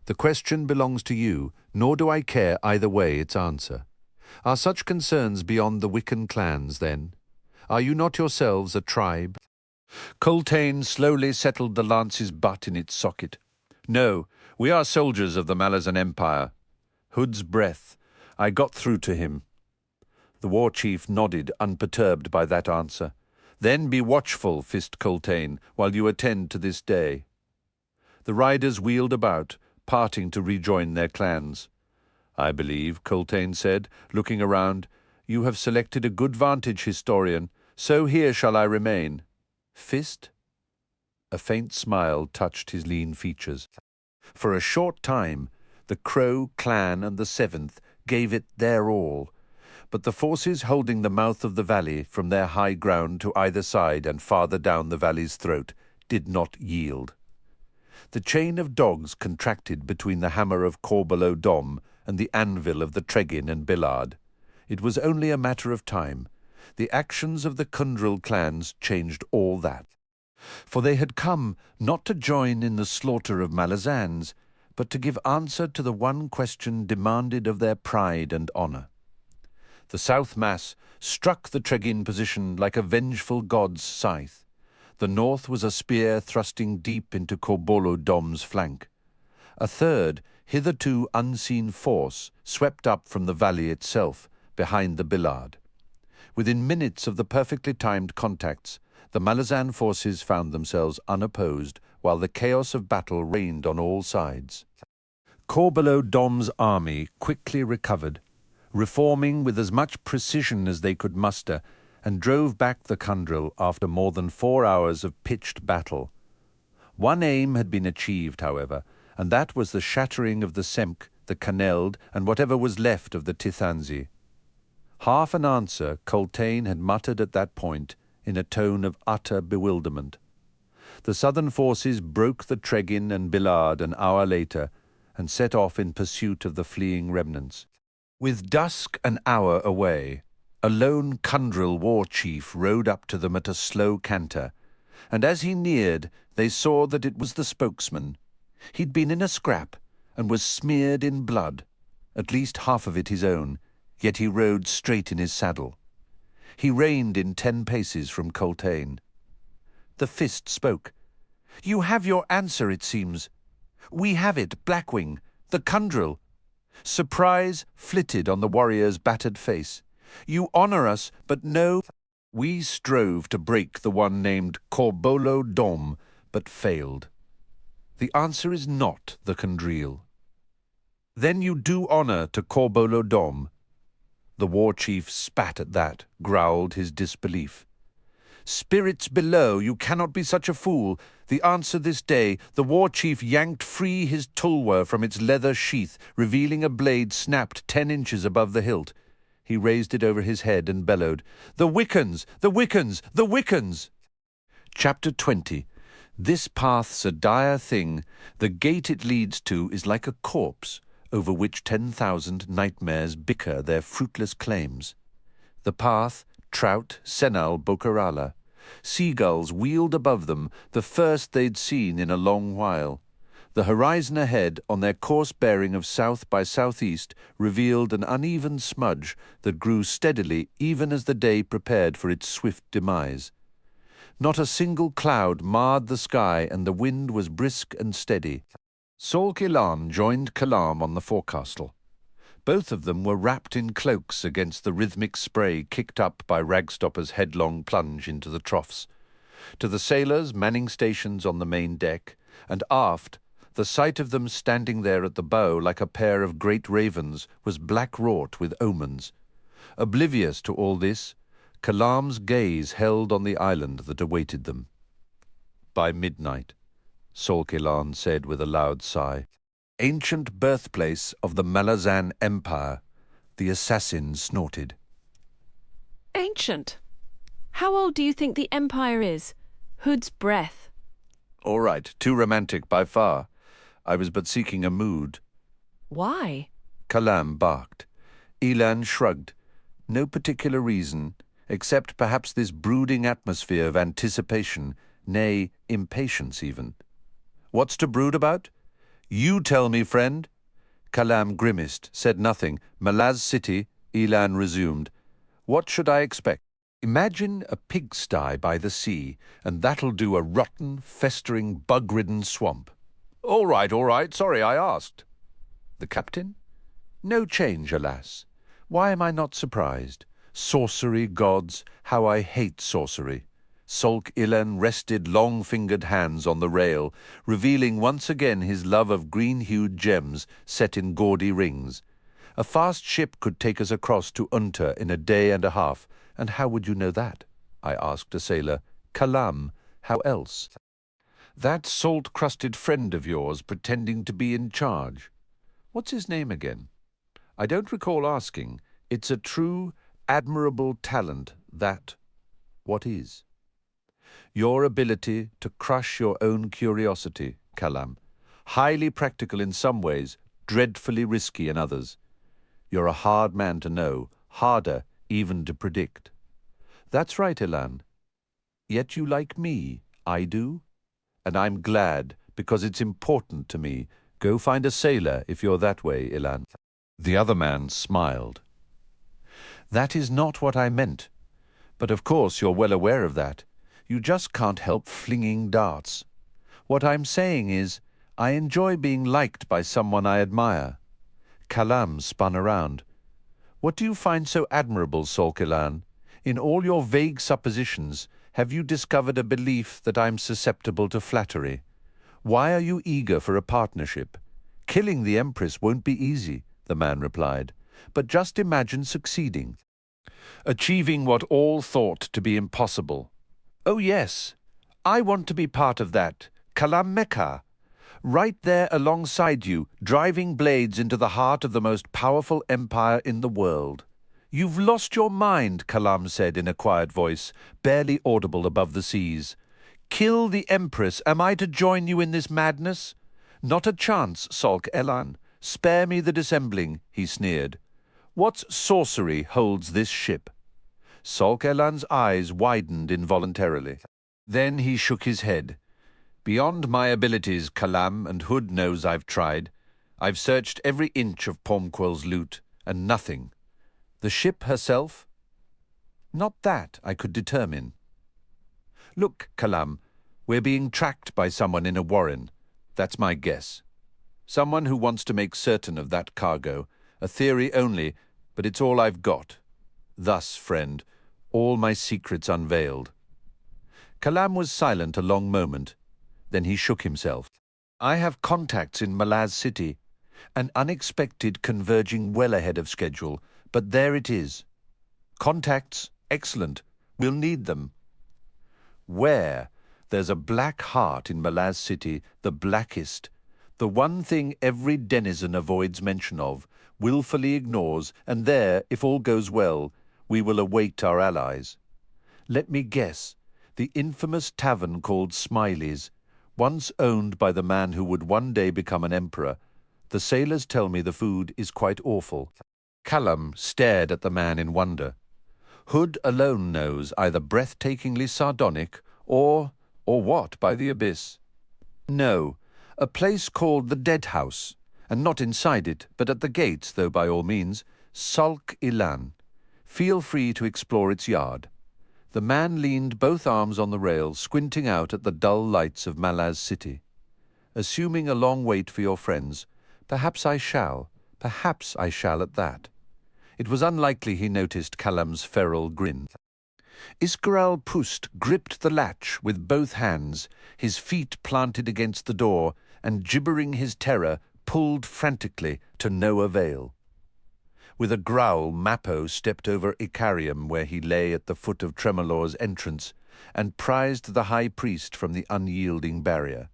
"The question belongs to you, nor do I care either way its answer. Are such concerns beyond the Wiccan clans, then? Are you not yourselves a tribe?" Coltaine slowly settled the lance's butt in its socket. "No, we are soldiers of the Malazan Empire. Hood's breath. I got through to him." The war chief nodded, unperturbed by that answer. "Then be watchful," hissed Coltaine, "while you attend to this day." The riders wheeled about, parting to rejoin their clans. "I believe," Coltaine said, looking around, "you have selected a good vantage, historian, so here shall I remain. Fist?" A faint smile touched his lean features. For a short time, the Crow clan and the Seventh gave it their all, but the forces holding the mouth of the valley from their high ground to either side and farther down the valley's throat did not yield. The chain of dogs contracted between the hammer of Corbelow Dom and the anvil of the Tregin and Billard. It was only a matter of time. The actions of the Kundril clans changed all that. For they had come not to join in the slaughter of Malazans, but to give answer to the one question demanded of their pride and honour. The South Mass struck the Tregin position like a vengeful god's scythe. The north was a spear thrusting deep into Corbelow Dom's flank. A third, hitherto unseen force swept up from the valley itself, behind the Billard. Within minutes of the perfectly timed contacts, the Malazan forces found themselves unopposed, while the chaos of battle reigned on all sides. Corbelow Dom's army quickly recovered, reforming with as much precision as they could muster, and drove back the Kundril after more than 4 hours of pitched battle. One aim had been achieved, however, and that was the shattering of the Semk, the Keneld, and whatever was left of the Tithanzi. Half an answer Coltaine had muttered at that point, in a tone of utter bewilderment. The southern forces broke the Tregin and Billard an hour later, and set off in pursuit of the fleeing remnants. With dusk an hour away, a lone Kundril war chief rode up to them at a slow canter, and as he neared, they saw that it was the spokesman. He'd been in a scrap, and was smeared in blood, at least half of it his own, yet he rode straight in his saddle. He reined in 10 paces from Coltaine. The Fist spoke. "You have your answer, it seems. We have it, Blackwing, the Kundril. Surprise flitted on the warrior's battered face. You honor us, but no. We strove to break the one named Corbolo Dom, but failed. The answer is not the Condril. Then you do honor to Corbolo Dom. The war chief spat at that, growled his disbelief. Spirits below, you cannot be such a fool. The answer this day, the war chief yanked free his tulwar from its leather sheath, revealing a blade snapped 10 inches above the hilt. He raised it over his head and bellowed, "The Wickans! The Wickans! The Wickans!" Chapter 20. This path's a dire thing. The gate it leads to is like a corpse, over which 10,000 nightmares bicker their fruitless claims. The path, trout, senal, bocarala. Seagulls wheeled above them, the first they'd seen in a long while. The horizon ahead, on their course bearing of south by southeast, revealed an uneven smudge that grew steadily even as the day prepared for its swift demise. Not a single cloud marred the sky, and the wind was brisk and steady. Saul Kilan joined Kalam on the forecastle. Both of them were wrapped in cloaks against the rhythmic spray kicked up by Ragstopper's headlong plunge into the troughs. To the sailors manning stations on the main deck, and aft, the sight of them standing there at the bow like a pair of great ravens was black-wrought with omens. Oblivious to all this, Kalam's gaze held on the island that awaited them. By midnight, Saul Kilan said with a loud sigh, ancient birthplace of the Malazan Empire, the assassin snorted. Ancient? How old do you think the Empire is? Hood's breath. All right, too romantic by far. I was but seeking a mood. Why? Kalam barked. Elan shrugged. No particular reason, except perhaps this brooding atmosphere of anticipation, nay, impatience even. What's to brood about? You tell me, friend. Kalam grimaced, said nothing. Malaz City, Elan resumed. What should I expect? Imagine a pigsty by the sea, and that'll do a rotten, festering, bug-ridden swamp. All right, sorry I asked. The captain? No change, alas. Why am I not surprised? Sorcery, gods, how I hate sorcery. Solk Ilan rested long-fingered hands on the rail, revealing once again his love of green-hued gems set in gaudy rings. A fast ship could take us across to Unter in a day and a half, and how would you know that? I asked a sailor. Kalam, how else? That salt-crusted friend of yours pretending to be in charge. What's his name again? I don't recall asking. It's a true, admirable talent, that. What is? Your ability to crush your own curiosity, Kalam. Highly practical in some ways, dreadfully risky in others. You're a hard man to know, harder even to predict. That's right, Elan. Yet you like me, I do. And I'm glad, because it's important to me. Go find a sailor if you're that way, Elan. The other man smiled. That is not what I meant. But of course you're well aware of that. You just can't help flinging darts. What I'm saying is, I enjoy being liked by someone I admire. Kalam spun around. What do you find so admirable, Solkilan? In all your vague suppositions, have you discovered a belief that I'm susceptible to flattery? Why are you eager for a partnership? Killing the Empress won't be easy, the man replied. But just imagine succeeding. Achieving what all thought to be impossible. Oh yes, I want to be part of that. Kalam Mekhar. Right there alongside you, driving blades into the heart of the most powerful empire in the world. You've lost your mind, Kalam said in a quiet voice, barely audible above the seas. Kill the Empress. Am I to join you in this madness? Not a chance, Solk Elan. Spare me the dissembling, he sneered. What sorcery holds this ship? Solk Elan's eyes widened involuntarily. Then he shook his head. Beyond my abilities, Kalam, and Hood knows I've tried. I've searched every inch of Pormqual's loot, and nothing. The ship herself? Not that I could determine. Look, Kalam, we're being tracked by someone in a warren. That's my guess. Someone who wants to make certain of that cargo. A theory only, but it's all I've got. Thus, friend, all my secrets unveiled." Kalam was silent a long moment. Then he shook himself. "I have contacts in Malaz City. An unexpected converging well ahead of schedule, but there it is. Contacts, excellent. We'll need them." "Where? There's a black heart in Malaz City, the blackest. The one thing every denizen avoids mention of, willfully ignores, and there, if all goes well, we will await our allies. Let me guess, the infamous tavern called Smiley's, once owned by the man who would one day become an emperor. The sailors tell me the food is quite awful." Kalam stared at the man in wonder. Hood alone knows, either breathtakingly sardonic or what by the abyss. "No, a place called the Deadhouse, and not inside it, but at the gates, though by all means. Sulk Ilan. Feel free to explore its yard." The man leaned both arms on the rail, squinting out at the dull lights of Malaz City. "Assuming a long wait for your friends, perhaps I shall at that." It was unlikely he noticed Kalam's feral grin. Iscaral Pust gripped the latch with both hands, his feet planted against the door, and gibbering his terror, pulled frantically to no avail. With a growl, Mappo stepped over Icarium where he lay at the foot of Tremolor's entrance, and prized the high priest from the unyielding barrier.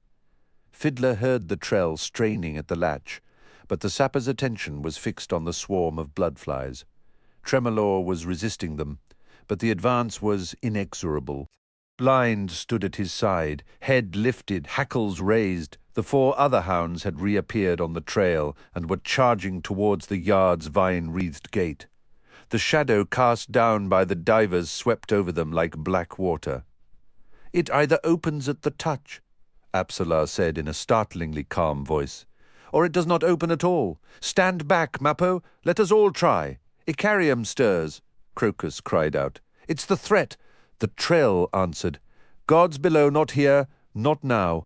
Fiddler heard the trell straining at the latch, but the sapper's attention was fixed on the swarm of bloodflies. Tremolor was resisting them, but the advance was inexorable. Blind stood at his side, head lifted, hackles raised. The 4 other hounds had reappeared on the trail and were charging towards the yard's vine-wreathed gate. The shadow cast down by the divers swept over them like black water. "It either opens at the touch," Apsalar said in a startlingly calm voice, "or it does not open at all. Stand back, Mappo. Let us all try." "Icarium stirs," Crokus cried out. "It's the threat." The trail answered. "Gods below, not here, not now."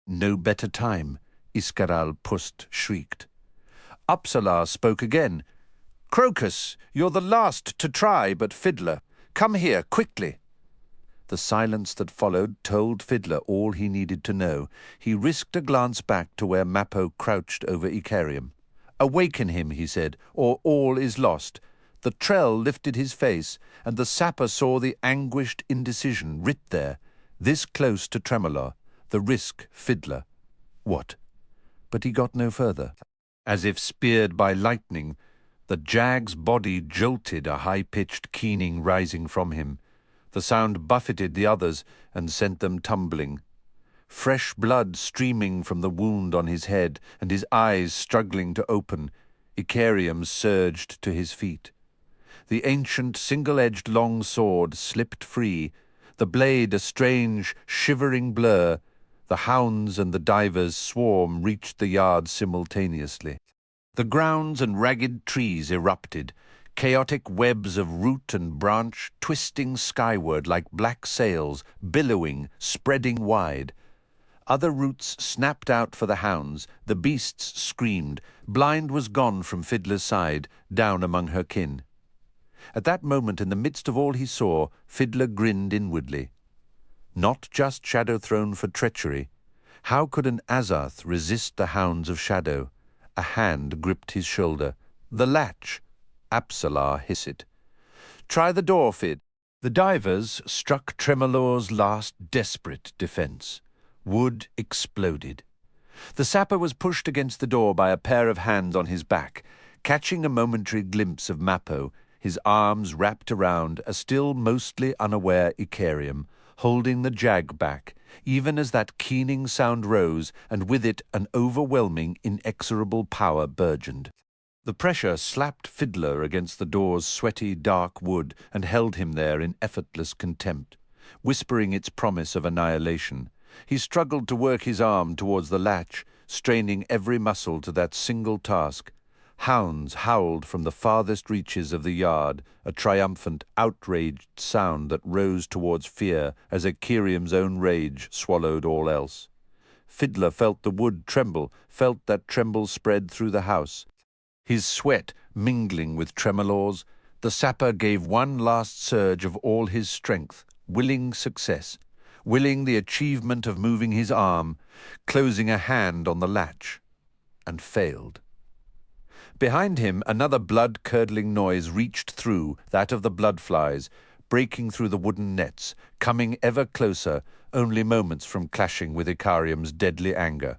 "No better time," Iscaral Pust shrieked. Apsalar spoke again. "Crokus, you're the last to try, but Fiddler, come here, quickly." The silence that followed told Fiddler all he needed to know. He risked a glance back to where Mappo crouched over Icarium. "Awaken him," he said, "or all is lost." The trell lifted his face, and the sapper saw the anguished indecision writ there, this close to Tremolor, the risk Fiddler. What? But he got no further. As if speared by lightning, the jag's body jolted, a high-pitched keening rising from him. The sound buffeted the others and sent them tumbling. Fresh blood streaming from the wound on his head and his eyes struggling to open, Icarium surged to his feet. The ancient single-edged long sword slipped free, the blade a strange, shivering blur. The hounds and the divers' swarm reached the yard simultaneously. The grounds and ragged trees erupted, chaotic webs of root and branch twisting skyward like black sails, billowing, spreading wide. Other roots snapped out for the hounds, the beasts screamed. Blind was gone from Fiddler's side, down among her kin. At that moment, in the midst of all he saw, Fiddler grinned inwardly. Not just shadow thrown for treachery. How could an Azath resist the hounds of shadow? A hand gripped his shoulder. "The latch," Apsalar hissed. "Try the door, Fid." The divers struck Tremolor's last desperate defense. Wood exploded. The sapper was pushed against the door by a pair of hands on his back, catching a momentary glimpse of Mappo, his arms wrapped around a still mostly unaware Icarium, holding the jag back, even as that keening sound rose, and with it an overwhelming, inexorable power burgeoned. The pressure slapped Fiddler against the door's sweaty, dark wood and held him there in effortless contempt, whispering its promise of annihilation. He struggled to work his arm towards the latch, straining every muscle to that single task. Hounds howled from the farthest reaches of the yard, a triumphant, outraged sound that rose towards fear as Icarium's own rage swallowed all else. Fiddler felt the wood tremble, felt that tremble spread through the house. His sweat mingling with tremolours, the sapper gave one last surge of all his strength, willing success, willing the achievement of moving his arm, closing a hand on the latch, and failed. Behind him, another blood-curdling noise reached through, that of the bloodflies, breaking through the wooden nets, coming ever closer, only moments from clashing with Icarium's deadly anger.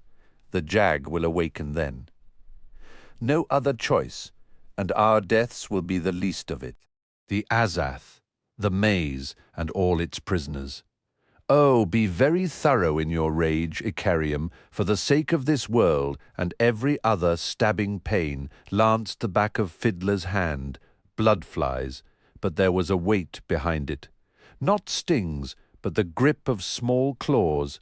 The jag will awaken then. No other choice, and our deaths will be the least of it. The Azath, the maze, and all its prisoners. Oh, be very thorough in your rage, Icarium, for the sake of this world and every other stabbing pain lanced the back of Fiddler's hand, blood flies, but there was a weight behind it. Not stings, but the grip of small claws.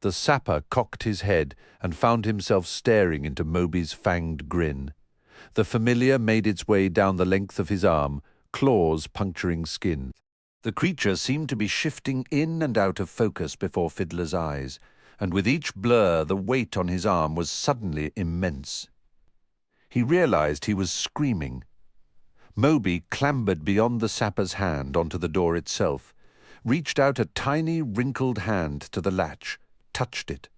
The sapper cocked his head and found himself staring into Moby's fanged grin. The familiar made its way down the length of his arm, claws puncturing skin. The creature seemed to be shifting in and out of focus before Fiddler's eyes, and with each blur the weight on his arm was suddenly immense. He realized he was screaming. Moby clambered beyond the sapper's hand onto the door itself, reached out a tiny wrinkled hand to the latch, touched it.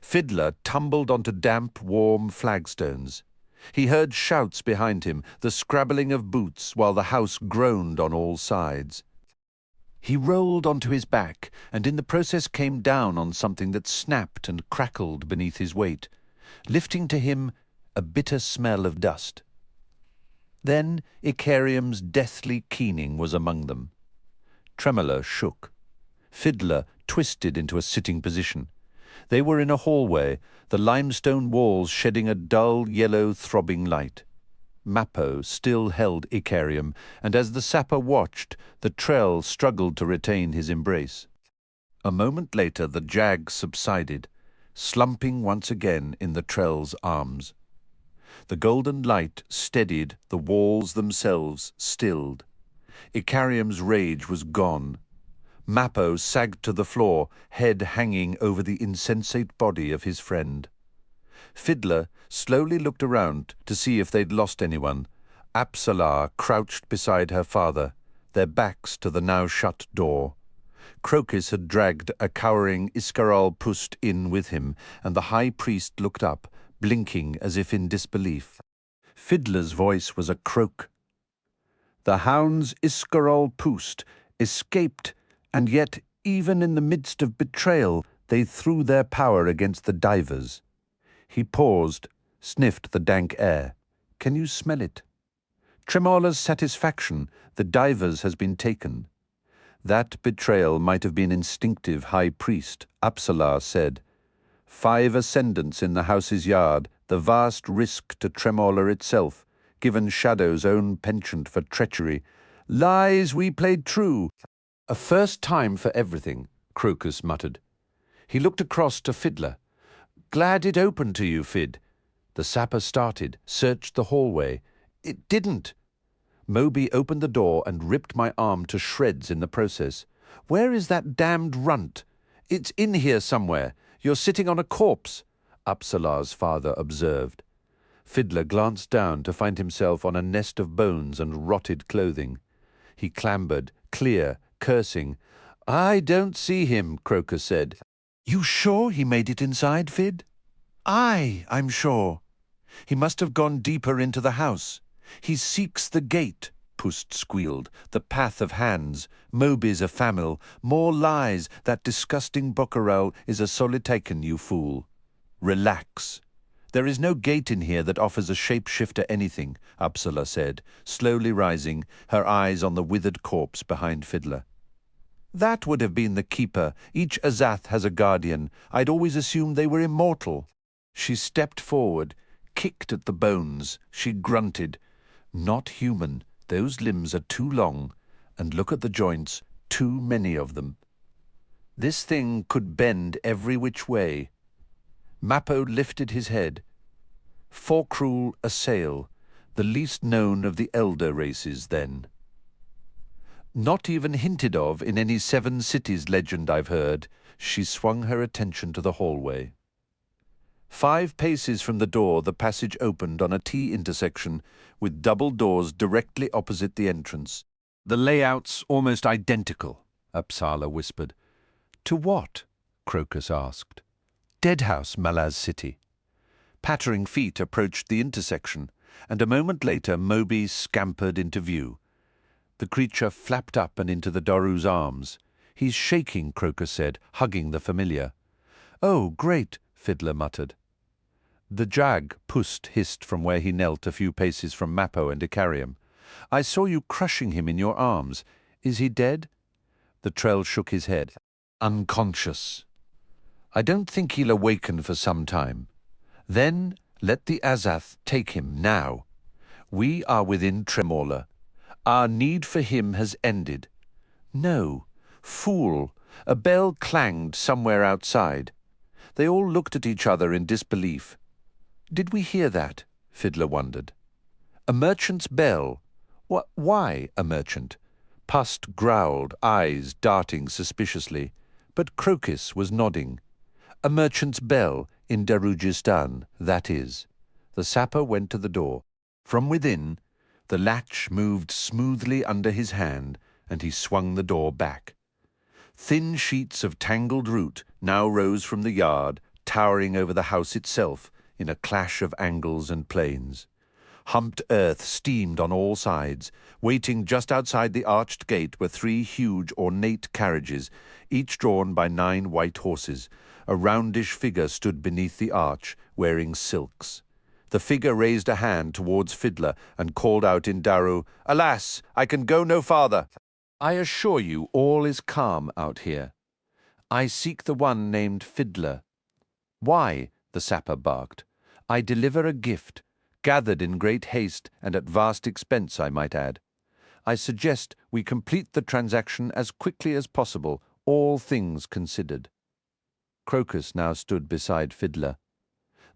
Fiddler tumbled onto damp, warm flagstones. He heard shouts behind him, the scrabbling of boots, while the house groaned on all sides. He rolled onto his back, and in the process came down on something that snapped and crackled beneath his weight, lifting to him a bitter smell of dust. Then Icarium's deathly keening was among them. Tremolo shook. Fiddler twisted into a sitting position. They were in a hallway, the limestone walls shedding a dull yellow throbbing light. Mappo still held Icarium, and as the sapper watched, the trell struggled to retain his embrace. A moment later the jag subsided, slumping once again in the trell's arms. The golden light steadied, the walls themselves stilled. Icarium's rage was gone. Mappo sagged to the floor, head hanging over the insensate body of his friend. Fiddler slowly looked around to see if they'd lost anyone. Apsalar crouched beside her father, their backs to the now-shut door. Crokus had dragged a cowering Iscarol Pust in with him, and the high priest looked up, blinking as if in disbelief. Fiddler's voice was a croak. The hounds Iscarol Pust escaped, and yet, even in the midst of betrayal, they threw their power against the divers. He paused, sniffed the dank air. Can you smell it? Tremorla's satisfaction, the divers has been taken. That betrayal might have been instinctive, High Priest, Apsalar said. 5 ascendants in the house's yard, the vast risk to Tremorla itself, given Shadow's own penchant for treachery. Lies we played true. A first time for everything, Crokus muttered. He looked across to Fiddler. Glad it opened to you, Fid. The sapper started, searched the hallway. It didn't. Moby opened the door and ripped my arm to shreds in the process. Where is that damned runt? It's in here somewhere. You're sitting on a corpse, Apsalar's father observed. Fiddler glanced down to find himself on a nest of bones and rotted clothing. He clambered, clear, cursing. I don't see him, Crokus said. You sure he made it inside, Fid? Aye, I'm sure. He must have gone deeper into the house. He seeks the gate, Pust squealed, the path of hands. Moby's a famil. More lies. That disgusting Boccarel is a solitaken, you fool. Relax. There is no gate in here that offers a shapeshifter anything, Apsalar said, slowly rising, her eyes on the withered corpse behind Fiddler. That would have been the keeper. Each Azath has a guardian. I'd always assumed they were immortal. She stepped forward, kicked at the bones. She grunted. Not human. Those limbs are too long. And look at the joints. Too many of them. This thing could bend every which way. Mappo lifted his head. Forkrul assail, the least known of the elder races then. Not even hinted of in any Seven Cities legend I've heard, she swung her attention to the hallway. 5 paces from the door, the passage opened on a T-intersection with double doors directly opposite the entrance. The layout's almost identical, Apsalar whispered. To what? Crokus asked. Deadhouse, Malaz City. Pattering feet approached the intersection, and a moment later Moby scampered into view. The creature flapped up and into the Daru's arms. He's shaking, Crokus said, hugging the familiar. Oh, great, Fiddler muttered. The jag, Pust, hissed from where he knelt a few paces from Mappo and Icarium. I saw you crushing him in your arms. Is he dead? The Trell shook his head. Unconscious. I don't think he'll awaken for some time. Then let the Azath take him now. We are within Tremorla. Our need for him has ended. No, fool, a bell clanged somewhere outside. They all looked at each other in disbelief. Did we hear that? Fiddler wondered. A merchant's bell. Why a merchant? Pust growled, eyes darting suspiciously, but Crokus was nodding. A merchant's bell in Darujistan, that is. The sapper went to the door. From within, the latch moved smoothly under his hand, and he swung the door back. Thin sheets of tangled root now rose from the yard, towering over the house itself in a clash of angles and planes. Humped earth steamed on all sides. Waiting just outside the arched gate were 3 huge, ornate carriages, each drawn by 9 white horses. A roundish figure stood beneath the arch, wearing silks. The figure raised a hand towards Fiddler and called out in Daru, Alas, I can go no farther. I assure you all is calm out here. I seek the one named Fiddler. Why? The sapper barked. I deliver a gift, gathered in great haste and at vast expense, I might add. I suggest we complete the transaction as quickly as possible, all things considered. Crokus now stood beside Fiddler.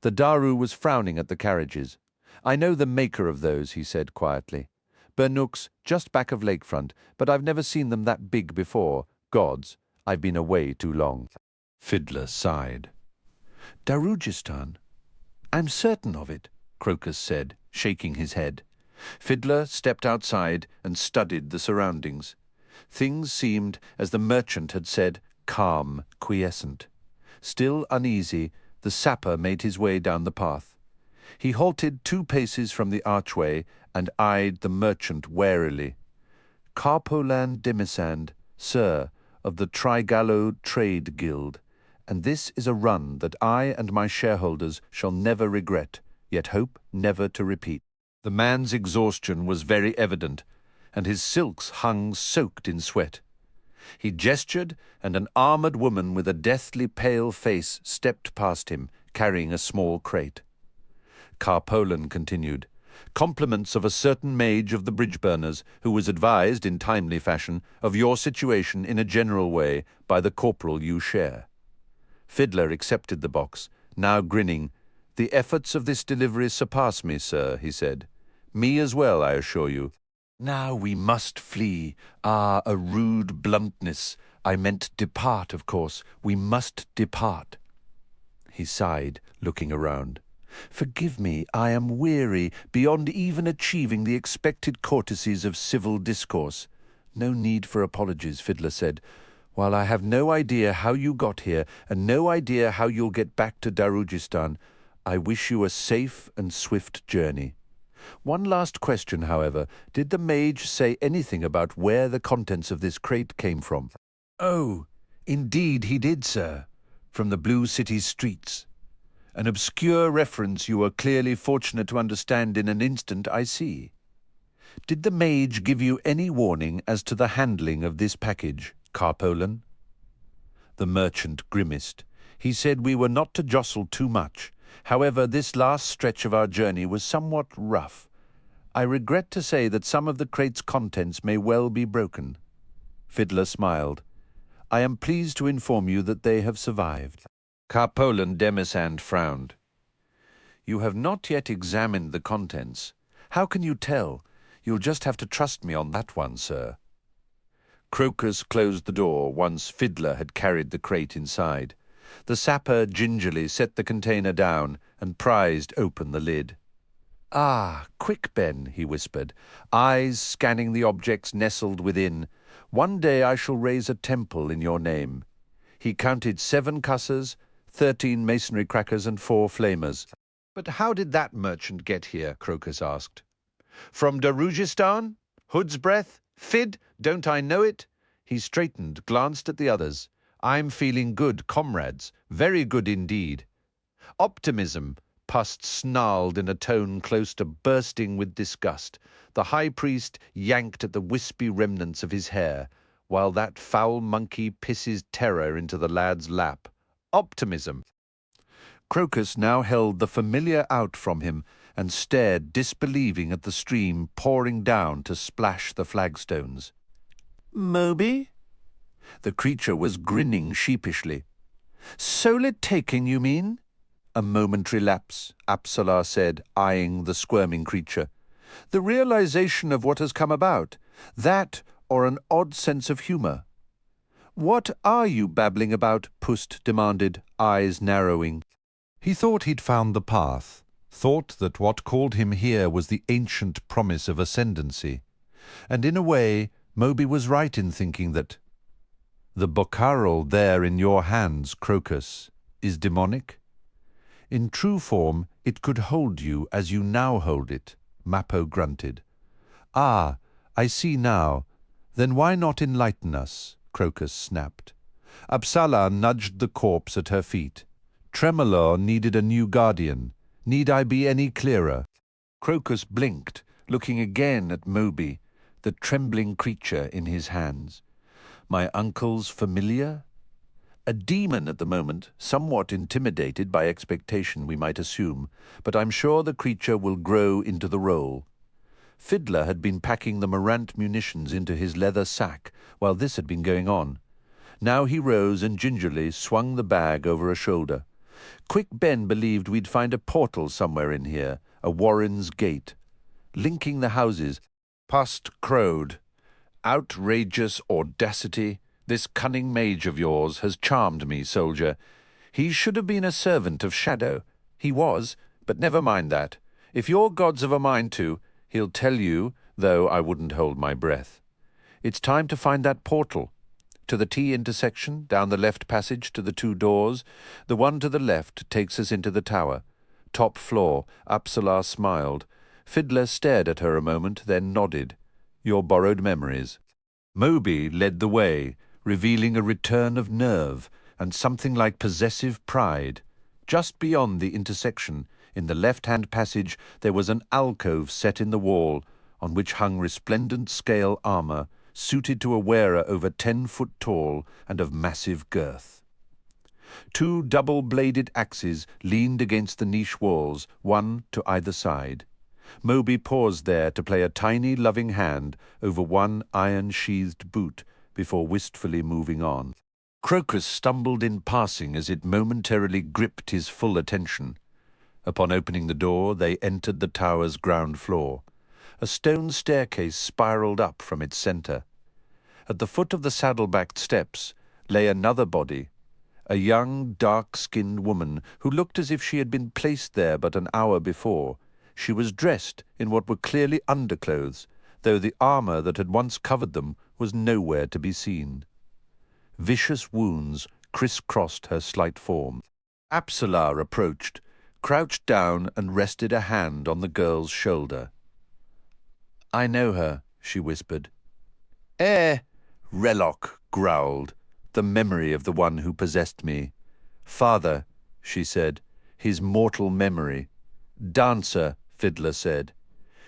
The Daru was frowning at the carriages. I know the maker of those, he said quietly. Bernooks, just back of lakefront, but I've never seen them that big before. Gods, I've been away too long. Fiddler sighed. Darujistan? I'm certain of it, Crokus said, shaking his head. Fiddler stepped outside and studied the surroundings. Things seemed, as the merchant had said, calm, quiescent. Still uneasy, the sapper made his way down the path. He halted 2 paces from the archway and eyed the merchant warily. Carpolan Demisand, sir, of the Trigallo Trade Guild, and this is a run that I and my shareholders shall never regret, yet hope never to repeat. The man's exhaustion was very evident, and his silks hung soaked in sweat. He gestured, and an armoured woman with a deathly pale face stepped past him, carrying a small crate. Carpolan continued, Compliments of a certain mage of the bridge-burners, who was advised, in timely fashion, of your situation in a general way by the corporal you share. Fiddler accepted the box, now grinning. The efforts of this delivery surpass me, sir, he said. Me as well, I assure you. Now we must flee. Ah, a rude bluntness. I meant depart, of course. We must depart. He sighed, looking around. Forgive me, I am weary, beyond even achieving the expected courtesies of civil discourse. No need for apologies, Fiddler said. While I have no idea how you got here, and no idea how you'll get back to Darujistan, I wish you a safe and swift journey. One last question, however. Did the mage say anything about where the contents of this crate came from? Oh, indeed he did, sir. From the Blue City's streets. An obscure reference you were clearly fortunate to understand in an instant, I see. Did the mage give you any warning as to the handling of this package, Carpolan? The merchant grimaced. He said we were not to jostle too much. However, this last stretch of our journey was somewhat rough. I regret to say that some of the crate's contents may well be broken. Fiddler smiled. I am pleased to inform you that they have survived. Carpolan Demisand frowned. You have not yet examined the contents. How can you tell? You'll just have to trust me on that one, sir. Crokus closed the door once Fiddler had carried the crate inside. The sapper gingerly set the container down and prized open the lid. "Ah, quick, Ben," he whispered, eyes scanning the objects nestled within. "One day I shall raise a temple in your name." He counted 7 cussers, 13 masonry crackers and 4 flamers. "But how did that merchant get here?" Crokus asked. "From Darujistan? Hood's breath? Fid, don't I know it?" He straightened, glanced at the others. "I'm feeling good, comrades, very good indeed." "Optimism," Pust snarled in a tone close to bursting with disgust. The high priest yanked at the wispy remnants of his hair, while that foul monkey pisses terror into the lad's lap. "Optimism." Crokus now held the familiar out from him and stared disbelieving at the stream pouring down to splash the flagstones. "Moby?" The creature was grinning sheepishly. "Solid taking, you mean?" "A momentary lapse," Apsalar said, eyeing the squirming creature. "The realization of what has come about, that or an odd sense of humor." "What are you babbling about?" Pust demanded, eyes narrowing. He thought he'd found the path, thought that what called him here was the ancient promise of ascendancy. And in a way, Moby was right in thinking that the Bokharol there in your hands, Crokus, is demonic. In true form, it could hold you as you now hold it, Mappo grunted. "Ah, I see now. Then why not enlighten us?" Crokus snapped. Apsalar nudged the corpse at her feet. Tremolor needed a new guardian. Need I be any clearer? Crokus blinked, looking again at Moby, the trembling creature in his hands. My uncle's familiar? A demon at the moment, somewhat intimidated by expectation, we might assume, but I'm sure the creature will grow into the role. Fiddler had been packing the Morant munitions into his leather sack while this had been going on. Now he rose and gingerly swung the bag over a shoulder. Quick Ben believed we'd find a portal somewhere in here, a Warren's gate. Linking the houses, Pust crowed. "Outrageous audacity. This cunning mage of yours has charmed me, soldier. He should have been a servant of Shadow. He was, but never mind that. If your gods have a mind to, he'll tell you, though I wouldn't hold my breath. It's time to find that portal. To the T intersection, down the left passage to the 2 doors. The one to the left takes us into the tower. Top floor." Apsalar smiled. Fiddler stared at her a moment, then nodded. "Your borrowed memories." Moby led the way, revealing a return of nerve and something like possessive pride. Just beyond the intersection, in the left-hand passage, there was an alcove set in the wall, on which hung resplendent scale armor, suited to a wearer over 10 foot tall and of massive girth. 2 double-bladed axes leaned against the niche walls, one to either side. Moby paused there to play a tiny, loving hand over one iron-sheathed boot before wistfully moving on. Crokus stumbled in passing as it momentarily gripped his full attention. Upon opening the door, they entered the tower's ground floor. A stone staircase spiraled up from its center. At the foot of the saddle-backed steps lay another body, a young, dark-skinned woman who looked as if she had been placed there but an hour before. She was dressed in what were clearly underclothes, though the armor that had once covered them was nowhere to be seen. Vicious wounds crisscrossed her slight form. Apsalar approached, crouched down and rested a hand on the girl's shoulder. "I know her," she whispered. Relok growled, "the memory of the one who possessed me." "Father," she said, "his mortal memory." "Dancer," Fiddler said.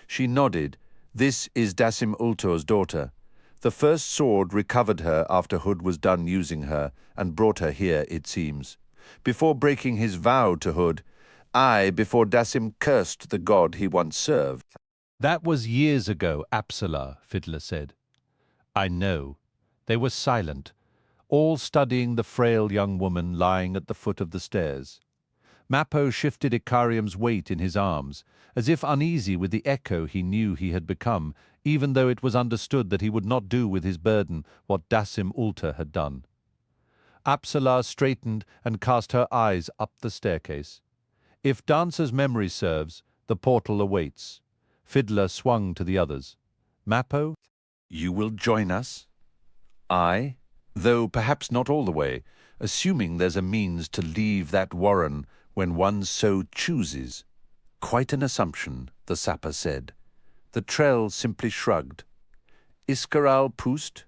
She nodded. "This is Dasim Ultor's daughter. The first sword recovered her after Hood was done using her, and brought her here, it seems. Before breaking his vow to Hood, before Dasim cursed the god he once served." "That was years ago, Apsalar," Fiddler said. "I know." They were silent, all studying the frail young woman lying at the foot of the stairs. Mappo shifted Icarium's weight in his arms, as if uneasy with the echo he knew he had become, even though it was understood that he would not do with his burden what Dasim Ulta had done. Apsalar straightened and cast her eyes up the staircase. If Dancer's memory serves, the portal awaits. Fiddler swung to the others. Mappo, You will join us? I, though perhaps not all the way, assuming there's a means to leave that warren when one so chooses. Quite an assumption, the sapper said. The Trell simply shrugged. Iskaral Pust?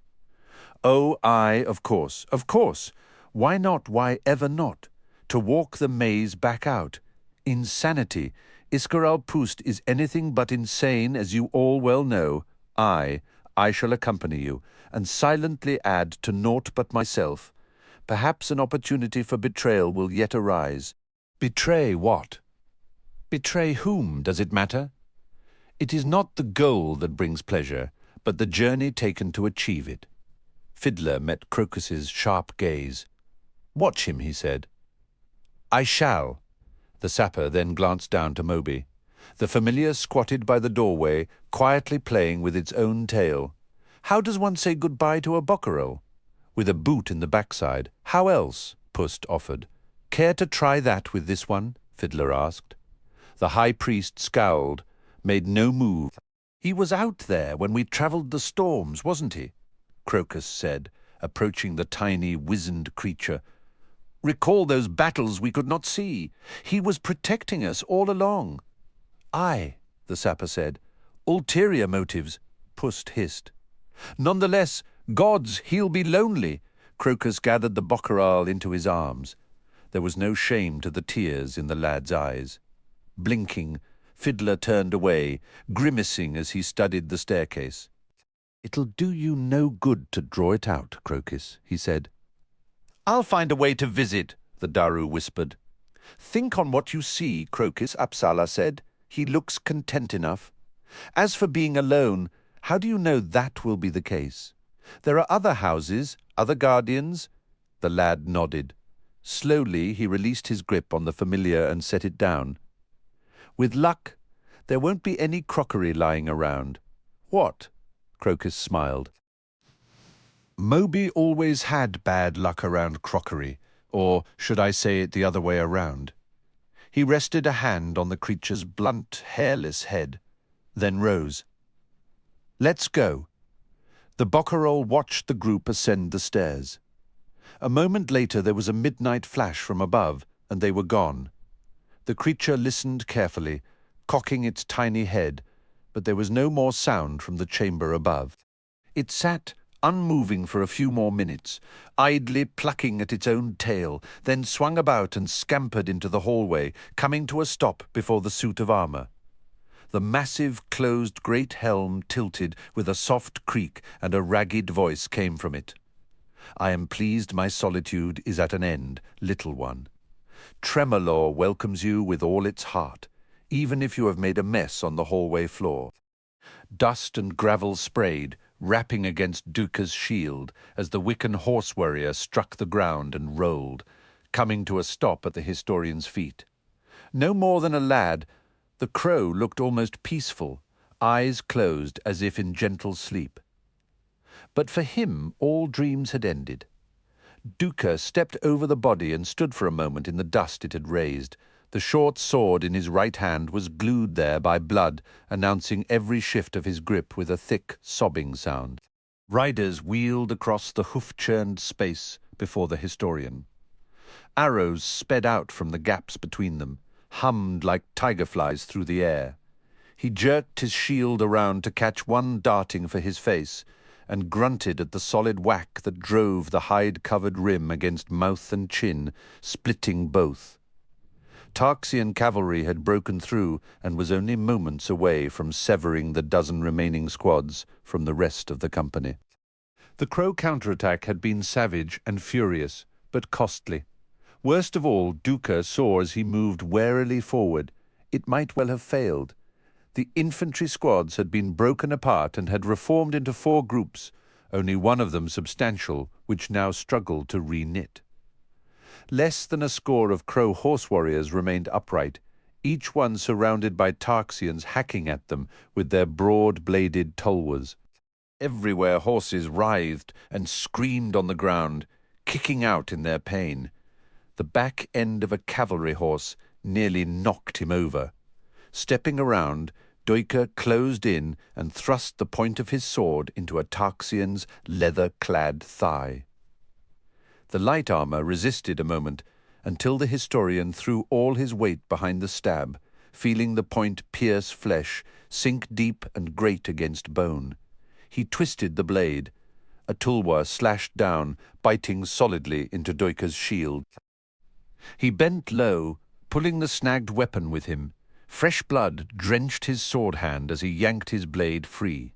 Oh, aye, of course, of course. Why not, why ever not? To walk the maze back out. Insanity. Iskaral Pust is anything but insane, as you all well know. I shall accompany you, and silently add to naught but myself. Perhaps an opportunity for betrayal will yet arise. Betray what? Betray whom, does it matter? It is not the goal that brings pleasure, but the journey taken to achieve it. Fiddler met Crokus's sharp gaze. Watch him, he said. I shall. The sapper then glanced down to Moby. The familiar squatted by the doorway, quietly playing with its own tail. How does one say goodbye to a bockerel? With a boot in the backside. How else? Pust offered. Care to try that with this one? Fiddler asked. The high priest scowled, made no move. He was out there when we travelled the storms, wasn't he? Crokus said, approaching the tiny, wizened creature. Recall those battles we could not see. He was protecting us all along. Aye, the sapper said. Ulterior motives, Pust hissed. Nonetheless, gods, he'll be lonely. Crokus gathered the bockeral into his arms. There was no shame to the tears in the lad's eyes. Blinking, Fiddler turned away, grimacing as he studied the staircase. It'll do you no good to draw it out, Crokus, he said. I'll find a way to visit, the Daru whispered. Think on what you see, Crokus, Apsalar said. He looks content enough. As for being alone, how do you know that will be the case? There are other houses, other guardians. The lad nodded. Slowly he released his grip on the familiar and set it down. With luck, there won't be any crockery lying around. What? Crokus smiled. Moby always had bad luck around crockery, or should I say it the other way around? He rested a hand on the creature's blunt, hairless head, then rose. Let's go. The bockerel watched the group ascend the stairs. A moment later there was a midnight flash from above, and they were gone. The creature listened carefully, cocking its tiny head, but there was no more sound from the chamber above. It sat unmoving for a few more minutes, idly plucking at its own tail, then swung about and scampered into the hallway, coming to a stop before the suit of armour. The massive, closed great helm tilted with a soft creak, and a ragged voice came from it. I am pleased my solitude is at an end, little one. Tremorlaw welcomes you with all its heart, even if you have made a mess on the hallway floor. Dust and gravel sprayed, rapping against Duiker's shield as the Wiccan horse warrior struck the ground and rolled, coming to a stop at the historian's feet. No more than a lad, the crow looked almost peaceful, eyes closed as if in gentle sleep. But for him all dreams had ended. Duiker stepped over the body and stood for a moment in the dust it had raised. The short sword in his right hand was glued there by blood, announcing every shift of his grip with a thick, sobbing sound. Riders wheeled across the hoof-churned space before the historian. Arrows sped out from the gaps between them, hummed like tigerflies through the air. He jerked his shield around to catch one darting for his face, and grunted at the solid whack that drove the hide-covered rim against mouth and chin, splitting both. Tarxian cavalry had broken through and was only moments away from severing the dozen remaining squads from the rest of the company. The Crow counterattack had been savage and furious, but costly. Worst of all, Duiker saw as he moved warily forward. It might well have failed. The infantry squads had been broken apart and had reformed into 4 groups, only one of them substantial, which now struggled to re-knit. Less than a score of Crow horse warriors remained upright, each one surrounded by Tarxians hacking at them with their broad-bladed tulwars. Everywhere horses writhed and screamed on the ground, kicking out in their pain. The back end of a cavalry horse nearly knocked him over. Stepping around, Duiker closed in and thrust the point of his sword into a Tarxian's leather-clad thigh. The light armor resisted a moment, until the historian threw all his weight behind the stab, feeling the point pierce flesh, sink deep and grate against bone. He twisted the blade. A tulwar slashed down, biting solidly into Duiker's shield. He bent low, pulling the snagged weapon with him. Fresh blood drenched his sword hand as he yanked his blade free.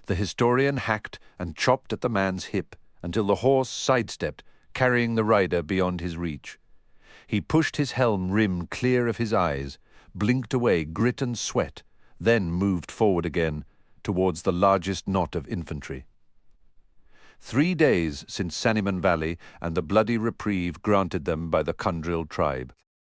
The historian hacked and chopped at the man's hip until the horse sidestepped, carrying the rider beyond his reach. He pushed his helm rim clear of his eyes, blinked away grit and sweat, then moved forward again towards the largest knot of infantry. 3 days since Sanniman Valley and the bloody reprieve granted them by the Kundril tribe.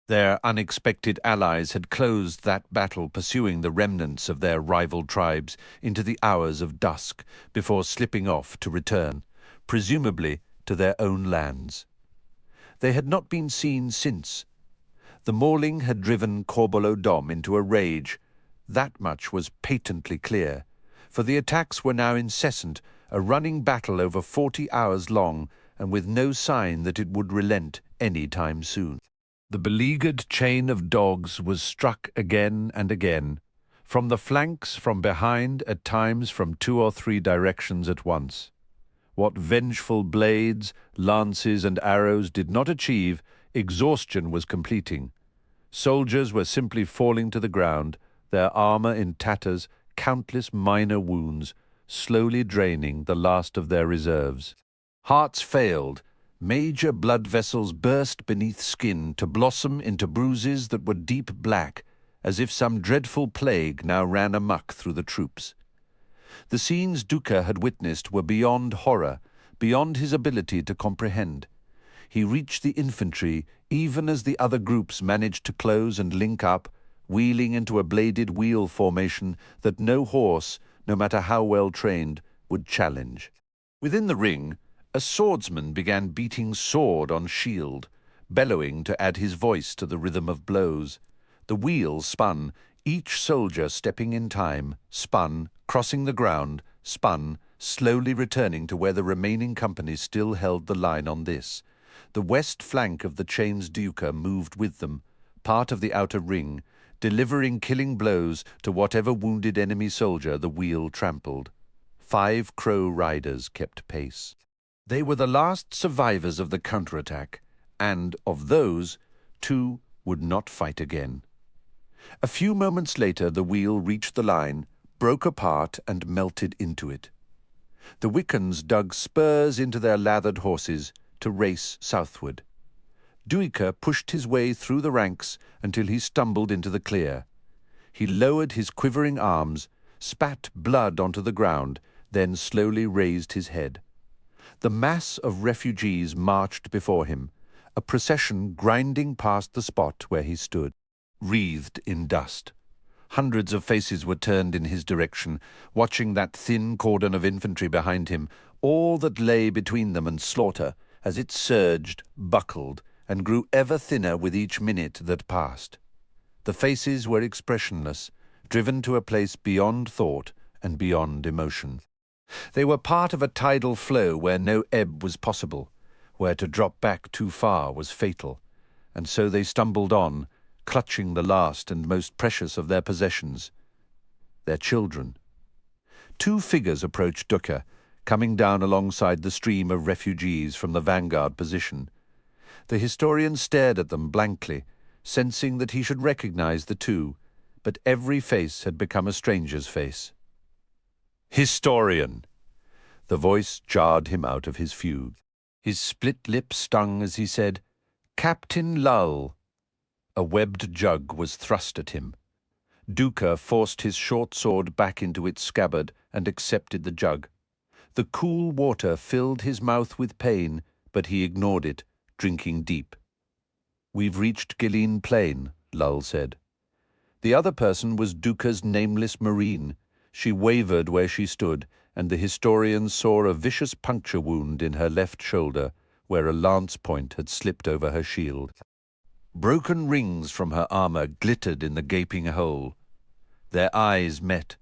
Their unexpected allies had closed that battle, pursuing the remnants of their rival tribes into the hours of dusk before slipping off to return, presumably to their own lands. They had not been seen since. The mauling had driven Corbulo Dom into a rage. That much was patently clear, for the attacks were now incessant, a running battle over 40 hours long, and with no sign that it would relent any time soon. The beleaguered chain of dogs was struck again and again, from the flanks, from behind, at times from 2 or 3 directions at once. What vengeful blades, lances, and arrows did not achieve, exhaustion was completing. Soldiers were simply falling to the ground, their armor in tatters, countless minor wounds, slowly draining the last of their reserves. Hearts failed. Major blood vessels burst beneath skin to blossom into bruises that were deep black, as if some dreadful plague now ran amuck through the troops. The scenes Duiker had witnessed were beyond horror, beyond his ability to comprehend. He reached the infantry even as the other groups managed to close and link up, wheeling into a bladed wheel formation that no horse, no matter how well trained, would challenge. Within the ring, a swordsman began beating sword on shield, bellowing to add his voice to the rhythm of blows. The wheel spun, each soldier stepping in time, spun, crossing the ground, spun, slowly returning to where the remaining companies still held the line on this. The west flank of the chain's Duiker moved with them, part of the outer ring, delivering killing blows to whatever wounded enemy soldier the wheel trampled. 5 Crow riders kept pace. They were the last survivors of the counterattack, and of those, 2 would not fight again. A few moments later the wheel reached the line, broke apart and melted into it. The Wickans dug spurs into their lathered horses to race southward. Duiker pushed his way through the ranks until he stumbled into the clear. He lowered his quivering arms, spat blood onto the ground, then slowly raised his head. The mass of refugees marched before him, a procession grinding past the spot where he stood, wreathed in dust. Hundreds of faces were turned in his direction, watching that thin cordon of infantry behind him, all that lay between them and slaughter, as it surged, buckled, and grew ever thinner with each minute that passed. The faces were expressionless, driven to a place beyond thought and beyond emotion. They were part of a tidal flow where no ebb was possible, where to drop back too far was fatal, and so they stumbled on, clutching the last and most precious of their possessions, their children. 2 figures approached Duiker, coming down alongside the stream of refugees from the vanguard position. The historian stared at them blankly, sensing that he should recognize the 2, but every face had become a stranger's face. "Historian!" The voice jarred him out of his fugue. His split lip stung as he said, "Captain Lull." A webbed jug was thrust at him. Duiker forced his short sword back into its scabbard and accepted the jug. The cool water filled his mouth with pain, but he ignored it, drinking deep. We've reached Gileen Plain, Lull said. The other person was Duiker's nameless marine. She wavered where she stood, and the historian saw a vicious puncture wound in her left shoulder, where a lance point had slipped over her shield. Broken rings from her armor glittered in the gaping hole. Their eyes met.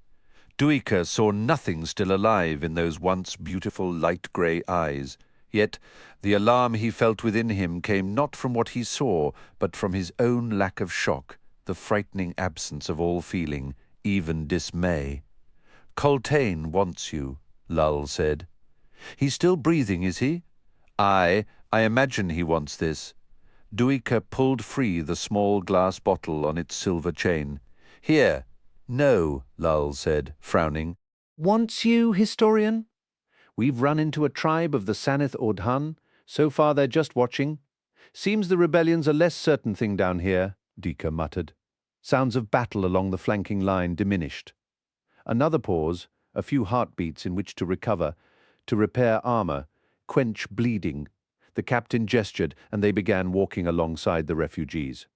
Duiker saw nothing still alive in those once beautiful light grey eyes. Yet the alarm he felt within him came not from what he saw, but from his own lack of shock, the frightening absence of all feeling, even dismay. "Coltaine wants you," Lull said. "He's still breathing, is he?" "Aye, I imagine he wants this." Duiker pulled free the small glass bottle on its silver chain. "Here." "No," Lull said, frowning. "Wants you, historian?" "We've run into a tribe of the Sanith Ordhan. So far they're just watching. Seems the rebellion's a less certain thing down here," Duiker muttered. Sounds of battle along the flanking line diminished. Another pause, a few heartbeats in which to recover, to repair armor, quench bleeding. The captain gestured, and they began walking alongside the refugees.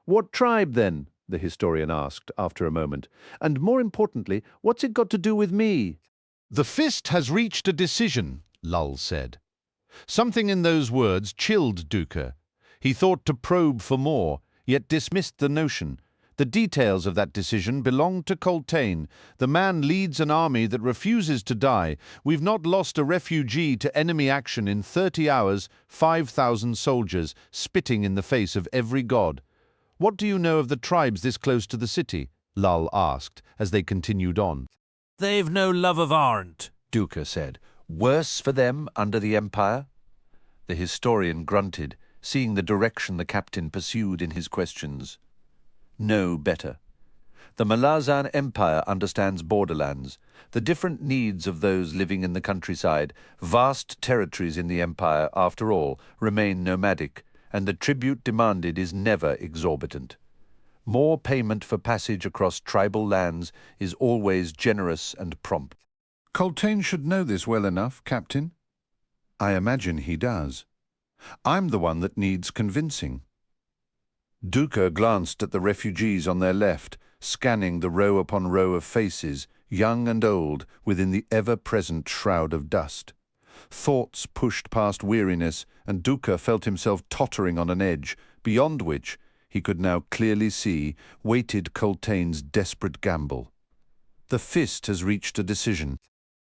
"What tribe, then?" the historian asked after a moment. "And more importantly, what's it got to do with me?" "The Fist has reached a decision," Lull said. Something in those words chilled Duiker. He thought to probe for more, yet dismissed the notion. The details of that decision belong to Coltaine. The man leads an army that refuses to die. We've not lost a refugee to enemy action in 30 hours, 5,000 soldiers, spitting in the face of every god. "What do you know of the tribes this close to the city?" Lull asked, as they continued on. They've no love of Arent, Duiker said. "Worse for them under the Empire?" The historian grunted, seeing the direction the captain pursued in his questions. "No better. The Malazan Empire understands borderlands, the different needs of those living in the countryside. Vast territories in the Empire, after all, remain nomadic, and the tribute demanded is never exorbitant. More payment for passage across tribal lands is always generous and prompt." "Coltaine should know this well enough, Captain." "I imagine he does. I'm the one that needs convincing." Duiker glanced at the refugees on their left, scanning the row upon row of faces, young and old, within the ever-present shroud of dust. Thoughts pushed past weariness, and Duiker felt himself tottering on an edge, beyond which, he could now clearly see, waited Coltaine's desperate gamble. The Fist has reached a decision,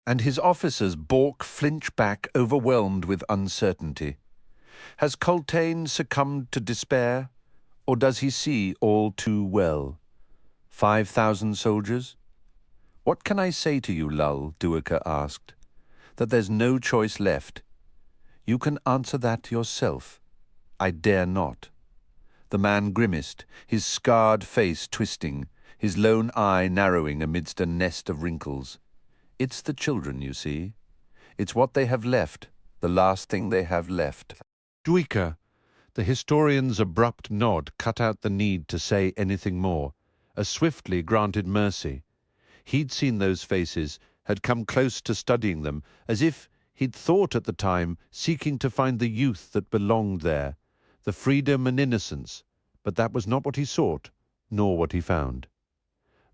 and his officers balk flinch back, overwhelmed with uncertainty. Has Coltaine succumbed to despair, or does he see all too well? 5,000 soldiers? "What can I say to you, Lull?" Duiker asked. "That there's no choice left. You can answer that yourself. I dare not." The man grimaced, his scarred face twisting, his lone eye narrowing amidst a nest of wrinkles. "It's the children, you see. It's what they have left, the last thing they have left." "Duiker." The historian's abrupt nod cut out the need to say anything more, as swiftly granted mercy. He'd seen those faces, had come close to studying them, as if he'd thought at the time, seeking to find the youth that belonged there, the freedom and innocence, but that was not what he sought, nor what he found.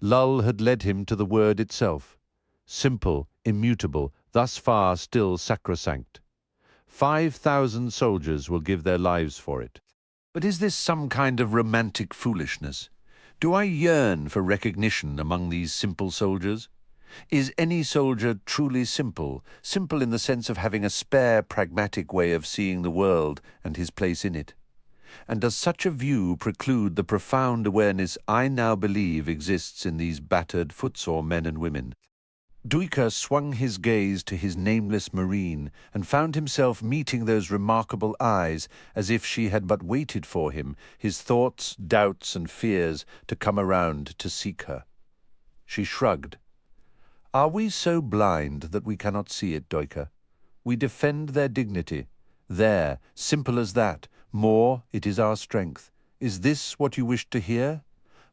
Lull had led him to the word itself, simple, immutable, thus far still sacrosanct. 5,000 soldiers will give their lives for it. But is this some kind of romantic foolishness? Do I yearn for recognition among these simple soldiers? Is any soldier truly simple, simple in the sense of having a spare, pragmatic way of seeing the world and his place in it? And does such a view preclude the profound awareness I now believe exists in these battered footsore men and women? Duiker swung his gaze to his nameless marine and found himself meeting those remarkable eyes as if she had but waited for him, his thoughts, doubts and fears, to come around to seek her. She shrugged. "Are we so blind that we cannot see it, Duiker? We defend their dignity. There, simple as that. More, it is our strength. Is this what you wish to hear?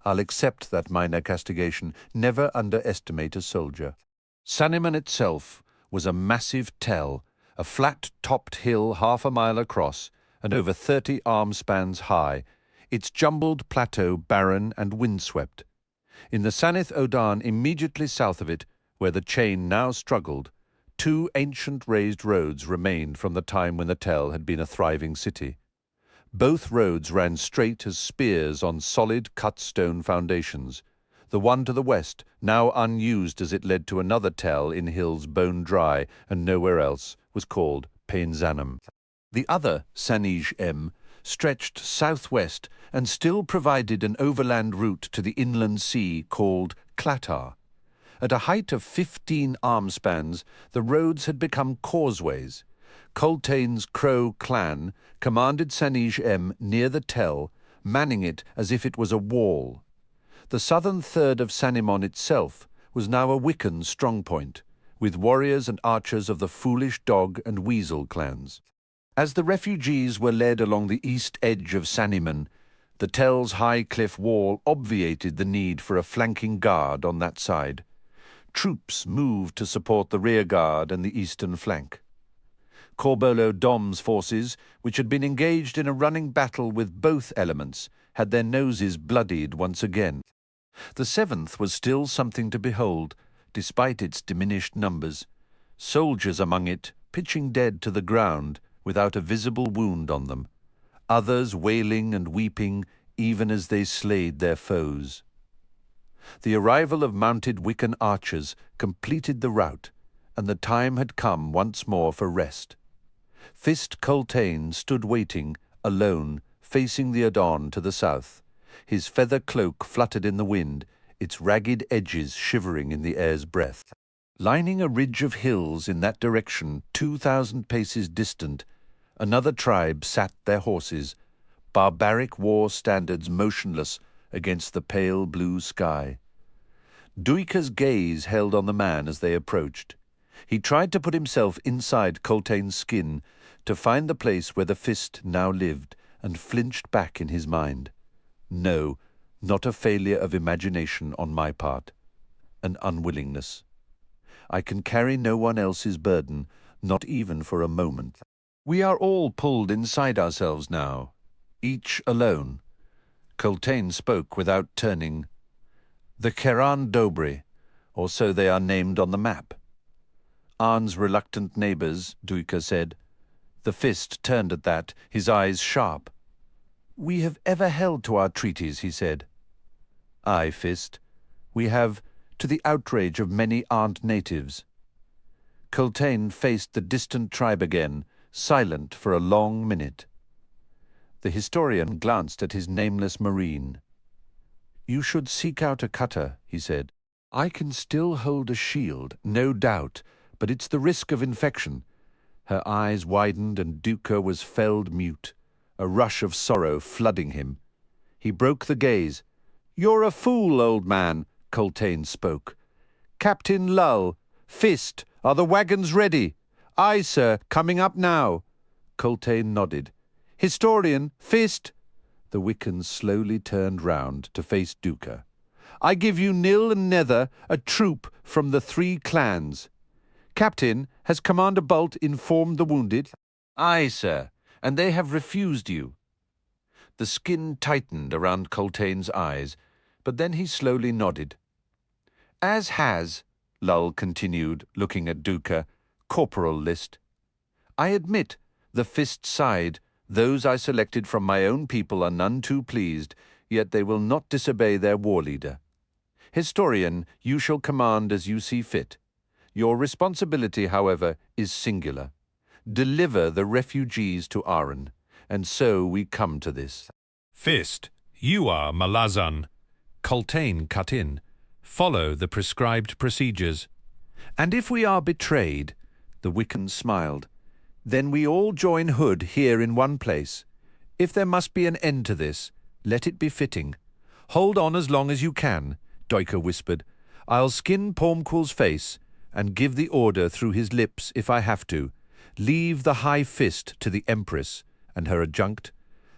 I'll accept that minor castigation. Never underestimate a soldier." Sanniman itself was a massive tell, a flat-topped hill half a mile across, and over 30 arm spans high, its jumbled plateau barren and windswept. In the Sanith Odan immediately south of it, where the chain now struggled, 2 ancient raised roads remained from the time when the Tell had been a thriving city. Both roads ran straight as spears on solid cut stone foundations. The one to the west, now unused as it led to another Tell in hills bone dry and nowhere else, was called Painzanum. The other, Sanij M, stretched southwest and still provided an overland route to the inland sea called Klatar. At a height of 15 arm spans, the roads had become causeways. Coltaine's Crow clan commanded Sanij M near the Tell, manning it as if it was a wall. The southern third of Sanimon itself was now a Wiccan strongpoint, with warriors and archers of the Foolish Dog and Weasel clans. As the refugees were led along the east edge of Sanimon, the Tell's high cliff wall obviated the need for a flanking guard on that side. Troops moved to support the rear guard and the eastern flank. Corbolo Dom's forces, which had been engaged in a running battle with both elements, had their noses bloodied once again. The 7th was still something to behold, despite its diminished numbers. Soldiers among it, pitching dead to the ground, without a visible wound on them. Others wailing and weeping, even as they slayed their foes. The arrival of mounted Wiccan archers completed the rout, and the time had come once more for rest. Fist Coltaine stood waiting, alone, facing the Adon to the south. His feather cloak fluttered in the wind, its ragged edges shivering in the air's breath. Lining a ridge of hills in that direction, 2,000 paces distant, another tribe sat their horses, barbaric war standards motionless against the pale blue sky. Duiker's gaze held on the man as they approached. He tried to put himself inside Coltaine's skin, to find the place where the Fist now lived, and flinched back in his mind. No, not a failure of imagination on my part. An unwillingness. I can carry no one else's burden, not even for a moment. We are all pulled inside ourselves now, each alone. Coltaine spoke without turning. The Keran Dobri, or so they are named on the map. Arn's reluctant neighbours, Duiker said. The Fist turned at that, his eyes sharp. We have ever held to our treaties, he said. Aye, Fist. We have, to the outrage of many armed natives. Coltaine faced the distant tribe again, silent for a long minute. The historian glanced at his nameless marine. You should seek out a cutter, he said. I can still hold a shield, no doubt, but it's the risk of infection. Her eyes widened and Duiker was felled mute, a rush of sorrow flooding him. He broke the gaze. You're a fool, old man, Coltaine spoke. Captain Lull, Fist, are the wagons ready? Aye, sir, coming up now. Coltaine nodded. Historian, Fist. The Wickans slowly turned round to face Duiker. I give you nil and nether, a troop from the 3 clans. Captain, has Commander Bult informed the wounded? Aye, sir, and they have refused you. The skin tightened around Coltaine's eyes, but then he slowly nodded. As has, Lull continued, looking at Duiker, corporal list. I admit, the Fist side, those I selected from my own people are none too pleased, yet they will not disobey their war leader. Historian, you shall command as you see fit. Your responsibility, however, is singular. Deliver the refugees to Aren, and so we come to this. Fist, you are Malazan. Coltaine cut in. Follow the prescribed procedures. And if we are betrayed, the Wiccan smiled, then we all join Hood here in one place. If there must be an end to this, let it be fitting. Hold on as long as you can, Duiker whispered. I'll skin Pormqual's face and give the order through his lips if I have to. Leave the High Fist to the Empress and her adjunct.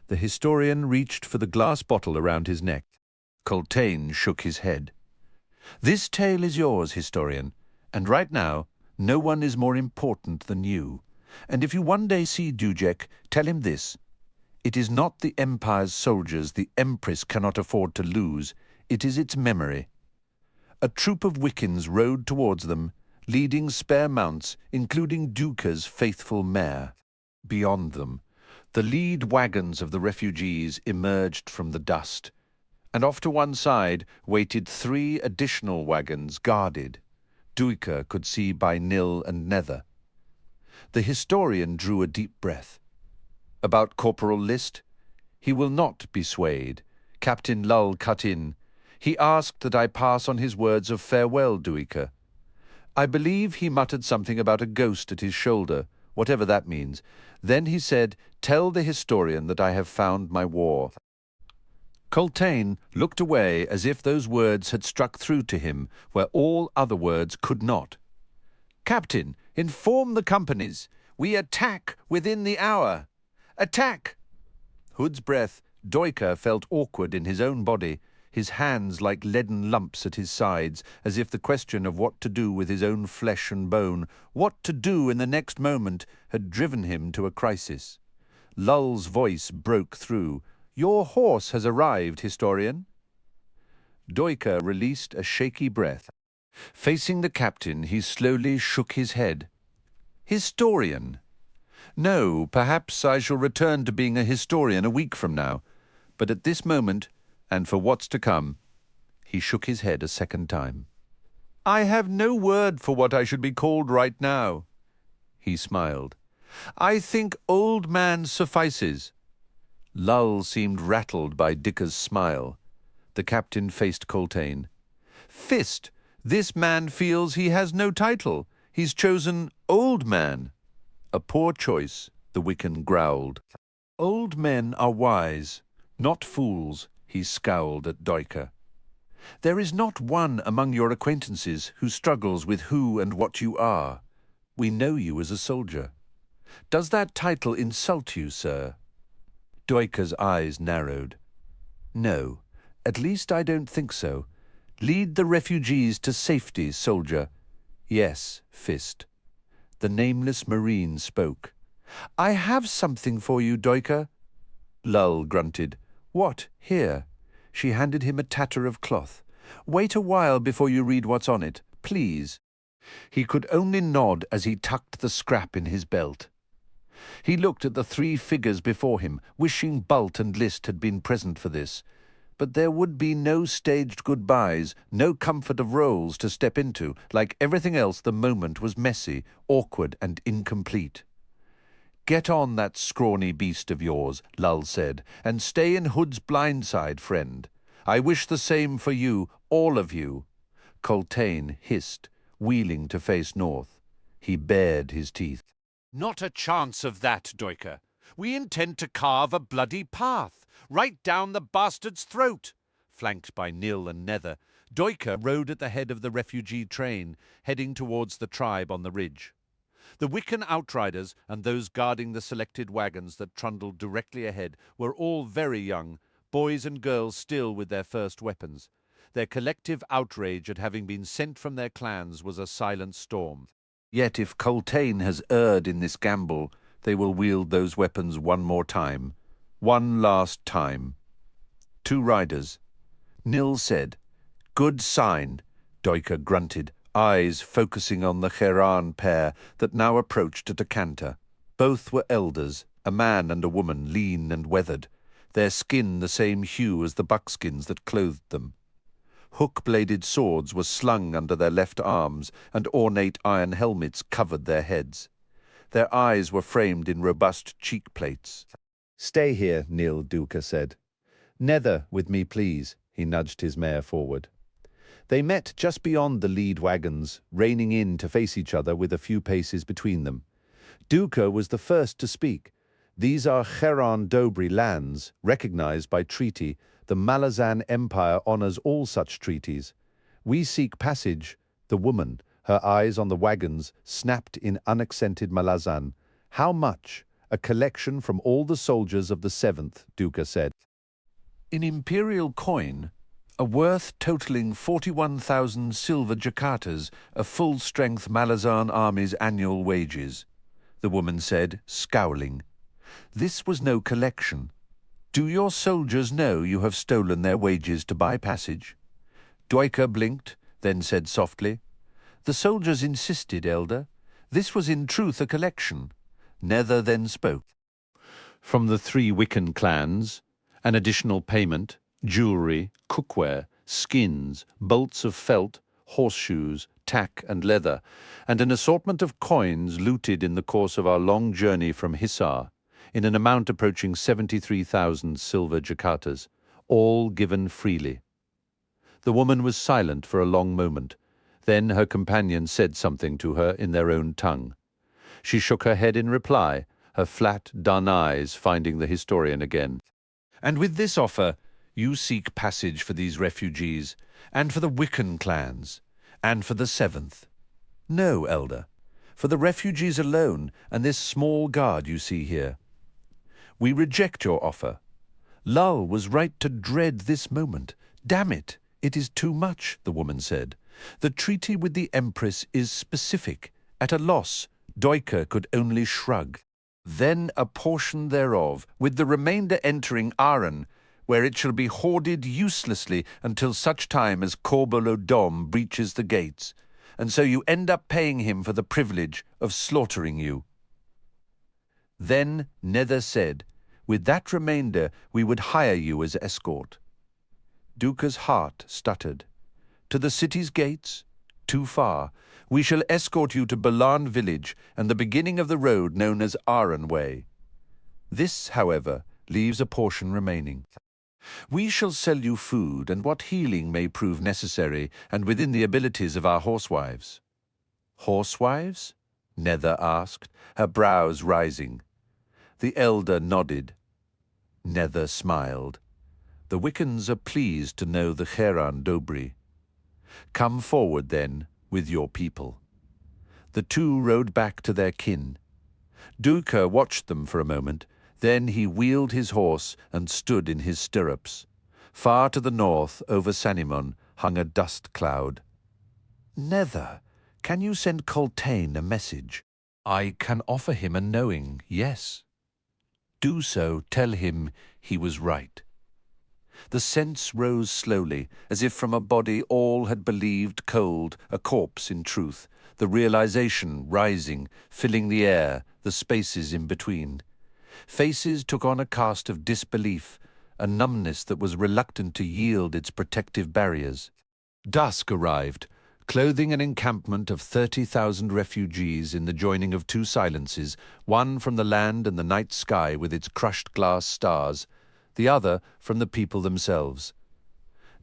The historian reached for the glass bottle around his neck. Coltaine shook his head. This tale is yours, historian, and right now no one is more important than you. And if you one day see Duiker, tell him this. It is not the Empire's soldiers the Empress cannot afford to lose, it is its memory. A troop of Wickans rode towards them, leading spare mounts, including Duiker's faithful mare. Beyond them, the lead wagons of the refugees emerged from the dust, and off to one side waited 3 additional wagons guarded. Duiker could see by Nill and Nether. The historian drew a deep breath. About Corporal List? He will not be swayed. Captain Lull cut in. He asked that I pass on his words of farewell, Duiker. I believe he muttered something about a ghost at his shoulder, whatever that means. Then he said, "Tell the historian that I have found my war." Coltaine looked away as if those words had struck through to him where all other words could not. "Captain, inform the companies. We attack within the hour. Attack!" Hood's breath, Duiker felt awkward in his own body, his hands like leaden lumps at his sides, as if the question of what to do with his own flesh and bone, what to do in the next moment, had driven him to a crisis. Lull's voice broke through. "Your horse has arrived, historian." Duiker released a shaky breath. Facing the captain, he slowly shook his head. "Historian? No, perhaps I shall return to being a historian a week from now. But at this moment, and for what's to come," he shook his head a second time. "I have no word for what I should be called right now." He smiled. "I think old man suffices." Lull seemed rattled by Dicker's smile. The captain faced Coltaine. "Fist, this man feels he has no title. He's chosen old man." "A poor choice," the Wiccan growled. "Old men are wise, not fools," he scowled at Duiker. "There is not one among your acquaintances who struggles with who and what you are. We know you as a soldier. Does that title insult you, sir?" Duiker's eyes narrowed. "No, at least I don't think so. Lead the refugees to safety, soldier." "Yes, Fist." The nameless marine spoke. "I have something for you, Duiker." Lull grunted. "What, here?" She handed him a tatter of cloth. "Wait a while before you read what's on it, please." He could only nod as he tucked the scrap in his belt. He looked at the 3 figures before him, wishing Bult and List had been present for this. But there would be no staged goodbyes, no comfort of roles to step into. Like everything else, the moment was messy, awkward, and incomplete. "Get on that scrawny beast of yours," Lull said, "and stay in Hood's blind side, friend. I wish the same for you, all of you." Coltaine hissed, wheeling to face north. He bared his teeth. "Not a chance of that, Duiker. We intend to carve a bloody path, right down the bastard's throat." Flanked by Nill and Nether, Duiker rode at the head of the refugee train, heading towards the tribe on the ridge. The Wiccan outriders and those guarding the selected wagons that trundled directly ahead were all very young, boys and girls still with their first weapons. Their collective outrage at having been sent from their clans was a silent storm. Yet if Coltaine has erred in this gamble, they will wield those weapons one more time. One last time. 2 riders. Nill said, "Good sign." Duiker grunted, eyes focusing on the Aren pair that now approached at a canter. Both were elders, a man and a woman, lean and weathered, their skin the same hue as the buckskins that clothed them. Hook-bladed swords were slung under their left arms, and ornate iron helmets covered their heads. Their eyes were framed in robust cheek plates. "Stay here," Nill, Duiker said. "Nether with me, please." He nudged his mare forward. They met just beyond the lead wagons, reining in to face each other with a few paces between them. Duiker was the first to speak. "These are Cheran Dobri lands, recognized by treaty. The Malazan Empire honors all such treaties. We seek passage." The woman, her eyes on the wagons, snapped in unaccented Malazan. "How much?" "A collection from all the soldiers of the 7th, Duiker said. "In Imperial coin, a worth totaling 41,000 silver jakartas, a full-strength Malazan army's annual wages," the woman said, scowling. This was no collection. Do your soldiers know you have stolen their wages to buy passage? Duiker blinked, then said softly, The soldiers insisted, Elder. This was in truth a collection. Nether then spoke. From the 3 Wiccan clans, an additional payment, jewellery, cookware, skins, bolts of felt, horseshoes, tack and leather, and an assortment of coins looted in the course of our long journey from Hisar, in an amount approaching 73,000 silver jacatas, all given freely. The woman was silent for a long moment. Then her companion said something to her in their own tongue. She shook her head in reply, her flat, dun eyes finding the historian again. And with this offer, you seek passage for these refugees, and for the Wiccan clans, and for the 7th. No, Elder, for the refugees alone, and this small guard you see here. We reject your offer. Lull was right to dread this moment. Damn it, it is too much, the woman said. The treaty with the Empress is specific. At a loss, Duiker could only shrug. Then a portion thereof, with the remainder entering Aren, where it shall be hoarded uselessly until such time as Corbolodom breaches the gates, and so you end up paying him for the privilege of slaughtering you. Then Nether said, With that remainder we would hire you as escort. Duiker's heart stuttered. To the city's gates? Too far. We shall escort you to Balan village and the beginning of the road known as Aren Way. This, however, leaves a portion remaining. We shall sell you food and what healing may prove necessary and within the abilities of our horsewives. Horsewives? Nether asked, her brows rising. The elder nodded. Nether smiled. The Wickans are pleased to know the Cheran Dobri. Come forward, then, with your people. The 2 rode back to their kin. Duiker watched them for a moment, then he wheeled his horse and stood in his stirrups. Far to the north, over Sanimon, hung a dust cloud. Nether, can you send Coltaine a message? I can offer him a knowing, yes. Do so, tell him he was right. The sense rose slowly, as if from a body all had believed cold, a corpse in truth, the realization rising, filling the air, the spaces in between. Faces took on a cast of disbelief, a numbness that was reluctant to yield its protective barriers. Dusk arrived, clothing an encampment of 30,000 refugees in the joining of 2 silences, one from the land and the night sky with its crushed glass stars, the other from the people themselves.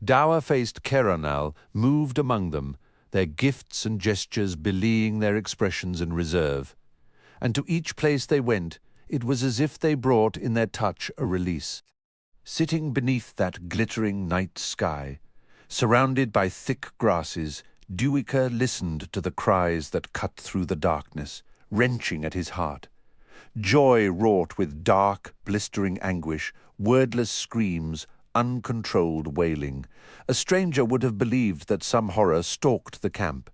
Dour-faced Keranal moved among them, their gifts and gestures belying their expressions and reserve. And to each place they went, it was as if they brought in their touch a release. Sitting beneath that glittering night sky, surrounded by thick grasses, Duiker listened to the cries that cut through the darkness, wrenching at his heart. Joy wrought with dark, blistering anguish, wordless screams, uncontrolled wailing. A stranger would have believed that some horror stalked the camp.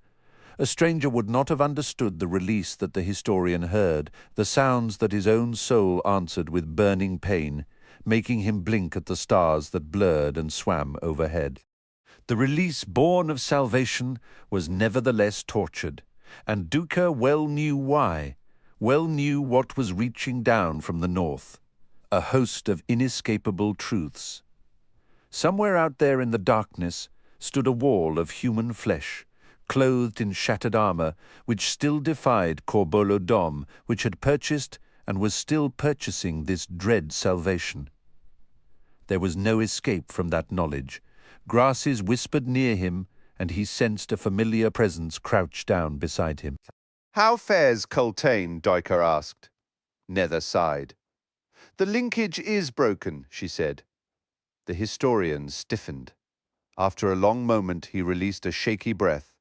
A stranger would not have understood the release that the historian heard, the sounds that his own soul answered with burning pain, making him blink at the stars that blurred and swam overhead. The release born of salvation was nevertheless tortured, and Duiker well knew why, well knew what was reaching down from the north, a host of inescapable truths. Somewhere out there in the darkness stood a wall of human flesh, clothed in shattered armor, which still defied Corbolodom, which had purchased and was still purchasing this dread salvation. There was no escape from that knowledge. Grasses whispered near him, and he sensed a familiar presence crouched down beside him. How fares Coltaine? Duiker asked. Nether sighed. The linkage is broken, she said. The historian stiffened. After a long moment, he released a shaky breath.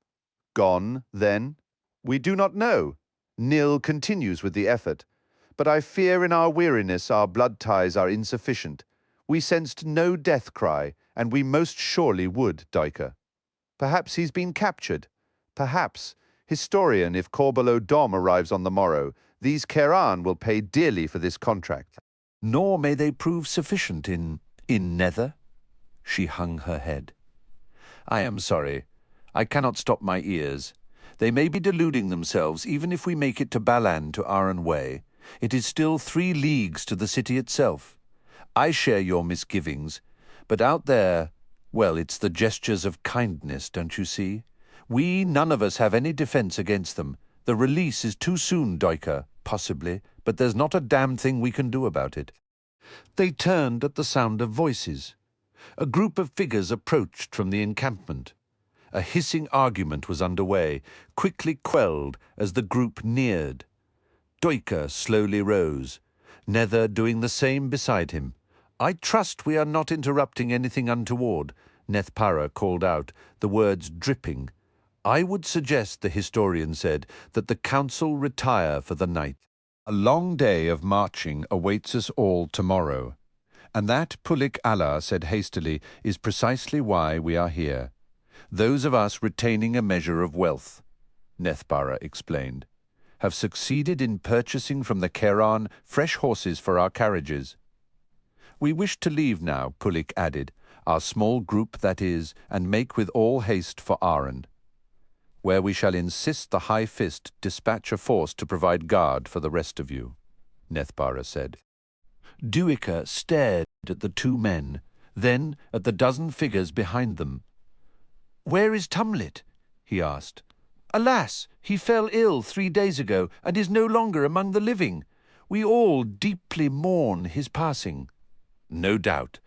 Gone, then? We do not know. Nil continues with the effort. But I fear in our weariness our blood ties are insufficient. We sensed no death cry, and we most surely would, Duiker. Perhaps he's been captured. Perhaps, historian, if Corbolodom arrives on the morrow, These Aren will pay dearly for this contract. Nor may they prove sufficient in nether. She hung her head. I am sorry. I cannot stop my ears. They may be deluding themselves, even if we make it to Balan to Aren Way. It is still 3 leagues to the city itself. I share your misgivings, but out there, well, it's the gestures of kindness, don't you see? We, none of us, have any defense against them. The release is too soon, Duiker, possibly, but there's not a damn thing we can do about it. They turned at the sound of voices. A group of figures approached from the encampment. A hissing argument was underway, quickly quelled as the group neared. Duiker slowly rose, Nether doing the same beside him. I trust we are not interrupting anything untoward, Nethpara called out, the words dripping. I would suggest, the historian said, that the council retire for the night. A long day of marching awaits us all tomorrow, and that, Pulik Allah said hastily, is precisely why we are here. Those of us retaining a measure of wealth, Nethpara explained, have succeeded in purchasing from the Aren fresh horses for our carriages. We wish to leave now, Pulik added, our small group that is, and make with all haste for Aren, where we shall insist the High Fist dispatch a force to provide guard for the rest of you, Nethpara said. Duiker stared at the 2 men, then at the dozen figures behind them. Where is Tumlet? He asked. Alas, he fell ill 3 days ago and is no longer among the living. We all deeply mourn his passing. No doubt.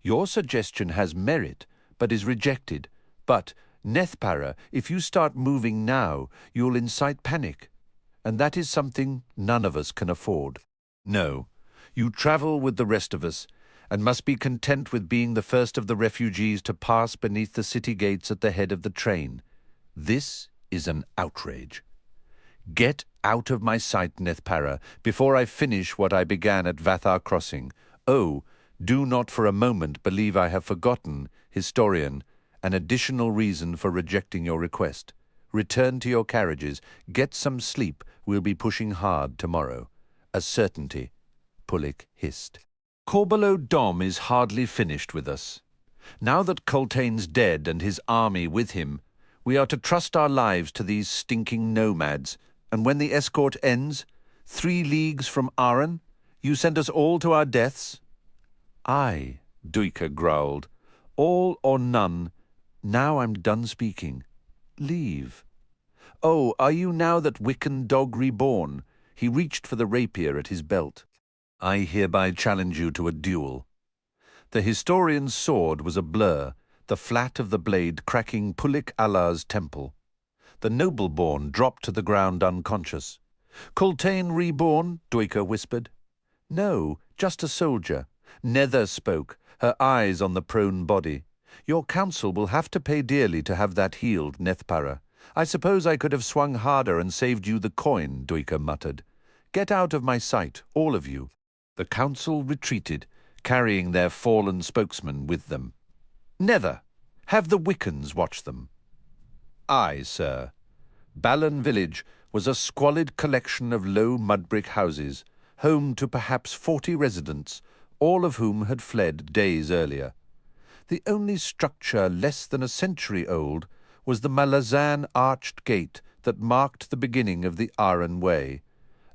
Your suggestion has merit, but is rejected. But, Nethpara, if you start moving now, you'll incite panic. And that is something none of us can afford. No, you travel with the rest of us, and must be content with being the first of the refugees to pass beneath the city gates at the head of the train. This is an outrage. Get out of my sight, Nethpara, before I finish what I began at Vathar Crossing. Oh, do not for a moment believe I have forgotten, historian, an additional reason for rejecting your request. Return to your carriages, get some sleep, we'll be pushing hard tomorrow. A certainty, Pulik hissed. Corbelow Dom is hardly finished with us. Now that Coltaine's dead and his army with him, we are to trust our lives to these stinking nomads, and when the escort ends, 3 leagues from Aren, you send us all to our deaths? Aye, Duiker growled. All or none. Now I'm done speaking. Leave. Oh, are you now that Wiccan dog reborn? He reached for the rapier at his belt. I hereby challenge you to a duel. The historian's sword was a blur, the flat of the blade cracking Pulik Allah's temple. The noble-born dropped to the ground unconscious. Coltaine reborn, Duiker whispered. No, just a soldier. Nether spoke, her eyes on the prone body. Your council will have to pay dearly to have that healed, Nethpara. I suppose I could have swung harder and saved you the coin, Duiker muttered. Get out of my sight, all of you. The council retreated, carrying their fallen spokesman with them. Nether, have the Wickans watch them. Aye, sir. Balan village was a squalid collection of low mud-brick houses, home to perhaps 40 residents, all of whom had fled days earlier. The only structure less than a century old was the Malazan arched gate that marked the beginning of the Aren Way,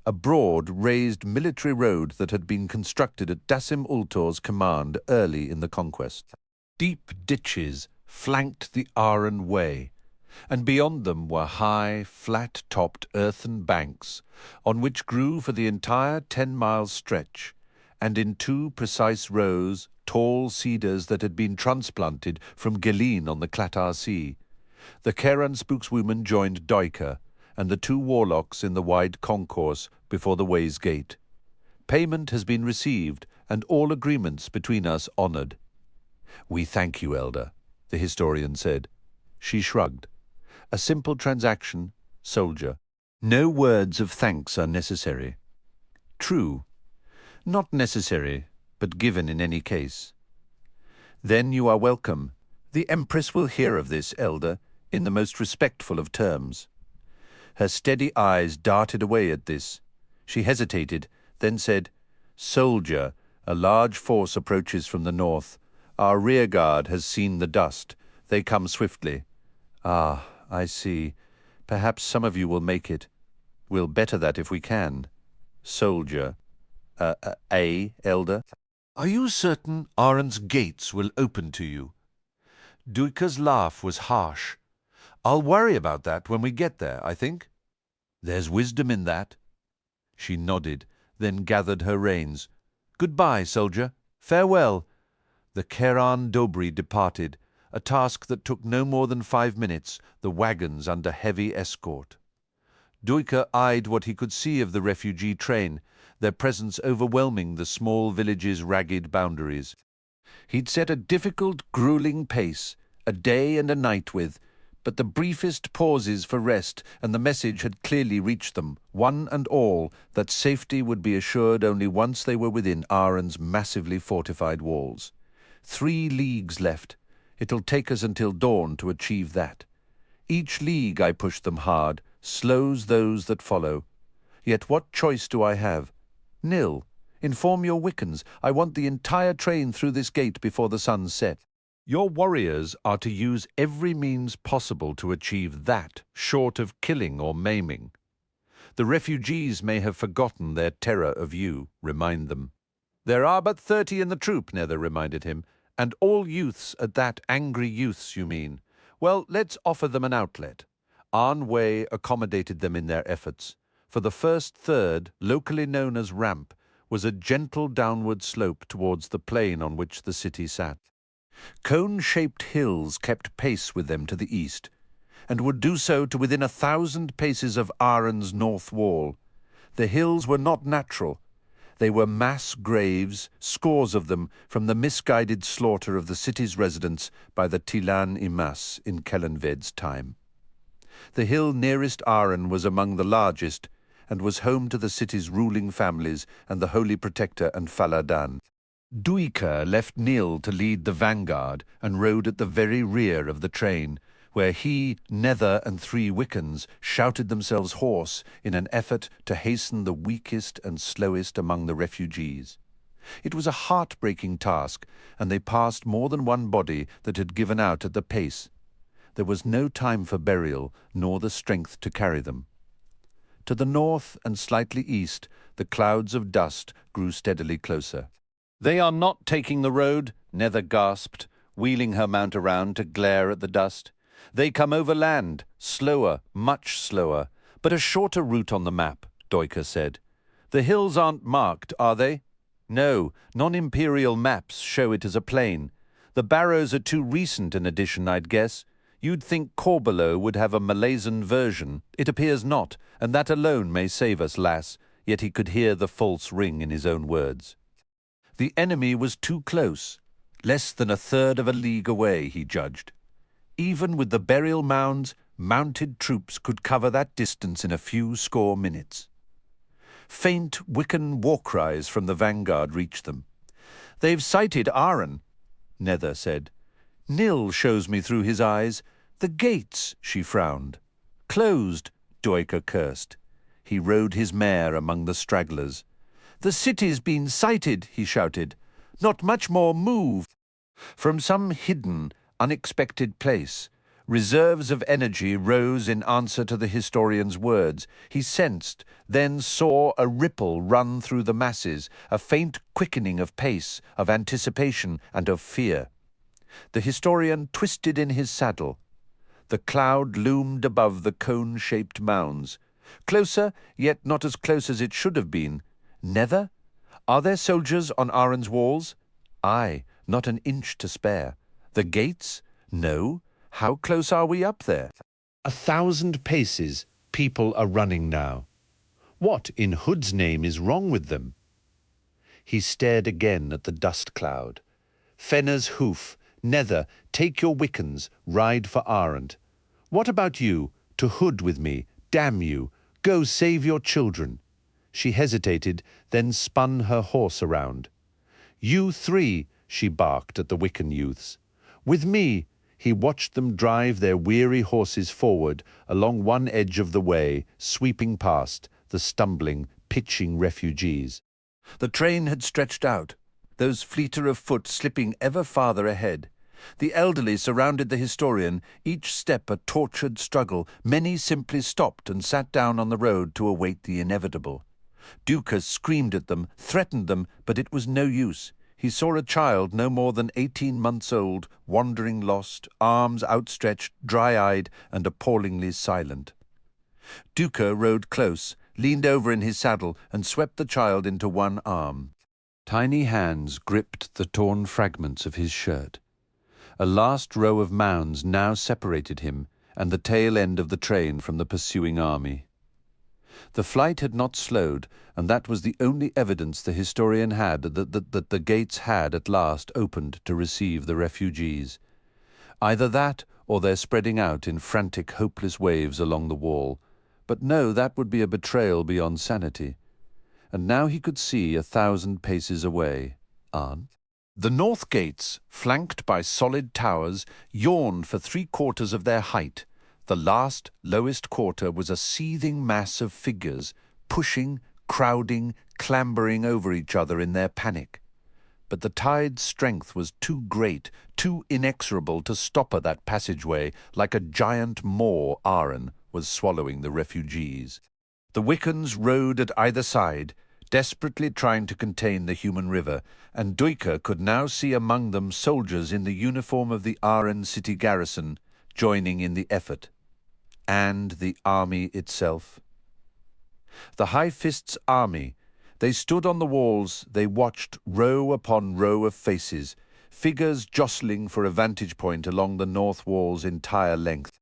a broad, raised military road that had been constructed at Dasim Ultor's command early in the conquest. Deep ditches flanked the Aren Way, and beyond them were high, flat-topped earthen banks on which grew for the entire 10-mile stretch, and in 2 precise rows, tall cedars that had been transplanted from Geleen on the Clatar Sea. The Aren spokeswoman joined Duiker and the 2 warlocks in the wide concourse before the way's gate. Payment has been received and all agreements between us honored. We thank you, Elder, the historian said. She shrugged. A simple transaction, soldier. No words of thanks are necessary. True. Not necessary, but given in any case. Then you are welcome. The Empress will hear of this, Elder, in the most respectful of terms. Her steady eyes darted away at this. She hesitated, then said, "Soldier, a large force approaches from the north. Our rearguard has seen the dust. They come swiftly." "Ah, I see. Perhaps some of you will make it. We'll better that if we can." "Soldier. Elder?" "Are you certain Aren's gates will open to you?" Duiker's laugh was harsh. "I'll worry about that when we get there, I think." "There's wisdom in that." She nodded, then gathered her reins. "Goodbye, soldier. Farewell." The Keran Dobri departed, a task that took no more than 5 minutes, the wagons under heavy escort. Duiker eyed what he could see of the refugee train, their presence overwhelming the small village's ragged boundaries. He'd set a difficult, grueling pace, a day and a night with, but the briefest pauses for rest, and the message had clearly reached them, one and all, that safety would be assured only once they were within Aren's massively fortified walls. 3 leagues left. It'll take us until dawn to achieve that. Each league, I push them hard, slows those that follow. Yet what choice do I have? Nil. Inform your Wickans. I want the entire train through this gate before the sun set. Your warriors are to use every means possible to achieve that, short of killing or maiming. The refugees may have forgotten their terror of you. Remind them. There are but 30 in the troop, Nether reminded him, and all youths at that. Angry youths, you mean? Well, let's offer them an outlet. Arn Way accommodated them in their efforts. For the first third, locally known as Ramp, was a gentle downward slope towards the plain on which the city sat. Cone-shaped hills kept pace with them to the east, and would do so to within 1,000 paces of Aren's north wall. The hills were not natural. They were mass graves, scores of them, from the misguided slaughter of the city's residents by the Tilan Imas in Kellanved's time. The hill nearest Aren was among the largest, and was home to the city's ruling families and the Holy Protector and Faladan. Duiker left Nil to lead the vanguard and rode at the very rear of the train, where he, Nether, and 3 Wickans shouted themselves hoarse in an effort to hasten the weakest and slowest among the refugees. It was a heartbreaking task, and they passed more than one body that had given out at the pace. There was no time for burial, nor the strength to carry them. To the north and slightly east, the clouds of dust grew steadily closer. "They are not taking the road," Nether gasped, wheeling her mount around to glare at the dust. "They come over land, slower, much slower, but a shorter route on the map," Duiker said. "The hills aren't marked, are they?" "No, non-imperial maps show it as a plain. The barrows are too recent an addition, I'd guess. You'd think Corbelow would have a Malaysian version. It appears not, and that alone may save us, lass," yet he could hear the false ring in his own words. The enemy was too close, less than 1/3 of a league away, he judged. Even with the burial mounds, mounted troops could cover that distance in a few score minutes. Faint Wiccan war cries from the vanguard reached them. "They've sighted Aren," Nether said. "Nil shows me through his eyes. The gates," she frowned. "Closed," Duiker cursed. He rode his mare among the stragglers. "The city's been sighted," he shouted. "Not much more move." From some hidden, unexpected place, reserves of energy rose in answer to the historian's words. He sensed, then saw a ripple run through the masses, a faint quickening of pace, of anticipation, and of fear. The historian twisted in his saddle. The cloud loomed above the cone-shaped mounds. Closer, yet not as close as it should have been. Nether? Are there soldiers on Aren's walls? Aye, not an inch to spare. The gates? No. How close are we up there? 1,000 paces. People are running now. What, in Hood's name, is wrong with them? He stared again at the dust cloud. Fenner's hoof. Nether, take your Wickans, ride for Arent. What about you? To Hood with me. Damn you. Go save your children. She hesitated, then spun her horse around. You 3, she barked at the Wiccan youths. With me. He watched them drive their weary horses forward along one edge of the way, sweeping past, the stumbling, pitching refugees. The train had stretched out, those fleeter of foot slipping ever farther ahead. The elderly surrounded the historian, each step a tortured struggle. Many simply stopped and sat down on the road to await the inevitable. Duiker screamed at them, threatened them, but it was no use. He saw a child no more than 18 months old, wandering lost, arms outstretched, dry-eyed and appallingly silent. Duiker rode close, leaned over in his saddle and swept the child into one arm. Tiny hands gripped the torn fragments of his shirt. A last row of mounds now separated him and the tail end of the train from the pursuing army. The flight had not slowed, and that was the only evidence the historian had that the gates had at last opened to receive the refugees. Either that or their spreading out in frantic, hopeless waves along the wall. But no, that would be a betrayal beyond sanity. And now he could see 1,000 paces away. The north gates, flanked by solid towers, yawned for 3/4 of their height. The last, lowest quarter was a seething mass of figures, pushing, crowding, clambering over each other in their panic. But the tide's strength was too great, too inexorable to stopper that passageway like a giant maw. Aren was swallowing the refugees. The Wickans rode at either side, desperately trying to contain the human river, and Duiker could now see among them soldiers in the uniform of the Aren city garrison, joining in the effort. And the army itself. The High Fist's army. They stood on the walls, they watched row upon row of faces, figures jostling for a vantage point along the north wall's entire length.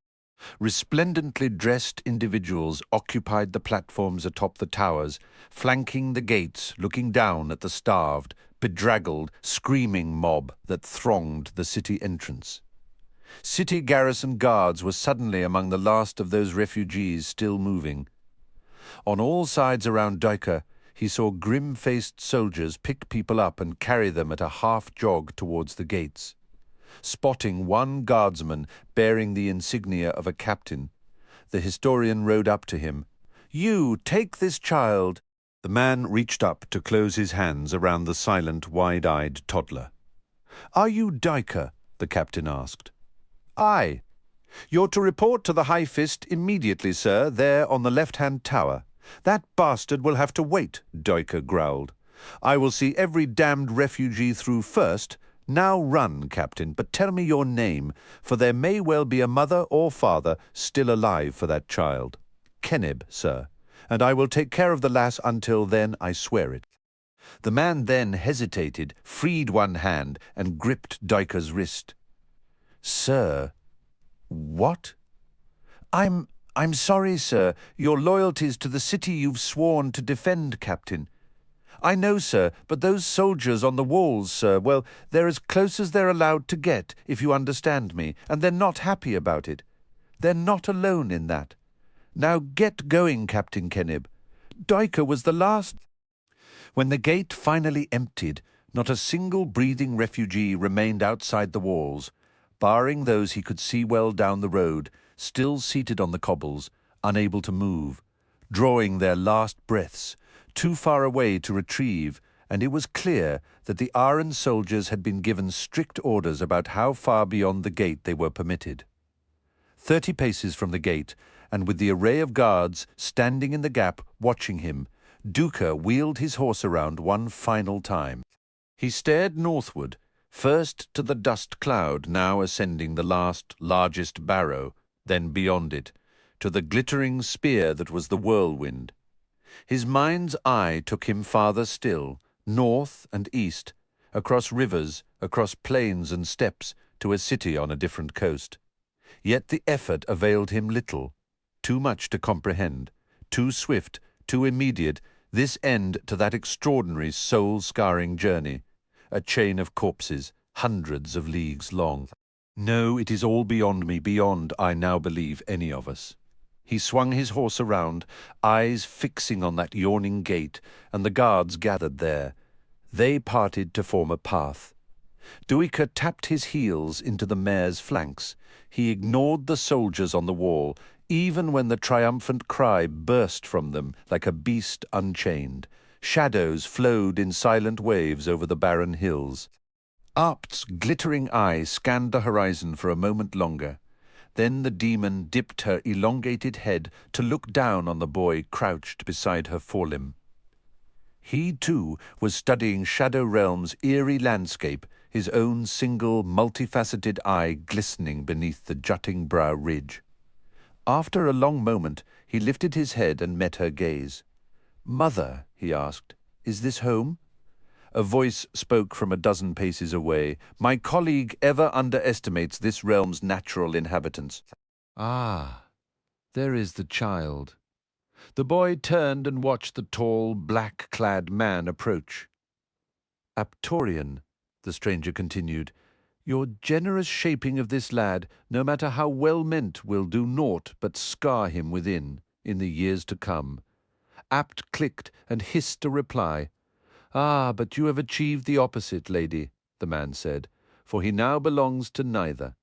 Resplendently dressed individuals occupied the platforms atop the towers, flanking the gates, looking down at the starved, bedraggled, screaming mob that thronged the city entrance. City garrison guards were suddenly among the last of those refugees still moving. On all sides around Duiker, he saw grim-faced soldiers pick people up and carry them at a half-jog towards the gates. Spotting one guardsman bearing the insignia of a captain, the historian rode up to him. "You, take this child." The man reached up to close his hands around the silent, wide-eyed toddler. "Are you Duiker?" the captain asked. "Aye." "You're to report to the High Fist immediately, sir, there on the left-hand tower." "That bastard will have to wait," Duiker growled. "I will see every damned refugee through first. Now run, Captain, but tell me your name, for there may well be a mother or father still alive for that child." "Keneb, sir, and I will take care of the lass until then, I swear it." The man then hesitated, freed one hand, and gripped Duiker's wrist. "Sir, what?" I'm sorry, sir. Your loyalties to the city you've sworn to defend, Captain." "I know, sir, but those soldiers on the walls, sir, well, they're as close as they're allowed to get, if you understand me, and they're not happy about it. They're not alone in that. Now get going, Captain Keneb. Duiker was the last." When the gate finally emptied, not a single breathing refugee remained outside the walls, barring those he could see well down the road, still seated on the cobbles, unable to move, drawing their last breaths, too far away to retrieve, and it was clear that the Aren soldiers had been given strict orders about how far beyond the gate they were permitted. 30 paces from the gate, and with the array of guards standing in the gap watching him, Duiker wheeled his horse around one final time. He stared northward, first to the dust cloud now ascending the last, largest barrow, then beyond it, to the glittering spear that was the Whirlwind. His mind's eye took him farther still, north and east, across rivers, across plains and steppes, to a city on a different coast. Yet the effort availed him little, too much to comprehend, too swift, too immediate, this end to that extraordinary soul-scarring journey, a chain of corpses, hundreds of leagues long. No, it is all beyond me, beyond, I now believe, any of us. He swung his horse around, eyes fixing on that yawning gate, and the guards gathered there. They parted to form a path. Duiker tapped his heels into the mare's flanks. He ignored the soldiers on the wall, Even when the triumphant cry burst from them like a beast unchained, shadows flowed in silent waves over the barren hills. Apt's glittering eye scanned the horizon for a moment longer. Then the demon dipped her elongated head to look down on the boy crouched beside her forelimb. He, too, was studying Shadow Realm's eerie landscape, his own single, multifaceted eye glistening beneath the jutting brow ridge. After a long moment, he lifted his head and met her gaze. "Mother," he asked, "is this home?" A voice spoke from a dozen paces away. "My colleague ever underestimates this realm's natural inhabitants." "Ah, there is the child." The boy turned and watched the tall, black-clad man approach. "Aptorian," the stranger continued, "your generous shaping of this lad, no matter how well meant, will do naught but scar him within, in the years to come." Apt clicked and hissed a reply. "Ah, but you have achieved the opposite, lady," the man said, "for he now belongs to neither."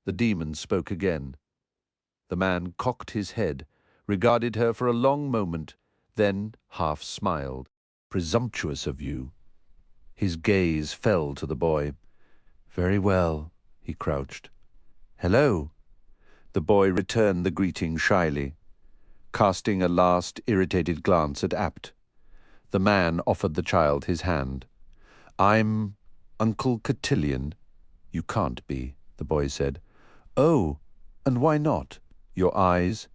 The demon spoke again. The man cocked his head, regarded her for a long moment, then half smiled. "Presumptuous of you." His gaze fell to the boy. "Very well," he crouched. "Hello." The boy returned the greeting shyly, casting a last irritated glance at Apt. The man offered the child his hand. "I'm Uncle Cotillion." "You can't be," the boy said. "Oh, and why not? Your eyes?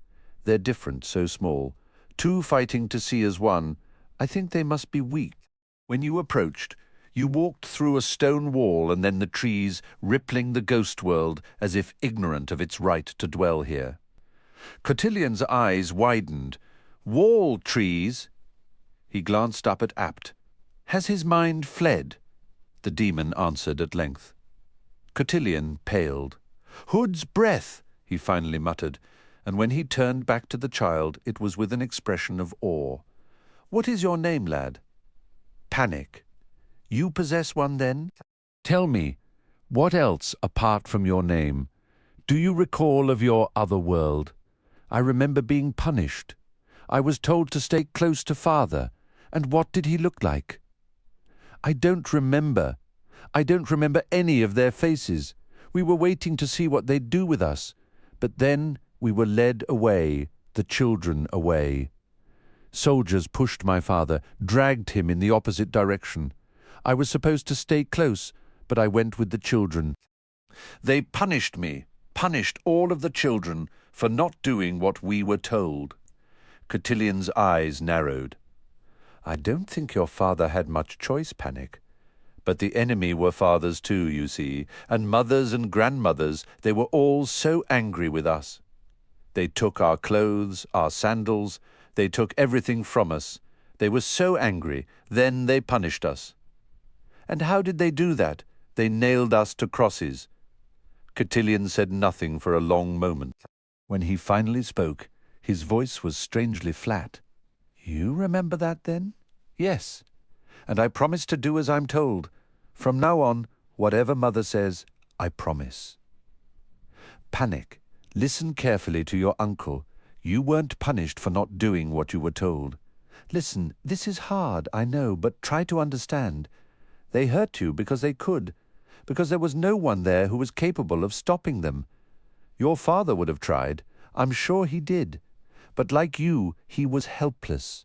They're different, so small. Two fighting to see as one. I think they must be weak." When you approached, you walked through a stone wall and then the trees, rippling the ghost world as if ignorant of its right to dwell here. Cotillion's eyes widened. "Wall trees?" He glanced up at Apt. "Has his mind fled?" The demon answered at length. Cotillion paled. "Hood's breath," he finally muttered, and when he turned back to the child, it was with an expression of awe. "What is your name, lad?" "Panic." "You possess one, then? Tell me, what else apart from your name? Do you recall of your other world? I remember being punished. I was told to stay close to father. And what did he look like?" "I don't remember. I don't remember any of their faces. We were waiting to see what they'd do with us. But then we were led away, the children away. Soldiers pushed my father, dragged him in the opposite direction. I was supposed to stay close, but I went with the children. They punished me, punished all of the children, for not doing what we were told." Cotillion's eyes narrowed. "I don't think your father had much choice, Panic. But the enemy were fathers too, you see, and mothers and grandmothers. They were all so angry with us. They took our clothes, our sandals. They took everything from us. They were so angry. Then they punished us." "And how did they do that?" "They nailed us to crosses." Cotillion said nothing for a long moment. When he finally spoke, his voice was strangely flat. "You remember that, then?" "Yes. And I promise to do as I'm told. From now on, whatever Mother says, I promise." "Panic, listen carefully to your uncle. You weren't punished for not doing what you were told. Listen, this is hard, I know, but try to understand. They hurt you because they could, because there was no one there who was capable of stopping them. Your father would have tried. I'm sure he did. But like you, he was helpless.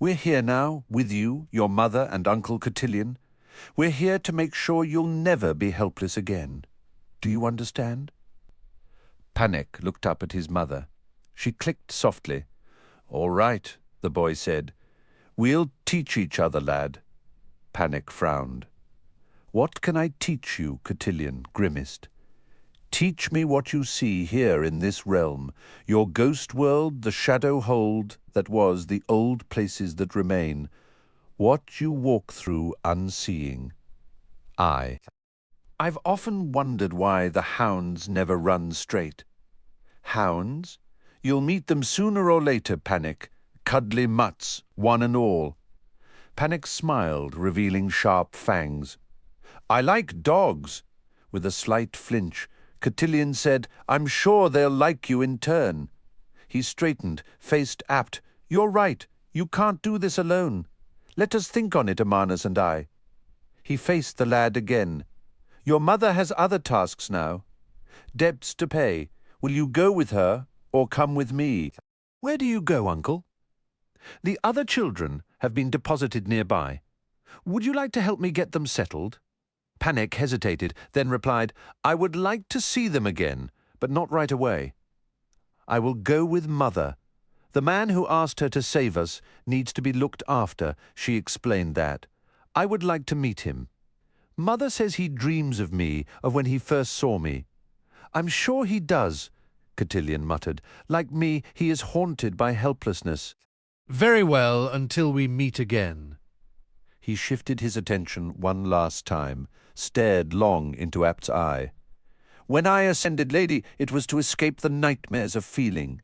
We're here now, with you, your mother and Uncle Cotillion. We're here to make sure you'll never be helpless again. Do you understand?" Panic looked up at his mother. She clicked softly. "All right," the boy said. "We'll teach each other, lad." Panic frowned. "What can I teach you?" Cotillion grimaced. "Teach me what you see here in this realm, your ghost world, the shadow hold that was the old places that remain, what you walk through unseeing. I've often wondered why the hounds never run straight." "Hounds? You'll meet them sooner or later, Panic. Cuddly mutts, one and all." Panic smiled, revealing sharp fangs. "I like dogs." With a slight flinch, Cotillion said, "I'm sure they'll like you in turn." He straightened, faced Apt. "You're right. You can't do this alone. Let us think on it, Amanus and I." He faced the lad again. "Your mother has other tasks now. Debts to pay. Will you go with her or come with me?" "Where do you go, Uncle?" "The other children have been deposited nearby. Would you like to help me get them settled?" Panic hesitated, then replied, "I would like to see them again, but not right away. I will go with Mother. The man who asked her to save us needs to be looked after. She explained that. I would like to meet him. Mother says he dreams of me, of when he first saw me." "I'm sure he does," Cotillion muttered. "Like me, he is haunted by helplessness." Very well, until we meet again. He shifted his attention one last time, stared long into Apt's eye. "When I ascended, lady, it was to escape the nightmares of feeling."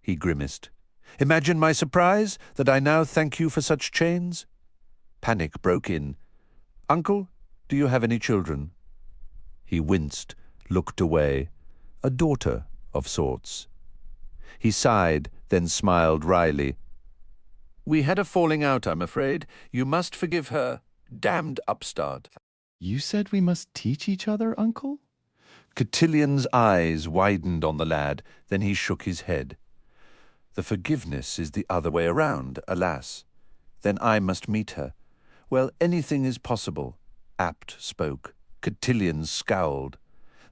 He grimaced. "Imagine my surprise that I now thank you for such chains." Panic broke in. "Uncle, do you have any children?" He winced, looked away. "A daughter, of sorts." He sighed, then smiled wryly. "We had a falling out, I'm afraid. You must forgive her. Damned upstart." You said we must teach each other, Uncle? Cotillion's eyes widened on the lad, then he shook his head. "The forgiveness is the other way around, alas. Then I must meet her. Well, anything is possible." Apt spoke. Cotillion scowled.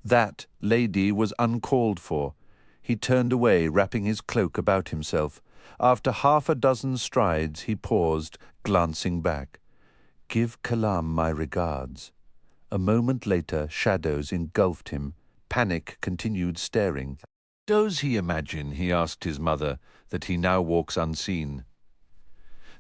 That lady was uncalled for. He turned away, wrapping his cloak about himself. After half a dozen strides he paused, glancing back. "Give Kalam my regards." A moment later shadows engulfed him. Panic continued staring. "Does he imagine," he asked his mother, "that he now walks unseen?"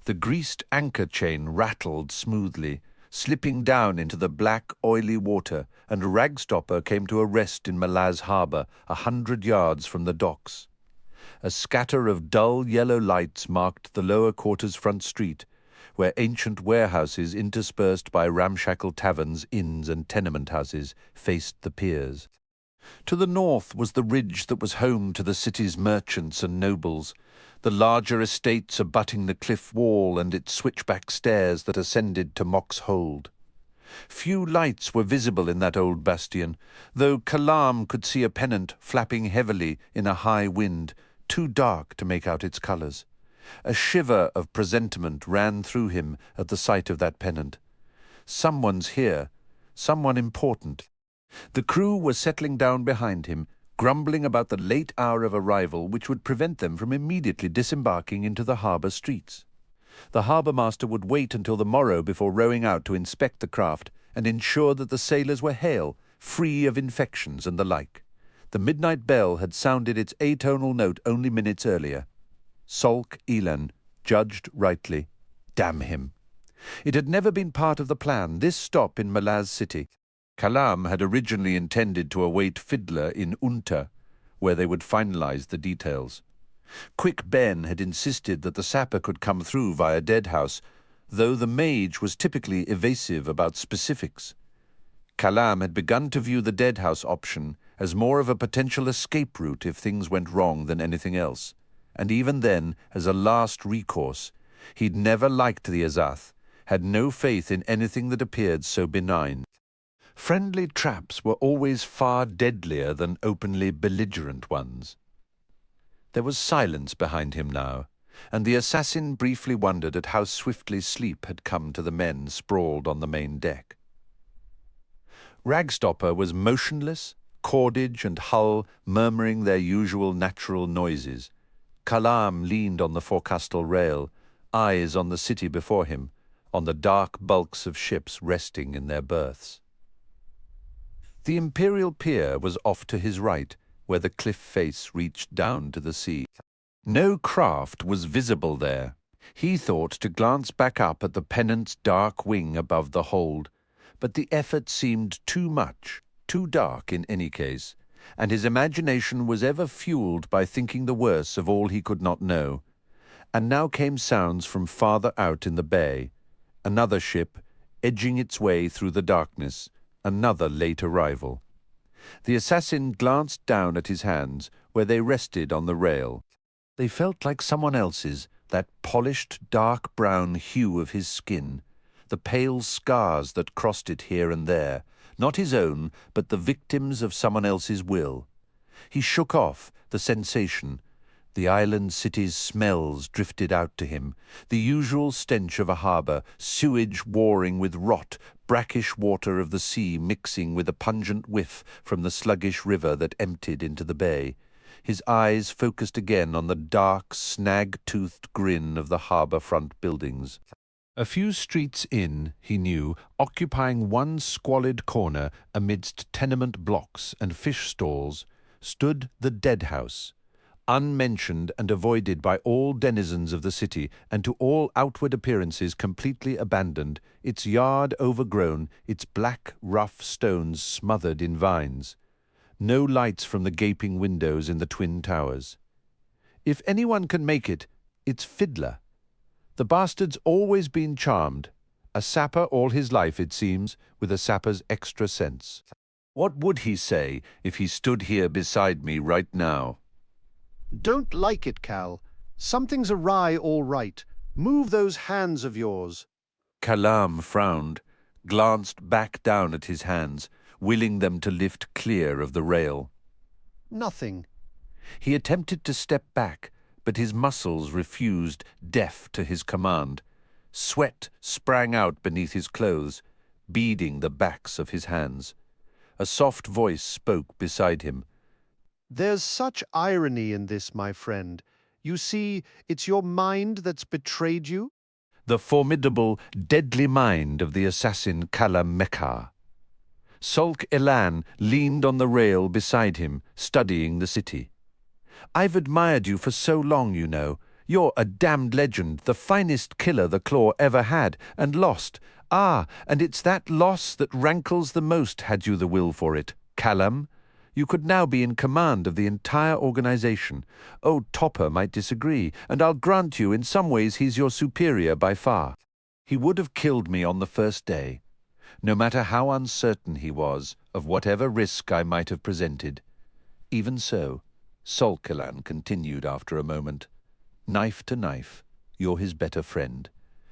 The greased anchor chain rattled smoothly, slipping down into the black, oily water, and Ragstopper came to a rest in Malaz harbour, 100 yards from the docks. A scatter of dull yellow lights marked the lower quarter's front street, where ancient warehouses interspersed by ramshackle taverns, inns, and tenement houses faced the piers. To the north was the ridge that was home to the city's merchants and nobles, the larger estates abutting the cliff wall and its switchback stairs that ascended to Mock's Hold. Few lights were visible in that old bastion, though Kalam could see a pennant flapping heavily in a high wind, too dark to make out its colours. A shiver of presentiment ran through him at the sight of that pennant. Someone's here, someone important. The crew were settling down behind him, grumbling about the late hour of arrival which would prevent them from immediately disembarking into the harbour streets. The harbour-master would wait until the morrow before rowing out to inspect the craft and ensure that the sailors were hale, free of infections and the like. The midnight bell had sounded its atonal note only minutes earlier. Solk Elan judged rightly. Damn him. It had never been part of the plan, this stop in Malaz City. Kalam had originally intended to await Fiddler in Unta, where they would finalize the details. Quick Ben had insisted that the sapper could come through via Deadhouse, though the mage was typically evasive about specifics. Kalam had begun to view the Deadhouse option as more of a potential escape route if things went wrong than anything else, and even then as a last recourse. He'd never liked the Azath, had no faith in anything that appeared so benign. Friendly traps were always far deadlier than openly belligerent ones. There was silence behind him now, and the assassin briefly wondered at how swiftly sleep had come to the men sprawled on the main deck. Ragstopper was motionless, cordage and hull murmuring their usual natural noises. Kalam leaned on the forecastle rail, eyes on the city before him, on the dark bulks of ships resting in their berths. The Imperial pier was off to his right, where the cliff face reached down to the sea. No craft was visible there. He thought to glance back up at the pennant's dark wing above the hold, but the effort seemed too much, too dark in any case, and his imagination was ever fueled by thinking the worse of all he could not know. And now came sounds from farther out in the bay, another ship edging its way through the darkness, another late arrival. The assassin glanced down at his hands, where they rested on the rail. They felt like someone else's, that polished dark brown hue of his skin, the pale scars that crossed it here and there, not his own, but the victims of someone else's will. He shook off the sensation. The island city's smells drifted out to him, the usual stench of a harbour, sewage warring with rot, brackish water of the sea mixing with a pungent whiff from the sluggish river that emptied into the bay. His eyes focused again on the dark, snag-toothed grin of the harbour-front buildings. A few streets in, he knew, occupying one squalid corner amidst tenement blocks and fish stalls, stood the Deadhouse, unmentioned and avoided by all denizens of the city, and to all outward appearances completely abandoned, its yard overgrown, its black, rough stones smothered in vines. No lights from the gaping windows in the twin towers. If anyone can make it, it's Fiddler. The bastard's always been charmed. A sapper all his life, it seems, with a sapper's extra sense. What would he say if he stood here beside me right now? Don't like it, Cal. Something's awry, all right. Move those hands of yours. Kalam frowned, glanced back down at his hands, willing them to lift clear of the rail. Nothing. He attempted to step back, but his muscles refused, deaf to his command. Sweat sprang out beneath his clothes, beading the backs of his hands. A soft voice spoke beside him. There's such irony in this, my friend. You see, it's your mind that's betrayed you. The formidable, deadly mind of the assassin Kalam Mekhar. Sulk Elan leaned on the rail beside him, studying the city. I've admired you for so long, you know. You're a damned legend, the finest killer the Claw ever had, and lost. Ah, and it's that loss that rankles the most, had you the will for it. Kalam, you could now be in command of the entire organization. Oh, Topper might disagree, and I'll grant you in some ways he's your superior by far. He would have killed me on the first day, no matter how uncertain he was of whatever risk I might have presented. Even so, Solkelan continued after a moment. Knife to knife, you're his better friend.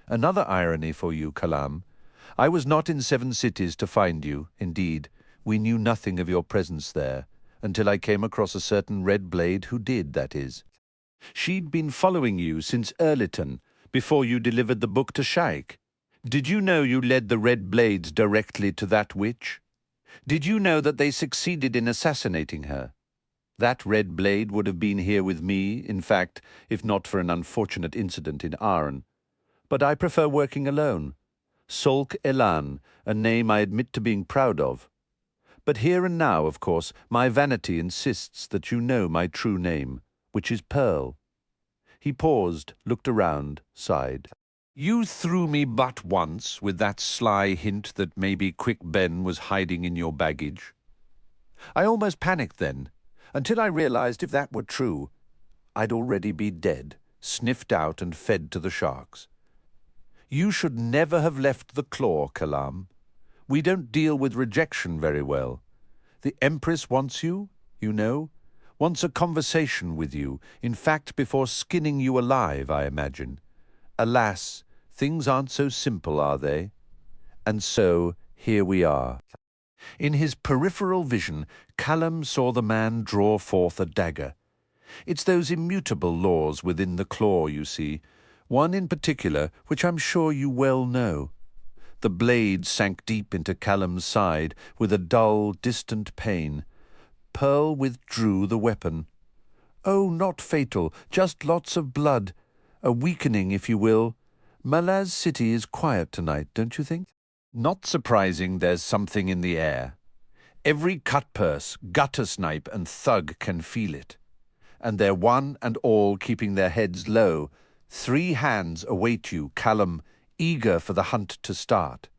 Another irony for you, Kalam. I was not in 7 cities to find you, indeed. We knew nothing of your presence there, until I came across a certain red blade who did, that is. She'd been following you since Earlyton, before you delivered the book to Sha'ik. Did you know you led the red blades directly to that witch? Did you know that they succeeded in assassinating her? That red blade would have been here with me, in fact, if not for an unfortunate incident in Aren. But I prefer working alone. Solk Elan, a name I admit to being proud of. But here and now, of course, my vanity insists that you know my true name, which is Pearl. He paused, looked around, sighed. You threw me but once with that sly hint that maybe Quick Ben was hiding in your baggage. I almost panicked then, until I realized if that were true, I'd already be dead, sniffed out and fed to the sharks. You should never have left the Claw, Kalam. We don't deal with rejection very well. The Empress wants you, you know, wants a conversation with you, in fact before skinning you alive, I imagine. Alas, things aren't so simple, are they? And so, here we are. In his peripheral vision, Kalam saw the man draw forth a dagger. It's those immutable laws within the Claw, you see, one in particular which I'm sure you well know. The blade sank deep into Kalam's side with a dull, distant pain. Pearl withdrew the weapon. Oh, not fatal, just lots of blood. A weakening, if you will. Malaz City is quiet tonight, don't you think? Not surprising there's something in the air. Every cutpurse, gutter snipe and thug can feel it. And they're one and all keeping their heads low. 3 hands await you, Kalam, eager for the hunt to start.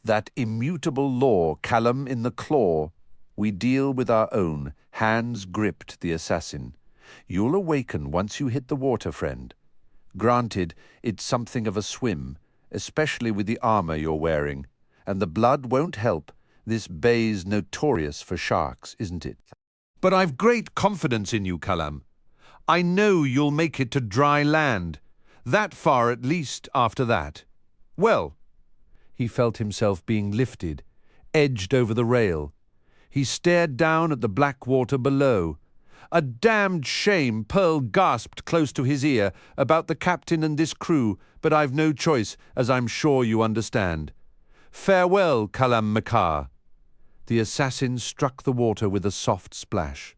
That immutable law, Kalam in the Claw, we deal with our own, hands gripped the assassin. You'll awaken once you hit the water, friend. Granted, it's something of a swim, especially with the armor you're wearing, and the blood won't help, This bay's notorious for sharks, isn't it? But I've great confidence in you, Kalam. I know you'll make it to dry land. That far at least after that. Well, He felt himself being lifted, edged over the rail. He stared down at the black water below. A damned shame, Pearl gasped close to his ear, about the captain and this crew, but I've no choice, as I'm sure you understand. Farewell, Kalam Mekhar. The assassin struck the water with a soft splash.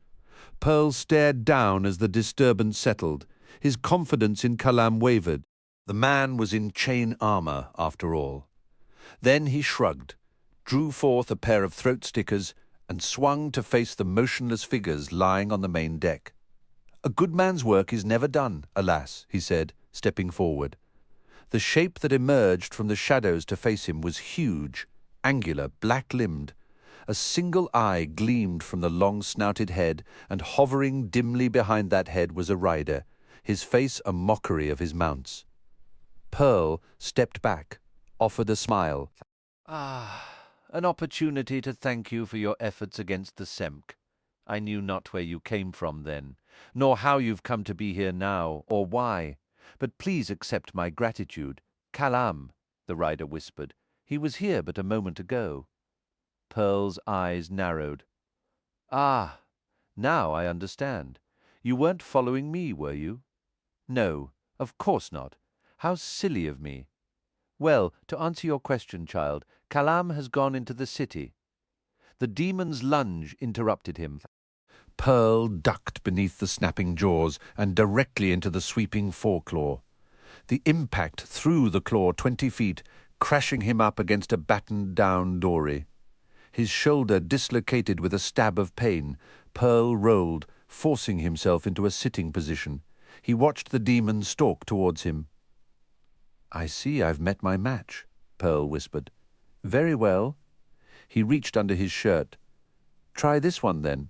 Pearl stared down as the disturbance settled. His confidence in Kalam wavered. The man was in chain armour, after all. Then he shrugged, drew forth a pair of throat stickers, and swung to face the motionless figures lying on the main deck. A good man's work is never done, alas, he said, stepping forward. The shape that emerged from the shadows to face him was huge, angular, black-limbed. A single eye gleamed from the long-snouted head, and hovering dimly behind that head was a rider, his face a mockery of his mounts. Pearl stepped back, offered a smile. "Ah, an opportunity to thank you for your efforts against the Semk. I knew not where you came from then, nor how you've come to be here now, or why. But please accept my gratitude. Kalam," the rider whispered. "He was here but a moment ago." Pearl's eyes narrowed. "Ah, now I understand. You weren't following me, were you?" "No, of course not. How silly of me. Well, to answer your question, child, Kalam has gone into the city." The demon's lunge interrupted him. Pearl ducked beneath the snapping jaws and directly into the sweeping foreclaw. The impact threw the claw 20 feet, crashing him up against a battened-down dory. His shoulder dislocated with a stab of pain. Pearl rolled, forcing himself into a sitting position. He watched the demon stalk towards him. "I see I've met my match," Pearl whispered. "Very well." He reached under his shirt. "Try this one, then."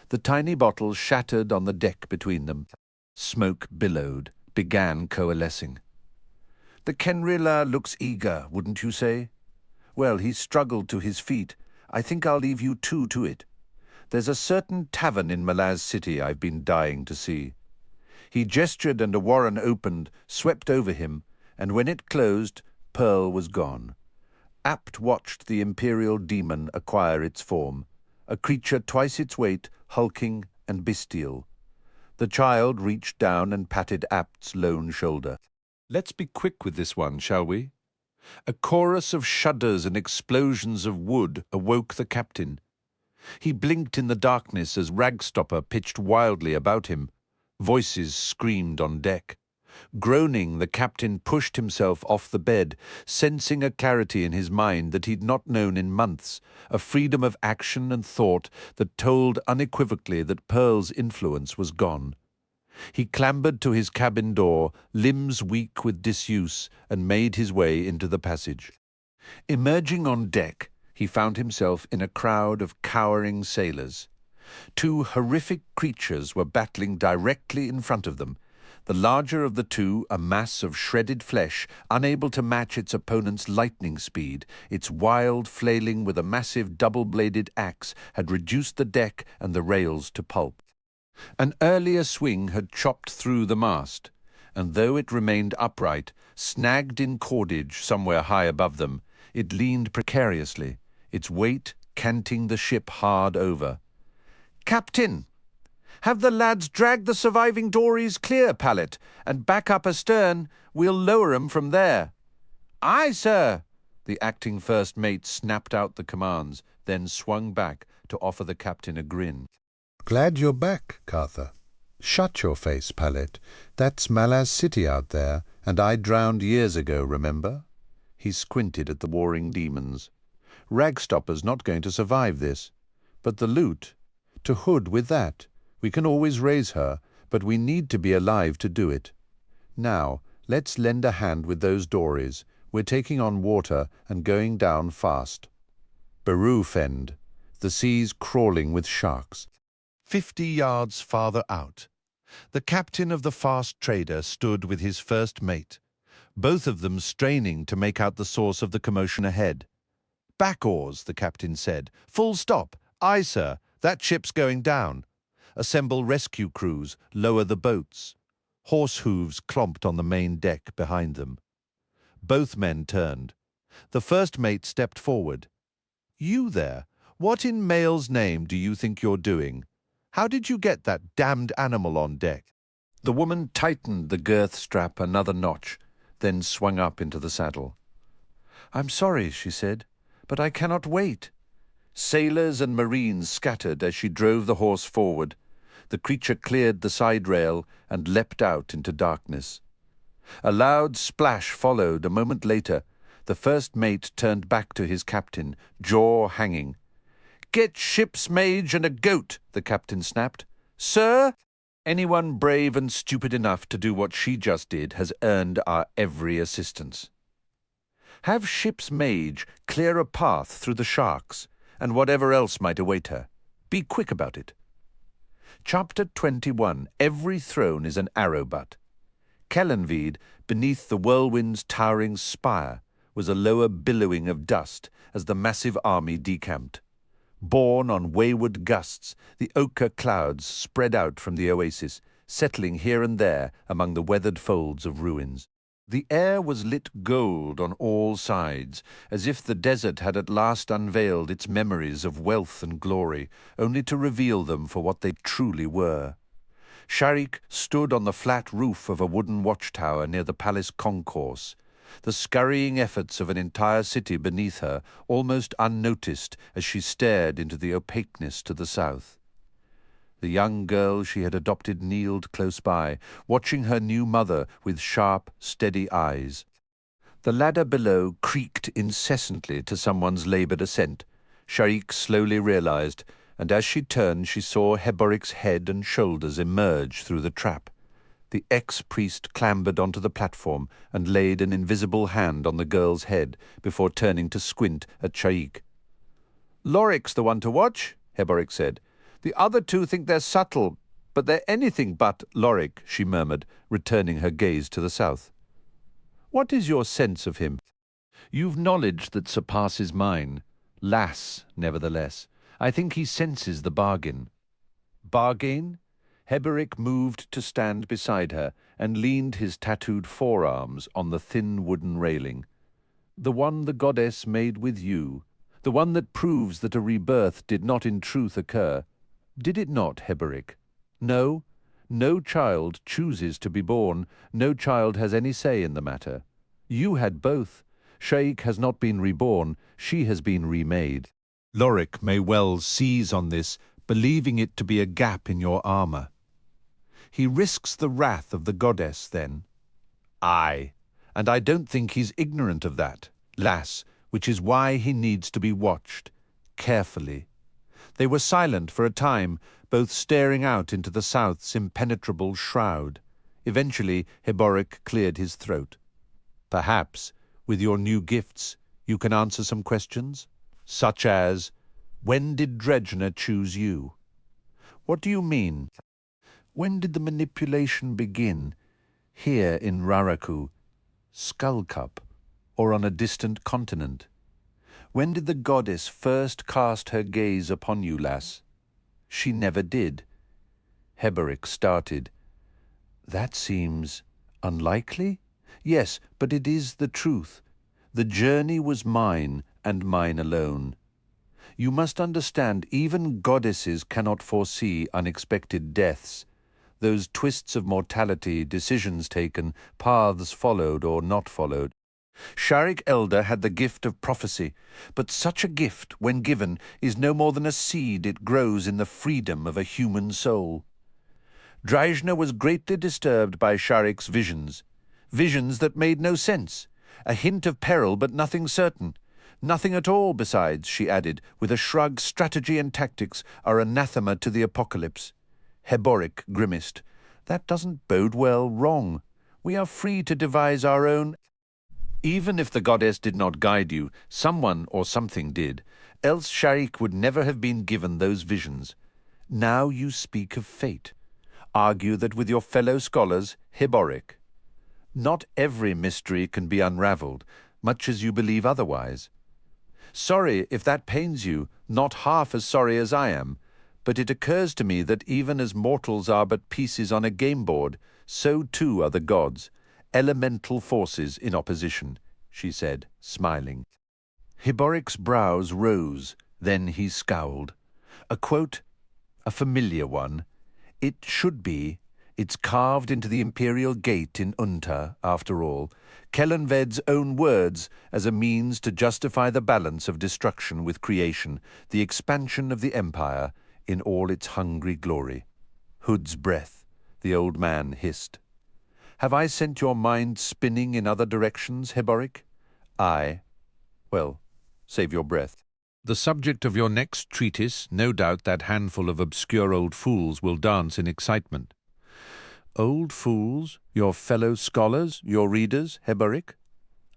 The tiny bottle shattered on the deck between them. Smoke billowed, began coalescing. "The Kenrila looks eager, wouldn't you say? Well, he struggled to his feet. I think I'll leave you two to it. There's a certain tavern in Malaz City I've been dying to see." He gestured and a warren opened, swept over him, and when it closed, Pearl was gone. Apt watched the Imperial demon acquire its form, a creature twice its weight, hulking and bestial. The child reached down and patted Apt's lone shoulder. "Let's be quick with this one, shall we?" A chorus of shudders and explosions of wood awoke the captain. He blinked in the darkness as Ragstopper pitched wildly about him. Voices screamed on deck. Groaning, the captain pushed himself off the bed, sensing a clarity in his mind that he'd not known in months, a freedom of action and thought that told unequivocally that Pearl's influence was gone. He clambered to his cabin door, limbs weak with disuse, and made his way into the passage. Emerging on deck, he found himself in a crowd of cowering sailors. Two horrific creatures were battling directly in front of them. The larger of the two, a mass of shredded flesh, unable to match its opponent's lightning speed, its wild flailing with a massive double-bladed axe had reduced the deck and the rails to pulp. An earlier swing had chopped through the mast, and though it remained upright, snagged in cordage somewhere high above them, it leaned precariously, its weight canting the ship hard over. "Captain! Have the lads drag the surviving dories clear, Pallet, and back up astern. We'll lower 'em from there." "Aye, sir!" The acting first mate snapped out the commands, then swung back to offer the captain a grin. "Glad you're back, Cartha. Shut your face, Pallet. That's Malaz City out there, and I drowned years ago, remember?" He squinted at the warring demons. "Ragstopper's not going to survive this. But the loot, to Hood with that. We can always raise her, but we need to be alive to do it. Now, let's lend a hand with those dories. We're taking on water and going down fast. Baru fend, the sea's crawling with sharks." 50 yards farther out, the captain of the fast trader stood with his first mate, both of them straining to make out the source of the commotion ahead. Back oars, the captain said. Full stop. Aye, sir. That ship's going down. Assemble rescue crews. Lower the boats. Horse hooves clomped on the main deck behind them. Both men turned. The first mate stepped forward. You there? What in Mail's name do you think you're doing? How did you get that damned animal on deck? The woman tightened the girth strap another notch, then swung up into the saddle. I'm sorry, she said, but I cannot wait. Sailors and marines scattered as she drove the horse forward. The creature cleared the side rail and leapt out into darkness. A loud splash followed a moment later. The first mate turned back to his captain, jaw hanging. Get ship's mage and a goat, the captain snapped. Sir? Anyone brave and stupid enough to do what she just did has earned our every assistance. Have ship's mage clear a path through the sharks and whatever else might await her. Be quick about it. Chapter 21. Every throne is an arrow butt. Kellenveed, beneath the Whirlwind's towering spire, was a lower billowing of dust as the massive army decamped. Borne on wayward gusts, the ochre clouds spread out from the oasis, settling here and there among the weathered folds of ruins. The air was lit gold on all sides, as if the desert had at last unveiled its memories of wealth and glory, only to reveal them for what they truly were. Sha'ik stood on the flat roof of a wooden watchtower near the palace concourse, the scurrying efforts of an entire city beneath her, almost unnoticed as she stared into the opaqueness to the south. The young girl she had adopted kneeled close by, watching her new mother with sharp, steady eyes. The ladder below creaked incessantly to someone's laboured ascent. Sha'ik slowly realized, and as she turned she saw Heboric's head and shoulders emerge through the trap. The ex-priest clambered onto the platform and laid an invisible hand on the girl's head before turning to squint at Sha'ik. Loric's the one to watch, Heboric said. The other two think they're subtle, but they're anything but Loric, she murmured, returning her gaze to the south. What is your sense of him? You've knowledge that surpasses mine. Lass, nevertheless. I think he senses the bargain. Bargain? Heboric moved to stand beside her and leaned his tattooed forearms on the thin wooden railing. The one the goddess made with you, the one that proves that a rebirth did not in truth occur. Did it not, Heboric? No, no child chooses to be born. No child has any say in the matter. You had both. Sha'ik has not been reborn. She has been remade. Loric may well seize on this, believing it to be a gap in your armour. He risks the wrath of the goddess, then. Aye, and I don't think he's ignorant of that, lass, which is why he needs to be watched, carefully. They were silent for a time, both staring out into the south's impenetrable shroud. Eventually, Heboric cleared his throat. Perhaps, with your new gifts, you can answer some questions? Such as, when did Dredgener choose you? What do you mean? When did the manipulation begin? Here in Raraku, Skullcup, or on a distant continent? When did the goddess first cast her gaze upon you, lass? She never did. Heboric started. That seems unlikely? Yes, but it is the truth. The journey was mine, and mine alone. You must understand, even goddesses cannot foresee unexpected deaths. Those twists of mortality, decisions taken, paths followed or not followed. Sha'ik Elder had the gift of prophecy, but such a gift, when given, is no more than a seed it grows in the freedom of a human soul. Dredgener was greatly disturbed by Sha'ik's visions. Visions that made no sense. A hint of peril, but nothing certain. Nothing at all besides, she added, with a shrug. Strategy and tactics are anathema to the apocalypse. Heboric grimaced. That doesn't bode well. Wrong. We are free to devise our own. Even if the goddess did not guide you, someone or something did, else Sha'ik would never have been given those visions. Now you speak of fate. Argue that with your fellow scholars, Heboric. Not every mystery can be unravelled, much as you believe otherwise. Sorry if that pains you, not half as sorry as I am, but it occurs to me that even as mortals are but pieces on a game board, so too are the gods, elemental forces in opposition, she said, smiling. Heboric's brows rose, then he scowled. A quote, a familiar one. It should be. It's carved into the Imperial Gate in Unta, after all. Kellanved's own words as a means to justify the balance of destruction with creation, the expansion of the Empire in all its hungry glory. Hood's breath, the old man hissed. Have I sent your mind spinning in other directions, Heboric? Aye. Well, save your breath. The subject of your next treatise, no doubt that handful of obscure old fools will dance in excitement. Old fools? Your fellow scholars? Your readers, Heboric?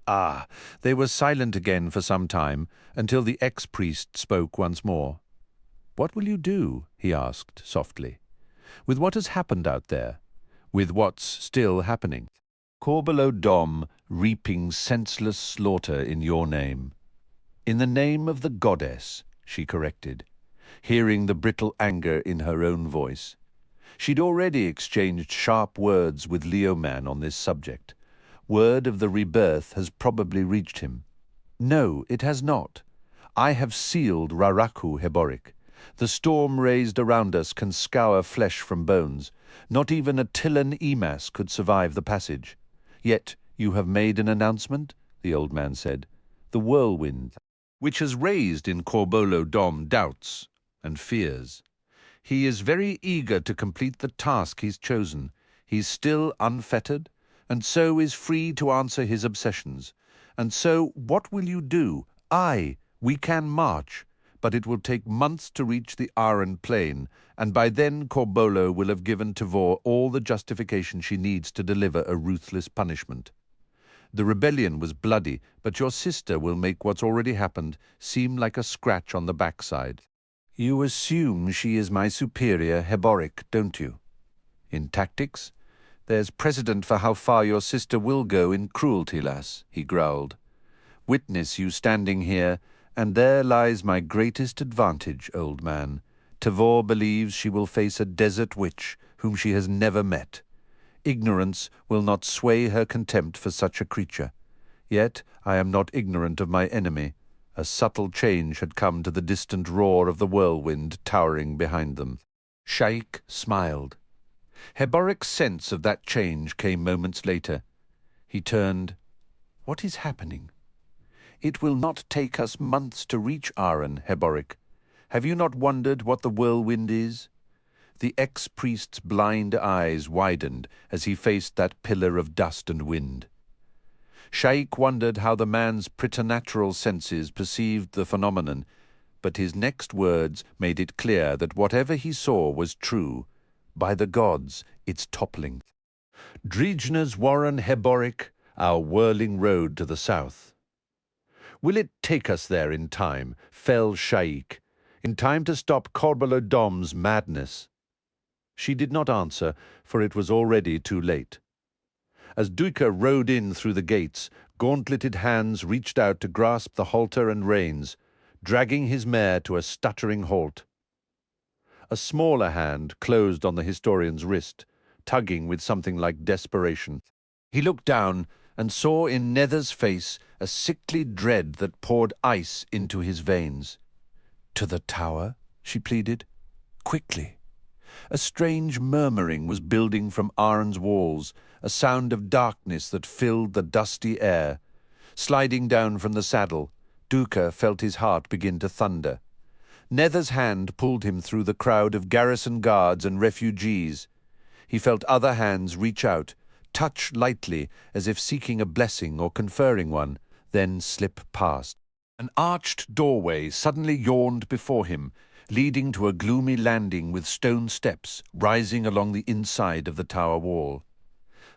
Ah, they were silent again for some time, until the ex-priest spoke once more. What will you do? He asked softly. With what has happened out there? With what's still happening? Corbelow Dom reaping senseless slaughter in your name. In the name of the goddess, she corrected, hearing the brittle anger in her own voice. She'd already exchanged sharp words with Leoman on this subject. Word of the rebirth has probably reached him. No, it has not. I have sealed Raraku, Heboric. The storm raised around us can scour flesh from bones. Not even a Tillan Emas could survive the passage. Yet you have made an announcement, the old man said. The Whirlwind, which has raised in Corbelow Dom doubts and fears. He is very eager to complete the task he's chosen. He's still unfettered, and so is free to answer his obsessions. And so what will you do? Aye, we can march, but it will take months to reach the Aren plain, and by then Corbelow will have given Tavor all the justification she needs to deliver a ruthless punishment. The rebellion was bloody, but your sister will make what's already happened seem like a scratch on the backside. You assume she is my superior, Heboric, don't you? In tactics? There's precedent for how far your sister will go in cruelty, lass, he growled. Witness you standing here, and there lies my greatest advantage, old man. Tavor believes she will face a desert witch whom she has never met. Ignorance will not sway her contempt for such a creature. Yet I am not ignorant of my enemy. A subtle change had come to the distant roar of the whirlwind towering behind them. Sha'ik smiled. Heboric's sense of that change came moments later. He turned. What is happening? It will not take us months to reach Aren, Heboric. Have you not wondered what the whirlwind is? The ex-priest's blind eyes widened as he faced that pillar of dust and wind. Sha'ik wondered how the man's preternatural senses perceived the phenomenon, but his next words made it clear that whatever he saw was true. By the gods, it's toppling. Drijna's warren, Heboric, our whirling road to the south. Will it take us there in time, fell Sha'ik, in time to stop Corbelow Dom's madness? She did not answer, for it was already too late. As Duiker rode in through the gates, gauntleted hands reached out to grasp the halter and reins, dragging his mare to a stuttering halt. A smaller hand closed on the historian's wrist, tugging with something like desperation. He looked down and saw in Nether's face a sickly dread that poured ice into his veins. To the tower, she pleaded. Quickly. A strange murmuring was building from Aren's walls, a sound of darkness that filled the dusty air. Sliding down from the saddle, Duiker felt his heart begin to thunder. Nether's hand pulled him through the crowd of garrison guards and refugees. He felt other hands reach out, touch lightly as if seeking a blessing or conferring one, then slip past. An arched doorway suddenly yawned before him, leading to a gloomy landing with stone steps rising along the inside of the tower wall.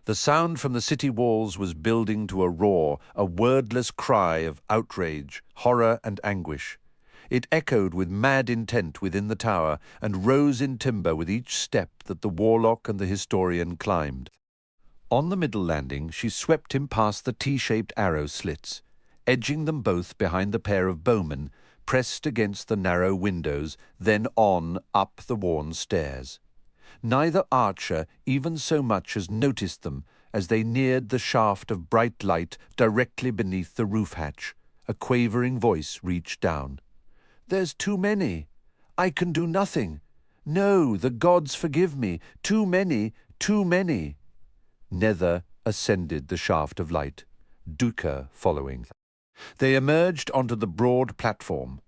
The sound from the city walls was building to a roar, a wordless cry of outrage, horror and anguish. It echoed with mad intent within the tower and rose in timbre with each step that the warlock and the historian climbed. On the middle landing, she swept him past the T-shaped arrow slits. edging them both behind the pair of bowmen pressed against the narrow windows, then on up the worn stairs. Neither archer even so much as noticed them as they neared the shaft of bright light directly beneath the roof hatch. A quavering voice reached down. "There's too many. I can do nothing. No, the gods forgive me. Too many, too many." Nether ascended the shaft of light, Duiker following. They emerged onto the broad platform.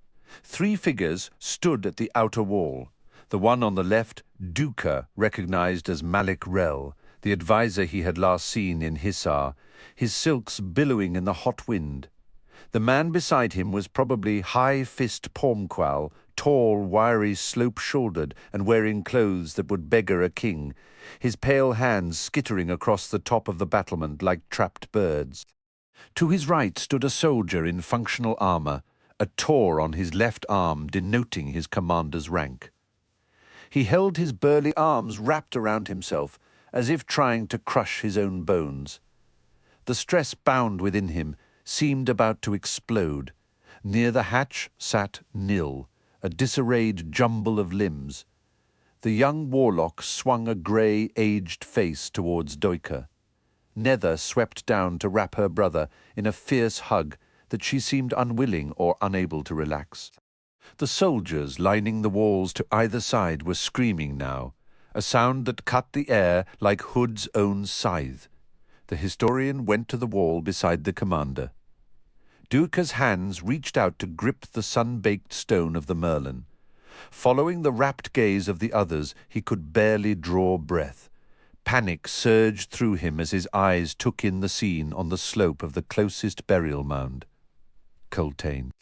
3 figures stood at the outer wall. The one on the left, Duiker, recognized as Malik Rel, the advisor he had last seen in Hissar, his silks billowing in the hot wind. The man beside him was probably High Fist Pormqual, tall, wiry, slope-shouldered, and wearing clothes that would beggar a king, his pale hands skittering across the top of the battlement like trapped birds. To his right stood a soldier in functional armor, a tor on his left arm denoting his commander's rank. He held his burly arms wrapped around himself, as if trying to crush his own bones. The stress bound within him seemed about to explode. Near the hatch sat Nil, a disarrayed jumble of limbs. The young warlock swung a grey, aged face towards Duiker. Nether swept down to wrap her brother in a fierce hug that she seemed unwilling or unable to relax. The soldiers lining the walls to either side were screaming now, a sound that cut the air like Hood's own scythe. The historian went to the wall beside the commander. Duiker's hands reached out to grip the sun-baked stone of the Merlin. Following the rapt gaze of the others, he could barely draw breath. Panic surged through him as his eyes took in the scene on the slope of the closest burial mound. Coltaine.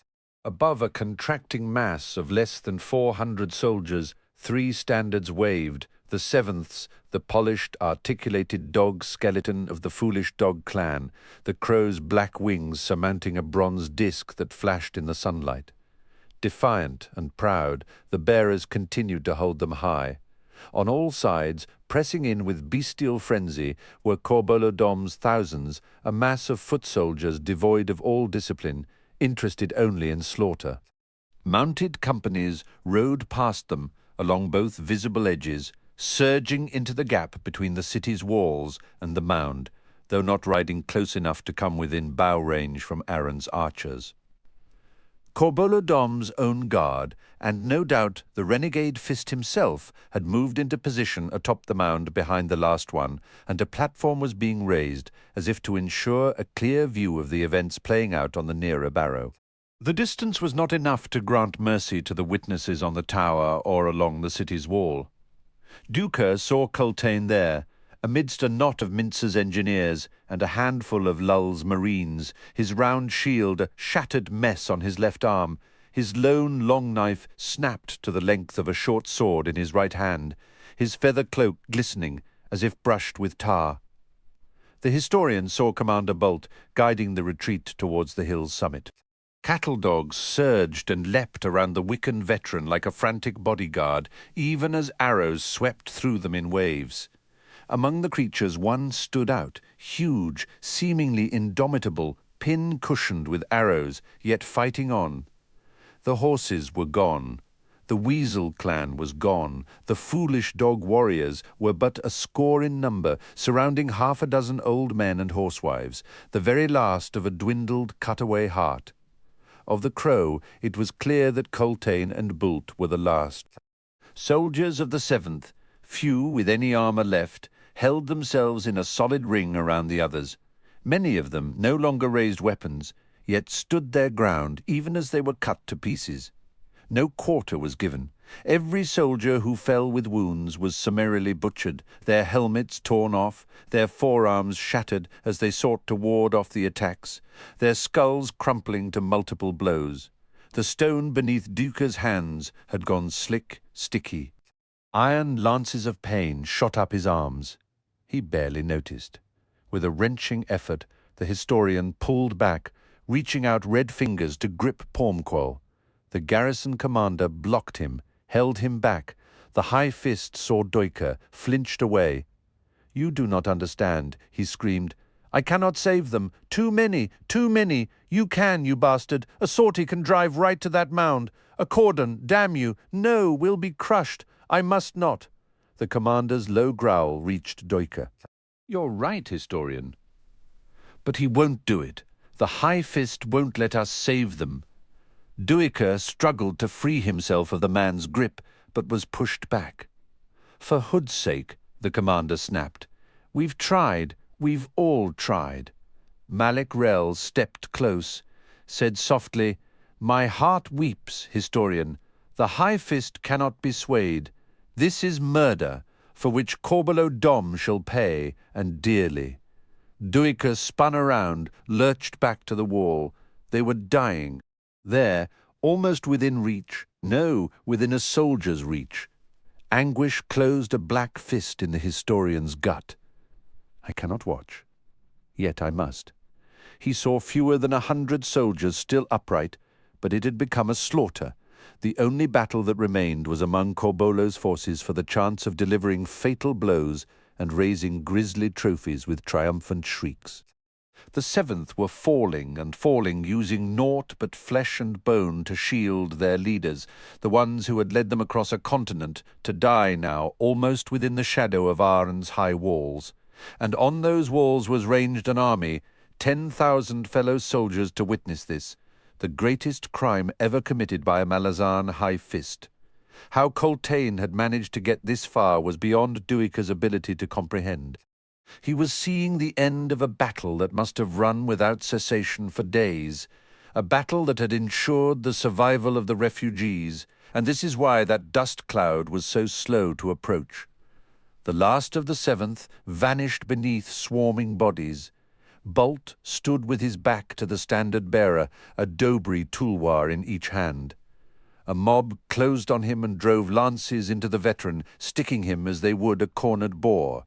Above a contracting mass of less than 400 soldiers, 3 standards waved, the 7th's the polished, articulated dog skeleton of the Foolish Dog clan, the crow's black wings surmounting a bronze disc that flashed in the sunlight. Defiant and proud, the bearers continued to hold them high. On all sides, pressing in with bestial frenzy, were Corbolodom's thousands, a mass of foot soldiers devoid of all discipline, interested only in slaughter. Mounted companies rode past them along both visible edges, surging into the gap between the city's walls and the mound, though not riding close enough to come within bow range from Aren's archers. Corbolodom's own guard, and no doubt the renegade Fist himself, had moved into position atop the mound behind the last one, and a platform was being raised, as if to ensure a clear view of the events playing out on the nearer barrow. The distance was not enough to grant mercy to the witnesses on the tower or along the city's wall. Duiker saw Coltaine there, amidst a knot of Mincer's engineers and a handful of Lull's marines, his round shield a shattered mess on his left arm, his lone long knife snapped to the length of a short sword in his right hand, his feather cloak glistening as if brushed with tar. The historian saw Commander Bult guiding the retreat towards the hill's summit. Cattle dogs surged and leapt around the Wiccan veteran like a frantic bodyguard, even as arrows swept through them in waves. Among the creatures one stood out, huge, seemingly indomitable, pin-cushioned with arrows, yet fighting on. The horses were gone. The Weasel clan was gone. The foolish dog warriors were but a score in number, surrounding 6 old men and horsewives, the very last of a dwindled, cut-away heart. Of the crow, it was clear that Coltaine and Bult were the last. Soldiers of the 7th, few with any armour left, held themselves in a solid ring around the others. Many of them no longer raised weapons, yet stood their ground even as they were cut to pieces. No quarter was given. Every soldier who fell with wounds was summarily butchered, their helmets torn off, their forearms shattered as they sought to ward off the attacks, their skulls crumpling to multiple blows. The stone beneath Duiker's hands had gone slick, sticky. Iron lances of pain shot up his arms. He barely noticed. With a wrenching effort, the historian pulled back, reaching out red fingers to grip Pormqual. The garrison commander blocked him, held him back. The High Fist saw Duiker, flinched away. "You do not understand," he screamed. I cannot save them. Too many, too many. You can, you bastard. A sortie can drive right to that mound. A cordon, damn you. No, we'll be crushed. I must not. The commander's low growl reached Duiker. You're right, historian. But he won't do it. The High Fist won't let us save them. Duiker struggled to free himself of the man's grip, but was pushed back. For Hood's sake, the commander snapped. We've tried. We've all tried. Malek Rel stepped close, said softly, My heart weeps, historian. The High Fist cannot be swayed. This is murder, for which Corbulo Dom shall pay, and dearly. Duiker spun around, lurched back to the wall. They were dying. There, almost within reach, no, within a soldier's reach. Anguish closed a black fist in the historian's gut. I cannot watch. Yet I must. He saw fewer than 100 soldiers still upright, but it had become a slaughter. The only battle that remained was among Corbolo's forces for the chance of delivering fatal blows and raising grisly trophies with triumphant shrieks. The 7th were falling and falling, using naught but flesh and bone to shield their leaders, the ones who had led them across a continent, to die now almost within the shadow of Aren's high walls. And on those walls was ranged an army, 10,000 fellow soldiers to witness this, the greatest crime ever committed by a Malazan High Fist. How Coltaine had managed to get this far was beyond Duiker's ability to comprehend. He was seeing the end of a battle that must have run without cessation for days, a battle that had ensured the survival of the refugees, and this is why that dust cloud was so slow to approach. The last of the 7th vanished beneath swarming bodies. Bult stood with his back to the standard-bearer, a dobry tulwar in each hand. A mob closed on him and drove lances into the veteran, sticking him as they would a cornered boar.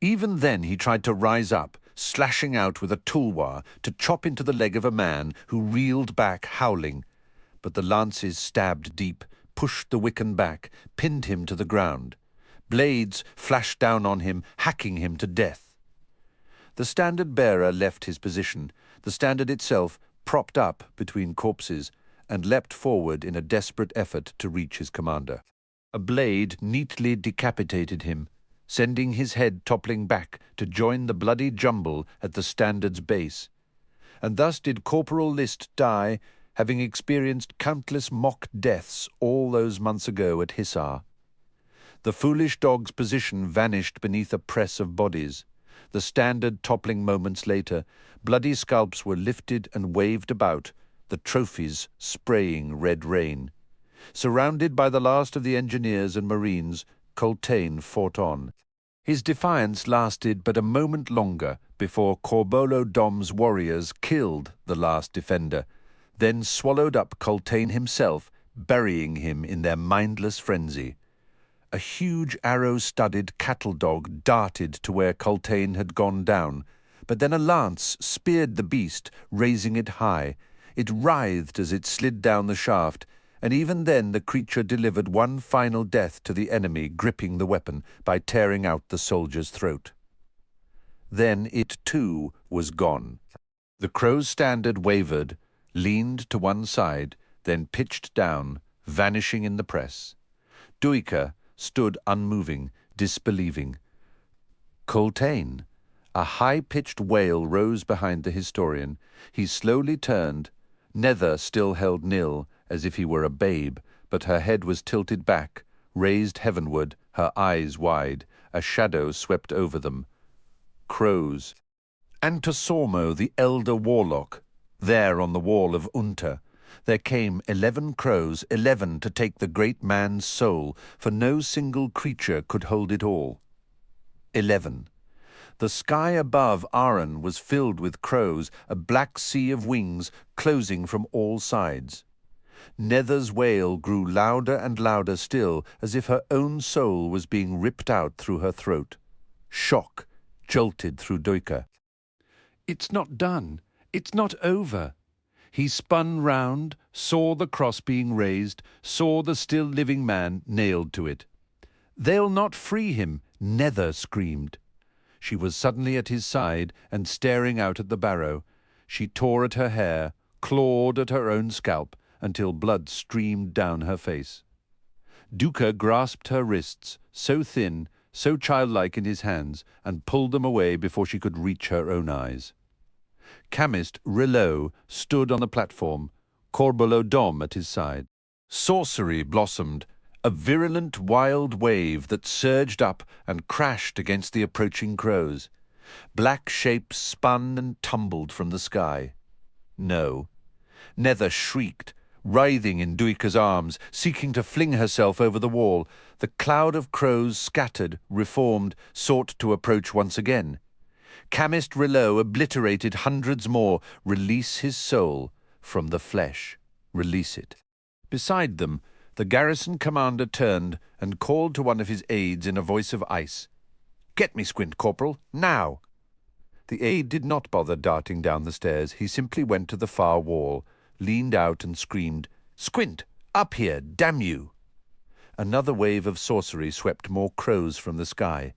Even then he tried to rise up, slashing out with a tulwar to chop into the leg of a man who reeled back howling. But the lances stabbed deep, pushed the Wiccan back, pinned him to the ground. Blades flashed down on him, hacking him to death. The standard-bearer left his position, the standard itself propped up between corpses, and leapt forward in a desperate effort to reach his commander. A blade neatly decapitated him, sending his head toppling back to join the bloody jumble at the standard's base. And thus did Corporal List die, having experienced countless mock deaths all those months ago at Hissar. The foolish dog's position vanished beneath a press of bodies. The standard toppling moments later, bloody scalps were lifted and waved about, the trophies spraying red rain. Surrounded by the last of the engineers and marines, Coltaine fought on. His defiance lasted but a moment longer before Corbolo Dom's warriors killed the last defender, then swallowed up Coltaine himself, burying him in their mindless frenzy. A huge arrow-studded cattle dog darted to where Coltaine had gone down, but then a lance speared the beast, raising it high. It writhed as it slid down the shaft, and even then the creature delivered one final death to the enemy gripping the weapon by tearing out the soldier's throat. Then it too was gone. The crow's standard wavered, leaned to one side, then pitched down, vanishing in the press. Duiker stood unmoving, disbelieving. Coltaine! A high-pitched wail rose behind the historian. He slowly turned. Nether still held nil, as if he were a babe, but her head was tilted back, raised heavenward, her eyes wide. A shadow swept over them. Crows. And to Sormo, the elder warlock, there on the wall of Unter. There came 11 crows, 11 to take the great man's soul, for no single creature could hold it all. 11. The sky above Aren was filled with crows, a black sea of wings closing from all sides. Nether's wail grew louder and louder still, as if her own soul was being ripped out through her throat. Shock jolted through Duiker. It's not done. It's not over. He spun round, saw the cross being raised, saw the still living man nailed to it. They'll not free him, Nether screamed. She was suddenly at his side and staring out at the barrow. She tore at her hair, clawed at her own scalp, until blood streamed down her face. Duiker grasped her wrists, so thin, so childlike in his hands, and pulled them away before she could reach her own eyes. Chemist Rilot stood on the platform, Corbeau-Dom at his side. Sorcery blossomed, a virulent wild wave that surged up and crashed against the approaching crows. Black shapes spun and tumbled from the sky. No. Nether shrieked, writhing in Duiker's arms, seeking to fling herself over the wall. The cloud of crows scattered, reformed, sought to approach once again. Chemist Rilot obliterated hundreds more. Release his soul from the flesh. Release it. Beside them, the garrison commander turned and called to one of his aides in a voice of ice. "Get me Squint, Corporal, now!" The aide did not bother darting down the stairs. He simply went to the far wall, leaned out and screamed, "Squint, up here, damn you!" Another wave of sorcery swept more crows from the sky.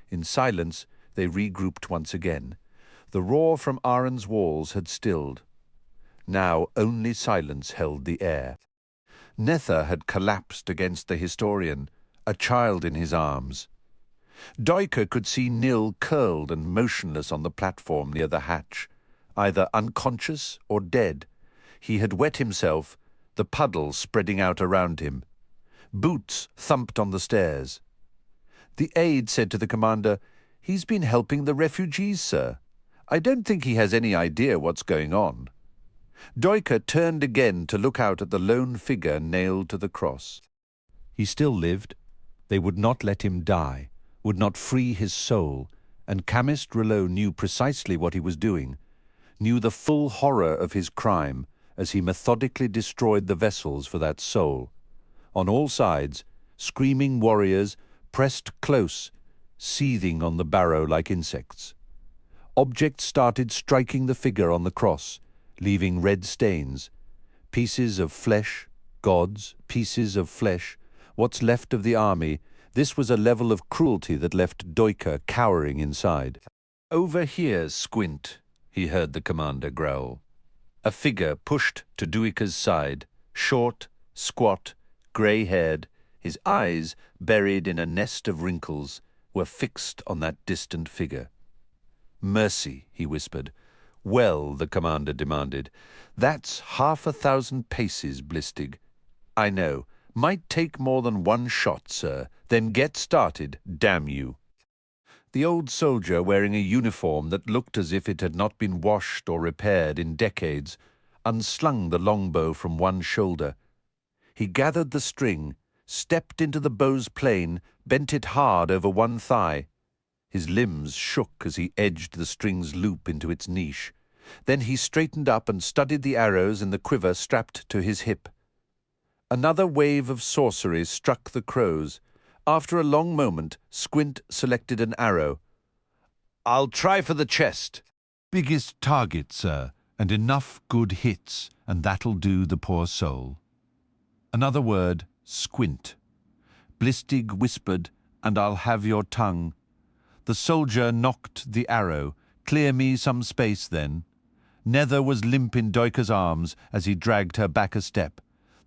In silence, they regrouped once again. The roar from Aren's walls had stilled. Now only silence held the air. Nether had collapsed against the historian, a child in his arms. Duiker could see Nil curled and motionless on the platform near the hatch, either unconscious or dead. He had wet himself, the puddle spreading out around him. Boots thumped on the stairs. The aide said to the commander, "He's been helping the refugees, sir. I don't think he has any idea what's going on." Duiker turned again to look out at the lone figure nailed to the cross. He still lived. They would not let him die, would not free his soul, and Chemist Rilot knew precisely what he was doing, knew the full horror of his crime as he methodically destroyed the vessels for that soul. On all sides, screaming warriors pressed close, seething on the barrow like insects. Objects started striking the figure on the cross, leaving red stains. Pieces of flesh, gods, pieces of flesh, what's left of the army. This was a level of cruelty that left Duiker cowering inside. "Over here, Squint," he heard the commander growl. A figure pushed to Duiker's side, short, squat, grey-haired, his eyes, buried in a nest of wrinkles, were fixed on that distant figure. "Mercy," he whispered. "Well," the commander demanded, "that's 1,000 paces, Blistig. I know. Might take more than one shot, sir. Then get started, damn you." The old soldier, wearing a uniform that looked as if it had not been washed or repaired in decades, unslung the longbow from one shoulder. He gathered the string, stepped into the bow's plane, bent it hard over one thigh. His limbs shook as he edged the string's loop into its niche. Then he straightened up and studied the arrows in the quiver strapped to his hip. Another wave of sorcery struck the crows. After a long moment, Squint selected an arrow. "I'll try for the chest." "Biggest target, sir, and enough good hits, and that'll do the poor soul." Another word, "squint." Blistig whispered, "And I'll have your tongue." The soldier knocked the arrow. "Clear me some space, then." Nether was limp in Duiker's arms as he dragged her back a step.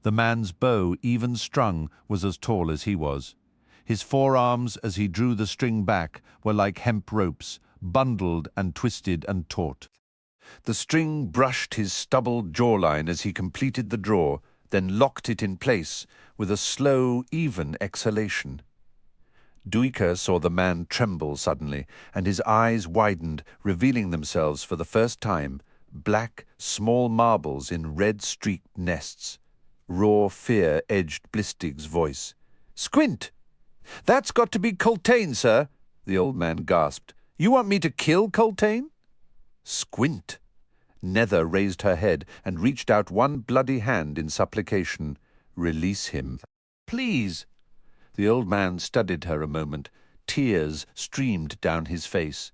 The man's bow, even strung, was as tall as he was. His forearms, as he drew the string back, were like hemp ropes, bundled and twisted and taut. The string brushed his stubbled jawline as he completed the draw, then locked it in place with a slow, even exhalation. Duiker saw the man tremble suddenly, and his eyes widened, revealing themselves for the first time, black, small marbles in red-streaked nests. Raw fear edged Blistig's voice. "Squint! That's got to be Coltaine, sir," the old man gasped. "You want me to kill Coltaine?" "Squint!" Nether raised her head and reached out one bloody hand in supplication. "Release him." "Please." The old man studied her a moment. Tears streamed down his face.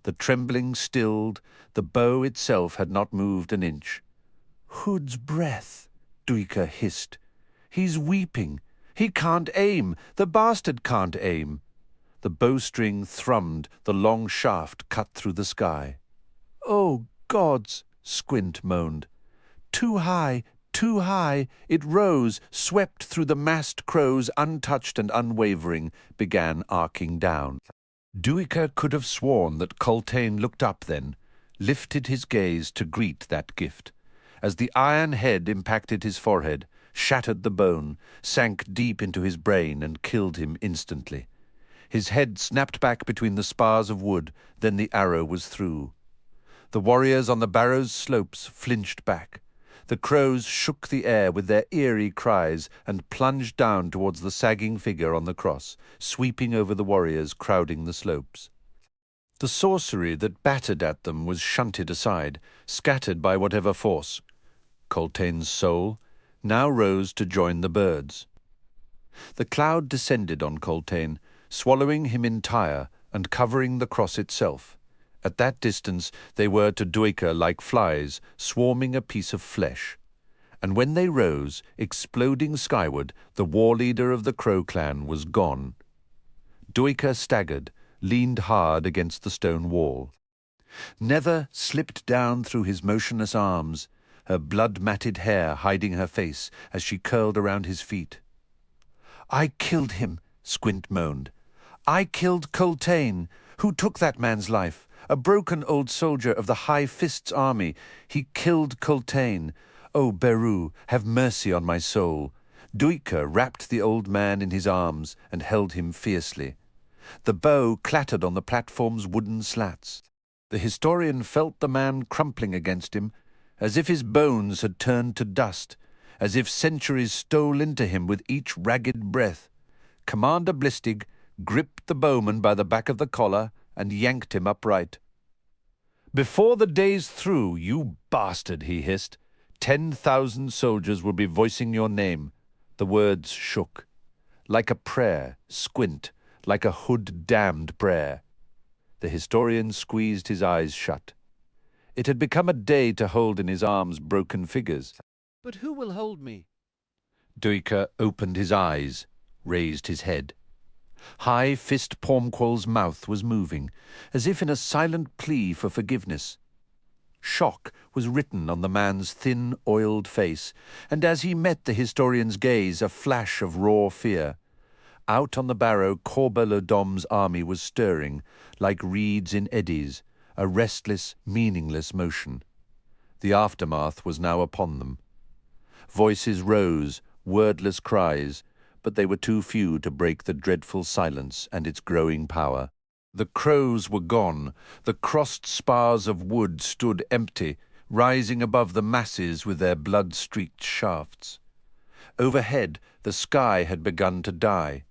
The trembling stilled. The bow itself had not moved an inch. "Hood's breath," Duiker hissed. "He's weeping. He can't aim. The bastard can't aim." The bowstring thrummed, the long shaft cut through the sky. "Oh, gods!" Squint moaned. "Too high, too high!" It rose, swept through the massed crows, untouched and unwavering, began arcing down. Duiker could have sworn that Coltaine looked up then, lifted his gaze to greet that gift. As the iron head impacted his forehead, shattered the bone, sank deep into his brain and killed him instantly. His head snapped back between the spars of wood, then the arrow was through. The warriors on the barrow's slopes flinched back. The crows shook the air with their eerie cries and plunged down towards the sagging figure on the cross, sweeping over the warriors crowding the slopes. The sorcery that battered at them was shunted aside, scattered by whatever force. Coltaine's soul now rose to join the birds. The cloud descended on Coltaine, swallowing him entire and covering the cross itself. At that distance they were to Duiker like flies swarming a piece of flesh. And when they rose, exploding skyward, the war leader of the Crow clan was gone. Duiker staggered, leaned hard against the stone wall. Nether slipped down through his motionless arms, her blood-matted hair hiding her face as she curled around his feet. "I killed him," Squint moaned. "I killed Coltaine. Who took that man's life? A broken old soldier of the High Fist's army. He killed Coltaine. Oh, Beru, have mercy on my soul." Duiker wrapped the old man in his arms and held him fiercely. The bow clattered on the platform's wooden slats. The historian felt the man crumpling against him, as if his bones had turned to dust, as if centuries stole into him with each ragged breath. Commander Blistig gripped the bowman by the back of the collar and yanked him upright. "Before the day's through, you bastard," he hissed. 10,000 soldiers will be voicing your name." The words shook. Like a prayer, Squint, like a hood-damned prayer. The historian squeezed his eyes shut. It had become a day to hold in his arms broken figures. But who will hold me? Duiker opened his eyes, raised his head. High Fist Pormqual's mouth was moving, as if in a silent plea for forgiveness. Shock was written on the man's thin, oiled face, and as he met the historian's gaze, a flash of raw fear. Out on the barrow, Corba le Dom's army was stirring, like reeds in eddies, a restless, meaningless motion. The aftermath was now upon them. Voices rose, wordless cries, but they were too few to break the dreadful silence and its growing power. The crows were gone. The crossed spars of wood stood empty, rising above the masses with their blood-streaked shafts. Overhead, the sky had begun to die.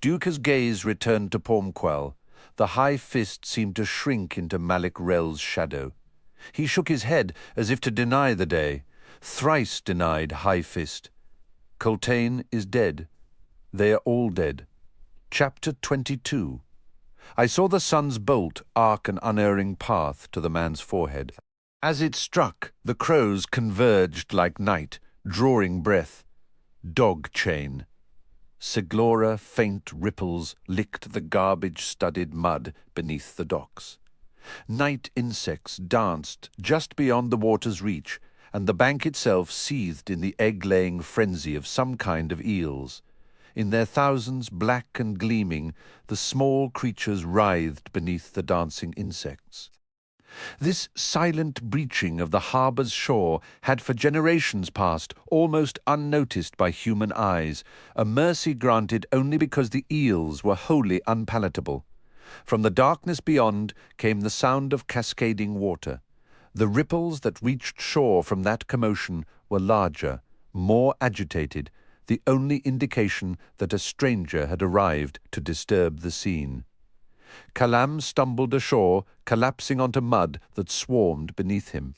Duiker's gaze returned to Pormqual. The High Fist seemed to shrink into Malik Rel's shadow. He shook his head as if to deny the day. Thrice denied High Fist. Coltaine is dead. They are all dead. Chapter 22. I saw the sun's bolt arc an unerring path to the man's forehead. As it struck, the crows converged like night, drawing breath. Dog chain. Siglora faint ripples licked the garbage-studded mud beneath the docks. Night insects danced just beyond the water's reach, and the bank itself seethed in the egg-laying frenzy of some kind of eels. In their thousands, black and gleaming, the small creatures writhed beneath the dancing insects. This silent breaching of the harbour's shore had for generations past, almost unnoticed by human eyes, a mercy granted only because the eels were wholly unpalatable. From the darkness beyond came the sound of cascading water. The ripples that reached shore from that commotion were larger, more agitated, the only indication that a stranger had arrived to disturb the scene. Kalam stumbled ashore, collapsing onto mud that swarmed beneath him.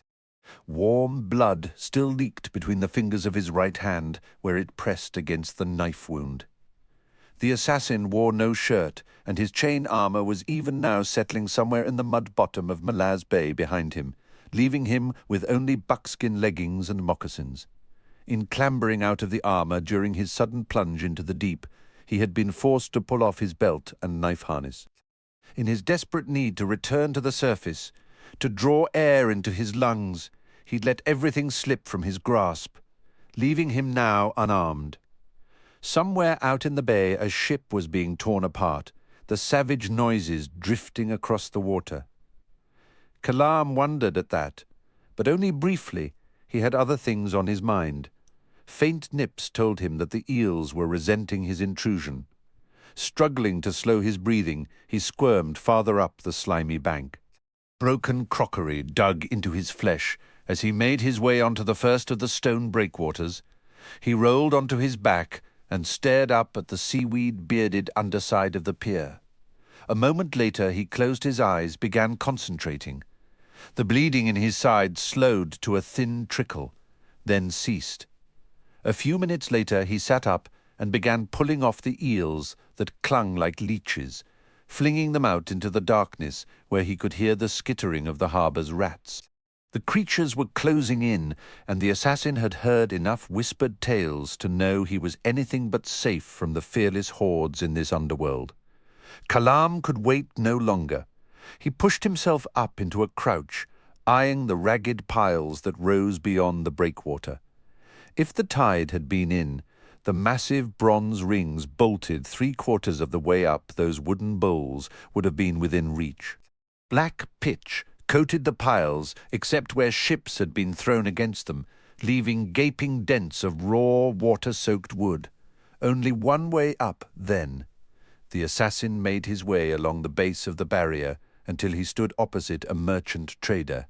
Warm blood still leaked between the fingers of his right hand, where it pressed against the knife wound. The assassin wore no shirt, and his chain armor was even now settling somewhere in the mud bottom of Malaz Bay behind him, leaving him with only buckskin leggings and moccasins. In clambering out of the armor during his sudden plunge into the deep, he had been forced to pull off his belt and knife harness. In his desperate need to return to the surface, to draw air into his lungs, he'd let everything slip from his grasp, leaving him now unarmed. Somewhere out in the bay, a ship was being torn apart, the savage noises drifting across the water. Kalam wondered at that, but only briefly. He had other things on his mind. Faint nips told him that the eels were resenting his intrusion. Struggling to slow his breathing, he squirmed farther up the slimy bank. Broken crockery dug into his flesh as he made his way onto the first of the stone breakwaters. He rolled onto his back and stared up at the seaweed-bearded underside of the pier. A moment later he closed his eyes, began concentrating. The bleeding in his side slowed to a thin trickle, then ceased. A few minutes later he sat up and began pulling off the eels that clung like leeches, flinging them out into the darkness where he could hear the skittering of the harbour's rats. The creatures were closing in, and the assassin had heard enough whispered tales to know he was anything but safe from the fearless hordes in this underworld. Kalam could wait no longer. He pushed himself up into a crouch, eyeing the ragged piles that rose beyond the breakwater. If the tide had been in, the massive bronze rings bolted 3/4 of the way up those wooden bowls would have been within reach. Black pitch coated the piles except where ships had been thrown against them, leaving gaping dents of raw, water-soaked wood. Only one way up then. The assassin made his way along the base of the barrier until he stood opposite a merchant trader.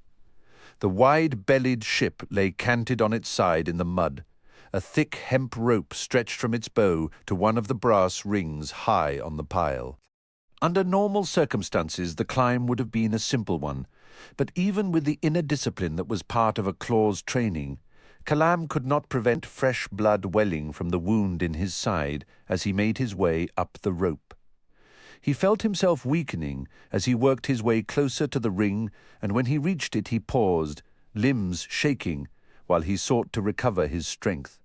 The wide-bellied ship lay canted on its side in the mud. A thick hemp rope stretched from its bow to one of the brass rings high on the pile. Under normal circumstances, the climb would have been a simple one, but even with the inner discipline that was part of a claw's training, Kalam could not prevent fresh blood welling from the wound in his side as he made his way up the rope. He felt himself weakening as he worked his way closer to the ring, and when he reached it he paused, limbs shaking, while he sought to recover his strength.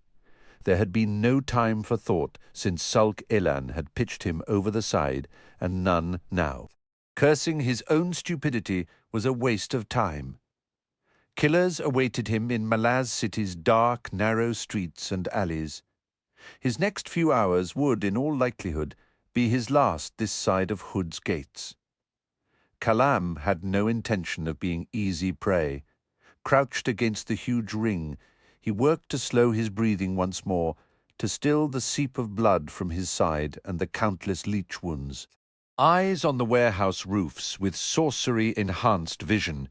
There had been no time for thought since Sulk Elan had pitched him over the side, and none now. Cursing his own stupidity was a waste of time. Killers awaited him in Malaz City's dark, narrow streets and alleys. His next few hours would, in all likelihood, be his last this side of Hood's gates. Kalam had no intention of being easy prey. Crouched against the huge ring, he worked to slow his breathing once more, to still the seep of blood from his side and the countless leech wounds. Eyes on the warehouse roofs with sorcery-enhanced vision,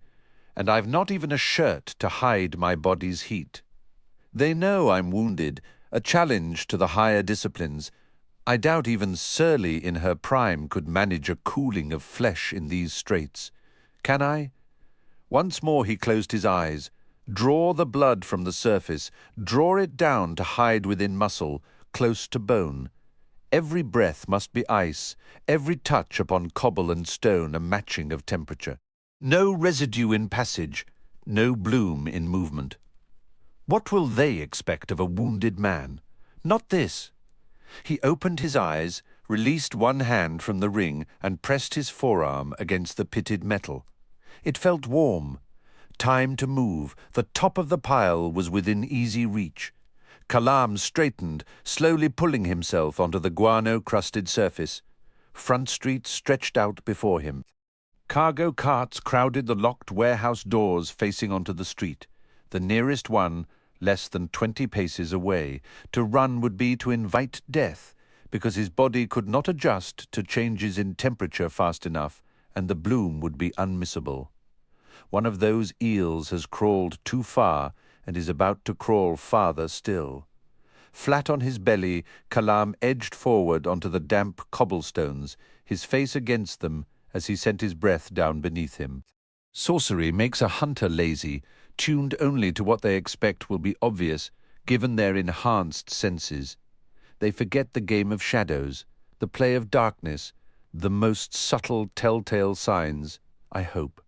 and I've not even a shirt to hide my body's heat. They know I'm wounded, a challenge to the higher disciplines. I doubt even Surly in her prime could manage a cooling of flesh in these straits. Can I? Once more he closed his eyes. Draw the blood from the surface, draw it down to hide within muscle, close to bone. Every breath must be ice, every touch upon cobble and stone a matching of temperature. No residue in passage, no bloom in movement. What will they expect of a wounded man? Not this. He opened his eyes, released one hand from the ring and pressed his forearm against the pitted metal. It felt warm. Time to move. The top of the pile was within easy reach. Kalam straightened, slowly pulling himself onto the guano-crusted surface. Front Street stretched out before him. Cargo carts crowded the locked warehouse doors facing onto the street. The nearest one, less than 20 paces away. To run would be to invite death, because his body could not adjust to changes in temperature fast enough, and the bloom would be unmissable. One of those eels has crawled too far and is about to crawl farther still. Flat on his belly, Kalam edged forward onto the damp cobblestones, his face against them as he sent his breath down beneath him. Sorcery makes a hunter lazy, tuned only to what they expect will be obvious, given their enhanced senses. They forget the game of shadows, the play of darkness, the most subtle telltale signs, I hope.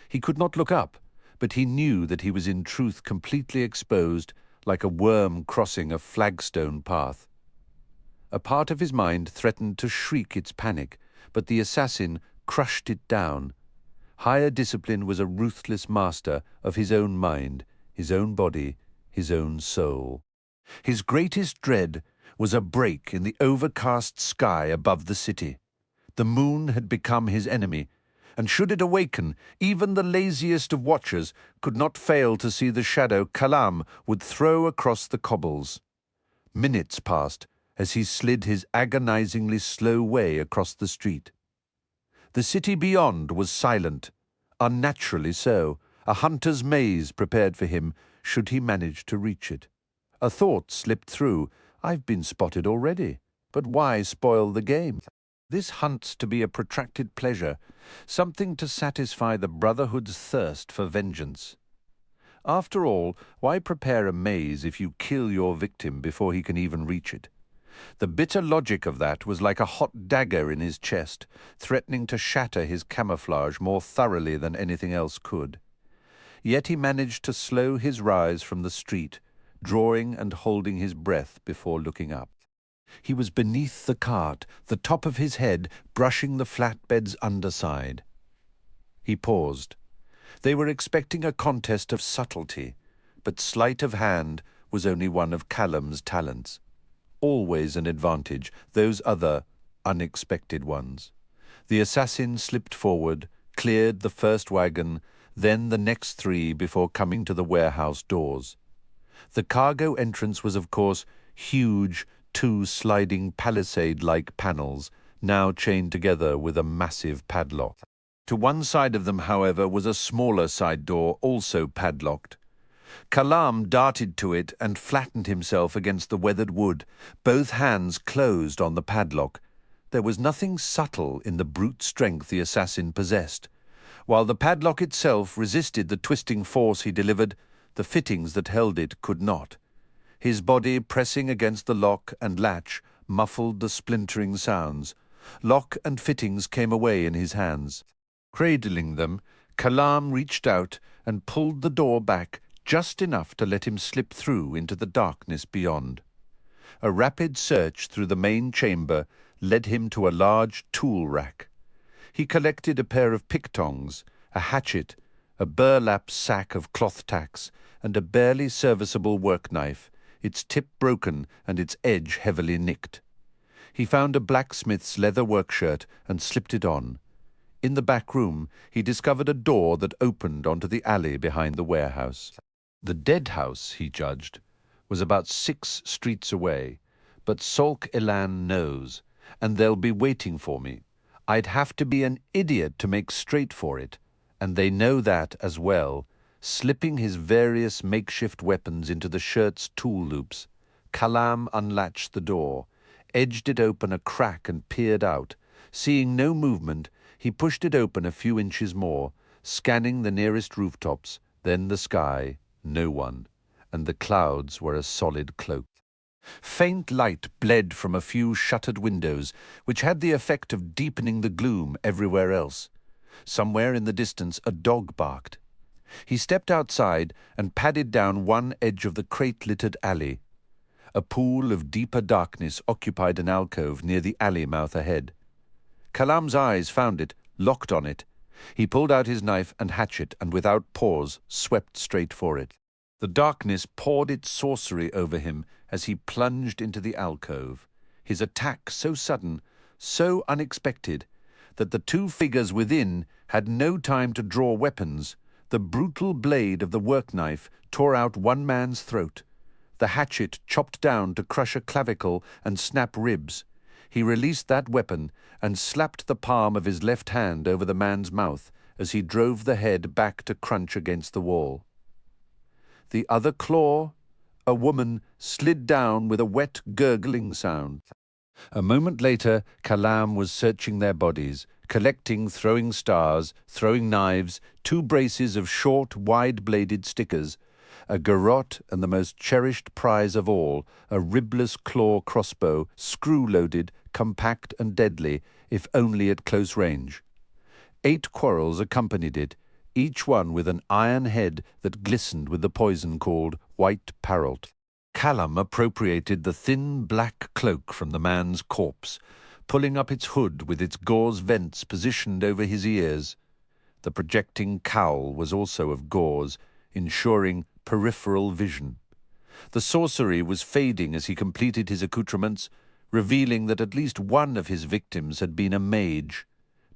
He could not look up, but he knew that he was in truth completely exposed, like a worm crossing a flagstone path. A part of his mind threatened to shriek its panic, but the assassin crushed it down. Higher discipline was a ruthless master of his own mind, his own body, his own soul. His greatest dread was a break in the overcast sky above the city. The moon had become his enemy, and should it awaken, even the laziest of watchers could not fail to see the shadow Kalam would throw across the cobbles. Minutes passed as he slid his agonizingly slow way across the street. The city beyond was silent, unnaturally so, a hunter's maze prepared for him should he manage to reach it. A thought slipped through. I've been spotted already, but why spoil the game? This hunt's to be a protracted pleasure, something to satisfy the Brotherhood's thirst for vengeance. After all, why prepare a maze if you kill your victim before he can even reach it? The bitter logic of that was like a hot dagger in his chest, threatening to shatter his camouflage more thoroughly than anything else could. Yet he managed to slow his rise from the street, drawing and holding his breath before looking up. He was beneath the cart, the top of his head brushing the flatbed's underside. He paused. They were expecting a contest of subtlety, but sleight of hand was only one of Kalam's talents. Always an advantage, those other unexpected ones. The assassin slipped forward, cleared the first wagon, then the next three before coming to the warehouse doors. The cargo entrance was, of course, huge, two sliding palisade-like panels, now chained together with a massive padlock. To one side of them, however, was a smaller side door, also padlocked. Kalam darted to it and flattened himself against the weathered wood, both hands closed on the padlock. There was nothing subtle in the brute strength the assassin possessed. While the padlock itself resisted the twisting force he delivered, the fittings that held it could not. His body pressing against the lock and latch muffled the splintering sounds. Lock and fittings came away in his hands. Cradling them, Kalam reached out and pulled the door back just enough to let him slip through into the darkness beyond. A rapid search through the main chamber led him to a large tool rack. He collected a pair of pick-tongs, a hatchet, a burlap sack of cloth tacks, and a barely serviceable work knife, its tip broken and its edge heavily nicked. He found a blacksmith's leather workshirt and slipped it on. In the back room, he discovered a door that opened onto the alley behind the warehouse. The Deadhouse, he judged, was about 6 streets away, but Salk Elan knows, and they'll be waiting for me. I'd have to be an idiot to make straight for it, and they know that as well. Slipping his various makeshift weapons into the shirt's tool loops, Kalam unlatched the door, edged it open a crack and peered out. Seeing no movement, he pushed it open a few inches more, scanning the nearest rooftops, then the sky, no one, and the clouds were a solid cloak. Faint light bled from a few shuttered windows, which had the effect of deepening the gloom everywhere else. Somewhere in the distance a dog barked. He stepped outside and padded down one edge of the crate-littered alley. A pool of deeper darkness occupied an alcove near the alley mouth ahead. Kalam's eyes found it, locked on it. He pulled out his knife and hatchet and without pause swept straight for it. The darkness poured its sorcery over him as he plunged into the alcove, his attack so sudden, so unexpected, that the two figures within had no time to draw weapons. The brutal blade of the work knife tore out one man's throat. The hatchet chopped down to crush a clavicle and snap ribs. He released that weapon and slapped the palm of his left hand over the man's mouth as he drove the head back to crunch against the wall. The other claw, a woman, slid down with a wet, gurgling sound. A moment later, Kalam was searching their bodies, collecting throwing stars, throwing knives, 2 braces of short, wide-bladed stickers, a garrote, and the most cherished prize of all, a ribless claw crossbow, screw-loaded, compact and deadly, if only at close range. 8 quarrels accompanied it, each one with an iron head that glistened with the poison called white parrot. Kalam appropriated the thin black cloak from the man's corpse, pulling up its hood with its gauze vents positioned over his ears. The projecting cowl was also of gauze, ensuring peripheral vision. The sorcery was fading as he completed his accoutrements, revealing that at least one of his victims had been a mage.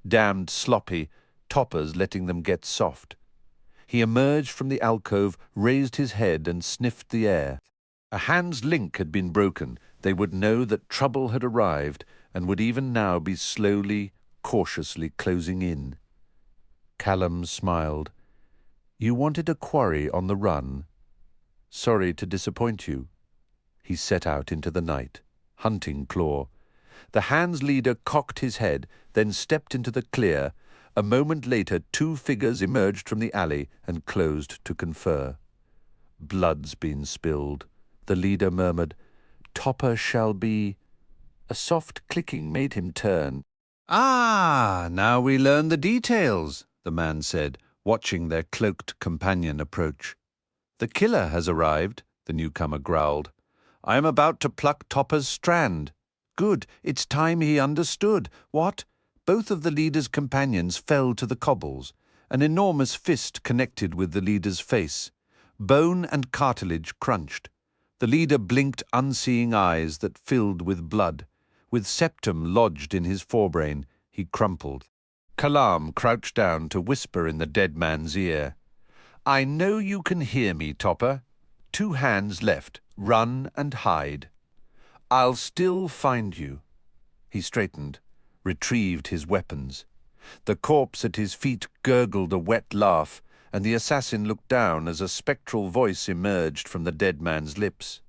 Damned sloppy, toppers letting them get soft. He emerged from the alcove, raised his head and sniffed the air. A hand's link had been broken. They would know that trouble had arrived and would even now be slowly, cautiously closing in. Kalam smiled. "You wanted a quarry on the run. Sorry to disappoint you." He set out into the night, hunting Claw. The hand's leader cocked his head, then stepped into the clear. A moment later, two figures emerged from the alley and closed to confer. "Blood's been spilled," the leader murmured. "Topper shall be—" A soft clicking made him turn. "Ah, now we learn the details," the man said, watching their cloaked companion approach. "The killer has arrived," the newcomer growled. "I am about to pluck Topper's strand. Good, it's time he understood. What?" Both of the leader's companions fell to the cobbles. An enormous fist connected with the leader's face. Bone and cartilage crunched. The leader blinked unseeing eyes that filled with blood. With septum lodged in his forebrain, he crumpled. Kalam crouched down to whisper in the dead man's ear. "I know you can hear me, Topper. 2 hands left. Run and hide. I'll still find you." He straightened, retrieved his weapons. The corpse at his feet gurgled a wet laugh, and the assassin looked down as a spectral voice emerged from the dead man's lips.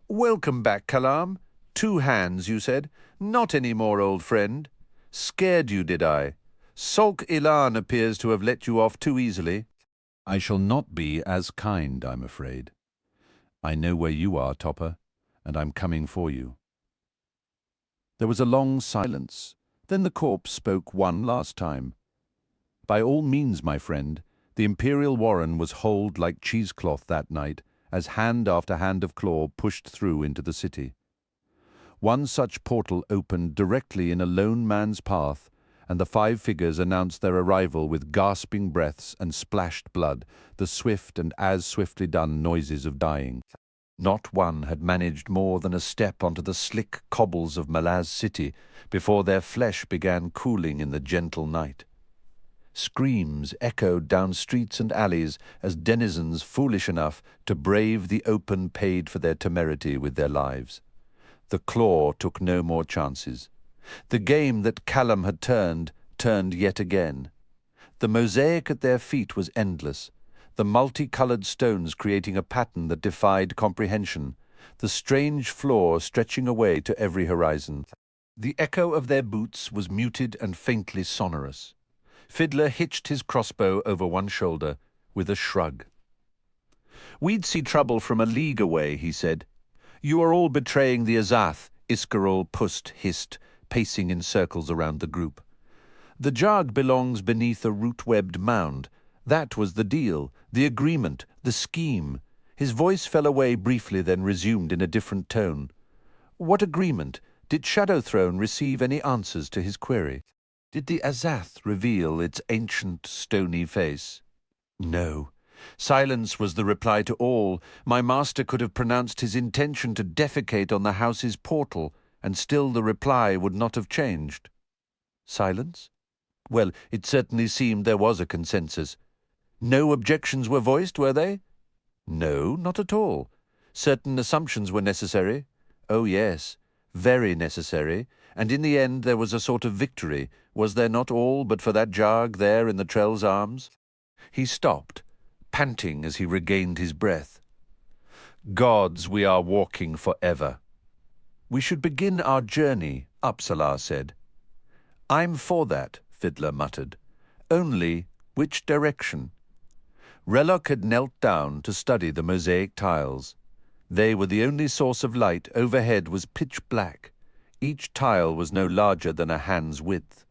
"Welcome back, Kalam. 2 hands, you said. Not any more, old friend. Scared you, did I? Sulk Ilan appears to have let you off too easily." "I shall not be as kind, I'm afraid. I know where you are, Topper, and I'm coming for you." There was a long silence. Then the corpse spoke one last time. "By all means, my friend." The Imperial Warren was holed like cheesecloth that night, as hand after hand of claw pushed through into the city. One such portal opened directly in a lone man's path, and the 5 figures announced their arrival with gasping breaths and splashed blood, the swift and as swiftly done noises of dying. Not one had managed more than a step onto the slick cobbles of Malaz City before their flesh began cooling in the gentle night. Screams echoed down streets and alleys as denizens foolish enough to brave the open paid for their temerity with their lives. The claw took no more chances. The game that Kalam had turned yet again. The mosaic at their feet was endless, the multicolored stones creating a pattern that defied comprehension, the strange floor stretching away to every horizon. The echo of their boots was muted and faintly sonorous. Fiddler hitched his crossbow over one shoulder with a shrug. "We'd see trouble from a league away," he said. "You are all betraying the Azath," Iskarol Pust hissed, pacing in circles around the group. "The Jarg belongs beneath a root-webbed mound. That was the deal, the agreement, the scheme." His voice fell away briefly, then resumed in a different tone. "What agreement? Did Shadowthrone receive any answers to his query? Did the Azath reveal its ancient, stony face?" "No." Silence was the reply to all. My master could have pronounced his intention to defecate on the house's portal, and still the reply would not have changed. Silence? Well, it certainly seemed there was a consensus. No objections were voiced, were they? No, not at all. Certain assumptions were necessary. Oh, yes, very necessary. And in the end there was a sort of victory, was there not, all but for that Jarg there in the Trell's arms? He stopped, panting as he regained his breath. "Gods, we are walking forever." "We should begin our journey," Apsalar said. "I'm for that," Fiddler muttered. "Only, which direction?" Relok had knelt down to study the mosaic tiles. They were the only source of light. Overhead was pitch black. Each tile was no larger than a hand's width.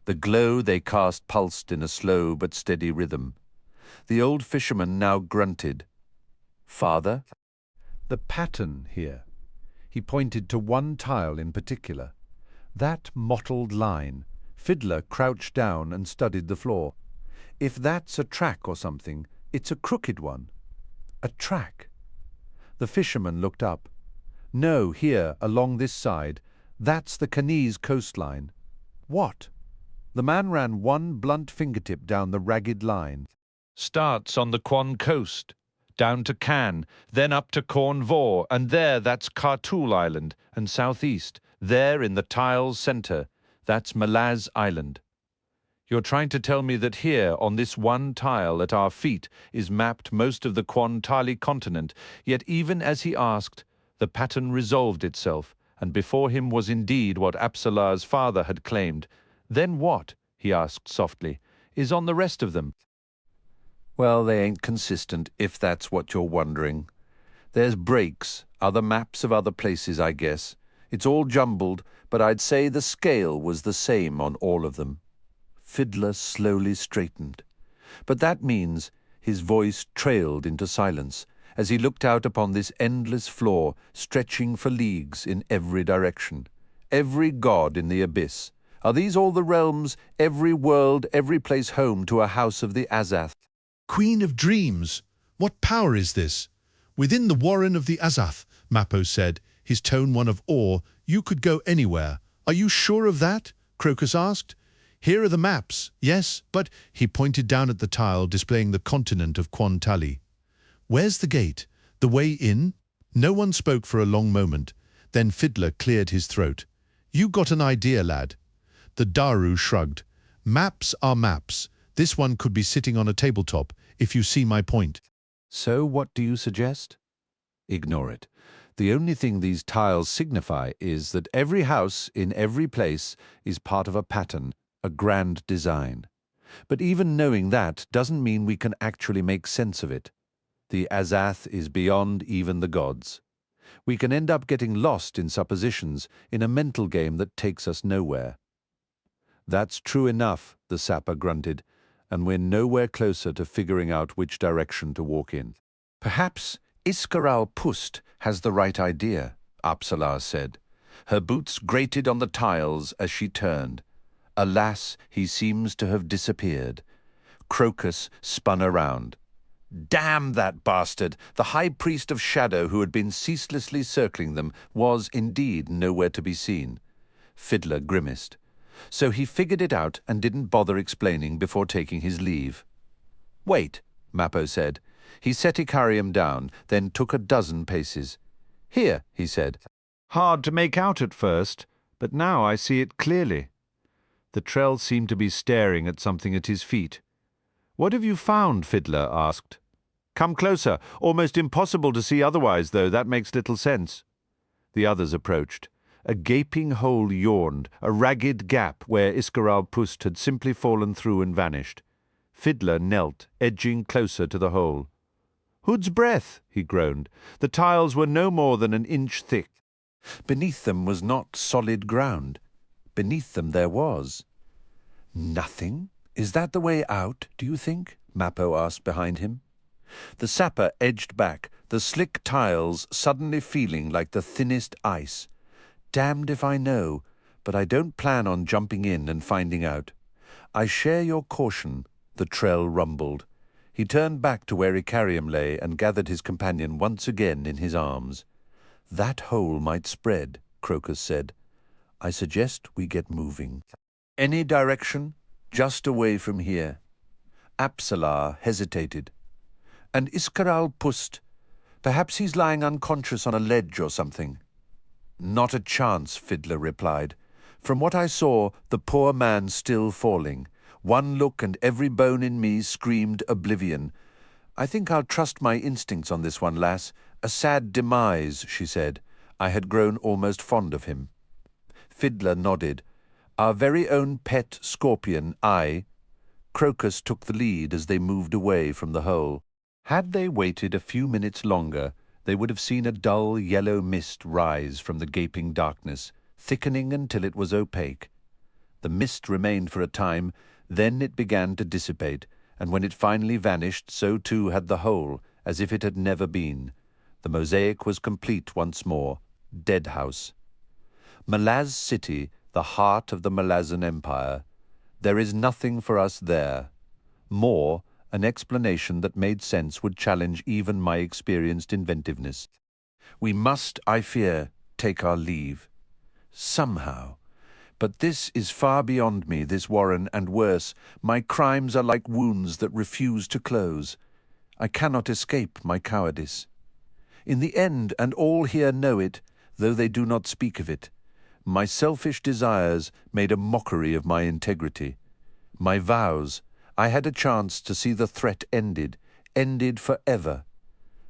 The glow they cast pulsed in a slow but steady rhythm. The old fisherman now grunted. "Father?" The pattern here. He pointed to one tile in particular. That mottled line. Fiddler crouched down and studied the floor. If that's a track or something, it's a crooked one. A track. The fisherman looked up. No, here, along this side. That's the Canese coastline. What? The man ran one blunt fingertip down the ragged line. Starts on the Quan coast, down to Cannes, then up to Cornwall, and there that's Cartool Island, and southeast, there in the tile's centre, that's Malaz Island. You're trying to tell me that here, on this one tile at our feet, is mapped most of the Quantali continent, yet even as he asked, the pattern resolved itself, and before him was indeed what Apsalar's father had claimed. Then what, he asked softly, is on the rest of them? Well, they ain't consistent, if that's what you're wondering. There's breaks, other maps of other places, I guess. It's all jumbled, but I'd say the scale was the same on all of them. Fiddler slowly straightened. But that means his voice trailed into silence as he looked out upon this endless floor stretching for leagues in every direction. Every god in the abyss. Are these all the realms, every world, every place home to a house of the Azath? Queen of Dreams, what power is this? Within the warren of the Azath, Mappo said, his tone one of awe. You could go anywhere. Are you sure of that? Crokus asked. Here are the maps, yes, but he pointed down at the tile displaying the continent of Quantali. Where's the gate? The way in? No one spoke for a long moment. Then Fiddler cleared his throat. You got an idea, lad. The Daru shrugged. Maps are maps. This one could be sitting on a tabletop, if you see my point. So what do you suggest? Ignore it. The only thing these tiles signify is that every house in every place is part of a pattern, a grand design. But even knowing that doesn't mean we can actually make sense of it. The Azath is beyond even the gods. We can end up getting lost in suppositions in a mental game that takes us nowhere. That's true enough, the sapper grunted, and we're nowhere closer to figuring out which direction to walk in. Perhaps Iskaral Pust has the right idea, Apsalar said. Her boots grated on the tiles as she turned. Alas, he seems to have disappeared. Crokus spun around. Damn that bastard! The high priest of shadow who had been ceaselessly circling them was indeed nowhere to be seen. Fiddler grimaced. So he figured it out and didn't bother explaining before taking his leave. Wait, Mappo said. He set Icarium down, then took a dozen paces. Here, he said. Hard to make out at first, but now I see it clearly. The Trell seemed to be staring at something at his feet. What have you found? Fiddler asked. Come closer. Almost impossible to see otherwise, though. That makes little sense. The others approached. A gaping hole yawned, a ragged gap where Iskaral Pust had simply fallen through and vanished. Fiddler knelt, edging closer to the hole. Hood's breath, he groaned. The tiles were no more than an inch thick. Beneath them was not solid ground. Beneath them there was. Nothing? Is that the way out, do you think? Mappo asked behind him. The sapper edged back, the slick tiles suddenly feeling like the thinnest ice. Damned if I know, but I don't plan on jumping in and finding out. I share your caution, the Trell rumbled. He turned back to where Icarium lay and gathered his companion once again in his arms. That hole might spread, Crokus said. I suggest we get moving. Any direction? Just away from here. Apsalar hesitated. And Iskaral Pust? Perhaps he's lying unconscious on a ledge or something. Not a chance, Fiddler replied. From what I saw, the poor man's still falling. One look and every bone in me screamed oblivion. I think I'll trust my instincts on this one, lass. A sad demise, she said. I had grown almost fond of him. Fiddler nodded. Our very own pet scorpion, Crokus took the lead as they moved away from the hole. Had they waited a few minutes longer, they would have seen a dull yellow mist rise from the gaping darkness, thickening until it was opaque. The mist remained for a time, then it began to dissipate, and when it finally vanished, so too had the hole, as if it had never been. The mosaic was complete once more. Deadhouse. Malaz City, the heart of the Malazan Empire. There is nothing for us there. More, an explanation that made sense would challenge even my experienced inventiveness. We must, I fear, take our leave. Somehow. But this is far beyond me, this warren, and worse, my crimes are like wounds that refuse to close. I cannot escape my cowardice. In the end, and all here know it, though they do not speak of it, my selfish desires made a mockery of my integrity. My vows, I had a chance to see the threat ended forever.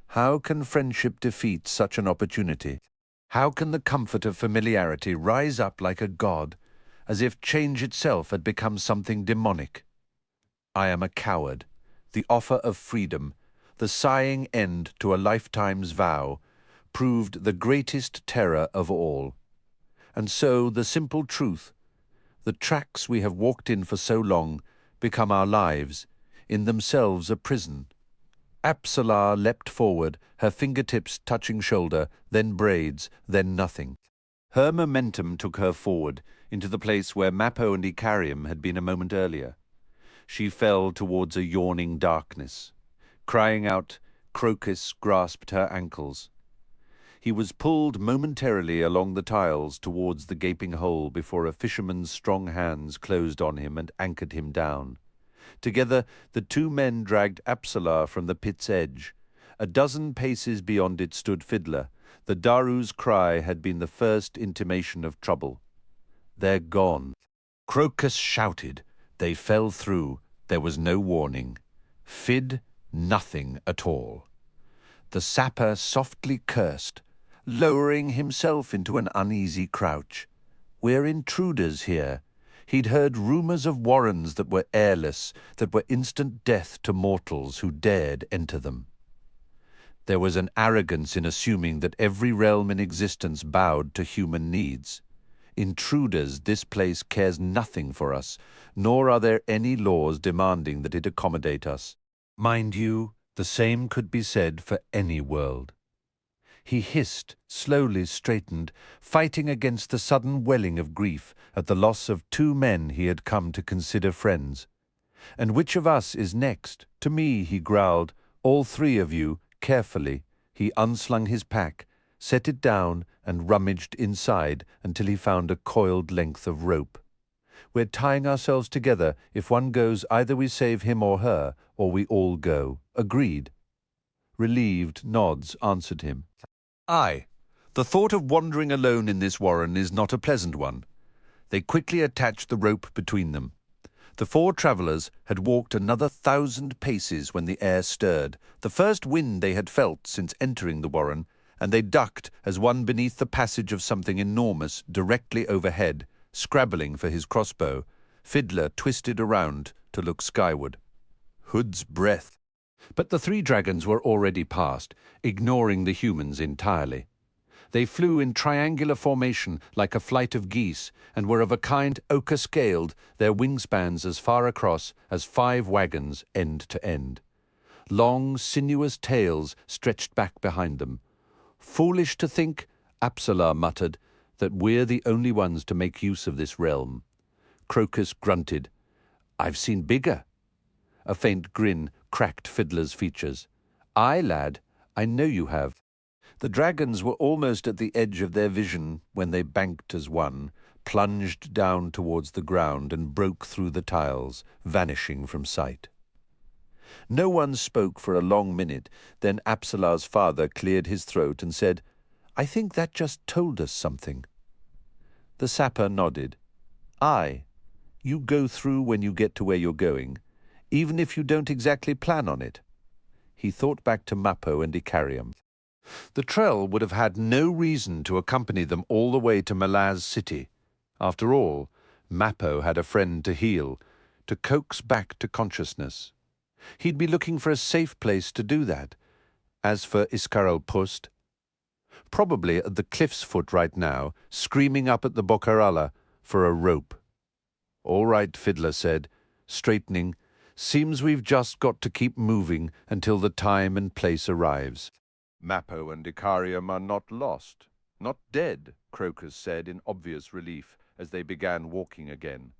How can friendship defeat such an opportunity? How can the comfort of familiarity rise up like a god, as if change itself had become something demonic? I am a coward. The offer of freedom, the sighing end to a lifetime's vow, proved the greatest terror of all. And so the simple truth, the tracks we have walked in for so long, become our lives, in themselves a prison. Apsalar leapt forward, her fingertips touching shoulder, then braids, then nothing. Her momentum took her forward, into the place where Mappo and Icarium had been a moment earlier. She fell towards a yawning darkness. Crying out, Crokus grasped her ankles. He was pulled momentarily along the tiles towards the gaping hole before a fisherman's strong hands closed on him and anchored him down. Together the two men dragged Apsalar from the pit's edge. A dozen paces beyond it stood Fiddler. The Daru's cry had been the first intimation of trouble. They're gone. Crokus shouted. They fell through. There was no warning. Fid, nothing at all. The sapper softly cursed, lowering himself into an uneasy crouch. We're intruders here. He'd heard rumors of warrens that were airless, that were instant death to mortals who dared enter them. There was an arrogance in assuming that every realm in existence bowed to human needs. Intruders, this place cares nothing for us, nor are there any laws demanding that it accommodate us. Mind you, the same could be said for any world. He hissed, slowly straightened, fighting against the sudden welling of grief at the loss of two men he had come to consider friends. And which of us is next? To me, he growled, all three of you, carefully. He unslung his pack, set it down, and rummaged inside until he found a coiled length of rope. We're tying ourselves together. If one goes, either we save him or her, or we all go. Agreed. Relieved nods answered him. Aye. The thought of wandering alone in this warren is not a pleasant one. They quickly attached the rope between them. The four travellers had walked another 1,000 paces when the air stirred, the first wind they had felt since entering the warren, and they ducked as one beneath the passage of something enormous directly overhead, scrabbling for his crossbow. Fiddler twisted around to look skyward. Hood's breath. But the three dragons were already past, ignoring the humans entirely. They flew in triangular formation like a flight of geese, and were of a kind ochre-scaled, their wingspans as far across as 5 wagons end to end. Long, sinuous tails stretched back behind them. Foolish to think, Apsalar muttered, that we're the only ones to make use of this realm. Crokus grunted. I've seen bigger. A faint grin cracked Fiddler's features. Aye, lad, I know you have. The dragons were almost at the edge of their vision when they banked as one, plunged down towards the ground and broke through the tiles, vanishing from sight. No one spoke for a long minute. Then Apsalar's father cleared his throat and said, I think that just told us something. The sapper nodded. Aye, you go through when you get to where you're going, even if you don't exactly plan on it. He thought back to Mappo and Icarium. The Trell would have had no reason to accompany them all the way to Malaz City. After all, Mappo had a friend to heal, to coax back to consciousness. He'd be looking for a safe place to do that. As for Iscarol Pust, probably at the cliff's foot right now, screaming up at the Bocarala for a rope. All right, Fiddler said, straightening. Seems we've just got to keep moving until the time and place arrives. Mappo and Icarium are not lost, not dead, Crokus said in obvious relief as they began walking again.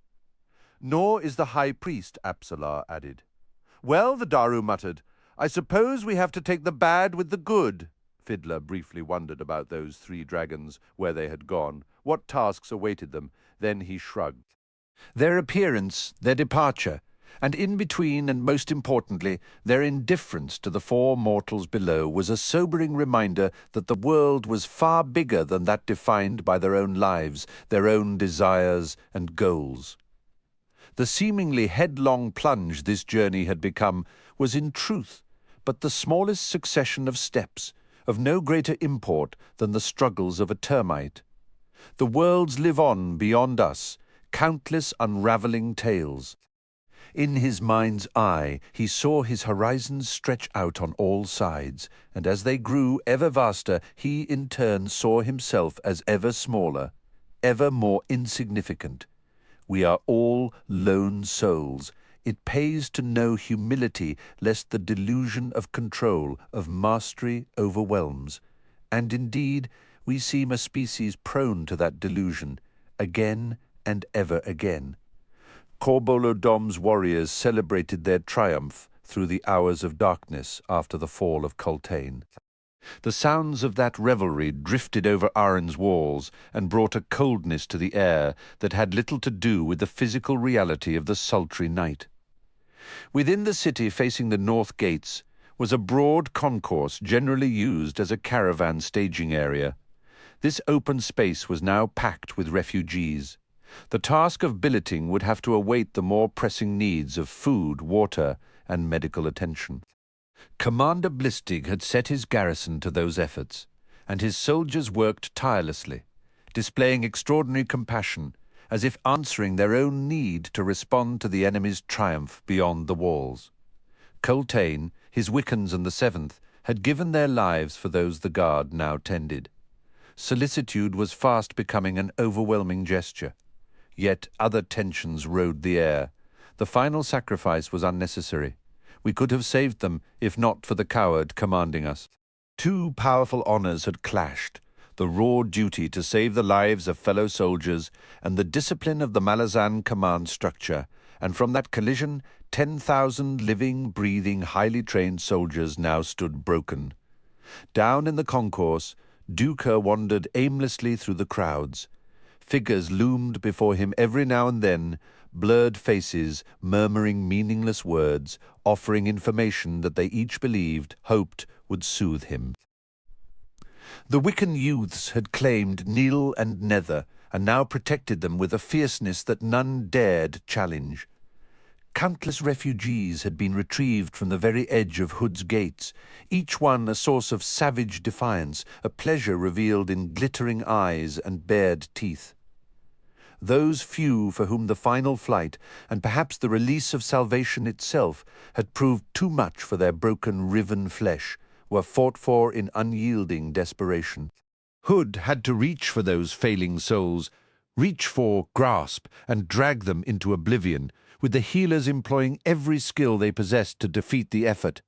Nor is the high priest, Apsalar added. Well, the Daru muttered, I suppose we have to take the bad with the good. Fiddler briefly wondered about those 3 dragons, where they had gone, what tasks awaited them. Then he shrugged. Their appearance, their departure, and in between and most importantly, their indifference to the 4 mortals below was a sobering reminder that the world was far bigger than that defined by their own lives, their own desires and goals. The seemingly headlong plunge this journey had become was in truth but the smallest succession of steps, of no greater import than the struggles of a termite. The worlds live on beyond us, countless unravelling tales. In his mind's eye he saw his horizons stretch out on all sides, and as they grew ever vaster, he in turn saw himself as ever smaller, ever more insignificant. We are all lone souls. It pays to know humility, lest the delusion of control, of mastery, overwhelms. And indeed, we seem a species prone to that delusion, again and ever again. Corbolodom's warriors celebrated their triumph through the hours of darkness after the fall of Coltaine. The sounds of that revelry drifted over Aren's walls and brought a coldness to the air that had little to do with the physical reality of the sultry night. Within the city facing the north gates was a broad concourse generally used as a caravan staging area. This open space was now packed with refugees. The task of billeting would have to await the more pressing needs of food, water, and medical attention. Commander Blistig had set his garrison to those efforts, and his soldiers worked tirelessly, displaying extraordinary compassion, as if answering their own need to respond to the enemy's triumph beyond the walls. Coltaine, his Wickans and the 7th, had given their lives for those the guard now tended. Solicitude was fast becoming an overwhelming gesture. Yet other tensions rode the air. The final sacrifice was unnecessary. We could have saved them, if not for the coward commanding us. 2 powerful honors had clashed, the raw duty to save the lives of fellow soldiers and the discipline of the Malazan command structure, and from that collision 10,000 living, breathing, highly trained soldiers now stood broken. Down in the concourse, Duiker wandered aimlessly through the crowds. Figures loomed before him every now and then, blurred faces, murmuring meaningless words, offering information that they each believed, hoped, would soothe him. The Wiccan youths had claimed Nil and Nether, and now protected them with a fierceness that none dared challenge. Countless refugees had been retrieved from the very edge of Hood's gates, each one a source of savage defiance, a pleasure revealed in glittering eyes and bared teeth. Those few for whom the final flight, and perhaps the release of salvation itself, had proved too much for their broken, riven flesh, were fought for in unyielding desperation. Hood had to reach for those failing souls, reach for, grasp, and drag them into oblivion, with the healers employing every skill they possessed to defeat the effort.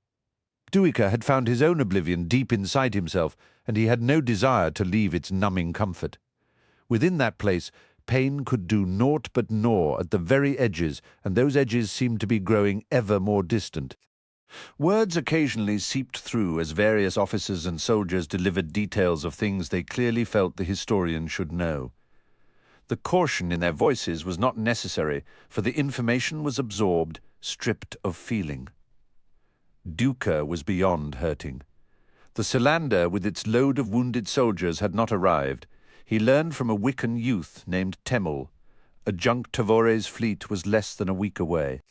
Duiker had found his own oblivion deep inside himself, and he had no desire to leave its numbing comfort. Within that place, pain could do naught but gnaw at the very edges, and those edges seemed to be growing ever more distant. Words occasionally seeped through as various officers and soldiers delivered details of things they clearly felt the historian should know. The caution in their voices was not necessary, for the information was absorbed, stripped of feeling. Duiker was beyond hurting. The Selander, with its load of wounded soldiers, had not arrived. He learned from a Wiccan youth named Temel. Adjunct Tavore's fleet was less than a week away.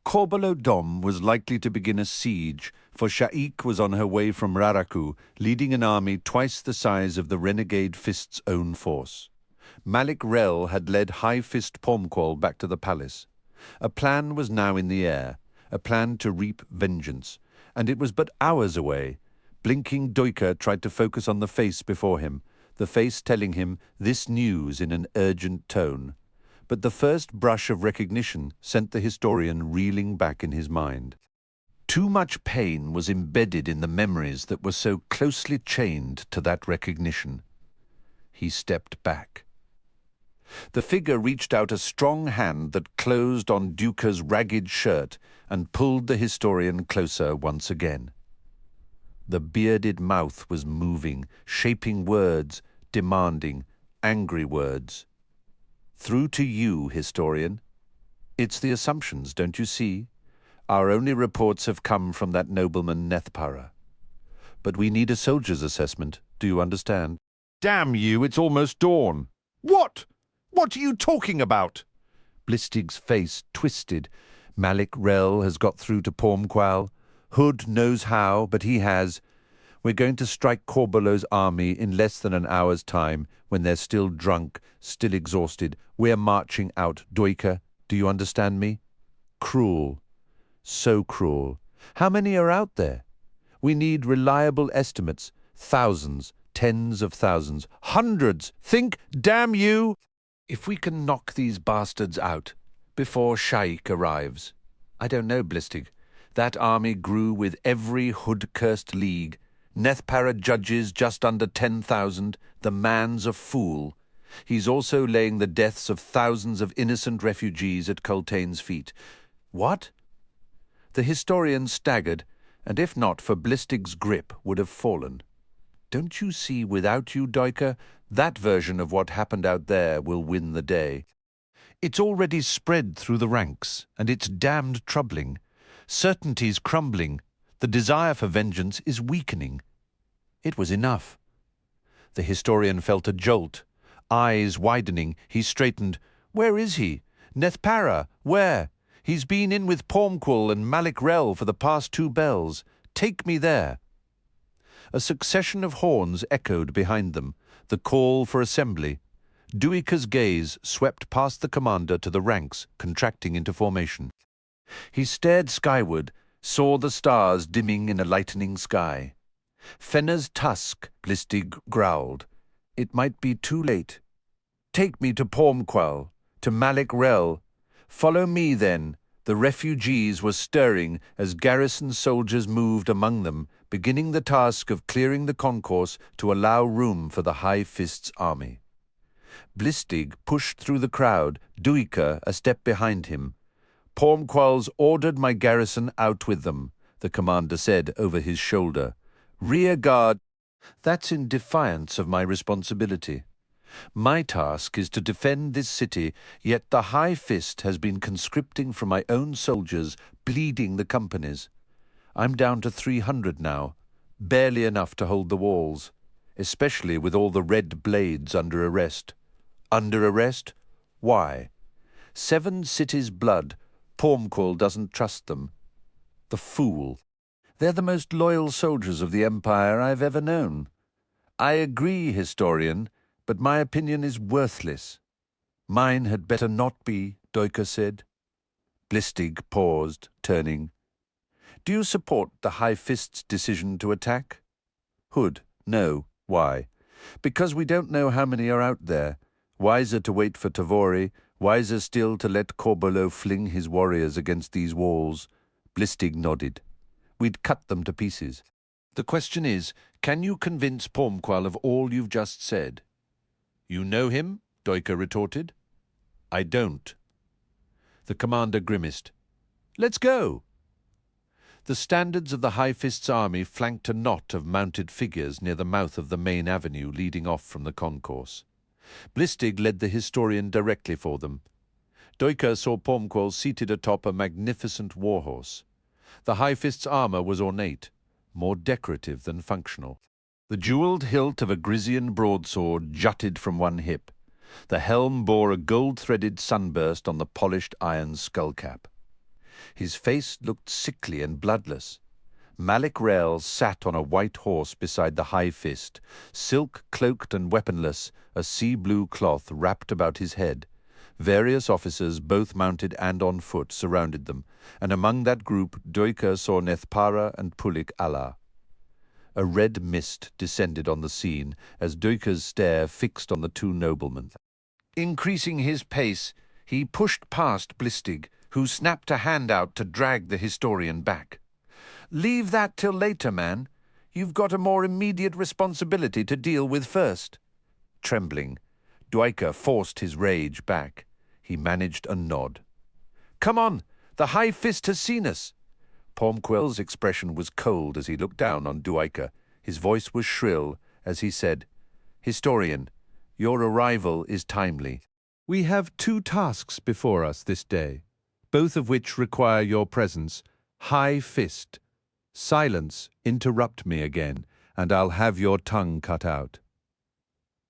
Corbolodom was likely to begin a siege, for Sha'ik was on her way from Raraku, leading an army twice the size of the renegade Fist's own force. Malik Rel had led High Fist Pormqual back to the palace. A plan was now in the air, a plan to reap vengeance, and it was but hours away. Blinking Duiker tried to focus on the face before him, the face telling him this news in an urgent tone. But the first brush of recognition sent the historian reeling back in his mind. Too much pain was embedded in the memories that were so closely chained to that recognition. He stepped back. The figure reached out a strong hand that closed on Duiker's ragged shirt and pulled the historian closer once again. The bearded mouth was moving, shaping words, demanding, angry words. Through to you, historian. It's the assumptions, don't you see? Our only reports have come from that nobleman Nethpara. But we need a soldier's assessment, do you understand? Damn you, it's almost dawn. What? What are you talking about? Blistig's face twisted. Malik Rel has got through to Pormqual. Hood knows how, but he has. We're going to strike Corbelo's army in less than an hour's time, when they're still drunk, still exhausted. We're marching out. Duiker, do you understand me? Cruel. So cruel. How many are out there? We need reliable estimates. Thousands, tens of thousands, hundreds. Think, damn you! If we can knock these bastards out before Sha'ik arrives. I don't know, Blistig. That army grew with every hood-cursed league. Nethpara judges just under 10,000. The man's a fool. He's also laying the deaths of thousands of innocent refugees at Coltaine's feet. What? The historian staggered, and if not for Blistig's grip, would have fallen. Don't you see, without you, Duiker, that version of what happened out there will win the day. It's already spread through the ranks, and it's damned troubling. Certainty's crumbling. The desire for vengeance is weakening. It was enough. The historian felt a jolt. Eyes widening, he straightened. Where is he? Nethpara, where? He's been in with Pormqual and Malik Rel for the past 2 bells. Take me there. A succession of horns echoed behind them, the call for assembly. Duiker's gaze swept past the commander to the ranks, contracting into formation. He stared skyward, saw the stars dimming in a lightening sky. Fenner's tusk, Blistig growled. It might be too late. Take me to Pormqual, to Malik Rel. Follow me, then. The refugees were stirring as garrison soldiers moved among them, beginning the task of clearing the concourse to allow room for the High Fist's army. Blistig pushed through the crowd, Duiker a step behind him. Pormqual's ordered my garrison out with them, the commander said over his shoulder. Rear guard. That's in defiance of my responsibility. My task is to defend this city, yet the High Fist has been conscripting from my own soldiers, bleeding the companies. I'm down to 300 now, barely enough to hold the walls, especially with all the red blades under arrest. Under arrest? Why? 7 cities' blood. Pormqual doesn't trust them. The fool. They're the most loyal soldiers of the Empire I've ever known. I agree, historian, but my opinion is worthless. Mine had better not be, Duiker said. Blistig paused, turning. Do you support the High Fist's decision to attack? Hood, no. Why? Because we don't know how many are out there. Wiser to wait for Tavori, wiser still to let Corbelo fling his warriors against these walls. Blistig nodded. We'd cut them to pieces. The question is, can you convince Pormqual of all you've just said? You know him? Duiker retorted. I don't. The commander grimaced. Let's go. The standards of the High Fist's army flanked a knot of mounted figures near the mouth of the main avenue leading off from the concourse. Blistig led the historian directly for them. Duiker saw Pormqual seated atop a magnificent warhorse. The High Fist's armour was ornate, more decorative than functional. The jewelled hilt of a Grisian broadsword jutted from one hip. The helm bore a gold-threaded sunburst on the polished iron skullcap. His face looked sickly and bloodless. Malik Rel sat on a white horse beside the High Fist, silk-cloaked and weaponless, a sea-blue cloth wrapped about his head. Various officers, both mounted and on foot, surrounded them, and among that group Duiker saw Nethpara and Pulik Allah. A red mist descended on the scene as Duiker's stare fixed on the 2 noblemen. Increasing his pace, he pushed past Blistig, who snapped a hand out to drag the historian back. Leave that till later, man. You've got a more immediate responsibility to deal with first. Trembling, Duiker forced his rage back. He managed a nod. Come on, the High Fist has seen us. Pormqual's expression was cold as he looked down on Duiker. His voice was shrill as he said, Historian, your arrival is timely. We have 2 tasks before us this day, both of which require your presence. High Fist. Silence, interrupt me again, and I'll have your tongue cut out.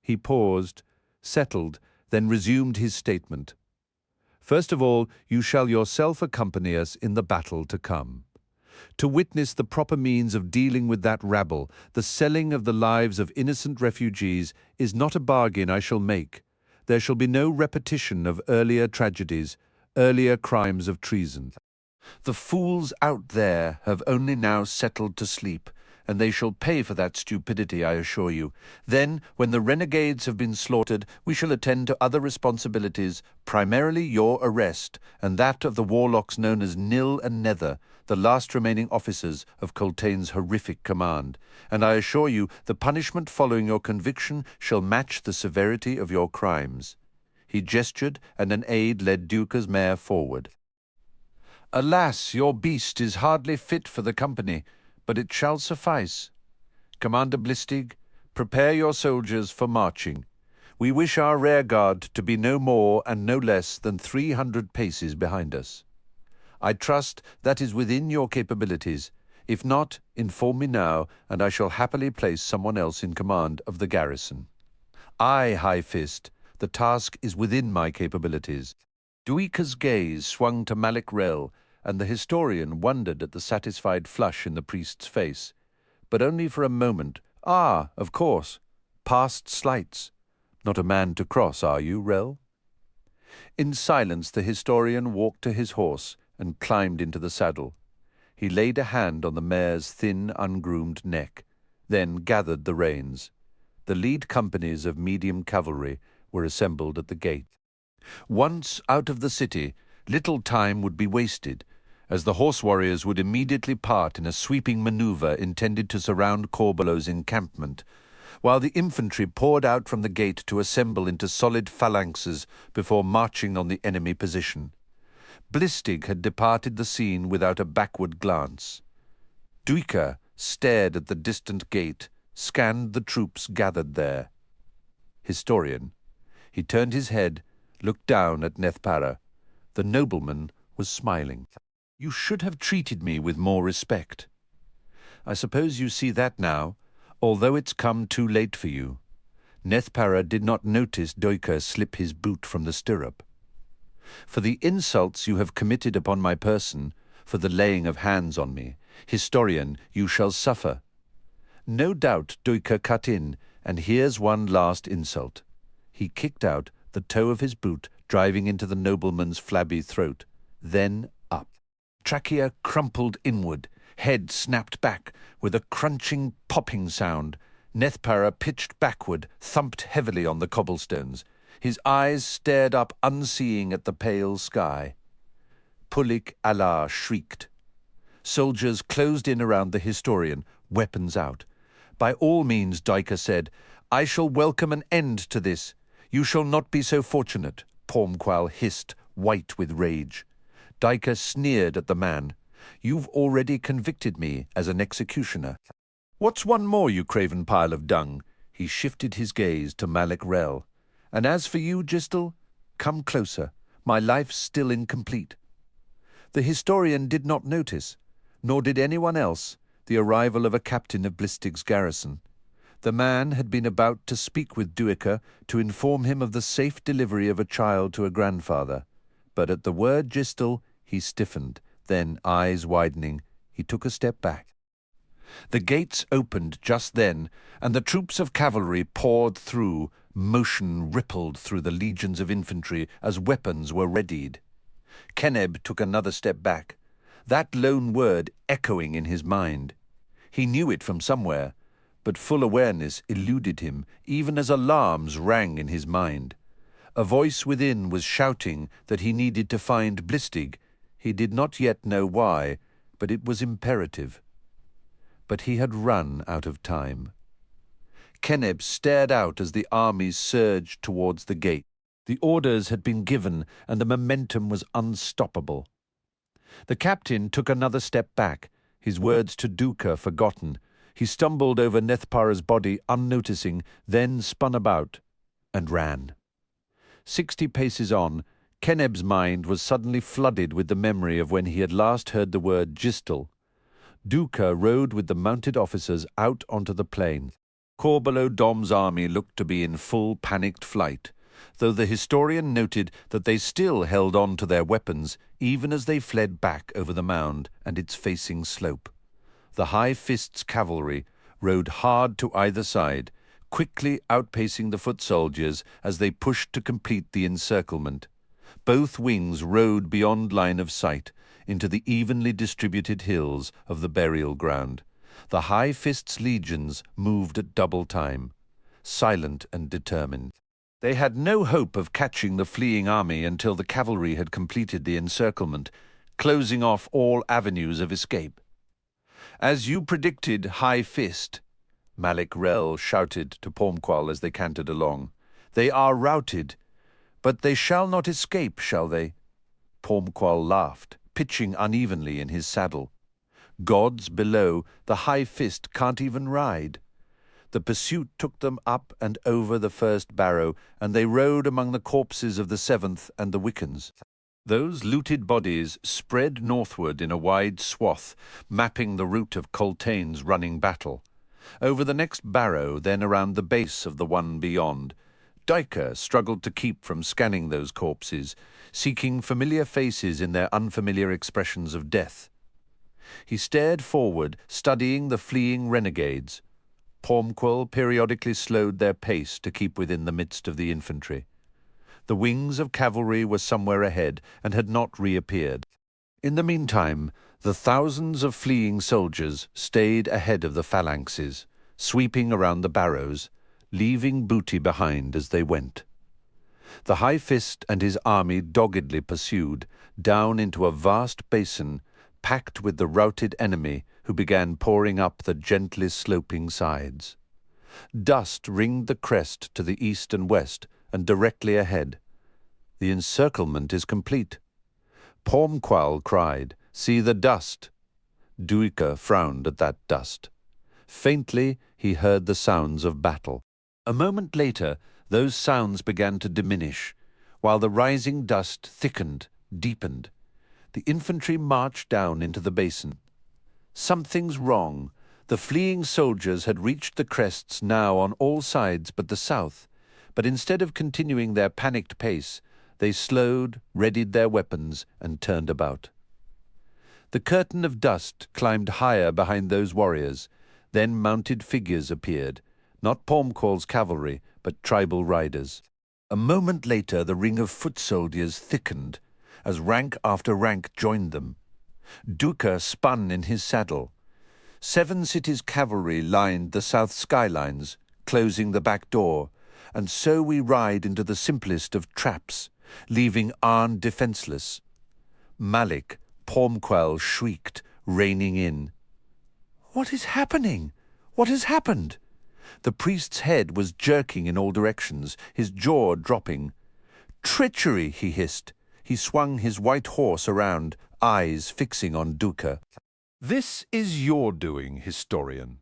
He paused, settled, then resumed his statement. First of all, you shall yourself accompany us in the battle to come. To witness the proper means of dealing with that rabble, the selling of the lives of innocent refugees, is not a bargain I shall make. There shall be no repetition of earlier tragedies, earlier crimes of treason. The fools out there have only now settled to sleep, and they shall pay for that stupidity, I assure you. Then, when the renegades have been slaughtered, we shall attend to other responsibilities, primarily your arrest, and that of the warlocks known as Nil and Nether, the last remaining officers of Coltaine's horrific command. And I assure you, the punishment following your conviction shall match the severity of your crimes. He gestured, and an aide led Duiker's mare forward. Alas, your beast is hardly fit for the company, but it shall suffice. Commander Blistig, prepare your soldiers for marching. We wish our rearguard to be no more and no less than 300 paces behind us. I trust that is within your capabilities. If not, inform me now, and I shall happily place someone else in command of the garrison. Aye, High Fist, the task is within my capabilities. Duiker's gaze swung to Malak Rel, and the historian wondered at the satisfied flush in the priest's face. But only for a moment. Ah, of course. Past slights. Not a man to cross, are you, Rel? In silence the historian walked to his horse and climbed into the saddle. He laid a hand on the mare's thin, ungroomed neck, then gathered the reins. The lead companies of medium cavalry were assembled at the gate. Once out of the city, little time would be wasted, as the horse warriors would immediately part in a sweeping maneuver intended to surround Corbelo's encampment, while the infantry poured out from the gate to assemble into solid phalanxes before marching on the enemy position. Blistig had departed the scene without a backward glance. Duiker stared at the distant gate, scanned the troops gathered there. Historian. He turned his head, looked down at Nethpara. The nobleman was smiling. You should have treated me with more respect. I suppose you see that now, although it's come too late for you. Nethpara did not notice Duiker slip his boot from the stirrup. For the insults you have committed upon my person, for the laying of hands on me, historian, you shall suffer. No doubt Duiker cut in, and here's one last insult. He kicked out the toe of his boot, driving into the nobleman's flabby throat, then up. Trachea crumpled inward, head snapped back, with a crunching, popping sound. Nethpara pitched backward, thumped heavily on the cobblestones. His eyes stared up unseeing at the pale sky. Pulik Allah shrieked. Soldiers closed in around the historian, weapons out. By all means, Duiker said, I shall welcome an end to this. You shall not be so fortunate, Pormqual hissed, white with rage. Duiker sneered at the man. You've already convicted me as an executioner. What's one more, you craven pile of dung? He shifted his gaze to Malak Rel. And as for you, Gistel, come closer. My life's still incomplete. The historian did not notice, nor did anyone else, the arrival of a captain of Blistig's garrison. The man had been about to speak with Duiker to inform him of the safe delivery of a child to a grandfather. But at the word Gistel, he stiffened. Then, eyes widening, he took a step back. The gates opened just then, and the troops of cavalry poured through. Motion rippled through the legions of infantry as weapons were readied. Keneb took another step back, that lone word echoing in his mind. He knew it from somewhere, but full awareness eluded him, even as alarms rang in his mind. A voice within was shouting that he needed to find Blistig. He did not yet know why, but it was imperative. but he had run out of time. Keneb stared out as the armies surged towards the gate. The orders had been given, and the momentum was unstoppable. The captain took another step back, his words to Duiker forgotten. He stumbled over Nethpara's body, unnoticing, then spun about and ran. 60 paces on, Keneb's mind was suddenly flooded with the memory of when he had last heard the word gistel. Duiker rode with the mounted officers out onto the plain. Corbelow Dom's army looked to be in full panicked flight, though the historian noted that they still held on to their weapons even as they fled back over the mound and its facing slope. The High Fist's cavalry rode hard to either side, quickly outpacing the foot soldiers as they pushed to complete the encirclement. Both wings rode beyond line of sight into the evenly distributed hills of the burial ground. The High Fist's legions moved at double time, silent and determined. They had no hope of catching the fleeing army until the cavalry had completed the encirclement, closing off all avenues of escape. "As you predicted, High Fist," Malik Rel shouted to Pormqual as they cantered along. "They are routed, but they shall not escape, shall they?" Pormqual laughed, pitching unevenly in his saddle. "Gods below, the High Fist can't even ride." The pursuit took them up and over the first barrow, and they rode among the corpses of the 7th and the Wickans. Those looted bodies spread northward in a wide swath, mapping the route of Coltaine's running battle. Over the next barrow, then around the base of the one beyond, Duiker struggled to keep from scanning those corpses, seeking familiar faces in their unfamiliar expressions of death. He stared forward, studying the fleeing renegades. Pormqual periodically slowed their pace to keep within the midst of the infantry. The wings of cavalry were somewhere ahead and had not reappeared. In the meantime, the thousands of fleeing soldiers stayed ahead of the phalanxes, sweeping around the barrows, leaving booty behind as they went. The High Fist and his army doggedly pursued, down into a vast basin packed with the routed enemy who began pouring up the gently sloping sides. Dust ringed the crest to the east and west, and directly ahead. "The encirclement is complete." Pormqual cried, "See the dust!" Duiker frowned at that dust. Faintly he heard the sounds of battle. A moment later, those sounds began to diminish, while the rising dust thickened, deepened. The infantry marched down into the basin. Something's wrong. The fleeing soldiers had reached the crests now on all sides but the south, but instead of continuing their panicked pace, they slowed, readied their weapons, and turned about. The curtain of dust climbed higher behind those warriors. Then mounted figures appeared, not Pormqual's cavalry, but tribal riders. A moment later the ring of foot soldiers thickened, as rank after rank joined them. Duiker spun in his saddle. 7 cities' cavalry lined the south skylines, closing the back door, and so we ride into the simplest of traps, leaving Aren defenseless. Malik, Pormqual shrieked, reining in. "What is happening? What has happened?" The priest's head was jerking in all directions, his jaw dropping. "Treachery!" he hissed. He swung his white horse around, eyes fixing on Duiker. "This is your doing, historian.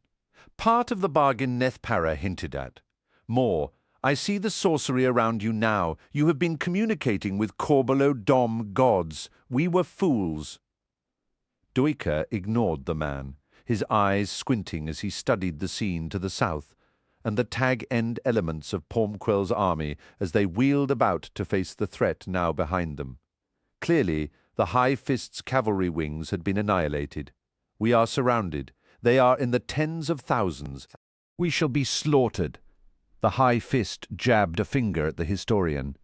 Part of the bargain Nethpara hinted at. More, I see the sorcery around you now. You have been communicating with Corbelow Dom gods. We were fools." Duiker ignored the man, his eyes squinting as he studied the scene to the south, and the tag-end elements of Pormqual's army as they wheeled about to face the threat now behind them. Clearly, the High Fist's cavalry wings had been annihilated. "We are surrounded. They are in the tens of thousands. We shall be slaughtered." The High Fist jabbed a finger at the historian.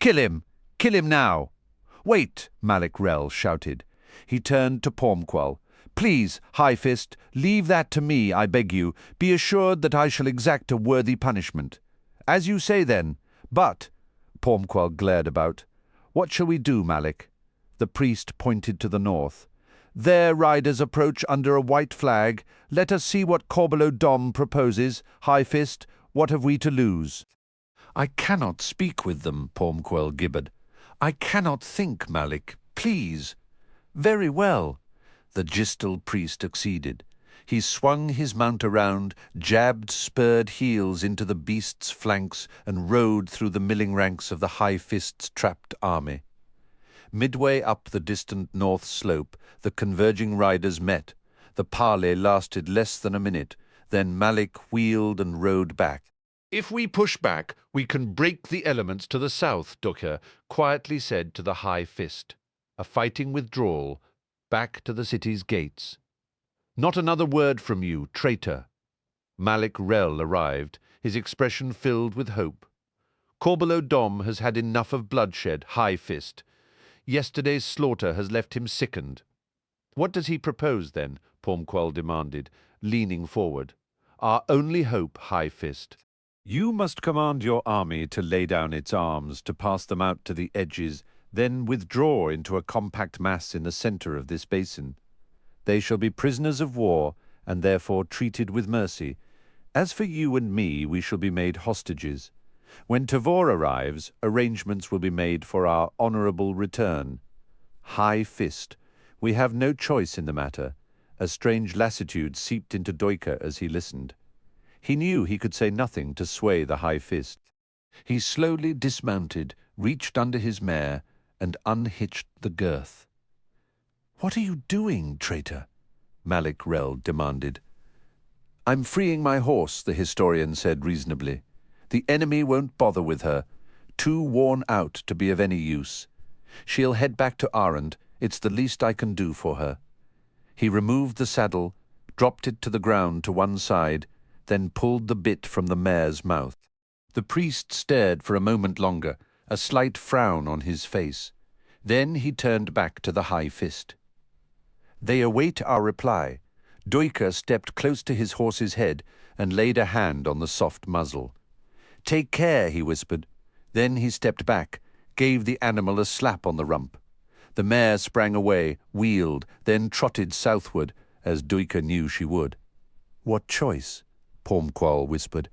"Kill him! Kill him now!" "Wait!" Malik Rel shouted. He turned to Pormqual. "Please, High Fist, leave that to me, I beg you. Be assured that I shall exact a worthy punishment." "As you say, then. But—" Pormqual glared about. "What shall we do, Malik?" The priest pointed to the north. Their riders approach under a white flag. Let us see what Corbelow Dom proposes. High Fist, what have we to lose? I cannot speak with them, Pormqual gibbered. I cannot think, Malik. Please. Very well. The Gistal priest acceded. He swung his mount around, jabbed spurred heels into the beast's flanks, and rode through the milling ranks of the High Fist's trapped army. Midway up the distant north slope, the converging riders met. The parley lasted less than a minute. Then Malik wheeled and rode back. If we push back, we can break the elements to the south, Duiker quietly said to the High Fist. A fighting withdrawal, back to the city's gates. Not another word from you, traitor. Malik Rel arrived, his expression filled with hope. Corbelow Dom has had enough of bloodshed, High Fist. Yesterday's slaughter has left him sickened. What does he propose, then? Pormqual demanded, leaning forward. Our only hope, High Fist. You must command your army to lay down its arms, to pass them out to the edges, then withdraw into a compact mass in the centre of this basin. They shall be prisoners of war, and therefore treated with mercy. As for you and me, we shall be made hostages. When Tavor arrives, arrangements will be made for our honourable return. High Fist, we have no choice in the matter. A strange lassitude seeped into Duiker as he listened. He knew he could say nothing to sway the High Fist. He slowly dismounted, reached under his mare, and unhitched the girth. "What are you doing, traitor?" Malik Rel demanded. "I'm freeing my horse," the historian said reasonably. "The enemy won't bother with her. Too worn out to be of any use. She'll head back to Aren. It's the least I can do for her." He removed the saddle, dropped it to the ground to one side, then pulled the bit from the mare's mouth. The priest stared for a moment longer, a slight frown on his face. Then he turned back to the High Fist. "They await our reply." Duiker stepped close to his horse's head and laid a hand on the soft muzzle. "Take care," he whispered. Then he stepped back, gave the animal a slap on the rump. The mare sprang away, wheeled, then trotted southward, as Duiker knew she would. "What choice?" Pormqual whispered.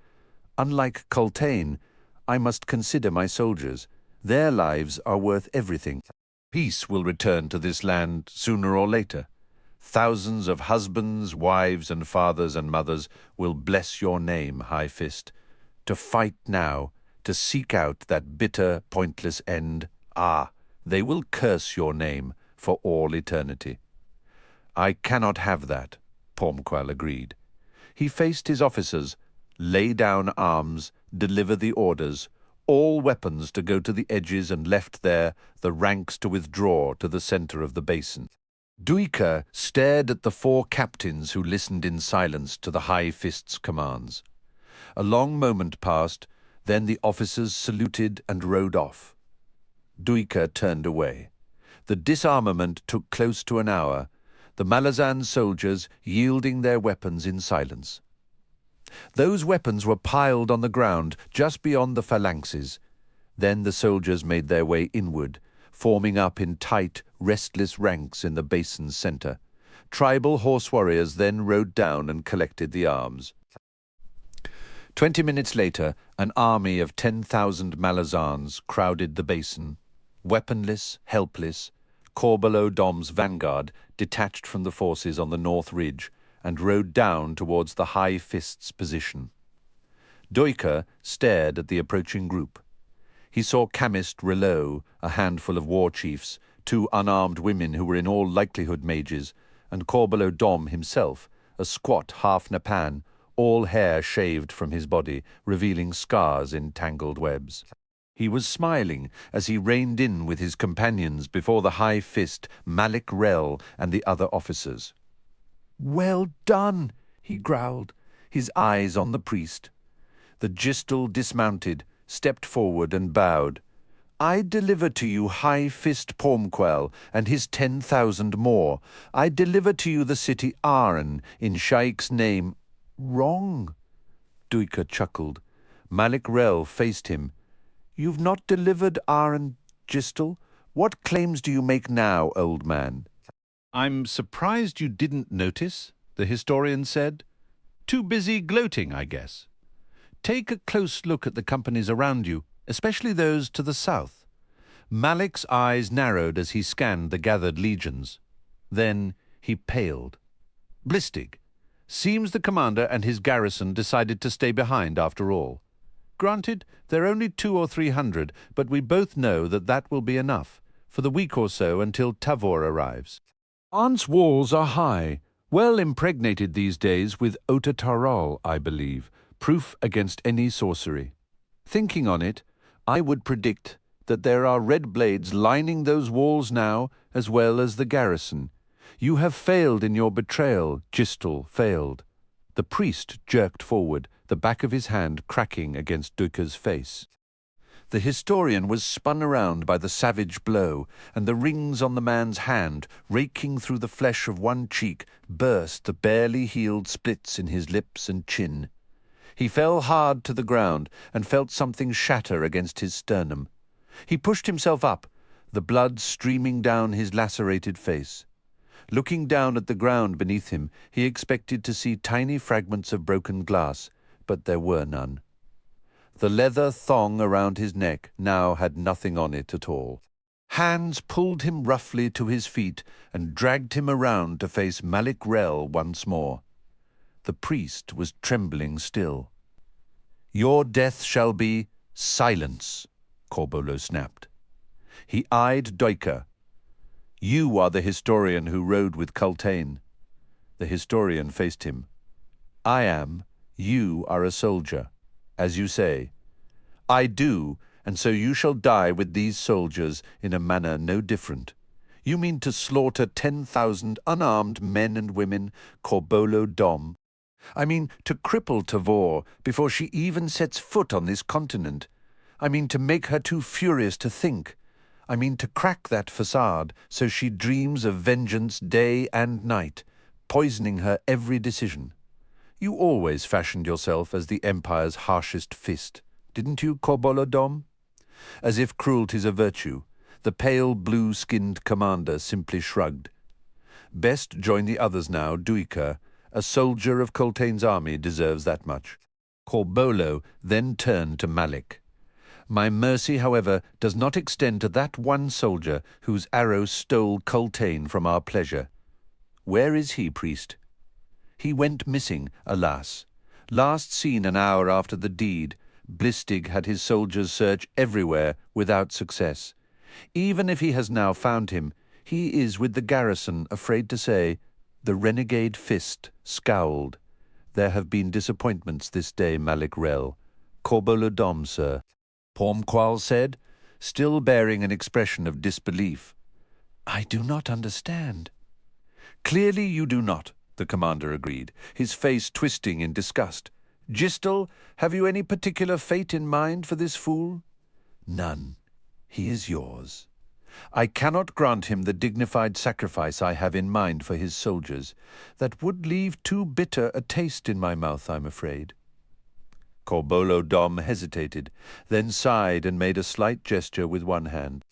"Unlike Coltaine, I must consider my soldiers. Their lives are worth everything. Peace will return to this land sooner or later. Thousands of husbands, wives, and fathers and mothers will bless your name, High Fist. To fight now, to seek out that bitter, pointless end, they will curse your name for all eternity." "I cannot have that," Pormqual agreed. He faced his officers, lay down arms, deliver the orders, all weapons to go to the edges, and left there the ranks to withdraw to the centre of the basin. Duiker stared at the four captains who listened in silence to the High Fist's commands. A long moment passed, then the officers saluted and rode off. Duiker turned away. The disarmament took close to an hour, the Malazan soldiers yielding their weapons in silence. Those weapons were piled on the ground just beyond the phalanxes. Then the soldiers made their way inward, forming up in tight, restless ranks in the basin's centre. Tribal horse warriors then rode down and collected the arms. 20 minutes later, an army of 10,000 Malazans crowded the basin. Weaponless, helpless, Corbelow Dom's vanguard detached from the forces on the north ridge and rode down towards the High Fist's position. Duiker stared at the approaching group. He saw Chemist Relow, a handful of war chiefs, 2 unarmed women who were in all likelihood mages, and Corbelow Dom himself, a squat half-Napan, all hair shaved from his body, revealing scars in tangled webs. He was smiling as he reined in with his companions before the High Fist, Malik Rel, and the other officers. "Well done," he growled, his eyes on the priest. The Gistal dismounted, stepped forward and bowed. "I deliver to you High Fist Pormqual and his 10,000 more. I deliver to you the city Aren in Sha'ik's name." "Wrong," Duiker chuckled. Malik Rel faced him. "You've not delivered Aren, Gistal. What claims do you make now, old man?" I'm surprised you didn't notice, the historian said. Too busy gloating, I guess. Take a close look at the companies around you, especially those to the south. Malik's eyes narrowed as he scanned the gathered legions. Then he paled. Blistig. Seems the commander and his garrison decided to stay behind after all. Granted, they're only 200 or 300, but we both know that that will be enough for the week or so until Tavor arrives. Arn's walls are high, well impregnated these days with Otatarol, I believe, proof against any sorcery. Thinking on it, I would predict that there are red blades lining those walls now as well as the garrison. You have failed in your betrayal, Gistel failed. The priest jerked forward, the back of his hand cracking against Duiker's face. The historian was spun around by the savage blow, and the rings on the man's hand, raking through the flesh of one cheek, burst the barely healed splits in his lips and chin. He fell hard to the ground and felt something shatter against his sternum. He pushed himself up, the blood streaming down his lacerated face. Looking down at the ground beneath him, he expected to see tiny fragments of broken glass, but there were none. The leather thong around his neck now had nothing on it at all. Hands pulled him roughly to his feet and dragged him around to face Malik Rel once more. The priest was trembling still. "Your death shall be silence," Corbulo snapped. He eyed Duiker. "You are the historian who rode with Coltaine." The historian faced him. "I am. You are a soldier, as you say. I do, and so you shall die with these soldiers in a manner no different. You mean to slaughter 10,000 unarmed men and women, Corbulo Dom? I mean to cripple Tavor before she even sets foot on this continent. I mean to make her too furious to think. I mean to crack that facade so she dreams of vengeance day and night, poisoning her every decision. You always fashioned yourself as the Empire's harshest fist, didn't you, Corbulo Dom?" As if cruelty's a virtue, the pale blue-skinned commander simply shrugged. "Best join the others now, Duiker. A soldier of Coltaine's army deserves that much." Corbulo then turned to Malik. "My mercy, however, does not extend to that one soldier whose arrow stole Coltaine from our pleasure. Where is he, priest?" "He went missing, alas. Last seen an hour after the deed, Blistig had his soldiers search everywhere without success. Even if he has now found him, he is with the garrison afraid to say." The renegade fist scowled. "There have been disappointments this day, Malik Rel. Corbulo Dom, sir," Pormqual said, still bearing an expression of disbelief. "I do not understand." "Clearly you do not," the commander agreed, his face twisting in disgust. "Gistel, have you any particular fate in mind for this fool?" "None. He is yours. I cannot grant him the dignified sacrifice I have in mind for his soldiers. That would leave too bitter a taste in my mouth, I'm afraid." Corbulo Dom hesitated, then sighed and made a slight gesture with one hand.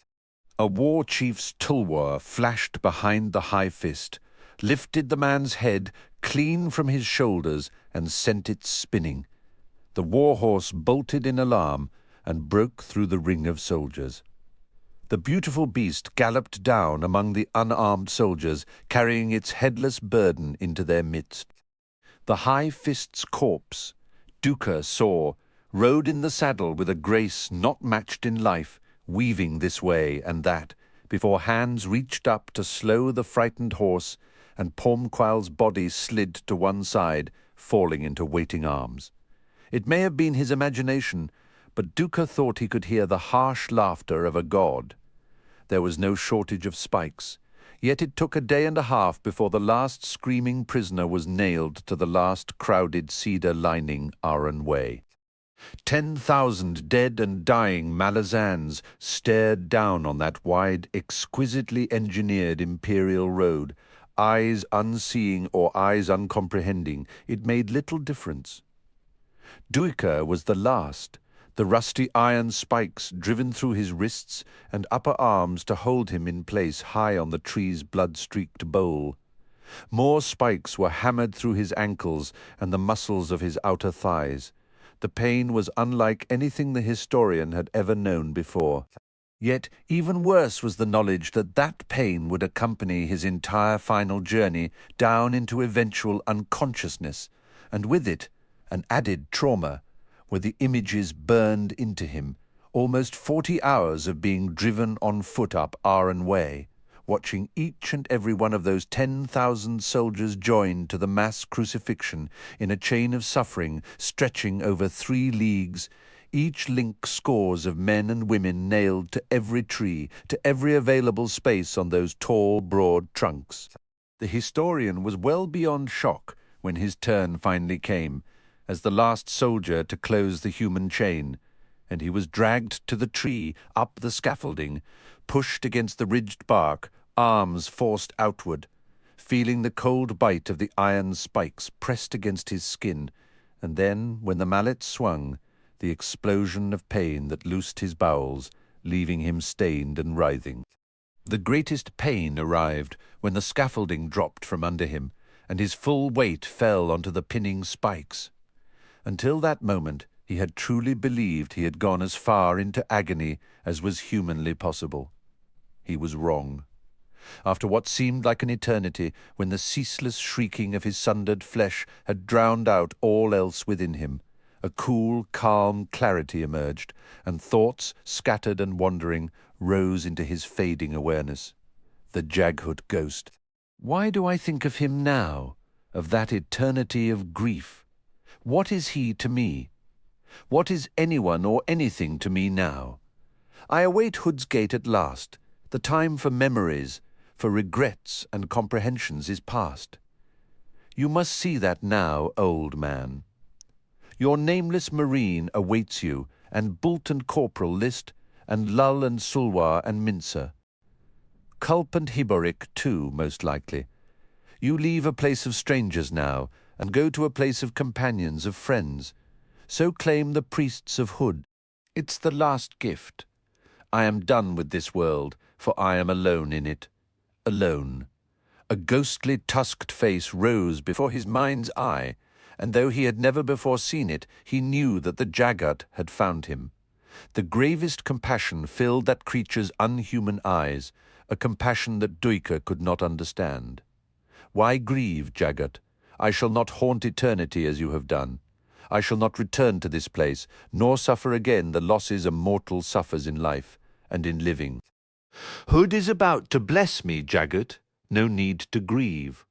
A war chief's tulwar flashed behind the high fist, lifted the man's head clean from his shoulders and sent it spinning. The warhorse bolted in alarm and broke through the ring of soldiers. The beautiful beast galloped down among the unarmed soldiers, carrying its headless burden into their midst. The high fist's corpse, Duiker saw, rode in the saddle with a grace not matched in life, weaving this way and that, before hands reached up to slow the frightened horse, and Pormqual's body slid to one side, falling into waiting arms. It may have been his imagination, but Duiker thought he could hear the harsh laughter of a god. There was no shortage of spikes, yet it took a day and a half before the last screaming prisoner was nailed to the last crowded cedar-lining Aren way. 10,000 dead and dying Malazans stared down on that wide, exquisitely engineered imperial road. Eyes unseeing or eyes uncomprehending, it made little difference. Duiker was the last, the rusty iron spikes driven through his wrists and upper arms to hold him in place high on the tree's blood-streaked bole. More spikes were hammered through his ankles and the muscles of his outer thighs. The pain was unlike anything the historian had ever known before. Yet even worse was the knowledge that that pain would accompany his entire final journey down into eventual unconsciousness, and with it an added trauma, where the images burned into him, almost 40 hours of being driven on foot up Aren Way, watching each and every one of those 10,000 soldiers joined to the mass crucifixion in a chain of suffering stretching over 3 leagues, each link scores of men and women nailed to every tree, to every available space on those tall, broad trunks. The historian was well beyond shock when his turn finally came, as the last soldier to close the human chain, and he was dragged to the tree, up the scaffolding, pushed against the ridged bark, arms forced outward, feeling the cold bite of the iron spikes pressed against his skin, and then, when the mallet swung, the explosion of pain that loosed his bowels, leaving him stained and writhing. The greatest pain arrived when the scaffolding dropped from under him, and his full weight fell onto the pinning spikes. Until that moment, he had truly believed he had gone as far into agony as was humanly possible. He was wrong. After what seemed like an eternity, when the ceaseless shrieking of his sundered flesh had drowned out all else within him, a cool, calm clarity emerged, and thoughts, scattered and wandering, rose into his fading awareness. The Jaghut ghost. Why do I think of him now, of that eternity of grief? What is he to me? What is anyone or anything to me now? I await Hood's Gate at last. The time for memories, for regrets and comprehensions is past. You must see that now, old man. Your nameless marine awaits you, and Bult and Corporal list, and Lull and Sulwar and Mincer. Culp and Heboric, too, most likely. You leave a place of strangers now, and go to a place of companions, of friends. So claim the priests of Hood. It's the last gift. I am done with this world, for I am alone in it. Alone. A ghostly tusked face rose before his mind's eye, and though he had never before seen it, he knew that the Jaghut had found him. The gravest compassion filled that creature's unhuman eyes, a compassion that Duiker could not understand. Why grieve, Jaghut? I shall not haunt eternity as you have done. I shall not return to this place, nor suffer again the losses a mortal suffers in life and in living. Hood is about to bless me, Jaghut. No need to grieve.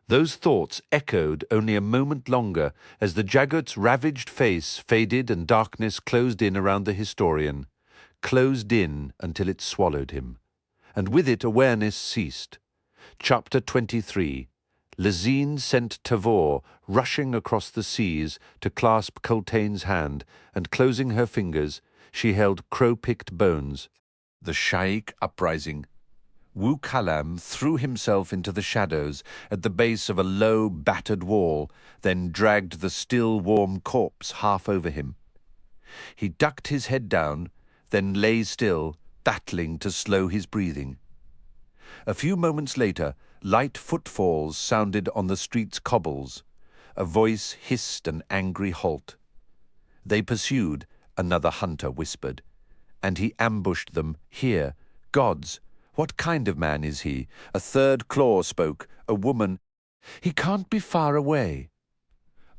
Those thoughts echoed only a moment longer as the Jaghut's ravaged face faded and darkness closed in around the historian, closed in until it swallowed him. And with it awareness ceased. Chapter 23. Lezine sent Tavor rushing across the seas to clasp Coltaine's hand, and closing her fingers, she held crow-picked bones. The Sha'ik uprising. Wu Kalam threw himself into the shadows at the base of a low, battered wall, then dragged the still, warm corpse half over him. He ducked his head down, then lay still, battling to slow his breathing. A few moments later, light footfalls sounded on the street's cobbles. A voice hissed an angry halt. They pursued, another hunter whispered, and he ambushed them here. Gods! What kind of man is he? A third claw spoke, a woman. He can't be far away.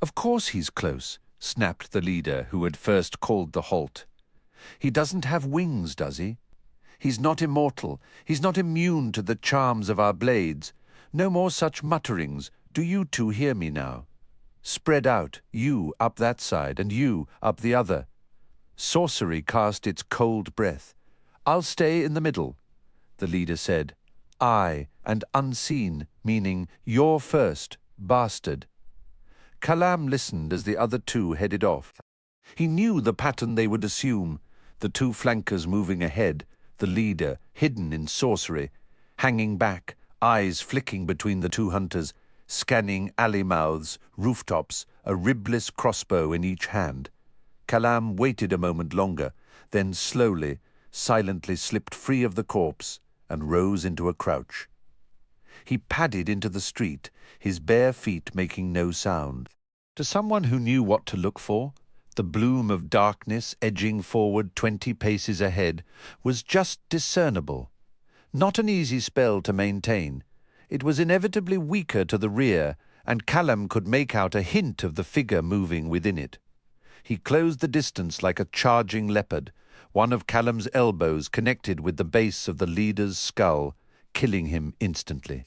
Of course he's close, snapped the leader who had first called the halt. He doesn't have wings, does he? He's not immortal. He's not immune to the charms of our blades. No more such mutterings. Do you two hear me now? Spread out, you up that side, and you up the other. Sorcery cast its cold breath. I'll stay in the middle. The leader said, I, and unseen, meaning you're first, bastard. Kalam listened as the other two headed off. He knew the pattern they would assume, the two flankers moving ahead, the leader, hidden in sorcery, hanging back, eyes flicking between the two hunters, scanning alley mouths, rooftops, a ribless crossbow in each hand. Kalam waited a moment longer, then slowly, silently slipped free of the corpse and rose into a crouch. He padded into the street, his bare feet making no sound. To someone who knew what to look for, the bloom of darkness edging forward 20 paces ahead was just discernible. Not an easy spell to maintain. It was inevitably weaker to the rear, and Kalam could make out a hint of the figure moving within it. He closed the distance like a charging leopard, one of Kalam's elbows connected with the base of the leader's skull, killing him instantly.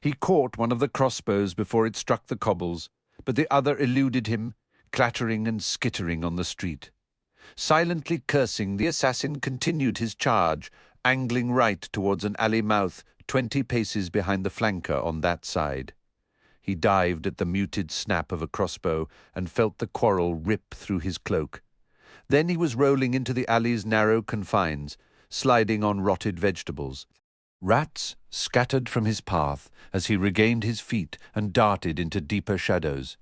He caught one of the crossbows before it struck the cobbles, but the other eluded him, clattering and skittering on the street. Silently cursing, the assassin continued his charge, angling right towards an alley mouth 20 paces behind the flanker on that side. He dived at the muted snap of a crossbow and felt the quarrel rip through his cloak. Then he was rolling into the alley's narrow confines, sliding on rotted vegetables. Rats scattered from his path as he regained his feet and darted into deeper shadows.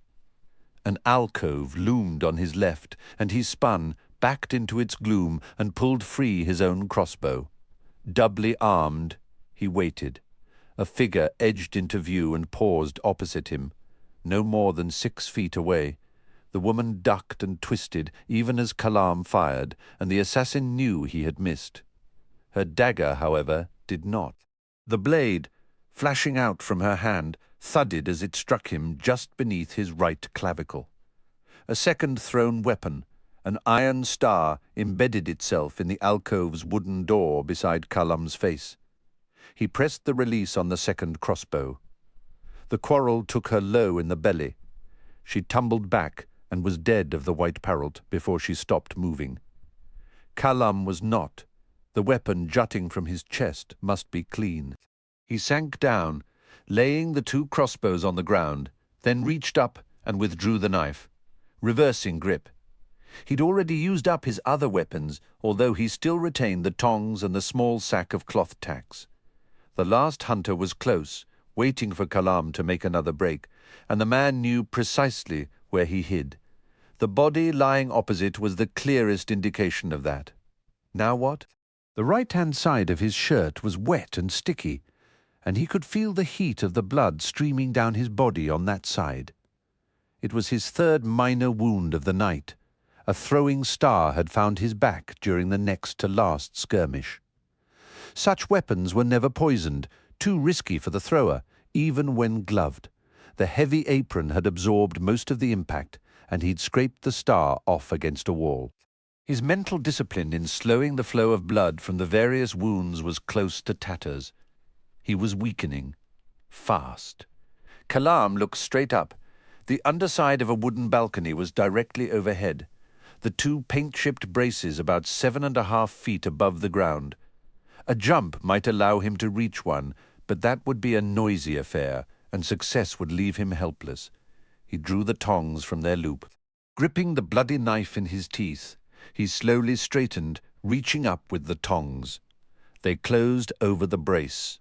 An alcove loomed on his left, and he spun, backed into its gloom, and pulled free his own crossbow. Doubly armed, he waited. A figure edged into view and paused opposite him, no more than 6 feet away. The woman ducked and twisted even as Kalam fired, and the assassin knew he had missed. Her dagger, however, did not. The blade, flashing out from her hand, thudded as it struck him just beneath his right clavicle. A second thrown weapon, an iron star, embedded itself in the alcove's wooden door beside Kalam's face. He pressed the release on the second crossbow. The quarrel took her low in the belly. She tumbled back and was dead of the white parrot before she stopped moving. Kalam was not. The weapon jutting from his chest must be clean. He sank down, laying the 2 crossbows on the ground, then reached up and withdrew the knife, reversing grip. He'd already used up his other weapons, although he still retained the tongs and the small sack of cloth tacks. The last hunter was close, waiting for Kalam to make another break, and the man knew precisely where he hid. The body lying opposite was the clearest indication of that. Now what? The right-hand side of his shirt was wet and sticky, and he could feel the heat of the blood streaming down his body on that side. It was his 3rd minor wound of the night. A throwing star had found his back during the next to last skirmish. Such weapons were never poisoned, too risky for the thrower, even when gloved. The heavy apron had absorbed most of the impact, and he'd scraped the star off against a wall. His mental discipline in slowing the flow of blood from the various wounds was close to tatters. He was weakening. Fast. Kalam looked straight up. The underside of a wooden balcony was directly overhead. The 2 paint-chipped braces about 7.5 feet above the ground. A jump might allow him to reach one, but that would be a noisy affair, and success would leave him helpless. He drew the tongs from their loop. Gripping the bloody knife in his teeth, he slowly straightened, reaching up with the tongs. They closed over the brace.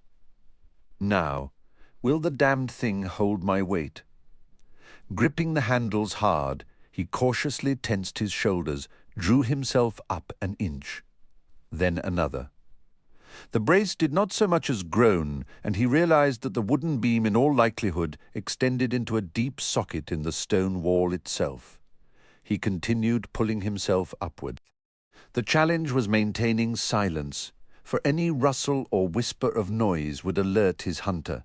Now, will the damned thing hold my weight? Gripping the handles hard, he cautiously tensed his shoulders, drew himself up an inch. Then another. The brace did not so much as groan, and he realized that the wooden beam in all likelihood extended into a deep socket in the stone wall itself. He continued pulling himself upward. The challenge was maintaining silence, for any rustle or whisper of noise would alert his hunter.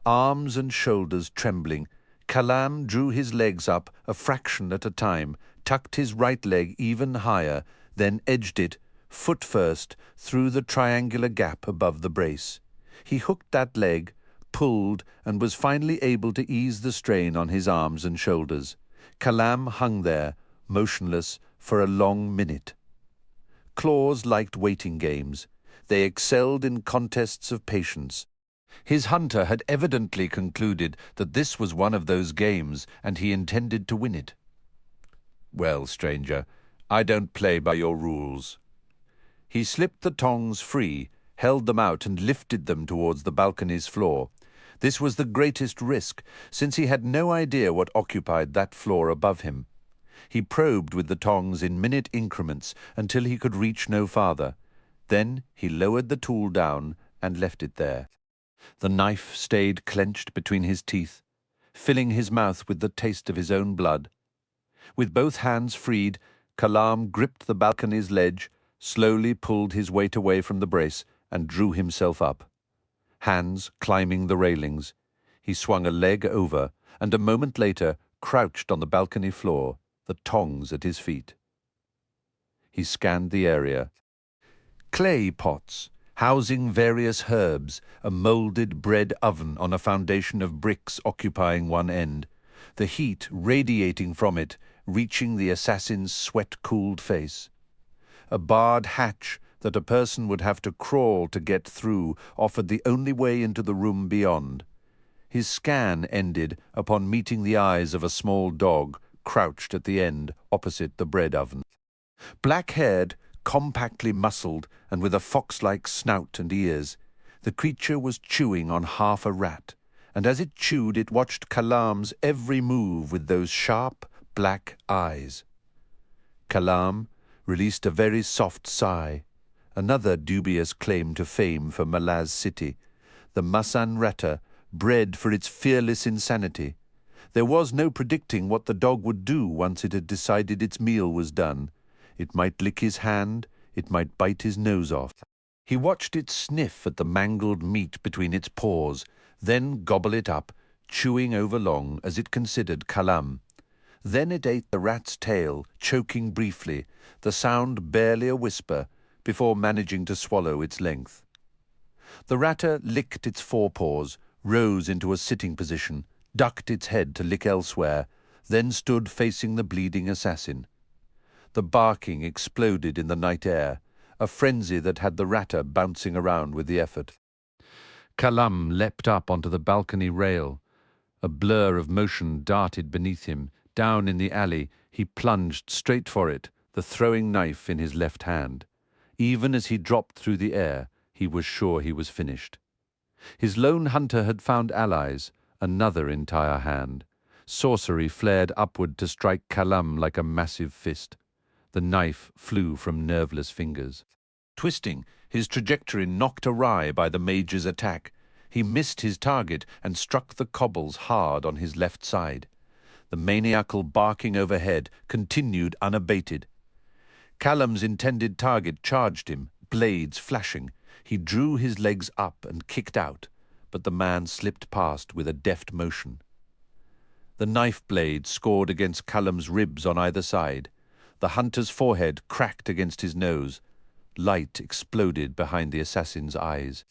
Arms and shoulders trembling, Kalam drew his legs up a fraction at a time, tucked his right leg even higher, then edged it, foot first, through the triangular gap above the brace. He hooked that leg, pulled, and was finally able to ease the strain on his arms and shoulders. Kalam hung there, motionless, for a long minute. Claws liked waiting games. They excelled in contests of patience. His hunter had evidently concluded that this was one of those games, and he intended to win it. "Well, stranger, I don't play by your rules." He slipped the tongs free, held them out and lifted them towards the balcony's floor. This was the greatest risk, since he had no idea what occupied that floor above him. He probed with the tongs in minute increments until he could reach no farther. Then he lowered the tool down and left it there. The knife stayed clenched between his teeth, filling his mouth with the taste of his own blood. With both hands freed, Kalam gripped the balcony's ledge, slowly pulled his weight away from the brace, and drew himself up. Hands climbing the railings, he swung a leg over, and a moment later crouched on the balcony floor, the tongs at his feet. He scanned the area. Clay pots, housing various herbs, a moulded bread oven on a foundation of bricks occupying one end, the heat radiating from it, reaching the assassin's sweat-cooled face. A barred hatch that a person would have to crawl to get through offered the only way into the room beyond. His scan ended upon meeting the eyes of a small dog crouched at the end opposite the bread oven. Black-haired, compactly muscled, and with a fox-like snout and ears, the creature was chewing on half a rat, and as it chewed it watched Kalam's every move with those sharp, black eyes. Kalam released a very soft sigh, another dubious claim to fame for Malaz city, the Masan Rata, bred for its fearless insanity. There was no predicting what the dog would do once it had decided its meal was done. It might lick his hand, it might bite his nose off. He watched it sniff at the mangled meat between its paws, then gobble it up, chewing overlong as it considered Kalam. Then it ate the rat's tail, choking briefly, the sound barely a whisper, before managing to swallow its length. The ratter licked its forepaws, rose into a sitting position, ducked its head to lick elsewhere, then stood facing the bleeding assassin. The barking exploded in the night air, a frenzy that had the ratter bouncing around with the effort. Kalam leapt up onto the balcony rail. A blur of motion darted beneath him. Down in the alley, he plunged straight for it, the throwing knife in his left hand. Even as he dropped through the air, he was sure he was finished. His lone hunter had found allies, another entire hand. Sorcery flared upward to strike Kalam like a massive fist. The knife flew from nerveless fingers. Twisting, his trajectory knocked awry by the mage's attack. He missed his target and struck the cobbles hard on his left side. The maniacal barking overhead continued unabated. Kalam's intended target charged him, blades flashing. He drew his legs up and kicked out, but the man slipped past with a deft motion. The knife blade scored against Kalam's ribs on either side. The hunter's forehead cracked against his nose. Light exploded behind the assassin's eyes.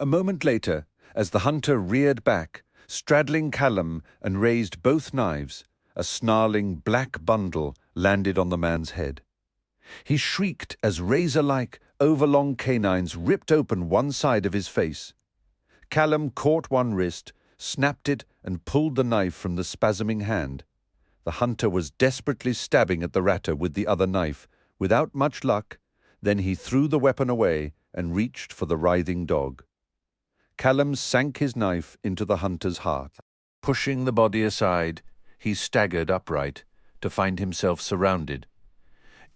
A moment later, as the hunter reared back, straddling Kalam and raised both knives, a snarling black bundle landed on the man's head. He shrieked as razor-like, overlong canines ripped open one side of his face. Kalam caught one wrist, snapped it, and pulled the knife from the spasming hand. The hunter was desperately stabbing at the ratter with the other knife, without much luck. Then he threw the weapon away and reached for the writhing dog. Kalam sank his knife into the hunter's heart. Pushing the body aside, he staggered upright to find himself surrounded.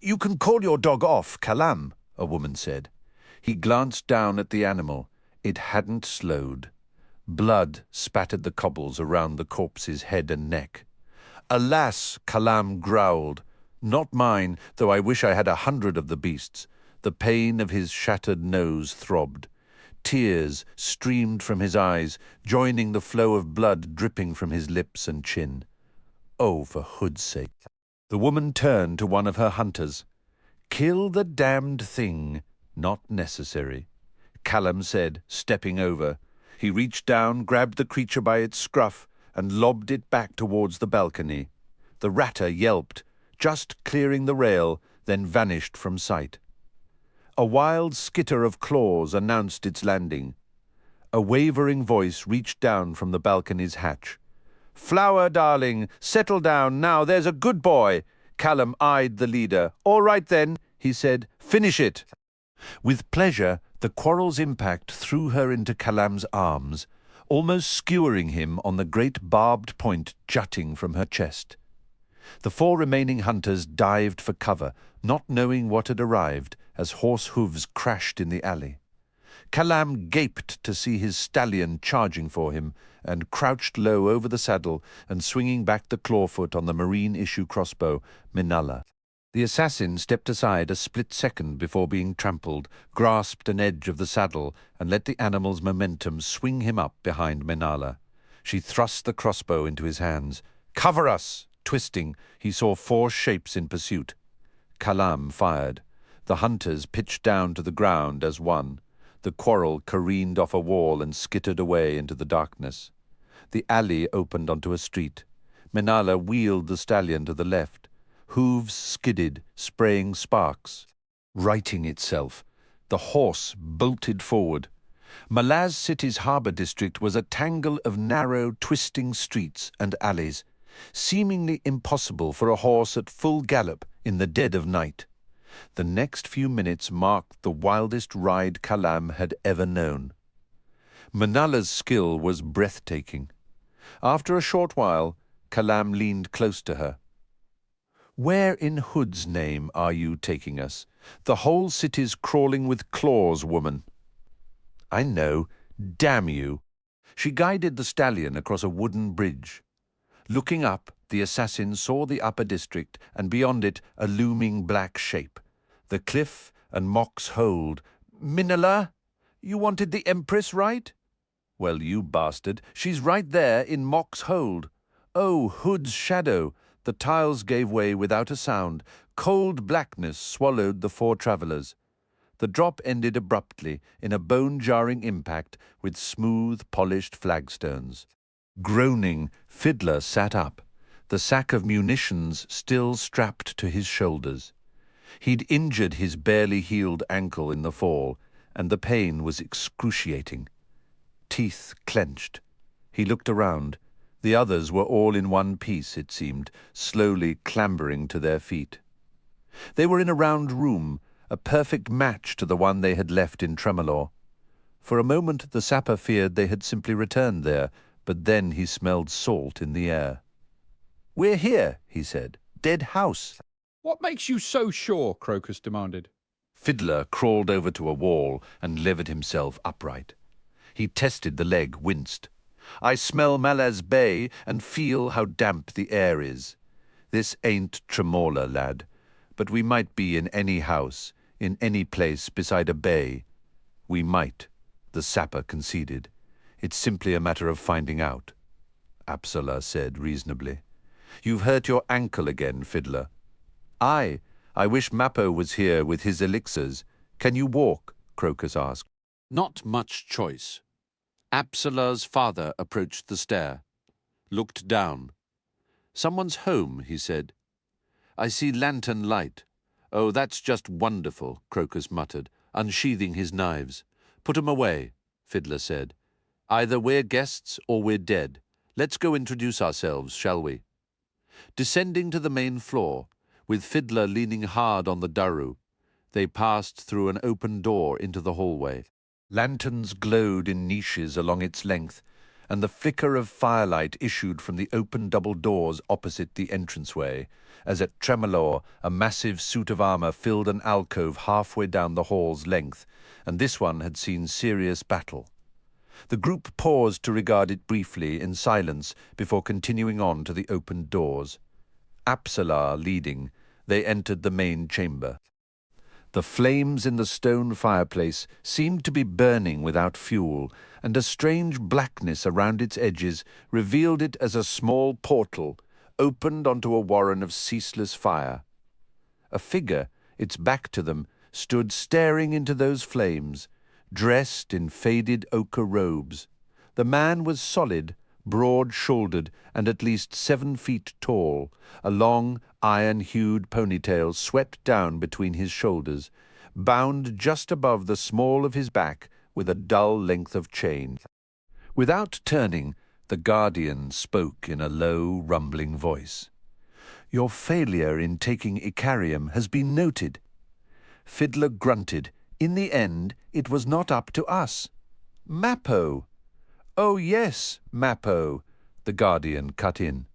"You can call your dog off, Kalam," a woman said. He glanced down at the animal. It hadn't slowed. Blood spattered the cobbles around the corpse's head and neck. "Alas," Kalam growled, "not mine, though I wish I had 100 of the beasts." The pain of his shattered nose throbbed. Tears streamed from his eyes, joining the flow of blood dripping from his lips and chin. Oh, for Hood's sake. The woman turned to one of her hunters. "Kill the damned thing. Not necessary," Kalam said, stepping over. He reached down, grabbed the creature by its scruff, and lobbed it back towards the balcony. The ratter yelped, just clearing the rail, then vanished from sight. A wild skitter of claws announced its landing. A wavering voice reached down from the balcony's hatch. "Flower, darling, settle down now, there's a good boy." Kalam eyed the leader. "All right then," he said, "finish it." With pleasure, the quarrel's impact threw her into Kalam's arms, almost skewering him on the great barbed point jutting from her chest. The 4 remaining hunters dived for cover, not knowing what had arrived, as horse hooves crashed in the alley. Kalam gaped to see his stallion charging for him, and crouched low over the saddle and swinging back the clawfoot on the marine-issue crossbow, Minala. The assassin stepped aside a split second before being trampled, grasped an edge of the saddle, and let the animal's momentum swing him up behind Minala. She thrust the crossbow into his hands. "Cover us!" Twisting, he saw 4 shapes in pursuit. Kalam fired. The hunters pitched down to the ground as one. The quarrel careened off a wall and skittered away into the darkness. The alley opened onto a street. Minala wheeled the stallion to the left. Hooves skidded, spraying sparks. Righting itself, the horse bolted forward. Malaz City's harbour district was a tangle of narrow, twisting streets and alleys, seemingly impossible for a horse at full gallop in the dead of night. The next few minutes marked the wildest ride Kalam had ever known. Minala's skill was breathtaking. After a short while, Kalam leaned close to her. "Where in Hood's name are you taking us? The whole city's crawling with claws, woman." "I know. Damn you." She guided the stallion across a wooden bridge. Looking up, the assassin saw the upper district, and beyond it a looming black shape. The cliff and Mock's Hold. "Minala, you wanted the Empress, right?" "Well, you bastard, she's right there in Mock's Hold." Oh, Hood's shadow! The tiles gave way without a sound. Cold blackness swallowed the 4 travellers. The drop ended abruptly in a bone-jarring impact with smooth, polished flagstones. Groaning, Fiddler sat up, the sack of munitions still strapped to his shoulders. He'd injured his barely healed ankle in the fall, and the pain was excruciating. Teeth clenched. He looked around. The others were all in one piece, it seemed, slowly clambering to their feet. They were in a round room, a perfect match to the one they had left in Tremolor. For a moment the sapper feared they had simply returned there, but then he smelled salt in the air. "We're here," he said. "Deadhouse." "What makes you so sure?" Crokus demanded. Fiddler crawled over to a wall and levered himself upright. He tested the leg, winced. "I smell Malaz Bay and feel how damp the air is. This ain't Tremorla, lad, but we might be in any house, in any place beside a bay. We might," the sapper conceded. "It's simply a matter of finding out," Apsalar said reasonably. "You've hurt your ankle again, Fiddler." "Aye, I wish Mappo was here with his elixirs. Can you walk?" Crokus asked. Not much choice. Apsalar's father approached the stair, looked down. "Someone's home," he said. "I see lantern light." "Oh, that's just wonderful," Crokus muttered, unsheathing his knives. "Put 'em away," Fiddler said. "Either we're guests or we're dead. Let's go introduce ourselves, shall we?" Descending to the main floor, with Fiddler leaning hard on the Daru, they passed through an open door into the hallway. Lanterns glowed in niches along its length, and the flicker of firelight issued from the open double doors opposite the entranceway, as at Tremolor a massive suit of armour filled an alcove halfway down the hall's length, and this one had seen serious battle. The group paused to regard it briefly in silence before continuing on to the opened doors. Apsalar leading, they entered the main chamber. The flames in the stone fireplace seemed to be burning without fuel, and a strange blackness around its edges revealed it as a small portal, opened onto a warren of ceaseless fire. A figure, its back to them, stood staring into those flames, dressed in faded ochre robes. The man was solid, broad-shouldered, and at least 7 feet tall. A long, iron-hued ponytail swept down between his shoulders, bound just above the small of his back with a dull length of chain. Without turning, the Guardian spoke in a low, rumbling voice. "Your failure in taking Icarium has been noted." Fiddler grunted. "In the end, it was not up to us." "Mappo!" "Oh, yes, Mappo," the Guardian cut in.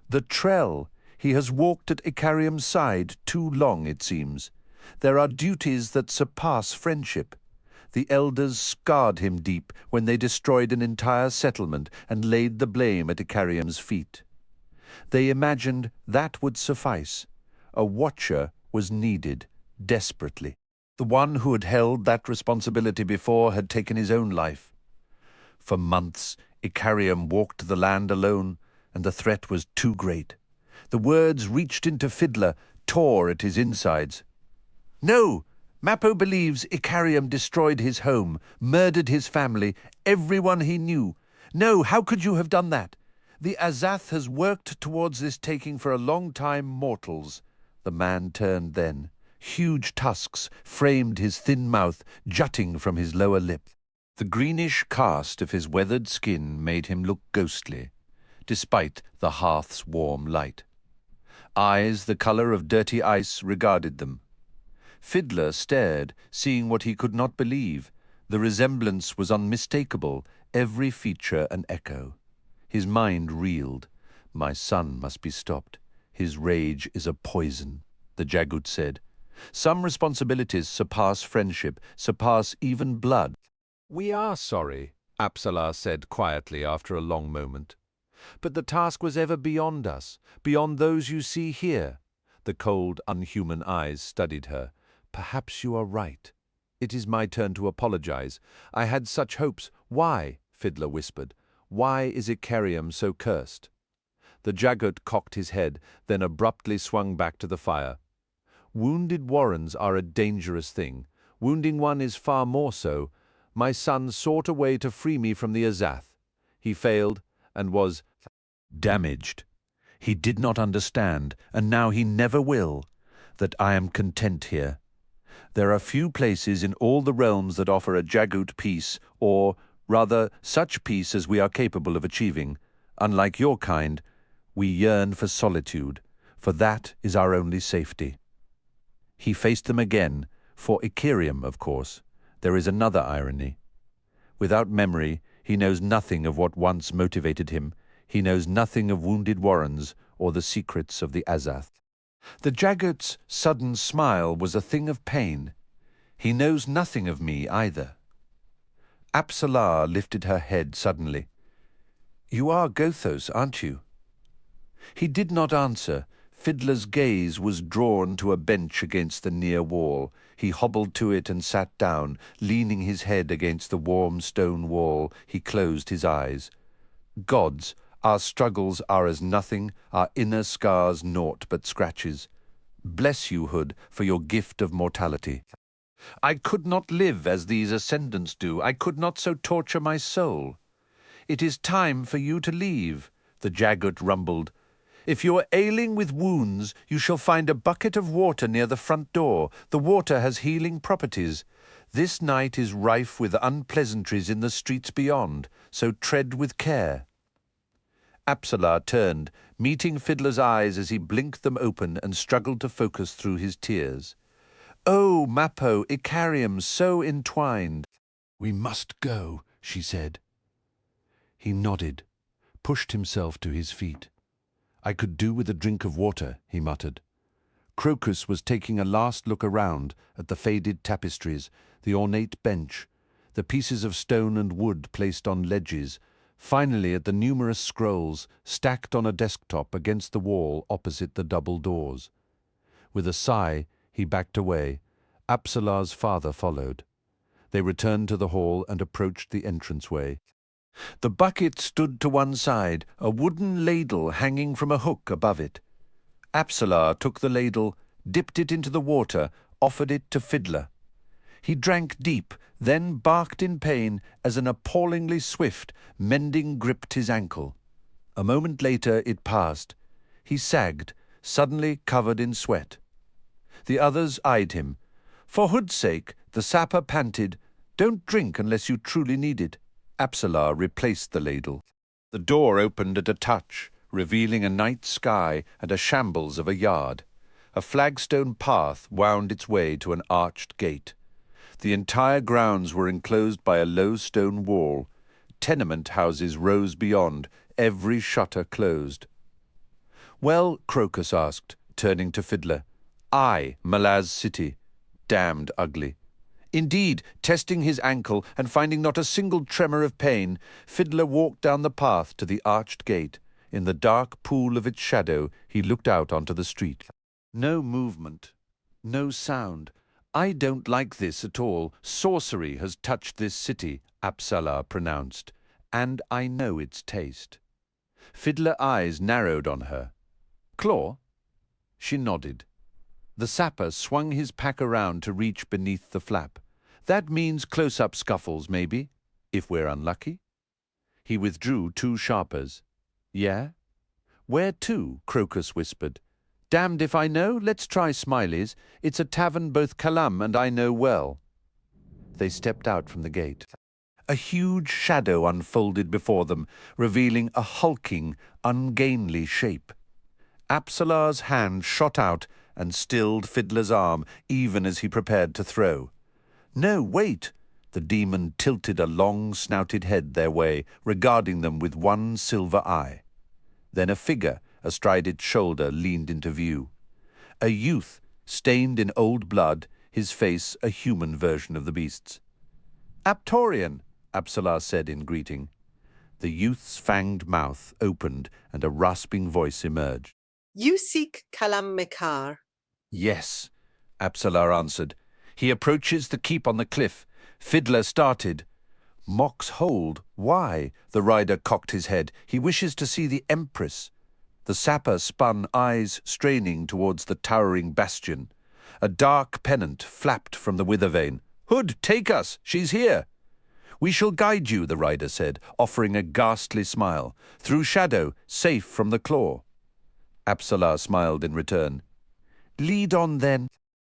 "The Trell. He has walked at Icarium's side too long, it seems. There are duties that surpass friendship. The elders scarred him deep when they destroyed an entire settlement and laid the blame at Icarium's feet. They imagined that would suffice. A watcher was needed, desperately. The one who had held that responsibility before had taken his own life. For months, Icarium walked the land alone, and the threat was too great. The words reached into Fiddler, tore at his insides. "No! Mappo believes Icarium destroyed his home, murdered his family, everyone he knew. No, how could you have done that? The Azath has worked towards this taking for a long time, mortals." The man turned then. Huge tusks framed his thin mouth, jutting from his lower lip. The greenish cast of his weathered skin made him look ghostly, despite the hearth's warm light. Eyes the color of dirty ice regarded them. Fiddler stared, seeing what he could not believe. The resemblance was unmistakable, every feature an echo. His mind reeled. My son must be stopped. His rage is a poison, the Jagut said. Some responsibilities surpass friendship, surpass even blood. We are sorry, Apsalar said quietly after a long moment. But the task was ever beyond us, beyond those you see here. The cold, unhuman eyes studied her. Perhaps you are right. It is my turn to apologize. I had such hopes. Why? Fiddler whispered. Why is Icarium so cursed? The Jagut cocked his head, then abruptly swung back to the fire. Wounded warrens are a dangerous thing. Wounding one is far more so. My son sought a way to free me from the Azath. He failed and was damaged. He did not understand, and now he never will, that I am content here. There are few places in all the realms that offer a Jagut peace, or, rather, such peace as we are capable of achieving. Unlike your kind, we yearn for solitude, for that is our only safety. He faced them again, for Icarium, of course. There is another irony. Without memory, he knows nothing of what once motivated him. He knows nothing of wounded warrens or the secrets of the Azath. The Jagut's sudden smile was a thing of pain. He knows nothing of me either. Apsalar lifted her head suddenly. You are Gothos, aren't you? He did not answer. Fiddler's gaze was drawn to a bench against the near wall. He hobbled to it and sat down, leaning his head against the warm stone wall. He closed his eyes. Gods, our struggles are as nothing, our inner scars naught but scratches. Bless you, Hood, for your gift of mortality. I could not live as these ascendants do. I could not so torture my soul. It is time for you to leave, the Jagut rumbled. If you are ailing with wounds, you shall find a bucket of water near the front door. The water has healing properties. This night is rife with unpleasantries in the streets beyond, so tread with care. Apsalar turned, meeting Fiddler's eyes as he blinked them open and struggled to focus through his tears. Oh, Mappo, Icarium, so entwined. We must go, she said. He nodded, pushed himself to his feet. I could do with a drink of water, he muttered. Crokus was taking a last look around at the faded tapestries, the ornate bench, the pieces of stone and wood placed on ledges, finally at the numerous scrolls stacked on a desktop against the wall opposite the double doors. With a sigh, he backed away. Apsalar's father followed. They returned to the hall and approached the entranceway. The bucket stood to one side, a wooden ladle hanging from a hook above it. Apsalar took the ladle, dipped it into the water, offered it to Fiddler. He drank deep, then barked in pain as an appallingly swift mending gripped his ankle. A moment later it passed. He sagged, suddenly covered in sweat. The others eyed him. For Hood's sake, the sapper panted, don't drink unless you truly need it. Apsalar replaced the ladle. The door opened at a touch, revealing a night sky and a shambles of a yard. A flagstone path wound its way to an arched gate. The entire grounds were enclosed by a low stone wall. Tenement houses rose beyond, every shutter closed. Well, Crokus asked, turning to Fiddler. I, Malaz City. Damned ugly. Indeed, testing his ankle and finding not a single tremor of pain, Fiddler walked down the path to the arched gate. In the dark pool of its shadow, he looked out onto the street. No movement, no sound. I don't like this at all. Sorcery has touched this city, Apsalar pronounced, and I know its taste. Fiddler eyes narrowed on her. Claw? She nodded. The sapper swung his pack around to reach beneath the flap. That means close-up scuffles, maybe, if we're unlucky. He withdrew 2 sharpers. Yeah? Where to? Crokus whispered. Damned if I know. Let's try Smiley's. It's a tavern both Kalam and I know well. They stepped out from the gate. A huge shadow unfolded before them, revealing a hulking, ungainly shape. Apsalar's hand shot out and stilled Fiddler's arm, even as he prepared to throw. No, wait! The demon tilted a long-snouted head their way, regarding them with one silver eye. Then a figure, astride its shoulder, leaned into view. A youth, stained in old blood, his face a human version of the beast's. Aptorian, Apsalar said in greeting. The youth's fanged mouth opened and a rasping voice emerged. You seek Kalam Mekhar. Yes, Apsalar answered. He approaches the keep on the cliff. Fiddler started. Mock's hold. Why? The rider cocked his head. He wishes to see the Empress. The sapper spun, eyes straining towards the towering bastion. A dark pennant flapped from the wither vein. Hood, take us! She's here! We shall guide you, the rider said, offering a ghastly smile. Through shadow, safe from the claw. Apsalar smiled in return. Lead on, then.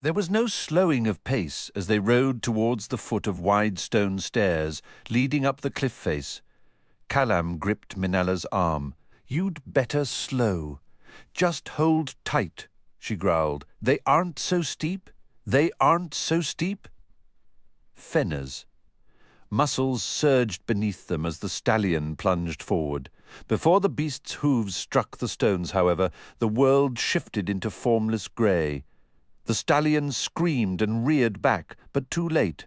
There was no slowing of pace as they rode towards the foot of wide stone stairs leading up the cliff face. Kalam gripped Minala's arm. You'd better slow. Just hold tight, she growled. They aren't so steep. They aren't so steep. Fenners. Muscles surged beneath them as the stallion plunged forward. Before the beast's hooves struck the stones, however, the world shifted into formless grey. The stallion screamed and reared back, but too late.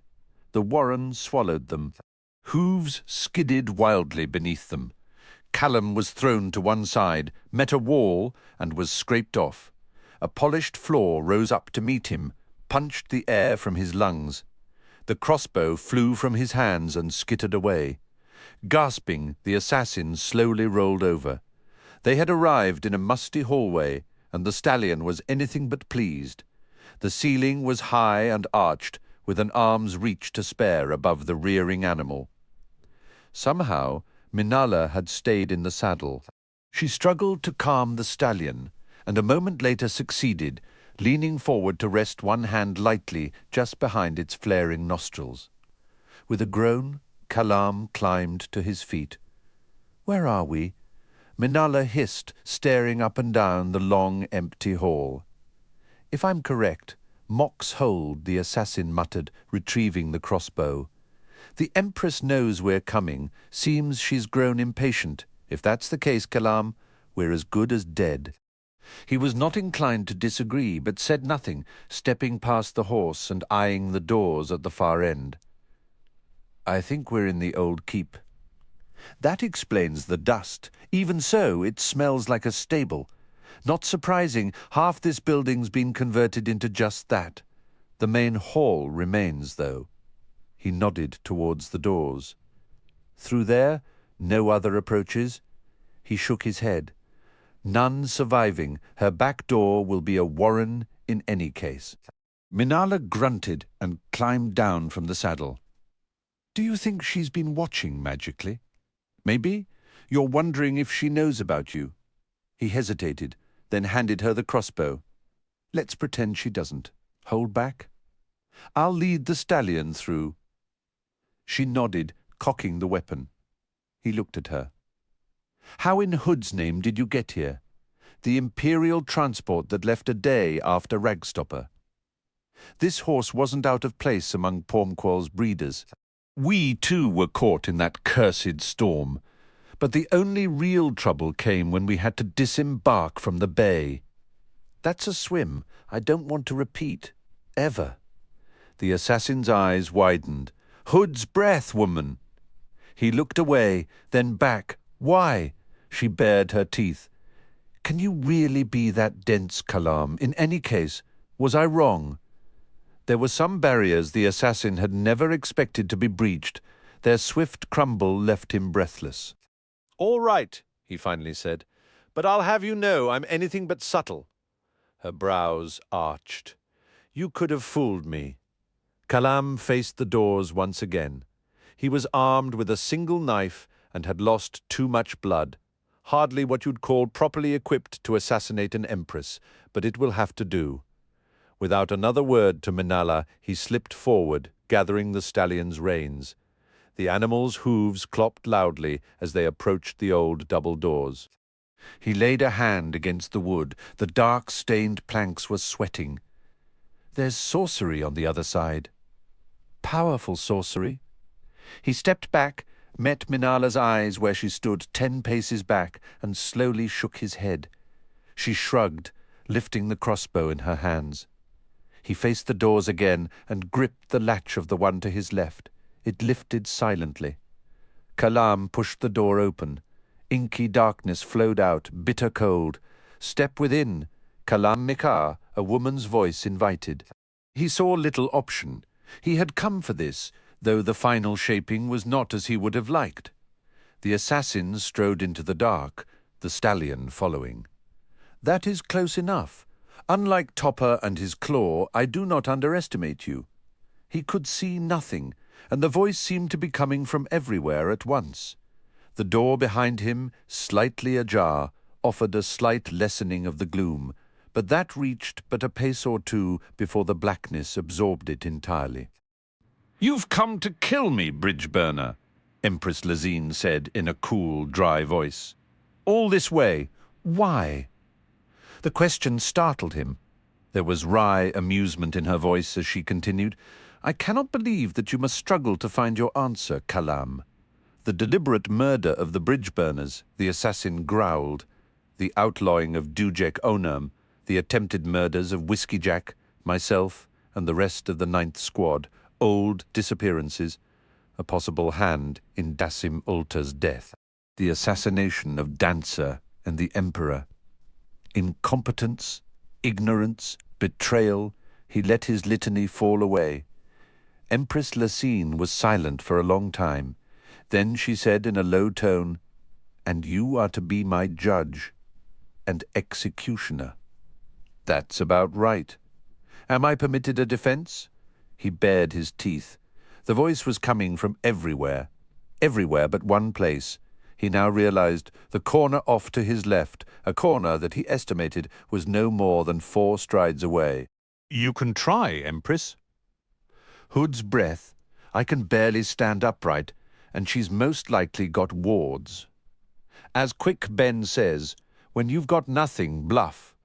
The warren swallowed them. Hooves skidded wildly beneath them. Kalam was thrown to one side, met a wall, and was scraped off. A polished floor rose up to meet him, punched the air from his lungs. The crossbow flew from his hands and skittered away. Gasping, the assassin slowly rolled over. They had arrived in a musty hallway, and the stallion was anything but pleased. The ceiling was high and arched, with an arm's reach to spare above the rearing animal. Somehow, Minala had stayed in the saddle. She struggled to calm the stallion, and a moment later succeeded, leaning forward to rest one hand lightly just behind its flaring nostrils. With a groan, Kalam climbed to his feet. Where are we? Minala hissed, staring up and down the long, empty hall. If I'm correct, Mock's hold, the assassin muttered, retrieving the crossbow. The Empress knows we're coming. Seems she's grown impatient. If that's the case, Kalam, we're as good as dead. He was not inclined to disagree, but said nothing, stepping past the horse and eyeing the doors at the far end. I think we're in the old keep. That explains the dust. Even so, it smells like a stable. Not surprising, half this building's been converted into just that. The main hall remains, though. He nodded towards the doors. Through there, no other approaches? He shook his head. None surviving. Her back door will be a warren in any case. Minala grunted and climbed down from the saddle. Do you think she's been watching magically? Maybe? You're wondering if she knows about you. He hesitated, then handed her the crossbow. Let's pretend she doesn't. Hold back. I'll lead the stallion through. She nodded, cocking the weapon. He looked at her. How in Hood's name did you get here? The Imperial transport that left a day after Ragstopper. This horse wasn't out of place among Pormqual's breeders. We, too, were caught in that cursed storm. But the only real trouble came when we had to disembark from the bay. That's a swim I don't want to repeat, ever. The assassin's eyes widened. Hood's breath, woman! He looked away, then back. Why? She bared her teeth. Can you really be that dense, Kalam? In any case, was I wrong? There were some barriers the assassin had never expected to be breached. Their swift crumble left him breathless. All right, he finally said, but I'll have you know I'm anything but subtle. Her brows arched. You could have fooled me. Kalam faced the doors once again. He was armed with a single knife and had lost too much blood. Hardly what you'd call properly equipped to assassinate an empress, but it will have to do. Without another word to Minala, he slipped forward, gathering the stallion's reins. The animal's hooves clopped loudly as they approached the old double doors. He laid a hand against the wood. The dark-stained planks were sweating. There's sorcery on the other side. Powerful sorcery. He stepped back, met Minala's eyes where she stood 10 paces back, and slowly shook his head. She shrugged, lifting the crossbow in her hands. He faced the doors again and gripped the latch of the one to his left. It lifted silently. Kalam pushed the door open. Inky darkness flowed out, bitter cold. Step within. Kalam Mekhar, a woman's voice invited. He saw little option. He had come for this, though the final shaping was not as he would have liked. The assassin strode into the dark, the stallion following. That is close enough. Unlike Topper and his claw, I do not underestimate you. He could see nothing, and the voice seemed to be coming from everywhere at once. The door behind him, slightly ajar, offered a slight lessening of the gloom, but that reached but a pace or two before the blackness absorbed it entirely. "You've come to kill me, bridge burner," Empress Lazine said in a cool, dry voice. "All this way. Why?" The question startled him. There was wry amusement in her voice as she continued, "I cannot believe that you must struggle to find your answer, Kalam. The deliberate murder of the bridge burners," the assassin growled, "the outlawing of Duiker Onam, the attempted murders of Whiskey Jack, myself, and the rest of the 9th Squad, old disappearances, a possible hand in Dasim Ulta's death, the assassination of Dancer and the Emperor. Incompetence, ignorance, betrayal, he let his litany fall away. Empress Lazine was silent for a long time. Then she said in a low tone, "And you are to be my judge and executioner." "That's about right. Am I permitted a defense?" He bared his teeth. The voice was coming from everywhere but one place. He now realized the corner off to his left, a corner that he estimated was no more than 4 strides away. "You can try, Empress." Hood's breath. "I can barely stand upright, and she's most likely got wards. As Quick Ben says, when you've got nothing, bluff."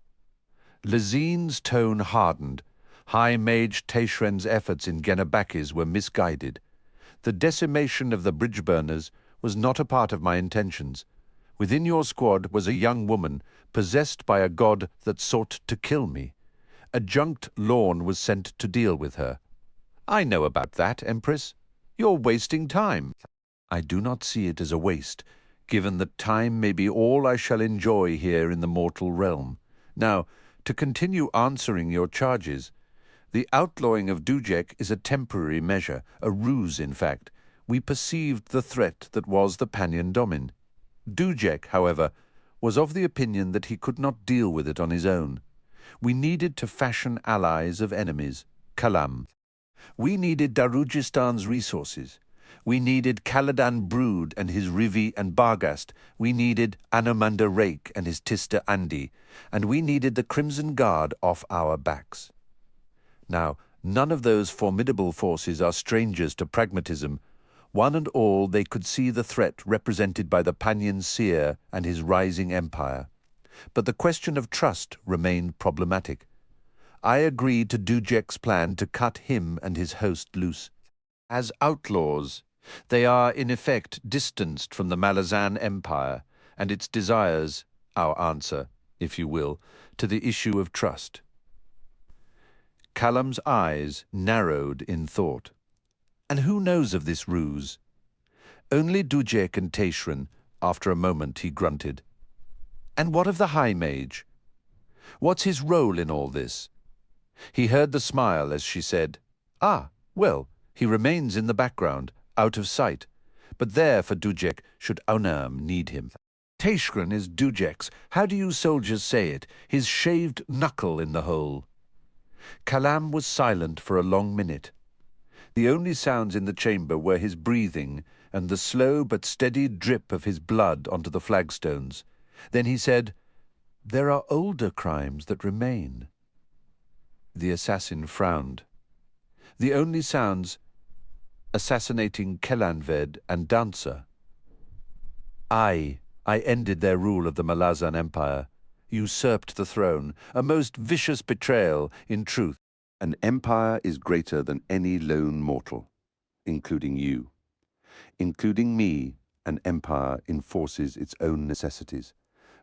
Lazine's tone hardened. High Mage Teshren's efforts in Genabakis were misguided. The decimation of the bridge burners was not a part of my intentions. Within your squad was a young woman, possessed by a god that sought to kill me. Adjunct Lorne was sent to deal with her. I know about that, Empress. You're wasting time. I do not see it as a waste, given that time may be all I shall enjoy here in the mortal realm. Now, to continue answering your charges, the outlawing of Duiker is a temporary measure, a ruse, in fact. We perceived the threat that was the Panyan Domin. Duiker, however, was of the opinion that he could not deal with it on his own. We needed to fashion allies of enemies, Kalam. We needed Darujistan's resources. We needed Caladan Brood and his Rivi and Bargast. We needed Anomanda Rake and his Tista Andi. And we needed the Crimson Guard off our backs. Now, none of those formidable forces are strangers to pragmatism. One and all, they could see the threat represented by the Panyan Seer and his rising empire. But the question of trust remained problematic. I agreed to Duiker's plan to cut him and his host loose. As outlaws, They are, in effect, distanced from the Malazan Empire and its desires, our answer, if you will, to the issue of trust. Kalam's eyes narrowed in thought. And who knows of this ruse? Only Duiker and Taishran. After a moment he grunted. And what of the High Mage? What's his role in all this? He heard the smile as she said, "Ah, well, he remains in the background, out of sight. But there for Duiker should Onam need him. Taishran is Duiker's, how do you soldiers say it, his shaved knuckle in the hole." Kalam was silent for a long minute. The only sounds in the chamber were his breathing and the slow but steady drip of his blood onto the flagstones. Then he said, "There are older crimes that remain." The assassin frowned. The only sounds, assassinating Kelanved and Dancer. I ended their rule of the Malazan Empire, usurped the throne, a most vicious betrayal, in truth. An empire is greater than any lone mortal, including you. Including me, an empire enforces its own necessities,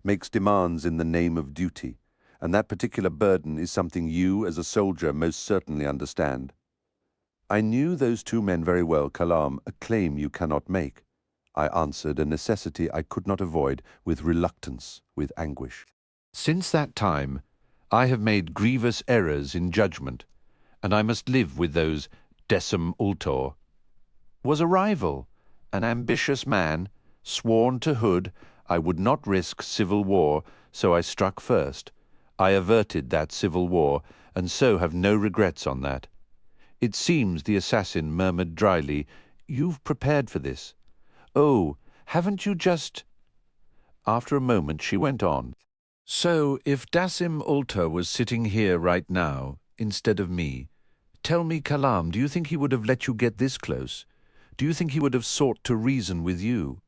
makes demands in the name of duty, and that particular burden is something you, as a soldier, most certainly understand. I knew those two men very well, Kalam, a claim you cannot make. I answered a necessity I could not avoid, with reluctance, with anguish. Since that time, I have made grievous errors in judgment, and I must live with those decem ultor. Was a rival, an ambitious man, sworn to Hood, I would not risk civil war, so I struck first. I averted that civil war, and so have no regrets on that. It seems the assassin murmured dryly, "You've prepared for this. Oh, haven't you just—" After a moment she went on. "So, if Dasim Ulta was sitting here right now, instead of me, tell me, Kalam, do you think he would have let you get this close? Do you think he would have sought to reason with you?"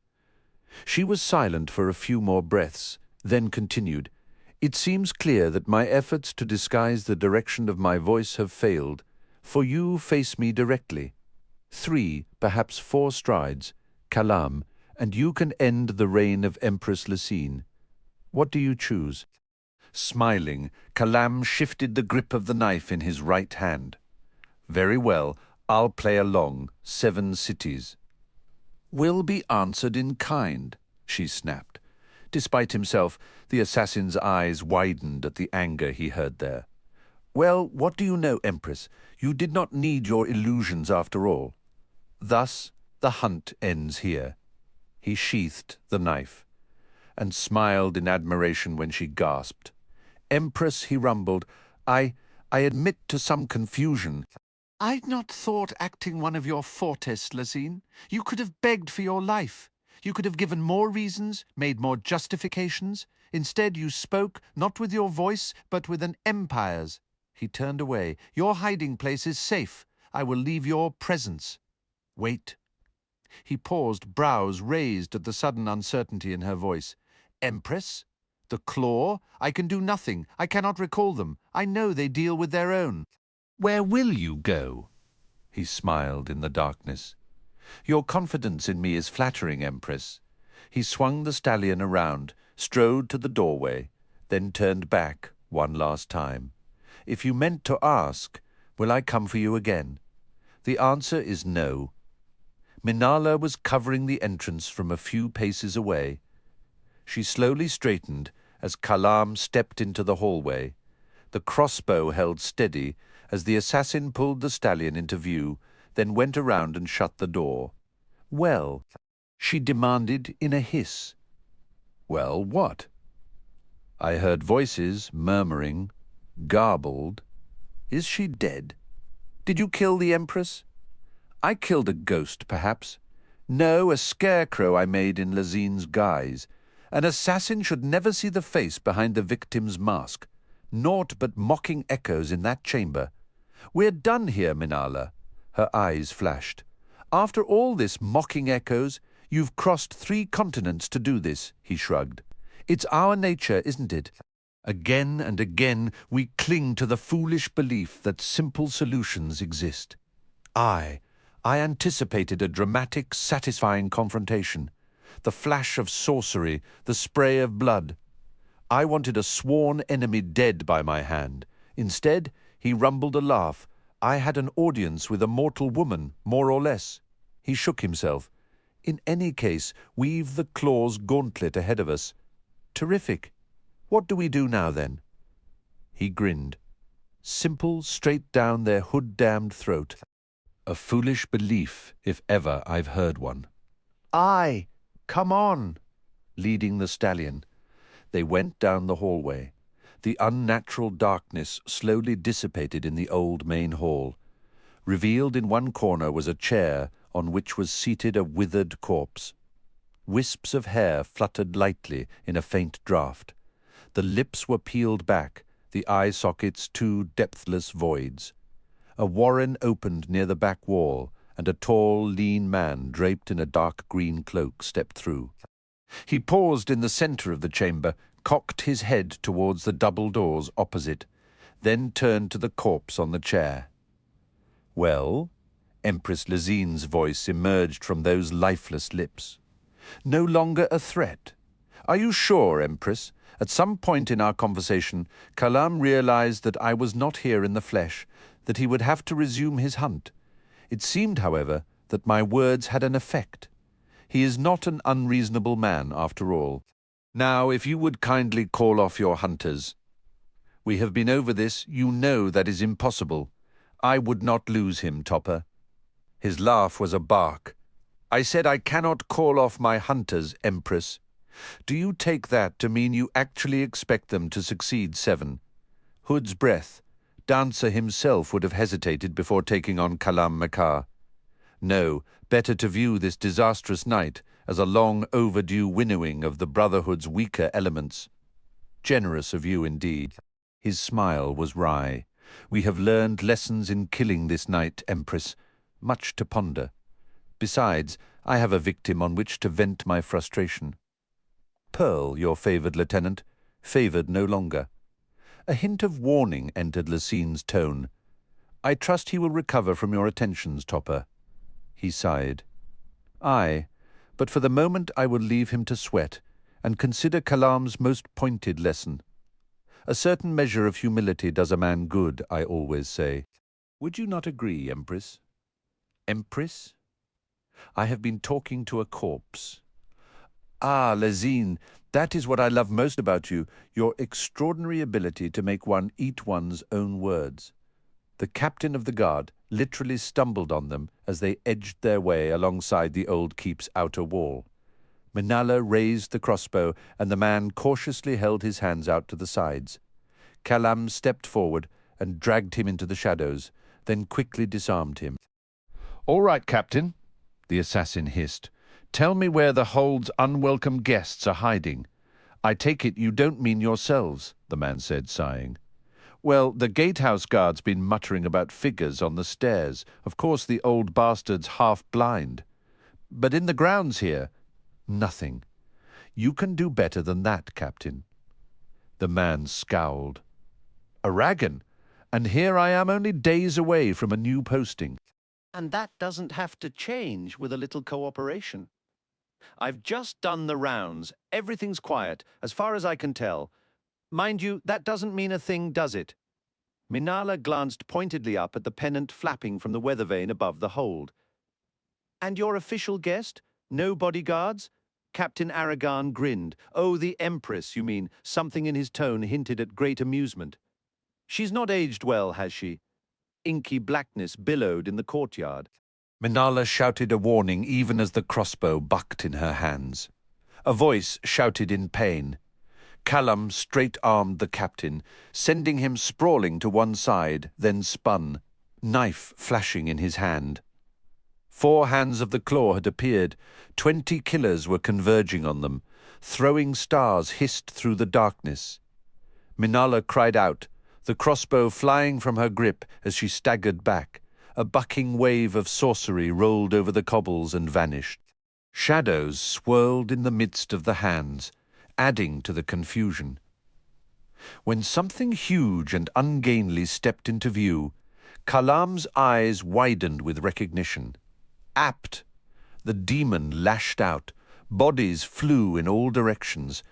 She was silent for a few more breaths, then continued, "It seems clear that my efforts to disguise the direction of my voice have failed, for you face me directly. 3, perhaps 4 strides, Kalam, and you can end the reign of Empress Felisin. What do you choose?" Smiling, Kalam shifted the grip of the knife in his right hand. "Very well, I'll play along, 7 cities." "Will be answered in kind," she snapped. Despite himself, the assassin's eyes widened at the anger he heard there. "Well, what do you know, Empress? You did not need your illusions after all. Thus, the hunt ends here." He sheathed the knife and smiled in admiration when she gasped. "Empress," he rumbled, I admit to some confusion. I'd not thought acting one of your fortes, Felisin. You could have begged for your life. You could have given more reasons, made more justifications. Instead, you spoke, not with your voice, but with an empire's." He turned away. "Your hiding place is safe. I will leave your presence. Wait." He paused, brows raised at the sudden uncertainty in her voice. "Empress? The claw? I can do nothing. I cannot recall them. I know they deal with their own." "Where will you go?" He smiled in the darkness. "Your confidence in me is flattering, Empress." He swung the stallion around, strode to the doorway, then turned back one last time. "If you meant to ask, will I come for you again? The answer is no." Minala was covering the entrance from a few paces away. She slowly straightened as Kalam stepped into the hallway. The crossbow held steady as the assassin pulled the stallion into view, then went around and shut the door. "Well," she demanded in a hiss. "Well, what?" I heard voices murmuring, garbled. "Is she dead? Did you kill the Empress?" "I killed a ghost, perhaps. No, a scarecrow I made in Lazine's guise. An assassin should never see the face behind the victim's mask. Naught but mocking echoes in that chamber. We're done here, Minala." Her eyes flashed. "After all this mocking echoes, you've crossed 3 continents to do this," he shrugged. "It's our nature, isn't it? Again and again we cling to the foolish belief that simple solutions exist. I I anticipated a dramatic, satisfying confrontation. The flash of sorcery, the spray of blood. I wanted a sworn enemy dead by my hand. Instead, he rumbled a laugh. I had an audience with a mortal woman, more or less. He shook himself. In any case, weave the claw's gauntlet ahead of us. Terrific. What do we do now, then? He grinned. Simple, straight down their hood-damned throat. A foolish belief, if ever I've heard one. Aye, come on, leading the stallion. They went down the hallway. The unnatural darkness slowly dissipated in the old main hall. Revealed in one corner was a chair on which was seated a withered corpse. Wisps of hair fluttered lightly in a faint draught. The lips were peeled back, the eye sockets two depthless voids. A warren opened near the back wall, and a tall, lean man draped in a dark green cloak stepped through. He paused in the centre of the chamber, cocked his head towards the double doors opposite, then turned to the corpse on the chair. "Well?" Empress Lesine's voice emerged from those lifeless lips. "No longer a threat? Are you sure, Empress? At some point in our conversation, Kalam realized that I was not here in the flesh, that he would have to resume his hunt. It seemed, however, that my words had an effect. He is not an unreasonable man, after all. Now, if you would kindly call off your hunters. We have been over this. You know that is impossible. I would not lose him, Topper." His laugh was a bark. "I said I cannot call off my hunters, Empress. Do you take that to mean you actually expect them to succeed, Seven? Hood's breath. Dancer himself would have hesitated before taking on Kalam Mekhar. No, better to view this disastrous night as a long overdue winnowing of the Brotherhood's weaker elements. Generous of you indeed." His smile was wry. "We have learned lessons in killing this night, Empress. Much to ponder. Besides, I have a victim on which to vent my frustration. Pearl, your favoured lieutenant, favoured no longer." A hint of warning entered Lesine's tone. "I trust he will recover from your attentions, Topper." He sighed. "Aye, but for the moment I will leave him to sweat, and consider Kalam's most pointed lesson. A certain measure of humility does a man good, I always say. Would you not agree, Empress?" "Empress?" "I have been talking to a corpse." "Ah, Lesine, that is what I love most about you, your extraordinary ability to make one eat one's own words." The captain of the guard literally stumbled on them as they edged their way alongside the old keep's outer wall. Minala raised the crossbow, and the man cautiously held his hands out to the sides. Kalam stepped forward and dragged him into the shadows, then quickly disarmed him. "All right, Captain," the assassin hissed. "Tell me where the hold's unwelcome guests are hiding." "I take it you don't mean yourselves," the man said, sighing. "Well, the gatehouse guard's been muttering about figures on the stairs. Of course the old bastard's half-blind. But in the grounds here, nothing. You can do better than that, Captain." The man scowled. "Aragon, and here I am only days away from a new posting." "And that doesn't have to change with a little cooperation. I've just done the rounds. Everything's quiet, as far as I can tell. Mind you, that doesn't mean a thing, does it?" Minala glanced pointedly up at the pennant flapping from the weather vane above the hold. "And your official guest? No bodyguards?" Captain Aragon grinned. "Oh, the Empress, you mean." Something in his tone hinted at great amusement. "She's not aged well, has she?" Inky blackness billowed in the courtyard. Minala shouted a warning even as the crossbow bucked in her hands. A voice shouted in pain. Kalam straight-armed the captain, sending him sprawling to one side, then spun, knife flashing in his hand. 4 hands of the claw had appeared. 20 killers were converging on them. Throwing stars hissed through the darkness. Minala cried out, the crossbow flying from her grip as she staggered back. A bucking wave of sorcery rolled over the cobbles and vanished. Shadows swirled in the midst of the hands, adding to the confusion. When something huge and ungainly stepped into view, Kalam's eyes widened with recognition. Apt! The demon lashed out. Bodies flew in all directions.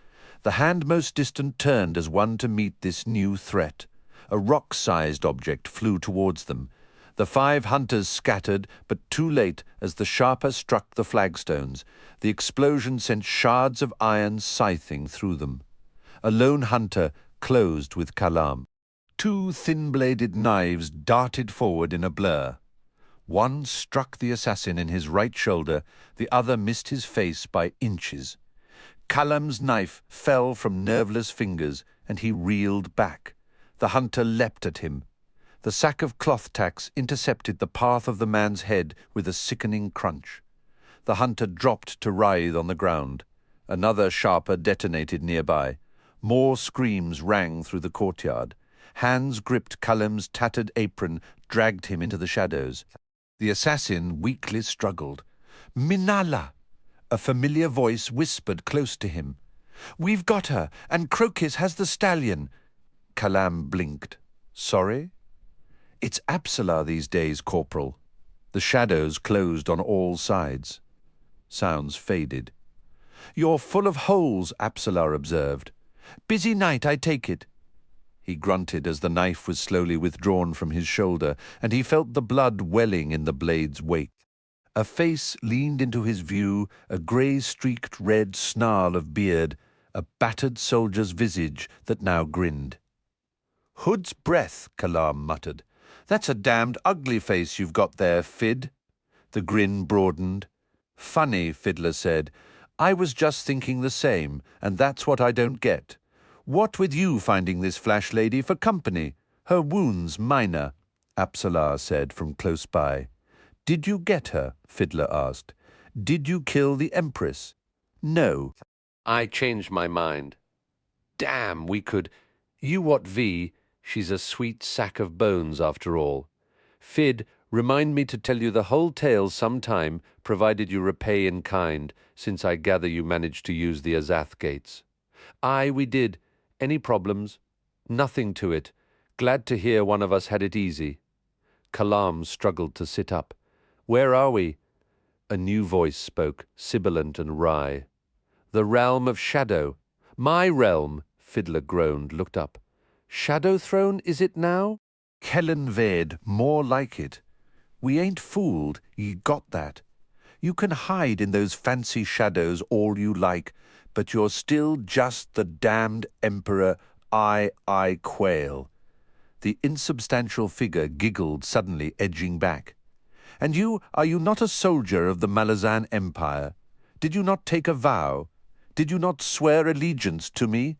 The hand most distant turned as one to meet this new threat. A rock-sized object flew towards them. The 5 hunters scattered, but too late as the sharper struck the flagstones. The explosion sent shards of iron scything through them. A lone hunter closed with Kalam. 2 thin-bladed knives darted forward in a blur. One struck the assassin in his right shoulder, the other missed his face by inches. Kalam's knife fell from nerveless fingers, and he reeled back. The hunter leapt at him. The sack of cloth tacks intercepted the path of the man's head with a sickening crunch. The hunter dropped to writhe on the ground. Another sharper detonated nearby. More screams rang through the courtyard. Hands gripped Kalam's tattered apron, dragged him into the shadows. The assassin weakly struggled. "Minala!" A familiar voice whispered close to him. "We've got her, and Crokus has the stallion." Kalam blinked. "Sorry?" "It's Apsalar these days, Corporal." The shadows closed on all sides. Sounds faded. "You're full of holes," Apsalar observed. "Busy night, I take it." He grunted as the knife was slowly withdrawn from his shoulder, and he felt the blood welling in the blade's wake. A face leaned into his view, a grey-streaked red snarl of beard, a battered soldier's visage that now grinned. "Hood's breath," Kalam muttered. "That's a damned ugly face you've got there, Fid." The grin broadened. "Funny," Fiddler said. "I was just thinking the same, and that's what I don't get. What with you finding this flash lady for company? Her wounds minor," Apsalar said from close by. "Did you get her?" Fiddler asked. "Did you kill the Empress?" "No." "I changed my mind." "Damn, we could. You what V? She's a sweet sack of bones after all. Fid, remind me to tell you the whole tale some time, provided you repay in kind, since I gather you managed to use the Deadhouse Gates." "Aye, we did. Any problems?" "Nothing to it. Glad to hear one of us had it easy." Kalam struggled to sit up. "Where are we?" A new voice spoke, sibilant and wry. "The realm of shadow." "My realm," Fiddler groaned, looked up. "Shadow Throne, is it now?" "Kellen Ved, more like it. We ain't fooled, ye got that. You can hide in those fancy shadows all you like, but you're still just the damned Emperor I Quail." The insubstantial figure giggled suddenly, edging back. "And are you not a soldier of the Malazan Empire? Did you not take a vow? Did you not swear allegiance to me?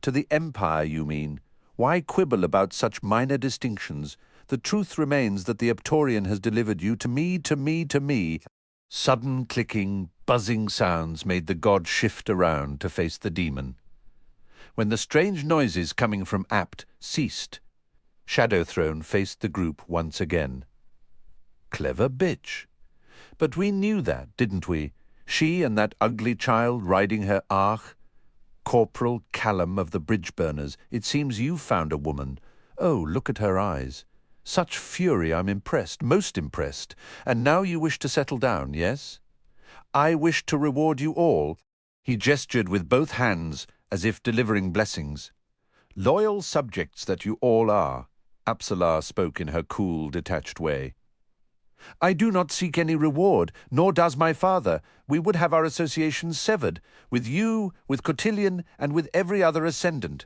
To the Empire, you mean? Why quibble about such minor distinctions? The truth remains that the Aptorian has delivered you to me, to me, to me." Sudden clicking, buzzing sounds made the god shift around to face the demon. When the strange noises coming from Apt ceased, Shadow Throne faced the group once again. "Clever bitch. But we knew that, didn't we? She and that ugly child riding her Arch. Corporal Kalam of the Bridge Burners, it seems you found a woman. Oh, look at her eyes. Such fury, I'm impressed, most impressed. And now you wish to settle down, yes? I wish to reward you all." He gestured with both hands, as if delivering blessings. "Loyal subjects that you all are," Apsalar spoke in her cool, detached way. "I do not seek any reward, nor does my father. We would have our associations severed, with you, with Cotillion, and with every other ascendant.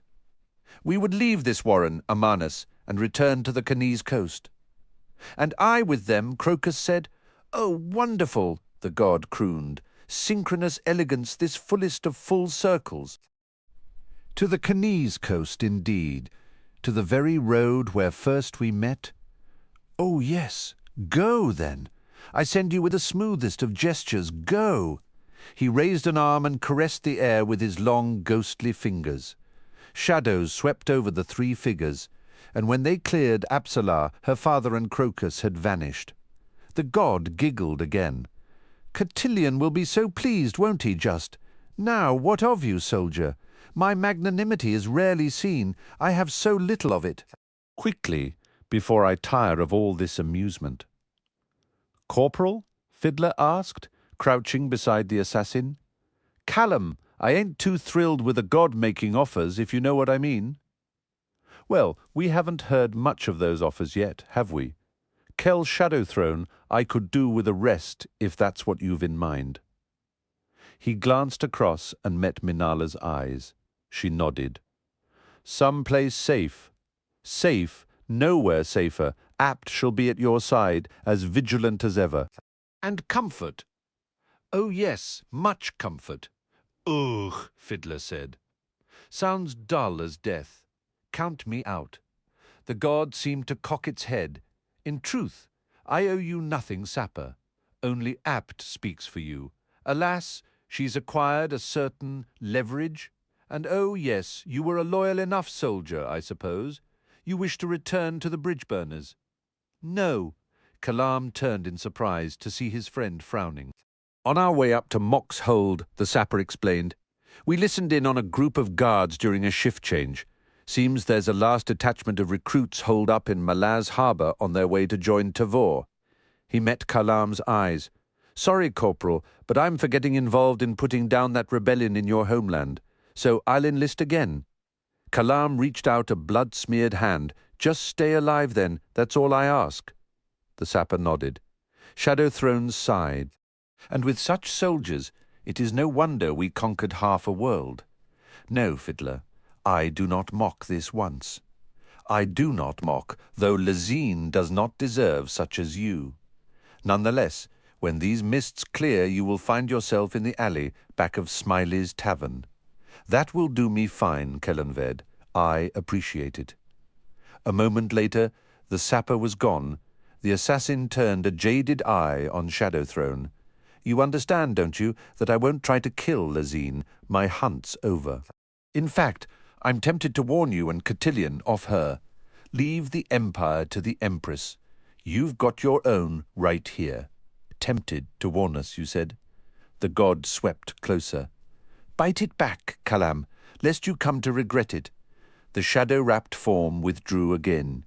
We would leave this warren, Amanus, and return to the Canese coast." "And I with them," Crokus said. "Oh, wonderful," the god crooned. "Synchronous elegance, this fullest of full circles." "To the Canese coast, indeed. To the very road where first we met?" "Oh, yes. Go, then. I send you with the smoothest of gestures. Go." He raised an arm and caressed the air with his long, ghostly fingers. Shadows swept over the 3 figures, and when they cleared Apsalar, her father and Crokus had vanished. The god giggled again. "Cotillion will be so pleased, won't he, just? Now, what of you, soldier? My magnanimity is rarely seen. I have so little of it." "Quickly, before I tire of all this amusement." "Corporal?" Fiddler asked, crouching beside the assassin. Kalam, I ain't too thrilled with a god making offers, if you know what I mean. Well, we haven't heard much of those offers yet, have we? Kel Shadowthrone I could do with a rest, if that's what you've in mind. He glanced across and met Minala's eyes. She nodded. Some place safe. Safe, nowhere safer. Apt shall be at your side, as vigilant as ever. And comfort. Oh yes, much comfort. Ugh, Fiddler said. Sounds dull as death. Count me out. The god seemed to cock its head. In truth, I owe you nothing, Sapper. Only Apt speaks for you. Alas, she's acquired a certain leverage. And oh yes, you were a loyal enough soldier, I suppose. You wish to return to the bridge burners. No. Kalam turned in surprise to see his friend frowning. On our way up to Mock's Hold, the sapper explained, we listened in on a group of guards during a shift change. Seems there's a last detachment of recruits holed up in Malaz Harbour on their way to join Tavor. He met Kalam's eyes. Sorry, Corporal, but I'm for getting involved in putting down that rebellion in your homeland, so I'll enlist again. Kalam reached out a blood-smeared hand. Just stay alive then, that's all I ask. The sapper nodded. Shadowthrone sighed. And with such soldiers, it is no wonder we conquered half a world. No, Fiddler, I do not mock this once. I do not mock, though Lazine does not deserve such as you. Nonetheless, when these mists clear, you will find yourself in the alley back of Smiley's Tavern. That will do me fine, Kellanved. I appreciate it. A moment later, the sapper was gone. The assassin turned a jaded eye on Shadowthrone. You understand, don't you, that I won't try to kill Lazine. My hunt's over. In fact, I'm tempted to warn you and Cotillion off her. Leave the Empire to the Empress. You've got your own right here. Tempted to warn us, you said. The god swept closer. Bite it back, Kalam, lest you come to regret it. The shadow-wrapped form withdrew again.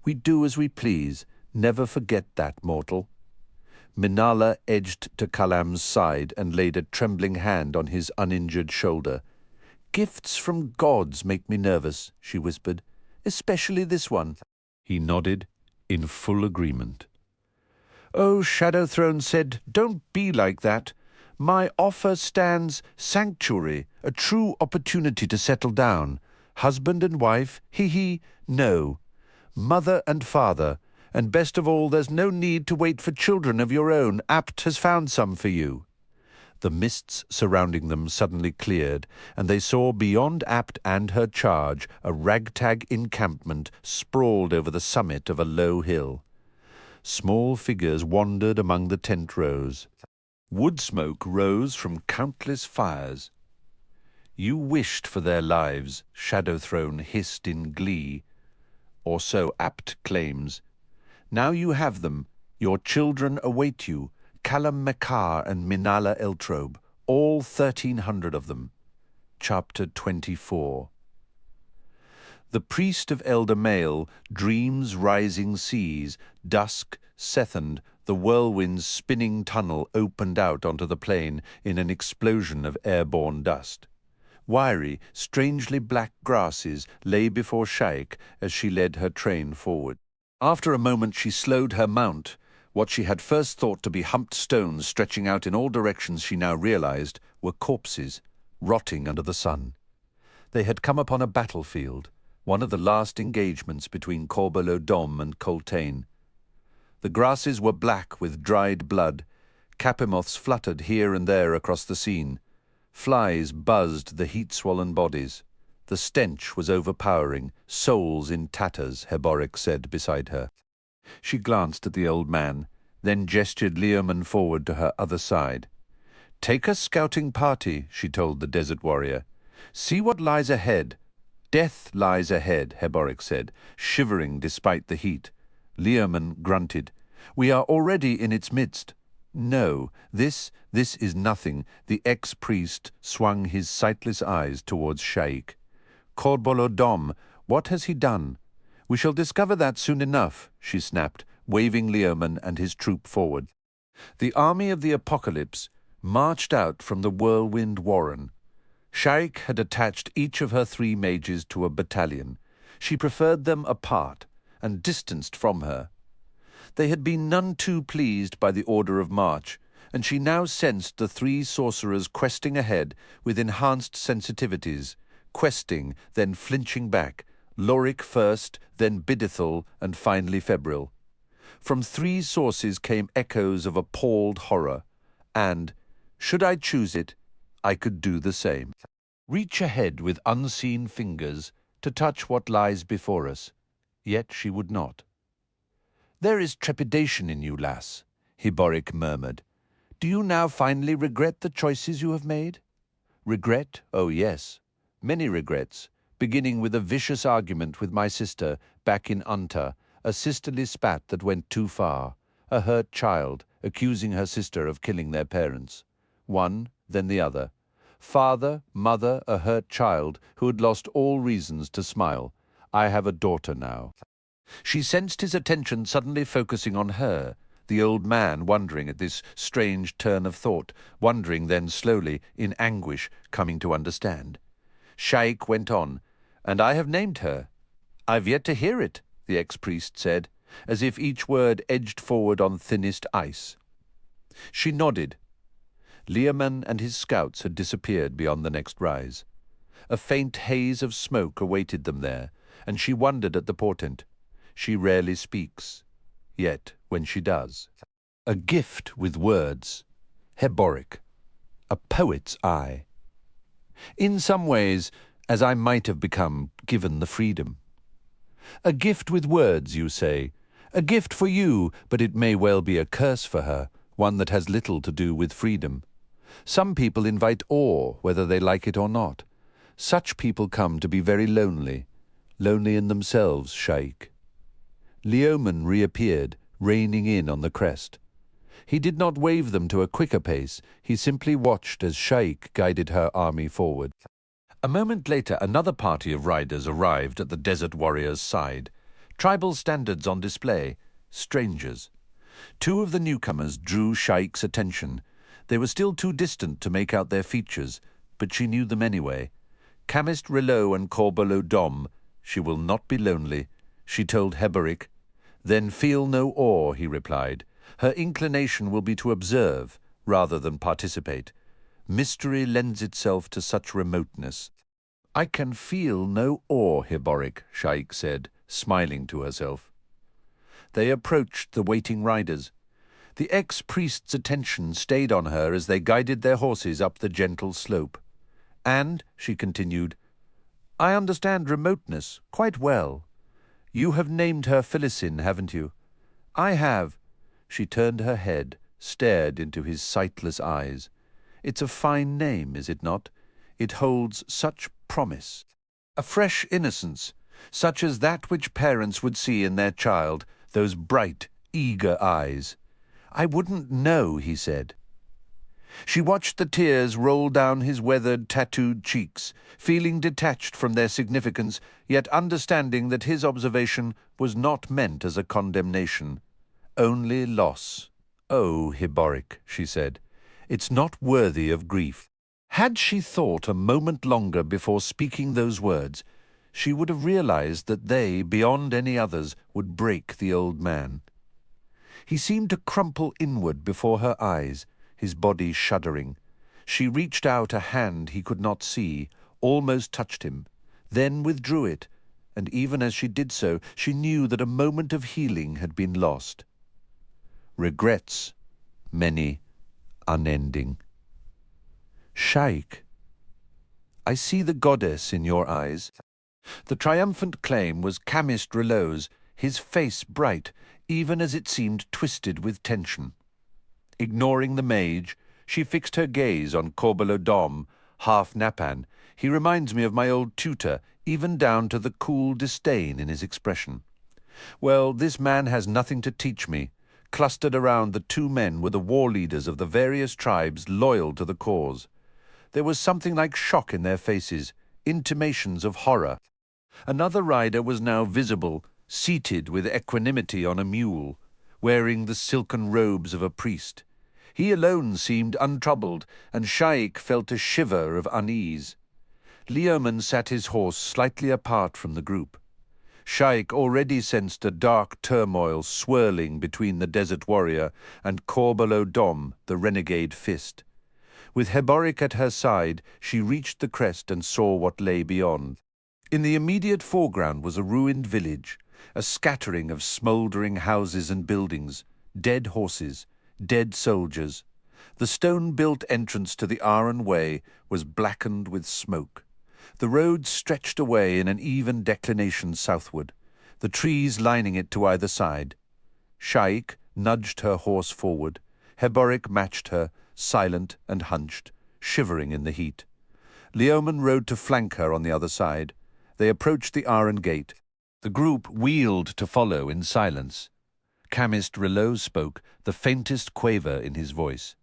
We do as we please. Never forget that, mortal. Minala edged to Kalam's side and laid a trembling hand on his uninjured shoulder. Gifts from gods make me nervous, she whispered. Especially this one. He nodded, in full agreement. Oh, Shadowthrone said, don't be like that. My offer stands sanctuary, a true opportunity to settle down. Husband and wife, he, no. Mother and father, and best of all, there's no need to wait for children of your own. Apt has found some for you. The mists surrounding them suddenly cleared, and they saw beyond Apt and her charge a ragtag encampment sprawled over the summit of a low hill. Small figures wandered among the tent rows. Wood smoke rose from countless fires. You wished for their lives, Shadowthrone hissed in glee. Or so Apt claims. Now you have them. Your children await you, Kalam Mekhar and Minala Eltrobe, all 1,300 of them. Chapter 24. The priest of Elder Male dreams rising seas, dusk, Sethand, the whirlwind's spinning tunnel opened out onto the plain in an explosion of airborne dust. Wiry, strangely black grasses lay before Sha'ik as she led her train forward. After a moment she slowed her mount. What she had first thought to be humped stones stretching out in all directions she now realized were corpses, rotting under the sun. They had come upon a battlefield, one of the last engagements between Corbeau-le-Dom and Coltaine. The grasses were black with dried blood. Capimoths fluttered here and there across the scene. Flies buzzed the heat-swollen bodies. The stench was overpowering. Souls in tatters, Heboric said beside her. She glanced at the old man, then gestured Leomund forward to her other side. Take a scouting party, she told the desert warrior. See what lies ahead. Death lies ahead, Heboric said, shivering despite the heat. Leomund grunted. We are already in its midst. No, this is nothing. The ex-priest swung his sightless eyes towards Sha'ik. Corbeau-le-Dom, what has he done? We shall discover that soon enough, she snapped, waving Leomund and his troop forward. The army of the Apocalypse marched out from the Whirlwind Warren. Sha'ik had attached each of her 3 mages to a battalion. She preferred them apart and distanced from her. They had been none too pleased by the order of march, and she now sensed the 3 sorcerers questing ahead with enhanced sensitivities, questing, then flinching back, Loric first, then Bidithal, and finally Febrile. From 3 sources came echoes of appalled horror, and, should I choose it, I could do the same. Reach ahead with unseen fingers to touch what lies before us, yet she would not. "There is trepidation in you, lass," Heboric murmured. "Do you now finally regret the choices you have made?" "Regret? Oh, yes. Many regrets, beginning with a vicious argument with my sister back in Unta, a sisterly spat that went too far, a hurt child accusing her sister of killing their parents. One, then the other. Father, mother, a hurt child who had lost all reasons to smile. I have a daughter now." She sensed his attention suddenly focusing on her, the old man wondering at this strange turn of thought, wondering then slowly, in anguish, coming to understand. Sha'ik went on, "And I have named her." "I've yet to hear it," the ex-priest said, as if each word edged forward on thinnest ice. She nodded. Leoman and his scouts had disappeared beyond the next rise. A faint haze of smoke awaited them there, and she wondered at the portent. She rarely speaks, yet when she does. A gift with words, Heboric, a poet's eye. In some ways, as I might have become, given the freedom. A gift with words, you say. A gift for you, but it may well be a curse for her, one that has little to do with freedom. Some people invite awe, whether they like it or not. Such people come to be very lonely, lonely in themselves, Sha'ik. Leoman reappeared, reining in on the crest. He did not wave them to a quicker pace, he simply watched as Sha'ik guided her army forward. A moment later, another party of riders arrived at the desert warrior's side. Tribal standards on display, strangers. 2 of the newcomers drew Sha'ik's attention. They were still too distant to make out their features, but she knew them anyway. Chemist Rilot and Corbelo Dom. She will not be lonely, she told Heboric. Then feel no awe, he replied. Her inclination will be to observe, rather than participate. Mystery lends itself to such remoteness. I can feel no awe, Heboric, Sha'ik said, smiling to herself. They approached the waiting riders. The ex-priest's attention stayed on her as they guided their horses up the gentle slope. And, she continued, I understand remoteness quite well. You have named her Felisin, haven't you? I have. She turned her head, stared into his sightless eyes. It's a fine name, is it not? It holds such promise. A fresh innocence, such as that which parents would see in their child, those bright, eager eyes. I wouldn't know, he said. She watched the tears roll down his weathered, tattooed cheeks, feeling detached from their significance, yet understanding that his observation was not meant as a condemnation. Only loss. Oh, Heboric, she said, it's not worthy of grief. Had she thought a moment longer before speaking those words, she would have realized that they, beyond any others, would break the old man. He seemed to crumple inward before her eyes, his body shuddering. She reached out a hand he could not see, almost touched him, then withdrew it, and even as she did so, she knew that a moment of healing had been lost. Regrets, many, unending. Sha'ik, I see the goddess in your eyes. The triumphant claim was Chemist Rilot's, his face bright, even as it seemed twisted with tension. Ignoring the mage, she fixed her gaze on Corbelo Dom, half Napan. He reminds me of my old tutor, even down to the cool disdain in his expression. Well, this man has nothing to teach me. Clustered around the 2 men were the war leaders of the various tribes loyal to the cause. There was something like shock in their faces, intimations of horror. Another rider was now visible, seated with equanimity on a mule, wearing the silken robes of a priest. He alone seemed untroubled, and Sha'ik felt a shiver of unease. Leoman sat his horse slightly apart from the group. Sha'ik already sensed a dark turmoil swirling between the desert warrior and Corbeau Dom, the renegade fist. With Heboric at her side, she reached the crest and saw what lay beyond. In the immediate foreground was a ruined village, a scattering of smouldering houses and buildings, dead horses, dead soldiers. The stone-built entrance to the Aren Way was blackened with smoke. The road stretched away in an even declination southward, the trees lining it to either side. Sha'ik nudged her horse forward. Heboric matched her, silent and hunched, shivering in the heat. Leoman rode to flank her on the other side. They approached the Aren Gate. The group wheeled to follow in silence. Chemist Rilot spoke, the faintest quaver in his voice.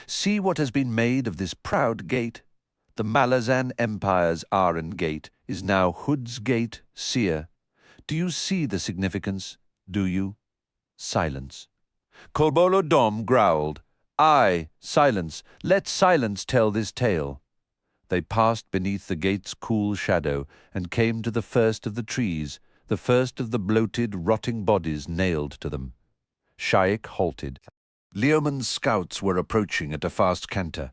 "See what has been made of this proud gate. The Malazan Empire's Aren Gate is now Hood's Gate, Seer. Do you see the significance? Do you?" Silence. Corbeau Dom growled, "Aye, silence. Let silence tell this tale." They passed beneath the gate's cool shadow and came to the first of the trees, the first of the bloated, rotting bodies nailed to them. Sha'ik halted. Leoman's scouts were approaching at a fast canter.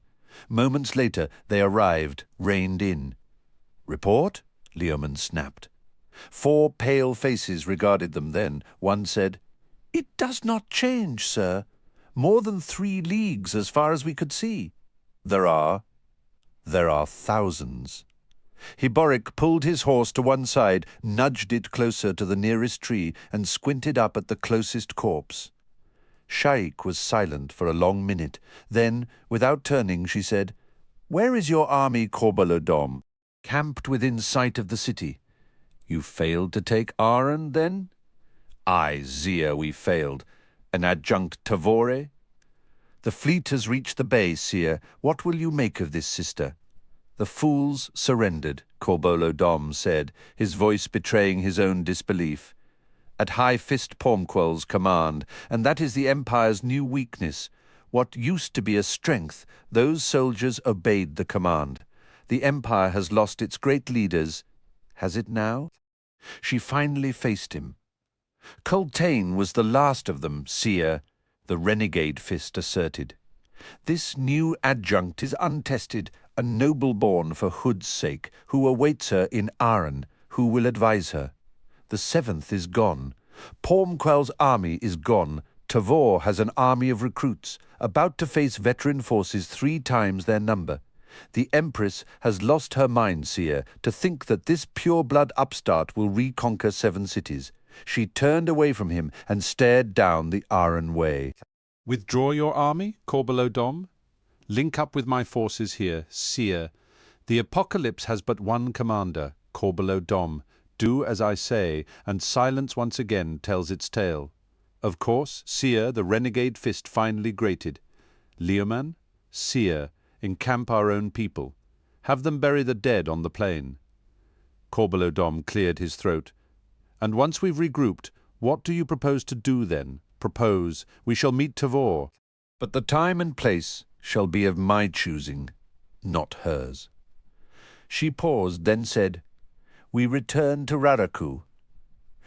Moments later they arrived, reined in. "Report?" Leoman snapped. 4 pale faces regarded them then. One said, "It does not change, sir. More than 3 leagues as far as we could see." There are thousands." Heboric pulled his horse to one side, nudged it closer to the nearest tree, and squinted up at the closest corpse. Sha'ik was silent for a long minute. Then, without turning, she said, "Where is your army, Corbeau Dom?" "Camped within sight of the city." "You failed to take Aren, then?" "Aye, Zia, we failed. An adjunct Tavore?" "The fleet has reached the bay, Seer. What will you make of this, sister?" "The fools surrendered," Corbeau Dom said, his voice betraying his own disbelief. "At High Fist Pormqual's command, and that is the Empire's new weakness. What used to be a strength, those soldiers obeyed the command. The Empire has lost its great leaders. Has it now?" She finally faced him. "Coltaine was the last of them, Seer," the renegade fist asserted. "This new adjunct is untested, a noble-born for Hood's sake, who awaits her in Aren, who will advise her. The 7th is gone. Pormqual's army is gone. Tavor has an army of recruits, about to face veteran forces 3 times their number. The Empress has lost her mind, Seer, to think that this pure-blood upstart will reconquer 7 cities. She turned away from him and stared down the Aren Way. "Withdraw your army, Corbeau Dom. Link up with my forces here, Seer. The apocalypse has but one commander, Corbeau Dom. Do as I say, and silence once again tells its tale. Of course, Seer, the renegade fist finally grated. Leoman, Seer, encamp our own people. Have them bury the dead on the plain." Corbeau Dom cleared his throat. "And once we've regrouped, what do you propose to do then? Propose. We shall meet Tavor." "But the time and place shall be of my choosing, not hers." She paused, then said, "We return to Raraku."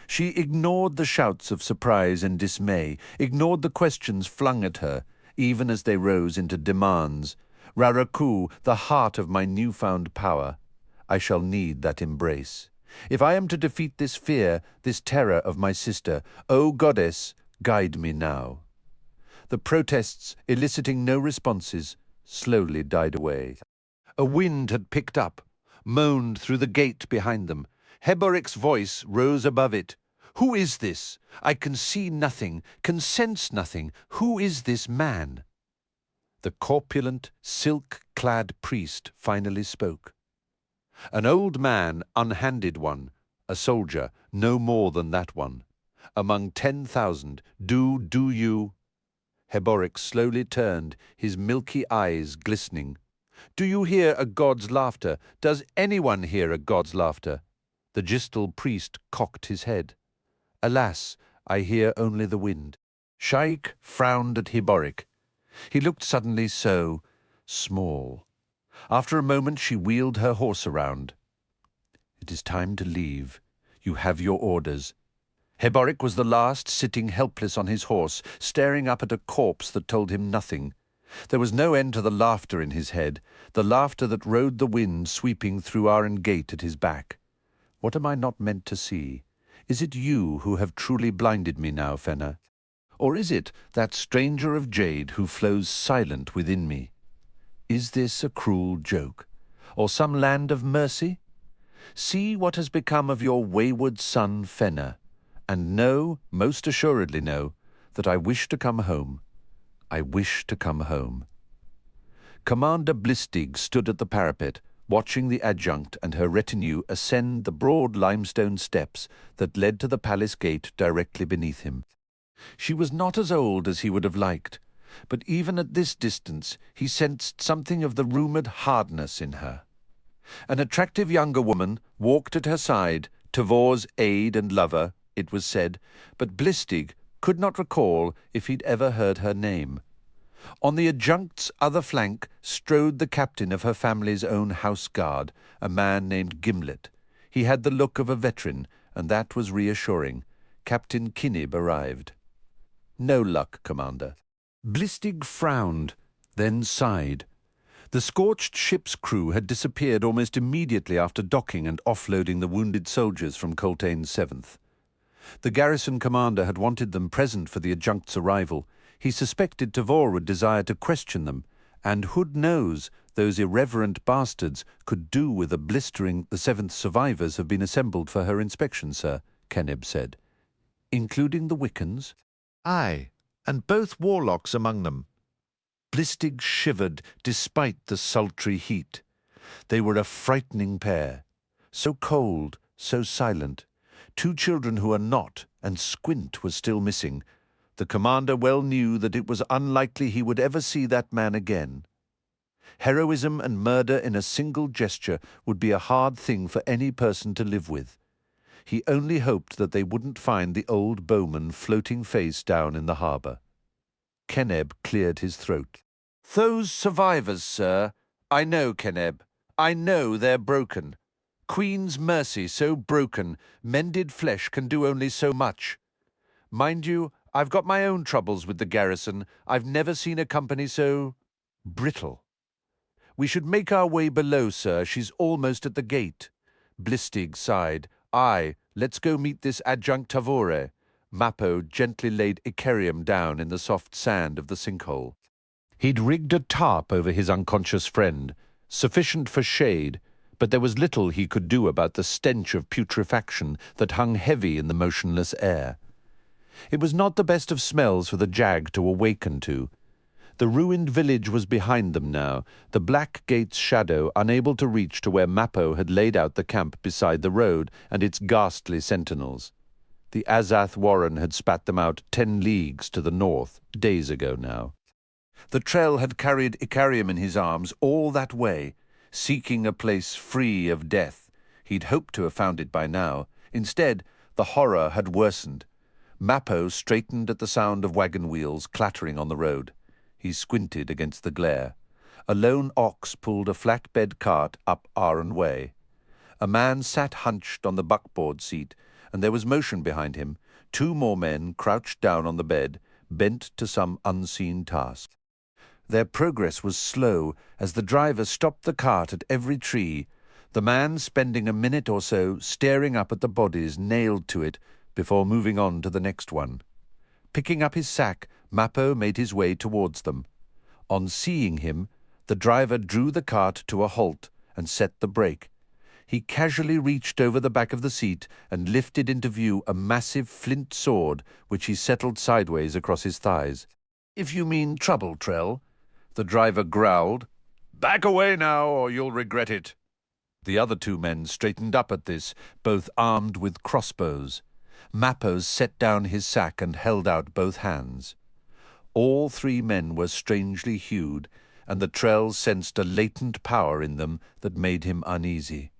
She ignored the shouts of surprise and dismay, ignored the questions flung at her, even as they rose into demands. "Raraku, the heart of my newfound power. I shall need that embrace. If I am to defeat this fear, this terror of my sister, O goddess, guide me now." The protests, eliciting no responses, slowly died away. A wind had picked up, moaned through the gate behind them. Heboric's voice rose above it. "Who is this? I can see nothing, can sense nothing. Who is this man?" The corpulent, silk-clad priest finally spoke. "An old man, unhanded one, a soldier, no more than that one. Among 10,000, do you—" Heboric slowly turned, his milky eyes glistening. "Do you hear a god's laughter? Does anyone hear a god's laughter?" The gistal priest cocked his head. "Alas, I hear only the wind." Sha'ik frowned at Heboric. He looked suddenly so small. After a moment she wheeled her horse around. "It is time to leave. You have your orders." Heboric was the last, sitting helpless on his horse, staring up at a corpse that told him nothing. There was no end to the laughter in his head, the laughter that rode the wind sweeping through Aren Gate at his back. What am I not meant to see? Is it you who have truly blinded me now, Fenna? Or is it that stranger of jade who flows silent within me? Is this a cruel joke, or some land of mercy? See what has become of your wayward son, Fenna, and know, most assuredly know, that I wish to come home. I wish to come home. Commander Blistig stood at the parapet, watching the adjunct and her retinue ascend the broad limestone steps that led to the palace gate directly beneath him. She was not as old as he would have liked, but even at this distance he sensed something of the rumoured hardness in her. An attractive younger woman walked at her side, Tavor's aide and lover, it was said, but Blistig could not recall if he'd ever heard her name. On the adjunct's other flank strode the captain of her family's own house guard, a man named Gimlet. He had the look of a veteran, and that was reassuring. Captain Kinib arrived. "No luck, Commander." Blistig frowned, then sighed. The scorched ship's crew had disappeared almost immediately after docking and offloading the wounded soldiers from Coltaine's 7th. The garrison commander had wanted them present for the adjunct's arrival. He suspected Tavor would desire to question them, and who knows, those irreverent bastards could do with a blistering "The 7th survivors have been assembled for her inspection, sir," Kinib said. "Including the Wickans?" "Aye, and both warlocks among them." Blistig shivered despite the sultry heat. They were a frightening pair. So cold, so silent. 2 children who are not, and Squint was still missing. The commander well knew that it was unlikely he would ever see that man again. Heroism and murder in a single gesture would be a hard thing for any person to live with. He only hoped that they wouldn't find the old bowman floating face down in the harbour. Keneb cleared his throat. "Those survivors, sir. I know, Keneb. I know they're broken. Queen's mercy so broken, mended flesh can do only so much. Mind you, I've got my own troubles with the garrison. I've never seen a company so brittle. We should make our way below, sir. She's almost at the gate." Blistig sighed. "Aye, let's go meet this adjunct Tavore." Mappo gently laid Icarium down in the soft sand of the sinkhole. He'd rigged a tarp over his unconscious friend, sufficient for shade, but there was little he could do about the stench of putrefaction that hung heavy in the motionless air. It was not the best of smells for the jag to awaken to. The ruined village was behind them now, the black gate's shadow unable to reach to where Mappo had laid out the camp beside the road and its ghastly sentinels. The Azath Warren had spat them out 10 leagues to the north, days ago now. The Trell had carried Icarium in his arms all that way, seeking a place free of death. He'd hoped to have found it by now. Instead, the horror had worsened. Mappo straightened at the sound of wagon wheels clattering on the road. He squinted against the glare. A lone ox pulled a flatbed cart up Aren Way. A man sat hunched on the buckboard seat, and there was motion behind him. 2 more men crouched down on the bed, bent to some unseen task. Their progress was slow as the driver stopped the cart at every tree, the man spending a minute or so staring up at the bodies nailed to it before moving on to the next one. Picking up his sack, Mappo made his way towards them. On seeing him, the driver drew the cart to a halt and set the brake. He casually reached over the back of the seat and lifted into view a massive flint sword which he settled sideways across his thighs. "If you mean trouble, Trell," the driver growled. "Back away now, or you'll regret it." The other 2 men straightened up at this, both armed with crossbows. Mappo set down his sack and held out both hands. All 3 men were strangely hued, and the Trell sensed a latent power in them that made him uneasy.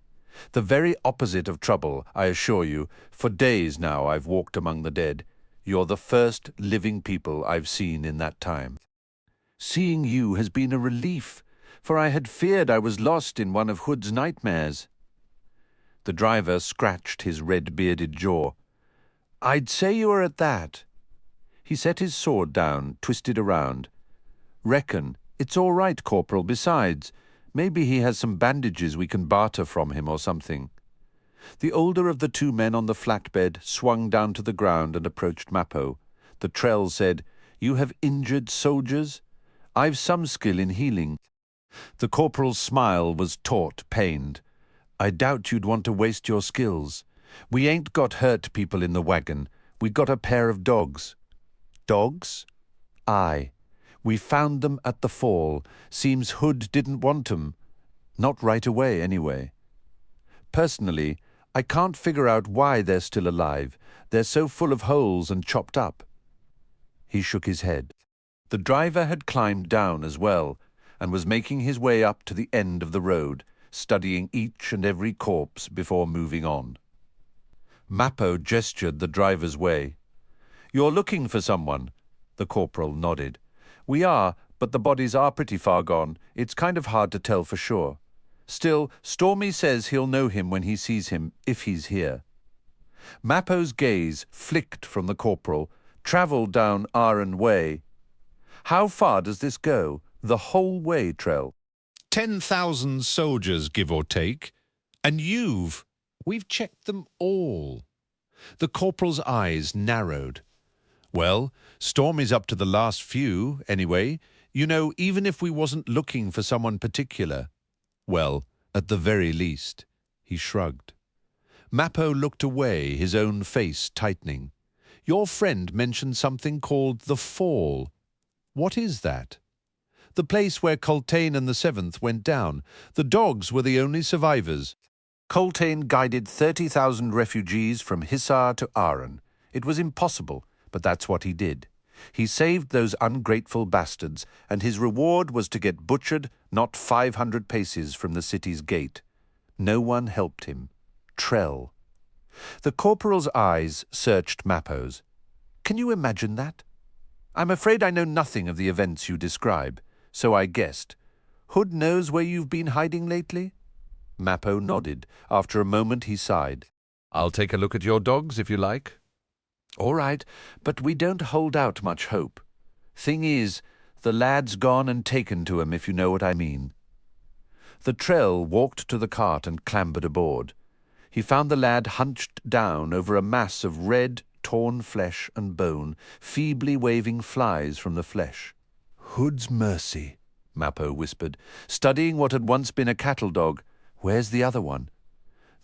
The very opposite of trouble, I assure you. For days now I've walked among the dead. You're the first living people I've seen in that time. Seeing you has been a relief, for I had feared I was lost in one of Hood's nightmares." The driver scratched his red-bearded jaw. "I'd say you were at that." He set his sword down, twisted around. "Reckon it's all right, Corporal. Besides, maybe he has some bandages we can barter from him or something." The older of the two men on the flatbed swung down to the ground and approached Mappo. The Trell said, "You have injured soldiers? I've some skill in healing." The corporal's smile was taut, pained. "I doubt you'd want to waste your skills. We ain't got hurt people in the wagon. We got a pair of dogs." "Dogs?" "Aye. We found them at the fall. Seems Hood didn't want 'em. Not right away, anyway. Personally, I can't figure out why they're still alive. They're so full of holes and chopped up." He shook his head. The driver had climbed down as well, and was making his way up to the end of the road, studying each and every corpse before moving on. Mappo gestured the driver's way. "You're looking for someone?" The corporal nodded. "We are, but the bodies are pretty far gone. It's kind of hard to tell for sure. Still, Stormy says he'll know him when he sees him, if he's here." Mappo's gaze flicked from the corporal, travelled down Aren Way. "How far does this go? The whole way, Trell?" 10,000 soldiers, give or take. And we've checked them all. The corporal's eyes narrowed. "Well, Stormy's up to the last few, anyway. You know, even if we wasn't looking for someone particular. Well, at the very least." He shrugged. Mappo looked away, his own face tightening. "Your friend mentioned something called the Fall. What is that?" "The place where Coltaine and the 7th went down. The dogs were the only survivors." Coltaine guided 30,000 refugees from Hissar to Aren. It was impossible, but that's what he did. He saved those ungrateful bastards, and his reward was to get butchered not 500 paces from the city's gate. No one helped him. Trell. The corporal's eyes searched Mappo's. "Can you imagine that? I'm afraid I know nothing of the events you describe, so I guessed. Hood knows where you've been hiding lately?" Mappo nodded. After a moment he sighed. "I'll take a look at your dogs if you like." "All right, but we don't hold out much hope. Thing is, the lad's gone and taken to 'em, if you know what I mean." The Trell walked to the cart and clambered aboard. He found the lad hunched down over a mass of red, torn flesh and bone, feebly waving flies from the flesh. "Hood's mercy," Mappo whispered, studying what had once been a cattle dog. "Where's the other one?"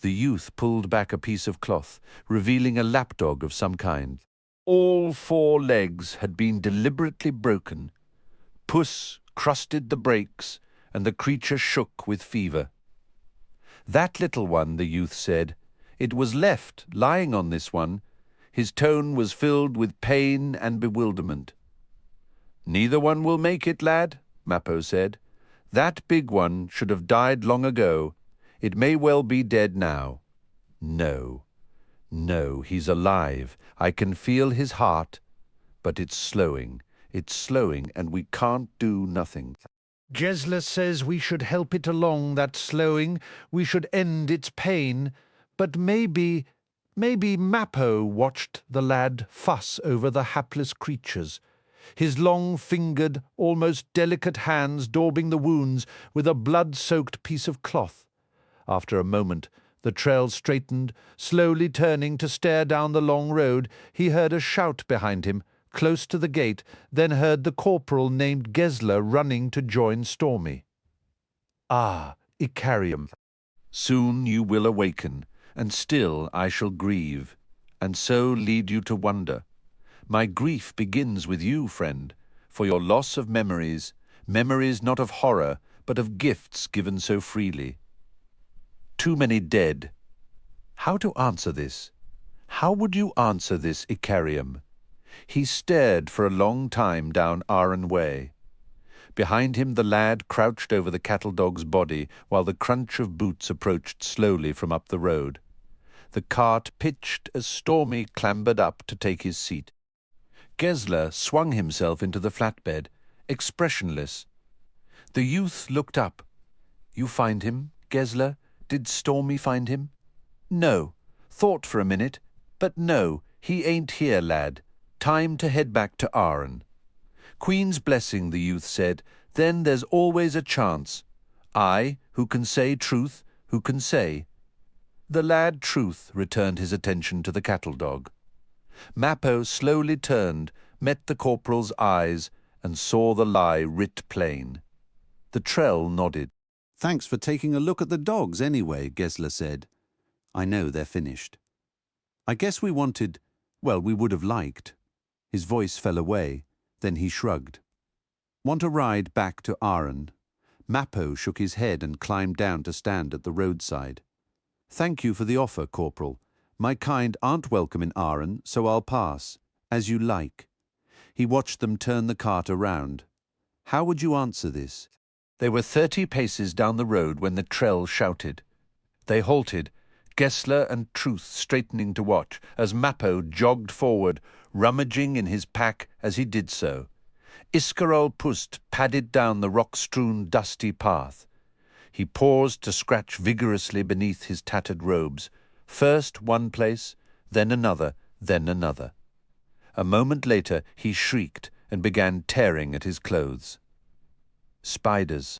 The youth pulled back a piece of cloth, revealing a lapdog of some kind. All 4 legs had been deliberately broken. Puss crusted the brakes, and the creature shook with fever. "That little one," the youth said. "It was left lying on this one." His tone was filled with pain and bewilderment. "Neither one will make it, lad," Mappo said. "That big one should have died long ago. It may well be dead now. No, he's alive. I can feel his heart. But it's slowing, and we can't do nothing." "Gesler says we should help it along, that slowing. We should end its pain. But maybe Mappo watched the lad fuss over the hapless creatures, his long-fingered, almost delicate hands daubing the wounds with a blood-soaked piece of cloth. After a moment, the Trell straightened, slowly turning to stare down the long road. He heard a shout behind him, close to the gate, then heard the corporal named Gesler running to join Stormy. "Ah, Icarium. Soon you will awaken, and still I shall grieve, and so lead you to wonder. My grief begins with you, friend, for your loss of memories not of horror, but of gifts given so freely. Too many dead. How to answer this? How would you answer this, Icarium?" He stared for a long time down Aren Way. Behind him the lad crouched over the cattle dog's body while the crunch of boots approached slowly from up the road. The cart pitched as Stormy clambered up to take his seat. Gesler swung himself into the flatbed. expressionless. The youth looked up. You find him, Gesler? Did Stormy find him? No. Thought for a minute, but no, he ain't here, lad. Time to head back to Aren. Queen's blessing, the youth said. Then there's always a chance. I, who can say truth, who can say. The lad Truth returned his attention to the cattle dog. Mappo slowly turned, met the corporal's eyes, and saw the lie writ plain. The trell nodded. Thanks for taking a look at the dogs anyway, Gesler said. I know they're finished. I guess we wanted, well, we would have liked. His voice fell away, then he shrugged. Want a ride back to Aren? Mappo shook his head and climbed down to stand at the roadside. Thank you for the offer, Corporal. My kind aren't welcome in Aren, so I'll pass, as you like. He watched them turn the cart around. How would you answer this? They were 30 paces down the road when the trell shouted. They halted, Gesler and Truth straightening to watch, as Mappo jogged forward, rummaging in his pack as he did so. Iscarol Pust padded down the rock-strewn, dusty path. He paused to scratch vigorously beneath his tattered robes, first one place, then another, then another. A moment later he shrieked and began tearing at his clothes. Spiders.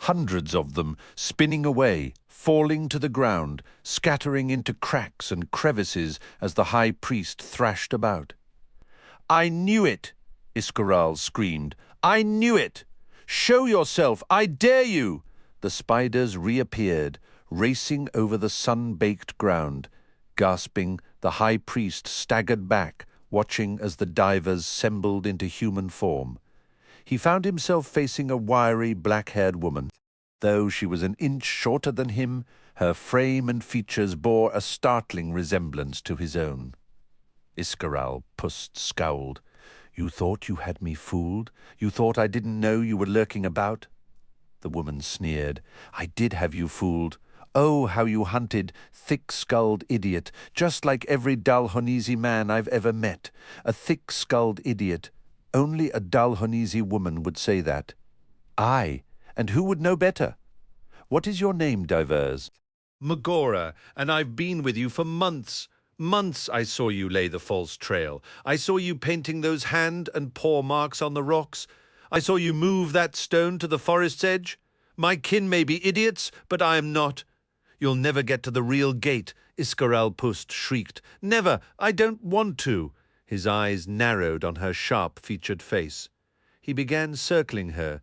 Hundreds of them, spinning away, falling to the ground, scattering into cracks and crevices as the high priest thrashed about. "I knew it!" Iscarol screamed. "I knew it! Show yourself! I dare you!" The spiders reappeared, racing over the sun-baked ground. Gasping, the high priest staggered back, watching as the divers sembled into human form. He found himself facing a wiry, black-haired woman. Though she was an inch shorter than him, her frame and features bore a startling resemblance to his own. Iscarol Pust scowled. "You thought you had me fooled? You thought I didn't know you were lurking about?" The woman sneered. "I did have you fooled. Oh, how you hunted, thick-skulled idiot, just like every Dalhonese man I've ever met. A thick-skulled idiot. Only a Dalhonese woman would say that." "Aye, and who would know better? What is your name, Divers?" Magora, and I've been with you for months. Months I saw you lay the false trail. I saw you painting those hand and paw marks on the rocks. I saw you move that stone to the forest's edge. My kin may be idiots, but I am not. You'll never get to the real gate, Iscarol Pust shrieked. "Never! I don't want to!" His eyes narrowed on her sharp-featured face. He began circling her.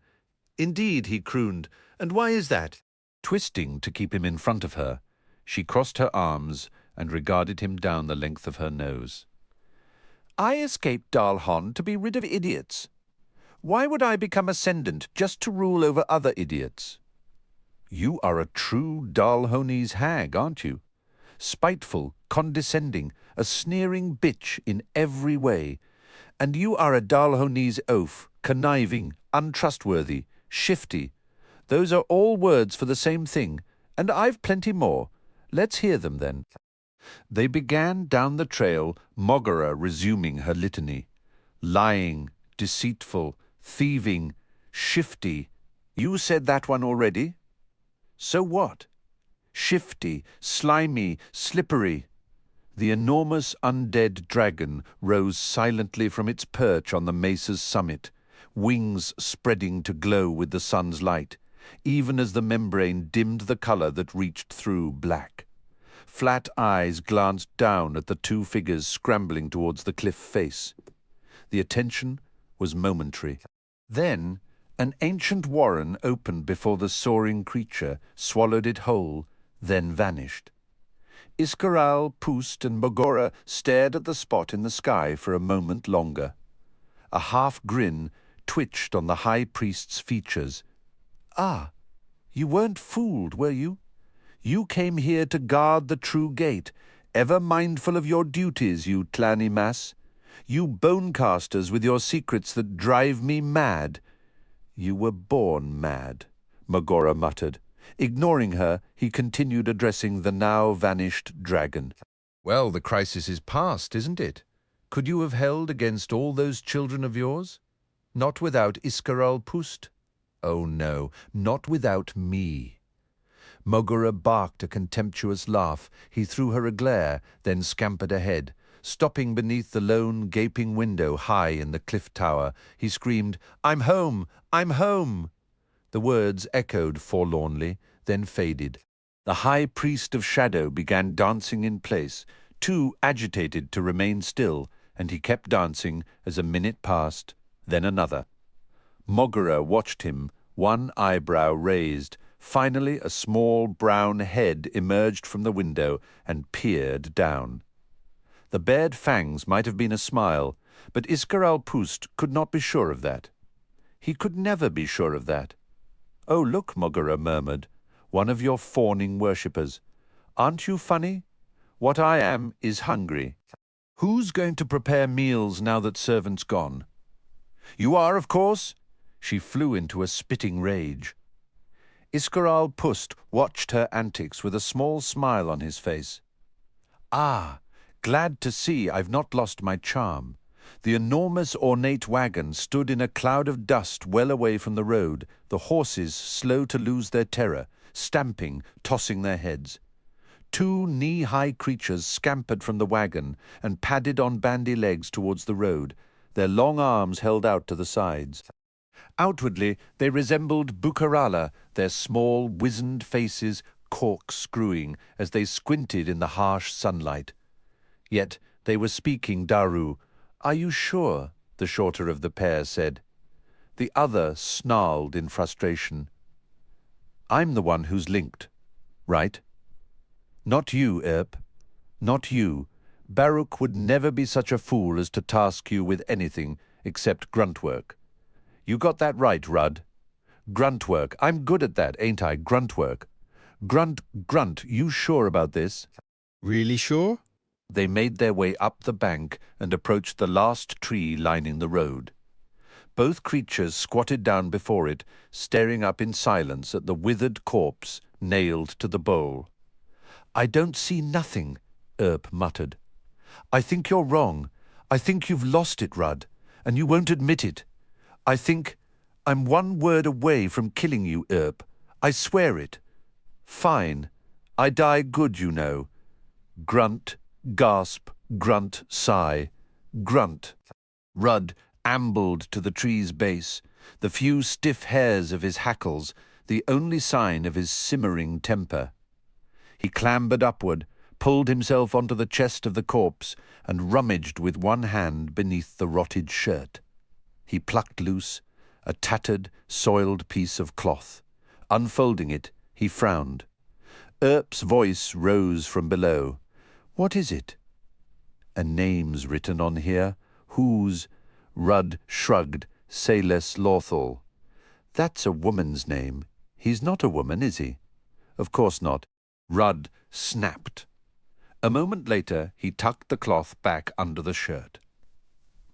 "Indeed," he crooned, "and why is that?" Twisting to keep him in front of her, she crossed her arms and regarded him down the length of her nose. "I escaped Dalhon to be rid of idiots. Why would I become ascendant just to rule over other idiots? You are a true Dalhonese hag, aren't you? Spiteful, condescending, a sneering bitch in every way. And you are a Dalhonese oaf, conniving, untrustworthy, shifty. Those are all words for the same thing, and I've plenty more. Let's hear them then." They began down the trail, Mogora resuming her litany. Lying, deceitful, thieving, shifty. You said that one already? So what? Shifty, slimy, slippery. The enormous undead dragon rose silently from its perch on the mesa's summit, wings spreading to glow with the sun's light, even as the membrane dimmed the color that reached through black. Flat eyes glanced down at the two figures scrambling towards the cliff face. The attention was momentary. Then an ancient warren opened before the soaring creature, swallowed it whole, then vanished. Iscarol, Pust, and Mogora stared at the spot in the sky for a moment longer. A half-grin twitched on the high priest's features. "Ah, you weren't fooled, were you? You came here to guard the true gate, ever mindful of your duties, you clanny mass. You bonecasters with your secrets that drive me mad." "You were born mad," Mogora muttered. Ignoring her, he continued addressing the now-vanished dragon. "Well, the crisis is past, isn't it? Could you have held against all those children of yours?" Not without Iscarol Pust? Oh no, not without me. Mogura barked a contemptuous laugh. He threw her a glare, then scampered ahead. Stopping beneath the lone, gaping window high in the cliff tower, he screamed, "I'm home! I'm home!" The words echoed forlornly, then faded. The high priest of shadow began dancing in place, too agitated to remain still, and he kept dancing as a minute passed, then another. Mogura watched him, one eyebrow raised. Finally a small brown head emerged from the window and peered down. The bared fangs might have been a smile, but Iscarol Pust could not be sure of that. He could never be sure of that. "Oh, look," Mogura murmured, "one of your fawning worshippers. Aren't you funny? What I am is hungry. Who's going to prepare meals now that servant's gone?" "You are, of course." She flew into a spitting rage. Iscarol Pust watched her antics with a small smile on his face. "Ah, glad to see I've not lost my charm." The enormous ornate wagon stood in a cloud of dust well away from the road, the horses slow to lose their terror, stamping, tossing their heads. Two knee-high creatures scampered from the wagon and padded on bandy legs towards the road, their long arms held out to the sides. Outwardly, they resembled Bucarala, their small, wizened faces cork-screwing as they squinted in the harsh sunlight. Yet they were speaking Daru. "Are you sure?" the shorter of the pair said. The other snarled in frustration. "I'm the one who's linked, right? Not you, Earp. Not you. Baruch would never be such a fool as to task you with anything except grunt work. You got that right, Rudd. Grunt work. I'm good at that, ain't I? Grunt work. Grunt, you sure about this?" "Really sure?" They made their way up the bank and approached the last tree lining the road. Both creatures squatted down before it, staring up in silence at the withered corpse nailed to the bole. "I don't see nothing," Earp muttered. "I think you're wrong. I think you've lost it, Rudd, and you won't admit it. I think I'm one word away from killing you, Earp. I swear it. Fine. I die good, you know. Grunt, gasp, grunt, sigh. Grunt." Rudd ambled to the tree's base, the few stiff hairs of his hackles, the only sign of his simmering temper. He clambered upward, pulled himself onto the chest of the corpse, and rummaged with one hand beneath the rotted shirt. He plucked loose a tattered, soiled piece of cloth. Unfolding it, he frowned. Earp's voice rose from below. "What is it?" "A name's written on here. Whose?" Rudd shrugged. "Sayles Lawthal." "That's a woman's name. He's not a woman, is he?" "Of course not." Rudd snapped. A moment later, he tucked the cloth back under the shirt.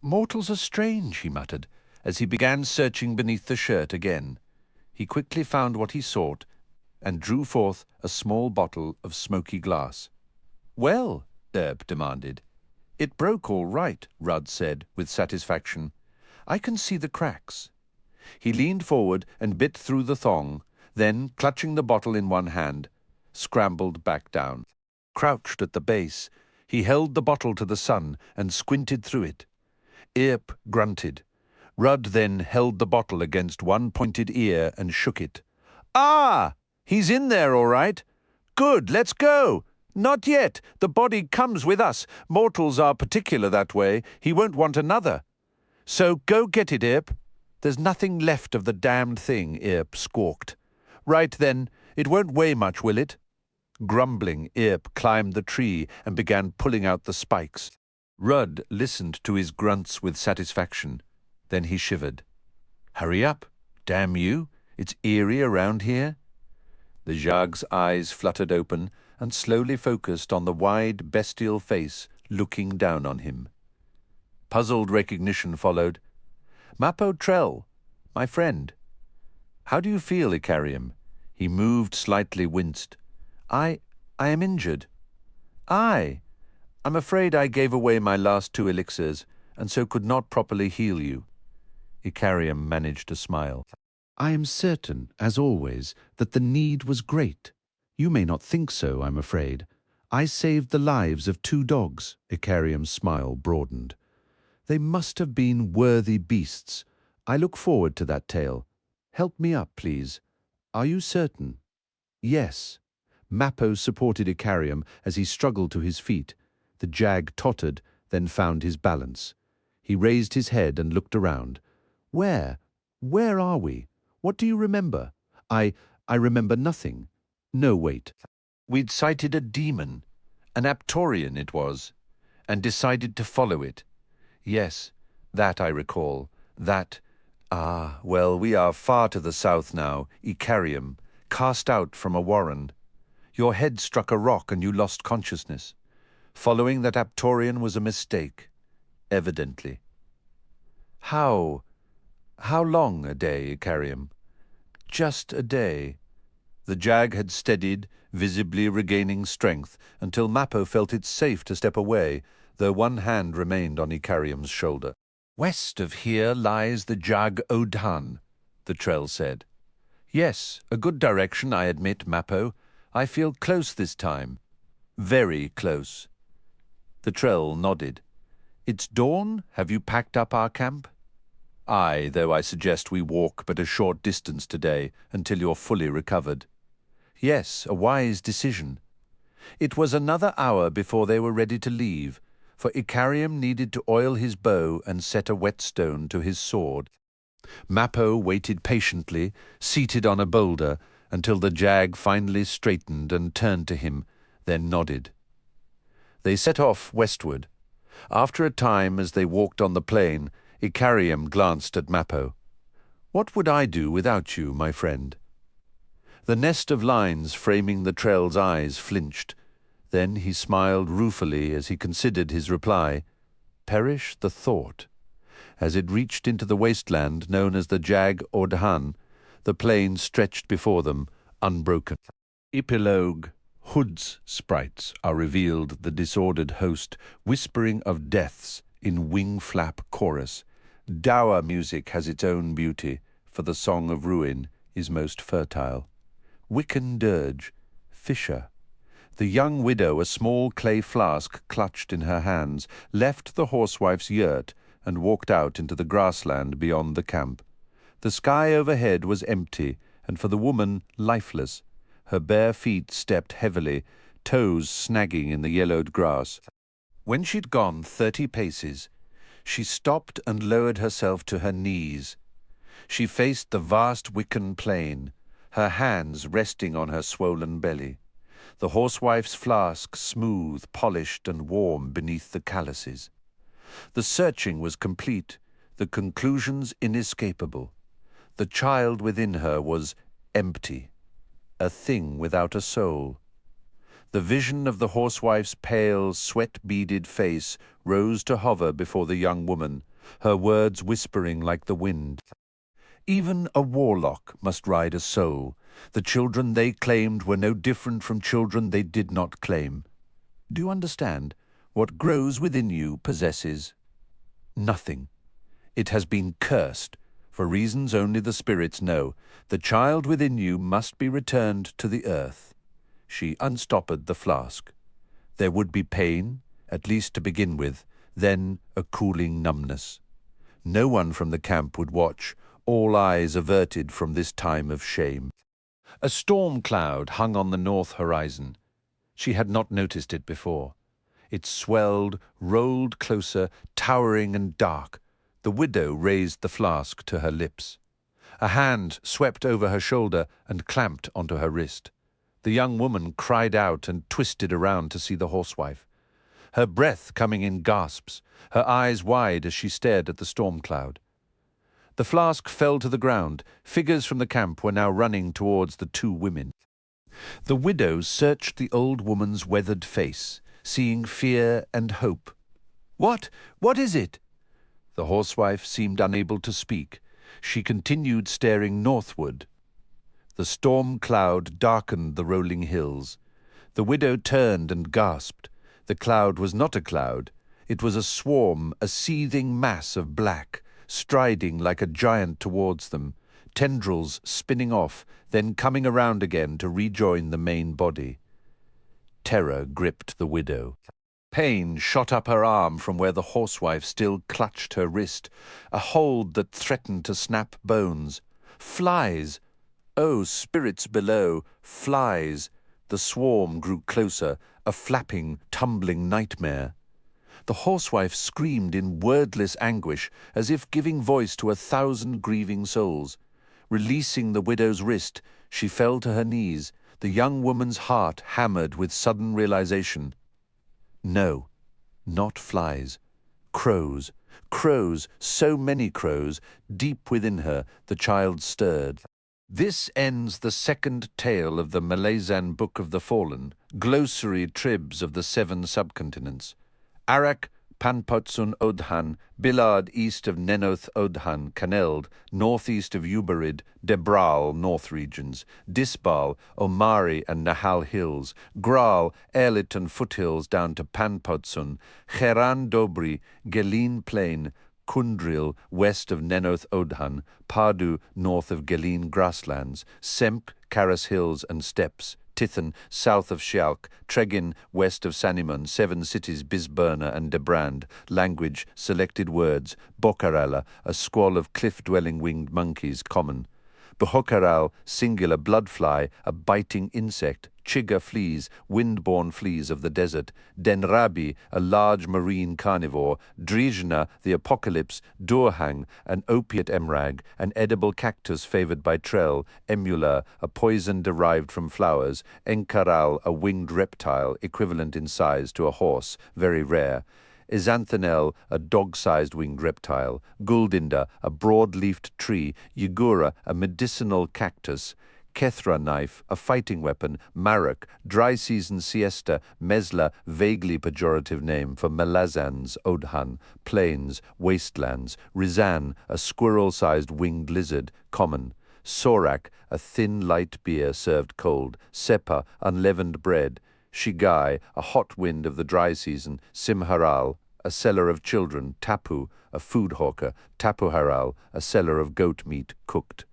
"Mortals are strange," he muttered, as he began searching beneath the shirt again. He quickly found what he sought and drew forth a small bottle of smoky glass. "Well," Earp demanded. "It broke all right," Rudd said with satisfaction. "I can see the cracks." He leaned forward and bit through the thong, then, clutching the bottle in one hand, scrambled back down. Crouched at the base, he held the bottle to the sun and squinted through it. Earp grunted. Rudd then held the bottle against one pointed ear and shook it. "Ah! He's in there, all right. Good, let's go. Not yet. The body comes with us. Mortals are particular that way. He won't want another. So go get it, Earp." "There's nothing left of the damned thing," Earp squawked. "Right then. It won't weigh much, will it?" Grumbling, Earp climbed the tree and began pulling out the spikes. Rudd listened to his grunts with satisfaction. Then he shivered. "Hurry up, damn you. It's eerie around here." The Zhag's eyes fluttered open and slowly focused on the wide, bestial face looking down on him. Puzzled recognition followed. "Mappo Trell, my friend. How do you feel, Icarium?" He moved slightly, winced. I am injured." "Aye. I'm afraid I gave away my last 2 elixirs, and so could not properly heal you." Icarium managed a smile. I am certain, as always, that the need was great. You may not think so, I'm afraid. I saved the lives of 2 dogs, Icarium's smile broadened. They must have been worthy beasts. I look forward to that tale. Help me up, please. Are you certain? Yes. Mappo supported Icarium as he struggled to his feet. The jag tottered, then found his balance. He raised his head and looked around. Where are we? What do you remember? I remember nothing. No, wait. We'd sighted a demon, an Aptorian it was, and decided to follow it. Yes, that I recall. That, well, we are far to the south now, Icarium, cast out from a warren. Your head struck a rock and you lost consciousness. Following that Aptorian was a mistake, evidently. How long a day, Icarium? Just a day. The jag had steadied, visibly regaining strength, until Mappo felt it safe to step away, though one hand remained on Icarium's shoulder. West of here lies the Jag Odhan, the Trell said. Yes, a good direction, I admit, Mappo. I feel close this time. Very close. The Trell nodded. It's dawn? Have you packed up our camp? Aye, though I suggest we walk but a short distance today, until you're fully recovered. Yes, a wise decision. It was another hour before they were ready to leave, for Icarium needed to oil his bow and set a whetstone to his sword. Mappo waited patiently, seated on a boulder, until the jag finally straightened and turned to him, then nodded. They set off westward. After a time, as they walked on the plain, Icarium glanced at Mappo. What would I do without you, my friend? The nest of lines framing the Trell's eyes flinched. Then he smiled ruefully as he considered his reply. Perish the thought. As it reached into the wasteland known as the Jag Odhan, the plain stretched before them, unbroken. Epilogue. Hood's sprites are revealed the disordered host, whispering of deaths in wing-flap chorus. Dour music has its own beauty, for the song of ruin is most fertile. Wiccan dirge, fisher. The young widow, a small clay flask clutched in her hands, left the horsewife's yurt and walked out into the grassland beyond the camp. The sky overhead was empty, and for the woman, lifeless. Her bare feet stepped heavily, toes snagging in the yellowed grass. When she'd gone 30 paces, she stopped and lowered herself to her knees. She faced the vast Wiccan plain, her hands resting on her swollen belly. The horsewife's flask smooth, polished and warm beneath the calluses. The searching was complete, the conclusions inescapable. The child within her was empty, a thing without a soul. The vision of the horsewife's pale, sweat-beaded face rose to hover before the young woman, her words whispering like the wind. Even a warlock must ride a soul. The children they claimed were no different from children they did not claim. Do you understand? What grows within you possesses nothing. It has been cursed, for reasons only the spirits know. The child within you must be returned to the earth. She unstoppered the flask. There would be pain, at least to begin with, then a cooling numbness. No one from the camp would watch, all eyes averted from this time of shame. A storm cloud hung on the north horizon. She had not noticed it before. It swelled, rolled closer, towering and dark. The widow raised the flask to her lips. A hand swept over her shoulder and clamped onto her wrist. The young woman cried out and twisted around to see the horsewife. Her breath coming in gasps, her eyes wide as she stared at the storm cloud. The flask fell to the ground. Figures from the camp were now running towards the 2 women. The widow searched the old woman's weathered face, seeing fear and hope. What is it? The horsewife seemed unable to speak. She continued staring northward. The storm cloud darkened the rolling hills. The widow turned and gasped. The cloud was not a cloud. It was a swarm, a seething mass of black, striding like a giant towards them, tendrils spinning off, then coming around again to rejoin the main body. Terror gripped the widow. Pain shot up her arm from where the horsewife still clutched her wrist, a hold that threatened to snap bones. Flies! Oh, spirits below, flies! The swarm grew closer, a flapping, tumbling nightmare. The horsewife screamed in wordless anguish, as if giving voice to 1,000 grieving souls. Releasing the widow's wrist, she fell to her knees, the young woman's heart hammered with sudden realization. No, not flies. Crows. Crows, so many crows. Deep within her, the child stirred. This ends the second tale of the Malazan Book of the Fallen, glossary tribs of the 7 subcontinents. Arak, Panpotsun Odhan, Billard east of Nenoth Odhan, Caneld, northeast of Uberid, Debral, north regions, Disbal, Omari and Nahal hills, Gral, Erliton foothills down to Panpotsun, Cheran Dobri, Gelin plain, Kundril, west of Nenoth Odhan, Padu, north of Gelin grasslands, Semp, Karas hills and steppes, Tithan, south of Sha'ik, Tregin, west of Sanimon, 7 cities Bisburna and Debrand, language, selected words, Bokarala, a squall of cliff-dwelling winged monkeys, common. Bohokaral, singular bloodfly, a biting insect, Chiga fleas, wind-borne fleas of the desert, Denrabi, a large marine carnivore, Drijna, the apocalypse, Durhang, an opiate emrag, an edible cactus favored by Trell, Emula, a poison derived from flowers, Enkaral, a winged reptile, equivalent in size to a horse, very rare, Ezanthanel, a dog-sized winged reptile, Guldinda, a broad-leafed tree, Yigura, a medicinal cactus, Kethra knife, a fighting weapon, Marok, dry-season siesta, Mesla, vaguely pejorative name for Malazans, Odhan, plains, wastelands, Rizan, a squirrel-sized winged lizard, common, Sorak, a thin light beer served cold, Sepa, unleavened bread, Shigai, a hot wind of the dry season, Simharal, a seller of children, Tapu, a food hawker, Tapuharal, a seller of goat meat, cooked.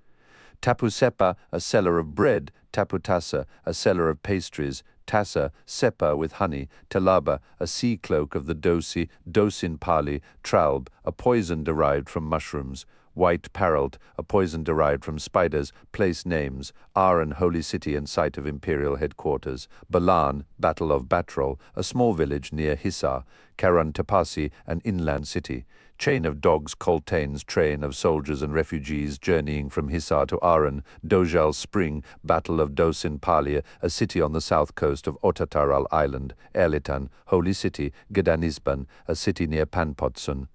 Tapusepa, a seller of bread, Taputasa, a seller of pastries, Tassa, Sepa with honey, Talaba, a sea cloak of the Dosi, Dosin Pali, Tralb, a poison derived from mushrooms, White Paralt, a poison derived from spiders, place names, Aren, holy city and site of imperial headquarters, Balan, Battle of Batrol, a small village near Hissar, Karan Tapasi, an inland city, chain of dogs, Coltaine's train of soldiers and refugees journeying from Hissar to Aren, Dojal Spring, Battle of Dosin Palia, a city on the south coast of Otataral Island, Erlitan, holy city, Gedanisban, a city near Panpotsun,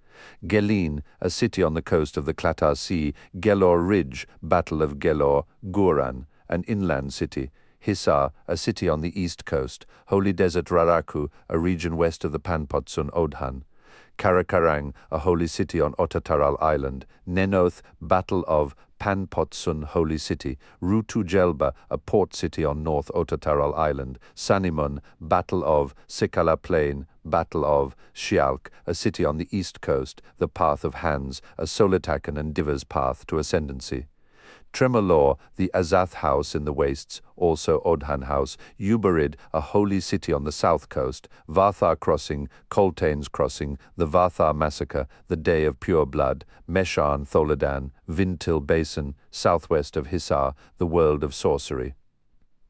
Gelin, a city on the coast of the Klatar Sea, Gelor Ridge, Battle of Gelor, Guran, an inland city, Hissar, a city on the east coast, Holy Desert Raraku, a region west of the Panpotsun Odhan, Karakarang, a holy city on Otataral Island, Nenoth, Battle of Panpotsun Holy City, Rutu Jelba, a port city on North Otataral Island, Sanimon, Battle of Sikala Plain, Battle of Shialk, a city on the east coast, the Path of Hands, a Solitakan and Diva's path to ascendancy. Tremolor, the Azath house in the wastes, also Odhan house, Uberid, a holy city on the south coast, Vathar crossing, Coltaine's crossing, the Vathar massacre, the day of pure blood, Meshan, Tholodan, Vintil basin, southwest of Hissar, the world of sorcery.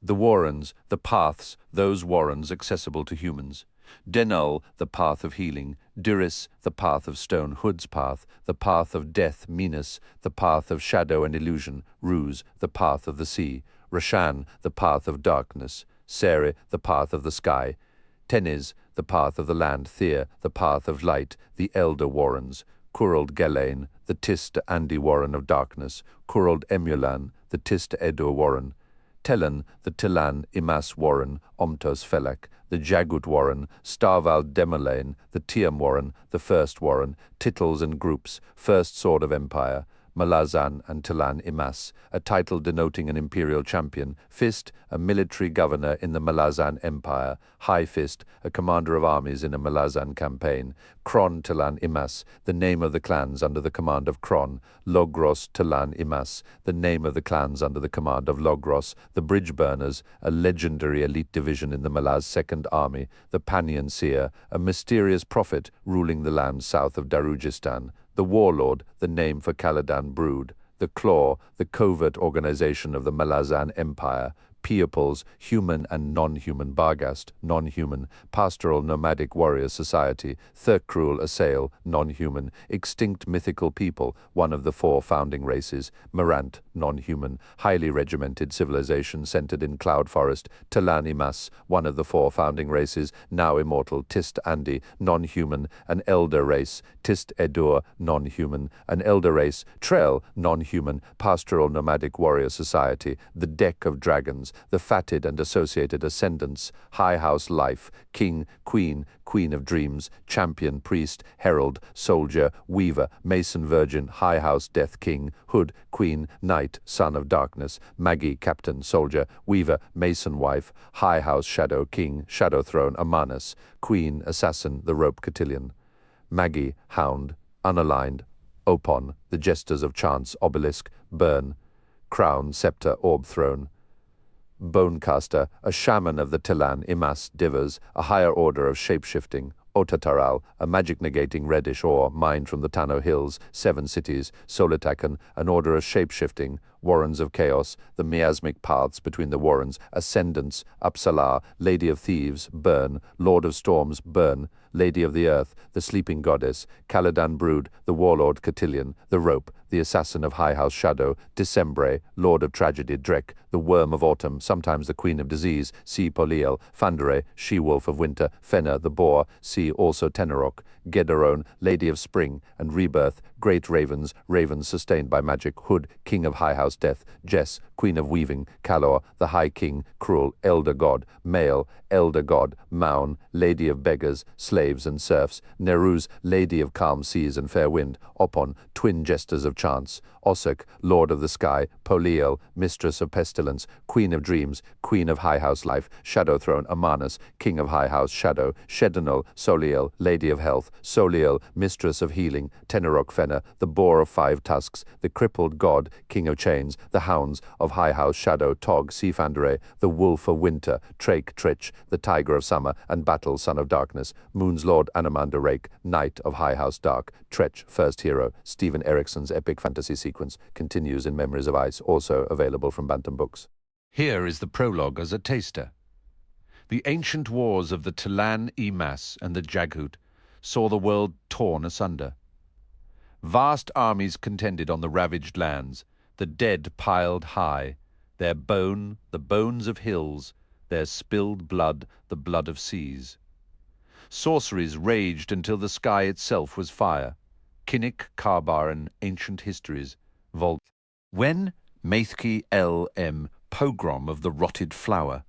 The warrens, the paths, those warrens accessible to humans. Denul, the path of healing, Duris, the path of stone, Hood's path, the path of death, Minas, the path of shadow and illusion, Ruse, the path of the sea, Rashan, the path of darkness, Sere, the path of the sky, Teniz, the path of the land, Thea, the path of light, the elder warrens, Kurald Galain, the Tist Andi warren of darkness, Kurald Emulan, the Tist Edur warren, Telan, the Tilan Imas warren, Omtos Felak, the Jagut warren, Starval Demalain, the Tiam warren, the first warren, Titles and groups, first sword of empire, Malazan and Talan Imas, a title denoting an imperial champion, Fist, a military governor in the Malazan Empire, High Fist, a commander of armies in a Malazan campaign, Kron Talan Imas, the name of the clans under the command of Kron, Logros Talan Imas, the name of the clans under the command of Logros, the Bridge Burners, a legendary elite division in the Malaz Second Army, the Panion Seer, a mysterious prophet ruling the land south of Darujistan, the Warlord, the name for Caladan Brood, the Claw, the covert organization of the Malazan Empire, Peoples, human and non-human Bargast, non-human, pastoral nomadic warrior society, Thurkrul Assail, non-human, extinct mythical people, one of the 4 founding races, Marant, non-human, highly regimented civilization centered in Cloud Forest, Talan Imas, one of the 4 founding races, now immortal, Tist Andi, non-human, an elder race, Tist Edur, non-human, an elder race, Trell, non-human, pastoral nomadic warrior society, the Deck of Dragons, the fatted and associated ascendants, high house life, king, queen, queen of dreams, champion, priest, herald, soldier, weaver, mason, virgin, high house, death, king, hood, queen, knight, son of darkness, magi, captain, soldier, weaver, mason, wife, high house, shadow, king, shadow throne, amanus, queen, assassin, the rope cotillion, magi, hound, unaligned, opon, the jesters of chance, obelisk, burn, crown, scepter, orb throne, Bonecaster, a shaman of the Talan Imas Divas, a higher order of shape-shifting, Otataral, a magic-negating reddish ore mined from the Tano Hills, 7 cities, Solitakan, an order of shape-shifting, Warrens of Chaos, the miasmic paths between the Warrens, Ascendants, Apsalar, Lady of Thieves, Burn, Lord of Storms, Burn, Lady of the Earth, the Sleeping Goddess, Caladan Brood, the Warlord Cotillion, the Rope, the Assassin of High House Shadow, Decembre, Lord of Tragedy, Drek, the Worm of Autumn, sometimes the Queen of Disease, see Poliel, Fandere, She-Wolf of Winter, Fenner, the Boar, see also Tenorok, Gederone, Lady of Spring, and Rebirth, Great Ravens, ravens sustained by magic, Hood, King of High House Death, Jess, Queen of Weaving, Calor, the High King, Cruel, Elder God, Male, Elder God, Maun, Lady of Beggars, Slaves and Serfs, Neruz, Lady of Calm Seas and Fair Wind, Opon, Twin Jesters of Chance, Osek, Lord of the Sky, Poliel, Mistress of Pestilence, Queen of Dreams, Queen of High House Life, Shadow Throne, Amanus, King of High House Shadow, Shedanol, Soliel, Lady of Health, Soliel, Mistress of Healing, Tenorok Fenner, the Boar of 5 Tusks, the Crippled God, King of Chains, the Hounds of High House Shadow, Tog, Seafandere, the Wolf of Winter, Trake, Trich, the Tiger of Summer, and Battle, Son of Darkness, Moon's Lord, Anamanda Rake, Knight of High House Dark, Trech, First Hero, Stephen Erickson's epic fantasy sequence, continues in Memories of Ice, also available from Bantam Books. Here is the prologue as a taster. The ancient wars of the Talan Imas and the Jaghut saw the world torn asunder. Vast armies contended on the ravaged lands, the dead piled high, their bone, the bones of hills, their spilled blood, the blood of seas. Sorceries raged until the sky itself was fire. Kinnick, Karbar, and Ancient Histories, Volt. When Maithki L.M. Pogrom of the Rotted Flower,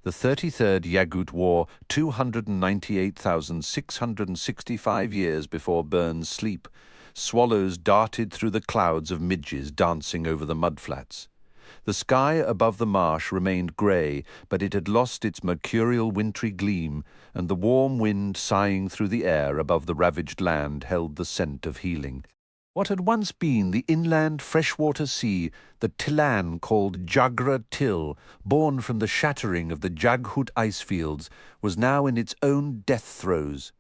the 33rd Yagut War, 298,665 years before Burn's sleep, swallows darted through the clouds of midges dancing over the mudflats. The sky above the marsh remained grey, but it had lost its mercurial wintry gleam, and the warm wind sighing through the air above the ravaged land held the scent of healing. What had once been the inland freshwater sea, the Tilan called Jagra Till, born from the shattering of the Jaghut icefields, was now in its own death throes.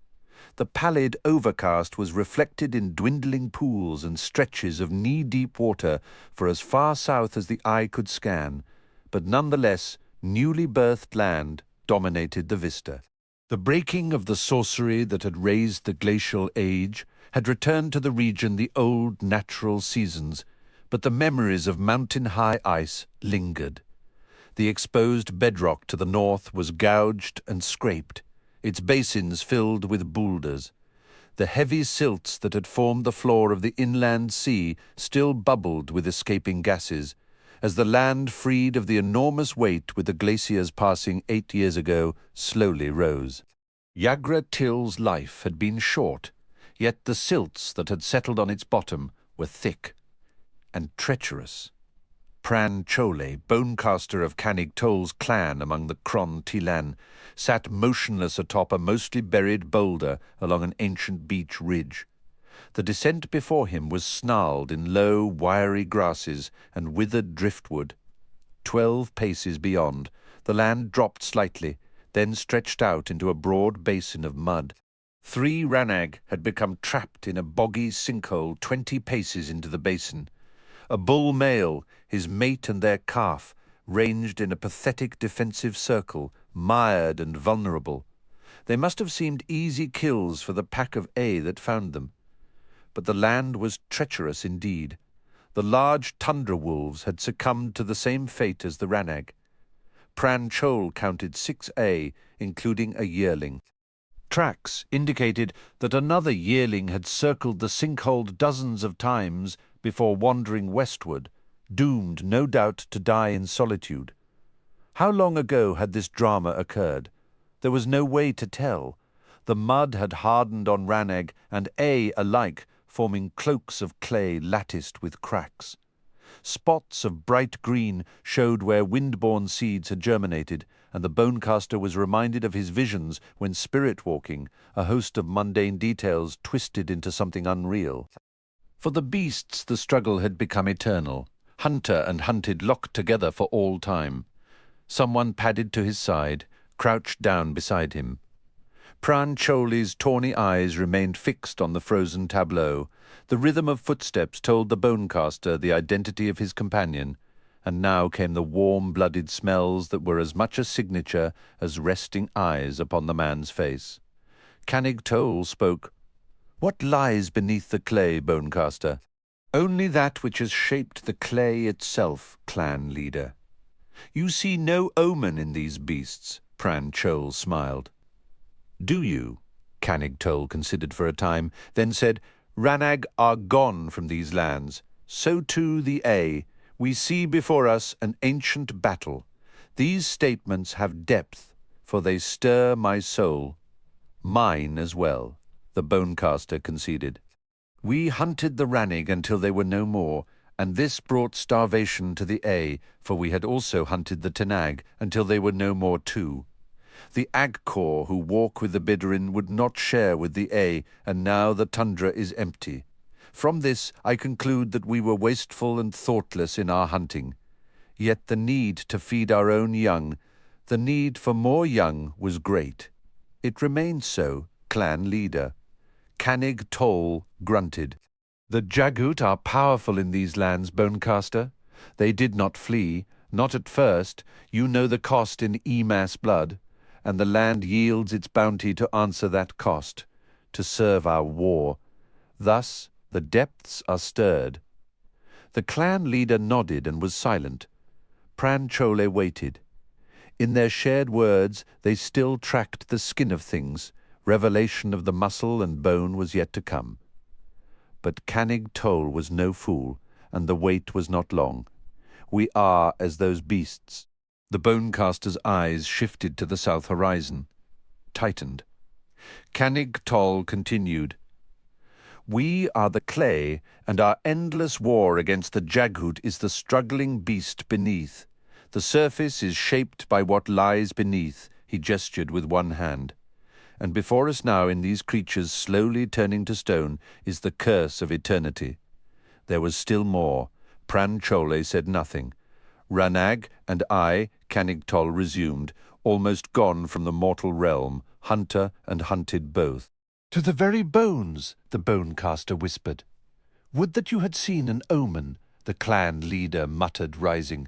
The pallid overcast was reflected in dwindling pools and stretches of knee-deep water for as far south as the eye could scan, but nonetheless, newly birthed land dominated the vista. The breaking of the sorcery that had raised the glacial age had returned to the region the old natural seasons, but the memories of mountain-high ice lingered. The exposed bedrock to the north was gouged and scraped, its basins filled with boulders. The heavy silts that had formed the floor of the inland sea still bubbled with escaping gases, as the land freed of the enormous weight with the glaciers passing 8 years ago slowly rose. Yagra Till's life had been short, yet the silts that had settled on its bottom were thick. and treacherous. Pran Chole, bonecaster of Canig Tol's clan among the Cron Tilan, sat motionless atop a mostly buried boulder along an ancient beach ridge. The descent before him was snarled in low, wiry grasses and withered driftwood. 12 paces beyond, the land dropped slightly, then stretched out into a broad basin of mud. 3 ranag had become trapped in a boggy sinkhole 20 paces into the basin. A bull male, his mate and their calf, ranged in a pathetic defensive circle, mired and vulnerable. They must have seemed easy kills for the pack of A that found them. But the land was treacherous indeed. The large tundra wolves had succumbed to the same fate as the ranag. Pran Chol counted 6 A, including a yearling. Tracks indicated that another yearling had circled the sinkhole dozens of times before wandering westward, doomed no doubt to die in solitude. How long ago had this drama occurred? There was no way to tell. The mud had hardened on ranag and A alike, forming cloaks of clay latticed with cracks. Spots of bright green showed where wind-borne seeds had germinated, and the bonecaster was reminded of his visions when spirit-walking, a host of mundane details twisted into something unreal. For the beasts the struggle had become eternal, hunter and hunted locked together for all time. Someone padded to his side, crouched down beside him. Pran Chole's tawny eyes remained fixed on the frozen tableau. The rhythm of footsteps told the bonecaster the identity of his companion, and now came the warm-blooded smells that were as much a signature as resting eyes upon the man's face. Canig Tol spoke. "What lies beneath the clay, bonecaster?" "Only that which has shaped the clay itself, clan leader." "You see no omen in these beasts," Pran Chol smiled. "Do you?" Canig Tol considered for a time, then said, "Ranag are gone from these lands. So too the A. We see before us an ancient battle. These statements have depth, for they stir my soul. Mine as well," the bonecaster conceded. "We hunted the ranag until they were no more, and this brought starvation to the A, for we had also hunted the tenag until they were no more too. The Agkor who walk with the Bidarin would not share with the A, and now the tundra is empty. From this I conclude that we were wasteful and thoughtless in our hunting. Yet the need to feed our own young, the need for more young was great. It remains so, clan leader." Canig Tol grunted. "The Jaghut are powerful in these lands, bonecaster. They did not flee, not at first. You know the cost in Emas blood, and the land yields its bounty to answer that cost, to serve our war. Thus the depths are stirred." The clan leader nodded and was silent. Pran Chole waited. In their shared words they still tracked the skin of things. Revelation of the muscle and bone was yet to come. But Canig Tol was no fool, and the wait was not long. "We are as those beasts." The bonecaster's eyes shifted to the south horizon, tightened. Canig Tol continued. "We are the clay, and our endless war against the Jaghut is the struggling beast beneath. The surface is shaped by what lies beneath," he gestured with one hand. "And before us now in these creatures slowly turning to stone is the curse of eternity." There was still more. Pran Chole said nothing. Ranag and I, Canig Tol resumed, almost gone from the mortal realm, hunter and hunted both. "To the very bones," the bonecaster whispered. "Would that you had seen an omen," the clan leader muttered, rising.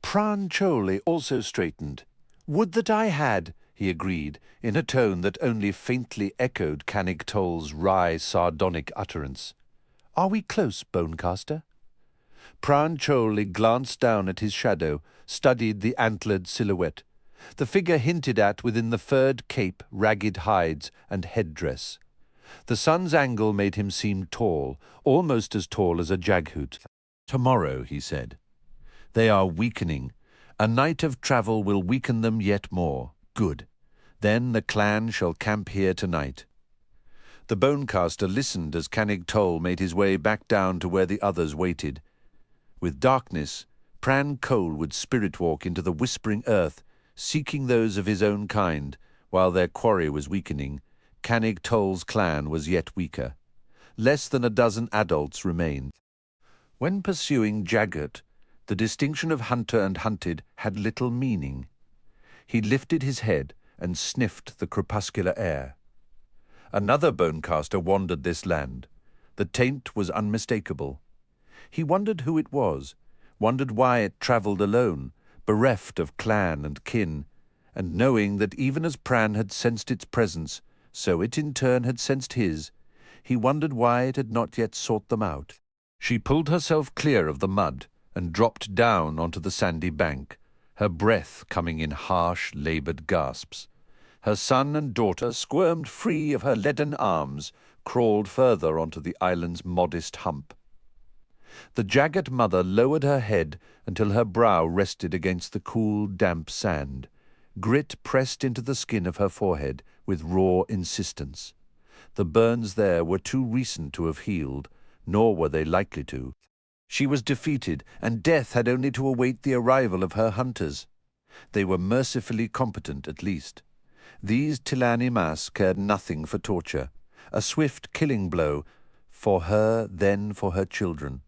Pran Chole also straightened. "Would that I had," he agreed, in a tone that only faintly echoed Canig Tol's wry, sardonic utterance. "Are we close, bonecaster?" Pran Chole glanced down at his shadow, studied the antlered silhouette. The figure hinted at within the furred cape, ragged hides, and headdress. The sun's angle made him seem tall, almost as tall as a Jaghut. "Tomorrow," he said. "They are weakening. A night of travel will weaken them yet more. Good. Then the clan shall camp here tonight." The bonecaster listened as Canig Tol made his way back down to where the others waited. With darkness, Pran Cole would spirit walk into the whispering earth, seeking those of his own kind, while their quarry was weakening. Canig Toll's clan was yet weaker. Less than a dozen adults remained. When pursuing Jaggert, the distinction of hunter and hunted had little meaning. He lifted his head and sniffed the crepuscular air. Another bonecaster wandered this land. The taint was unmistakable. He wondered who it was, wondered why it travelled alone, bereft of clan and kin, and knowing that even as Pran had sensed its presence, so it in turn had sensed his, he wondered why it had not yet sought them out. She pulled herself clear of the mud and dropped down onto the sandy bank, her breath coming in harsh, laboured gasps. Her son and daughter squirmed free of her leaden arms, crawled further onto the island's modest hump. The jagged mother lowered her head until her brow rested against the cool, damp sand. Grit pressed into the skin of her forehead with raw insistence. The burns there were too recent to have healed, nor were they likely to. She was defeated, and death had only to await the arrival of her hunters. They were mercifully competent, at least. These Tilani Mas cared nothing for torture. A swift killing blow, for her, then for her children.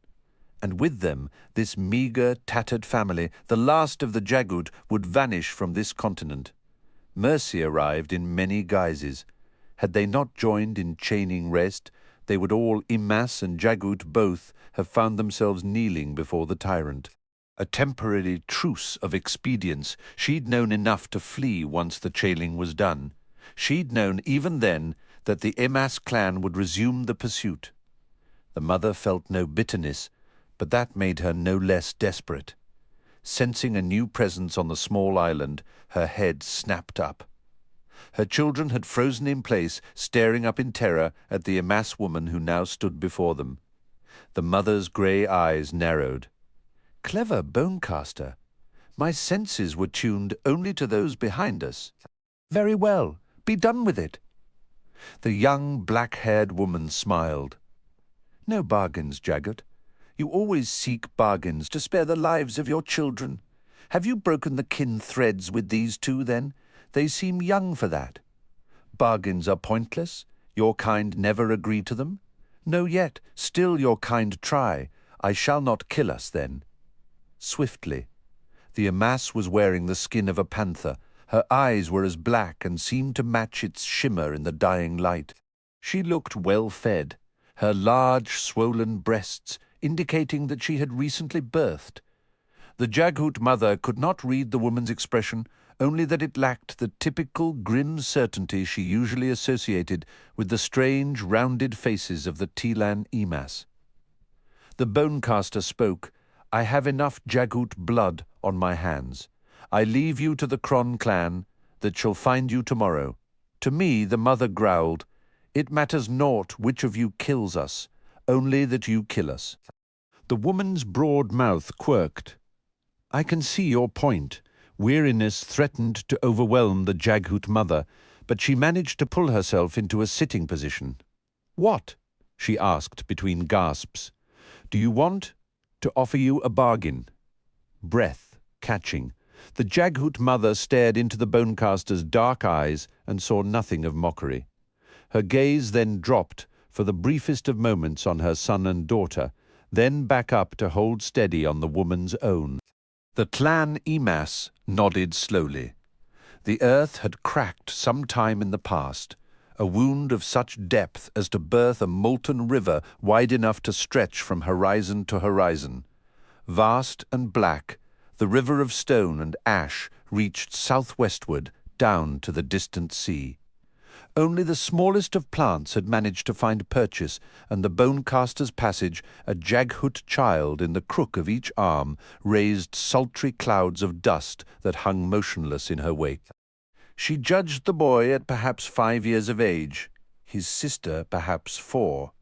And with them, this meagre, tattered family, the last of the Jagut, would vanish from this continent. Mercy arrived in many guises. Had they not joined in chaining rest, they would all, Imas and Jagut both, have found themselves kneeling before the tyrant. A temporary truce of expedience. She'd known enough to flee once the chailing was done. She'd known even then that the Imas clan would resume the pursuit. The mother felt no bitterness, but that made her no less desperate. Sensing a new presence on the small island, her head snapped up. Her children had frozen in place, staring up in terror at the Imas woman who now stood before them. The mother's grey eyes narrowed. Clever bonecaster. My senses were tuned only to those behind us. Very well, be done with it. The young, black-haired woman smiled. No bargains, Jaggert. You always seek bargains to spare the lives of your children. Have you broken the kin threads with these two, then? They seem young for that. Bargains are pointless. Your kind never agree to them. No yet, still your kind try. I shall not kill us, then. Swiftly. The Imas was wearing the skin of a panther. Her eyes were as black and seemed to match its shimmer in the dying light. She looked well-fed, her large, swollen breasts indicating that she had recently birthed. The Jaghut mother could not read the woman's expression, only that it lacked the typical grim certainty she usually associated with the strange, rounded faces of the Tilan Imas. The bonecaster spoke. I have enough Jaghut blood on my hands. I leave you to the Kron clan that shall find you tomorrow. To me, the mother growled, it matters naught which of you kills us, only that you kill us. The woman's broad mouth quirked. I can see your point. Weariness threatened to overwhelm the Jaghut mother, but she managed to pull herself into a sitting position. What? She asked between gasps. Do you want to offer you a bargain? Breath catching. The Jaghut mother stared into the bonecaster's dark eyes and saw nothing of mockery. Her gaze then dropped for the briefest of moments on her son and daughter, then back up to hold steady on the woman's own. The clan Imas nodded slowly. The earth had cracked some time in the past, a wound of such depth as to birth a molten river wide enough to stretch from horizon to horizon. Vast and black, the river of stone and ash reached southwestward down to the distant sea. Only the smallest of plants had managed to find purchase, and the bonecaster's passage, a Jaghut child in the crook of each arm, raised sultry clouds of dust that hung motionless in her wake. She judged the boy at perhaps 5 years of age, his sister perhaps 4.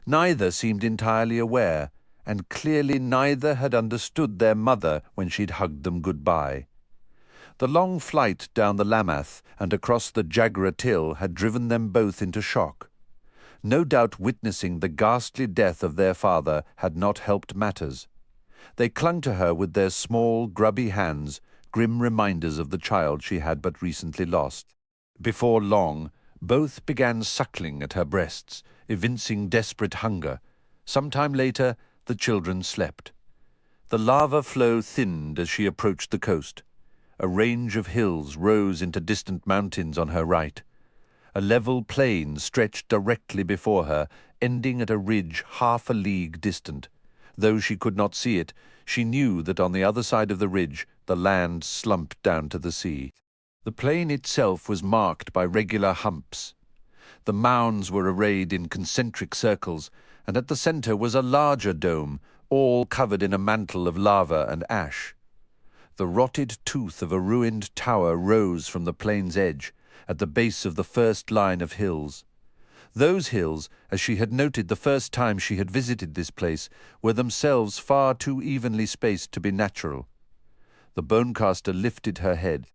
Neither seemed entirely aware, and clearly neither had understood their mother when she'd hugged them goodbye. The long flight down the Lamath and across the Jagra Till had driven them both into shock. No doubt witnessing the ghastly death of their father had not helped matters. They clung to her with their small, grubby hands, grim reminders of the child she had but recently lost. Before long, both began suckling at her breasts, evincing desperate hunger. Some time later, the children slept. The lava flow thinned as she approached the coast. A range of hills rose into distant mountains on her right. A level plain stretched directly before her, ending at a ridge half a league distant. Though she could not see it, she knew that on the other side of the ridge the land slumped down to the sea. The plain itself was marked by regular humps. The mounds were arrayed in concentric circles, and at the centre was a larger dome, all covered in a mantle of lava and ash. The rotted tooth of a ruined tower rose from the plain's edge, at the base of the first line of hills. Those hills, as she had noted the first time she had visited this place, were themselves far too evenly spaced to be natural. The bonecaster lifted her head.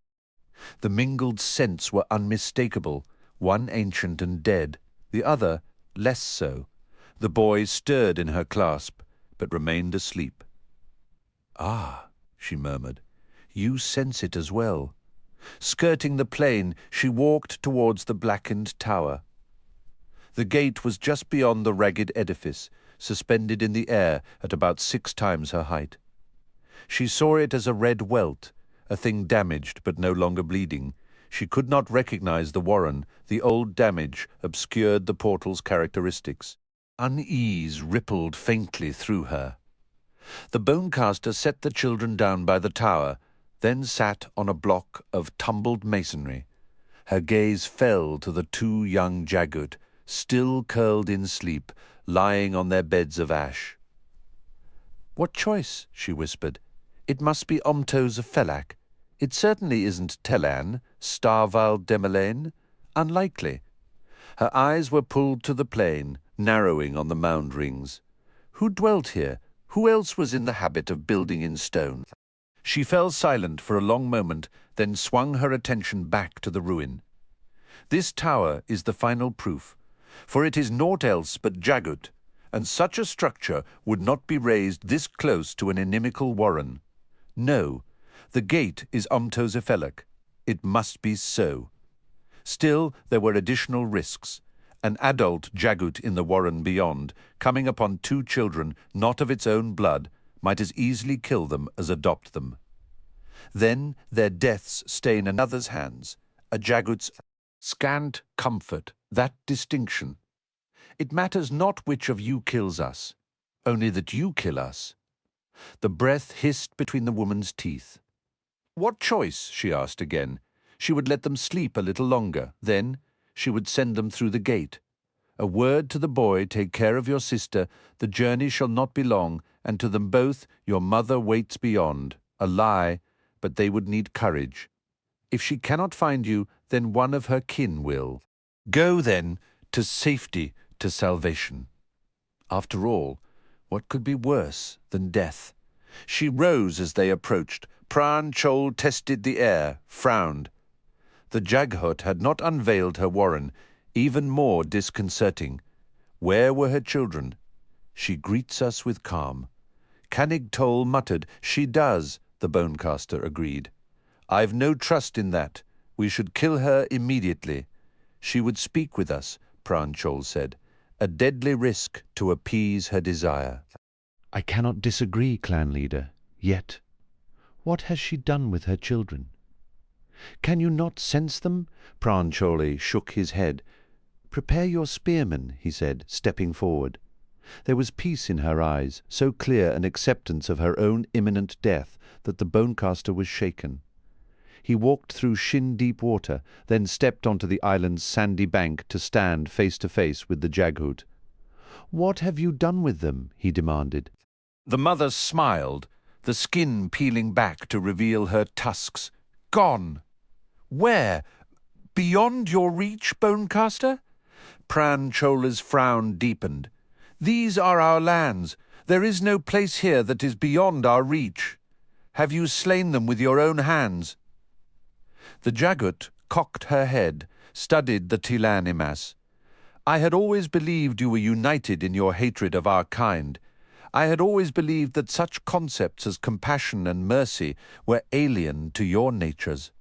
The mingled scents were unmistakable, one ancient and dead, the other less so. The boy stirred in her clasp, but remained asleep. "Ah," she murmured, "you sense it as well." Skirting the plain, she walked towards the blackened tower. The gate was just beyond the ragged edifice, suspended in the air at about 6 times her height. She saw it as a red welt, a thing damaged but no longer bleeding. She could not recognize the warren. The old damage obscured the portal's characteristics. Unease rippled faintly through her. The bonecaster set the children down by the tower, then sat on a block of tumbled masonry. Her gaze fell to the 2 young Jagut, still curled in sleep, lying on their beds of ash. "What choice?" she whispered. "It must be Omtos of Felak. It certainly isn't Telan, Starval Demelaine. Unlikely." Her eyes were pulled to the plain, narrowing on the mound rings. Who dwelt here? Who else was in the habit of building in stone? She fell silent for a long moment, then swung her attention back to the ruin. This tower is the final proof, for it is naught else but Jagut, and such a structure would not be raised this close to an inimical warren. No, the gate is Omtozefelak. It must be so. Still, there were additional risks. An adult Jagut in the warren beyond, coming upon 2 children not of its own blood, might as easily kill them as adopt them. Then their deaths stain another's hands, a Jagut's scant comfort, that distinction. It matters not which of you kills us, only that you kill us. The breath hissed between the woman's teeth. What choice? She asked again. She would let them sleep a little longer, then she would send them through the gate. A word to the boy, "Take care of your sister, the journey shall not be long, and to them both, your mother waits beyond." A lie, but they would need courage. If she cannot find you, then one of her kin will. Go, then, to safety, to salvation. After all, what could be worse than death? She rose as they approached. Pran Chol tested the air, frowned. The Jaghut had not unveiled her warren, even more disconcerting. Where were her children? She greets us with calm. Canig Tol muttered. She does, the bonecaster agreed. I've no trust in that. We should kill her immediately. She would speak with us, Pran Chol said. A deadly risk to appease her desire. I cannot disagree, clan leader, yet. What has she done with her children? Can you not sense them? Pran Choli shook his head. Prepare your spearmen, he said, stepping forward. There was peace in her eyes, so clear an acceptance of her own imminent death that the bonecaster was shaken. He walked through shin-deep water, then stepped onto the island's sandy bank to stand face to face with the Jaghut. What have you done with them? He demanded. The mother smiled, the skin peeling back to reveal her tusks. Gone. Where? Beyond your reach, bonecaster? Pran Chola's frown deepened. These are our lands. There is no place here that is beyond our reach. Have you slain them with your own hands? The Jaghut cocked her head, studied the Tilanimas. I had always believed you were united in your hatred of our kind. I had always believed that such concepts as compassion and mercy were alien to your natures.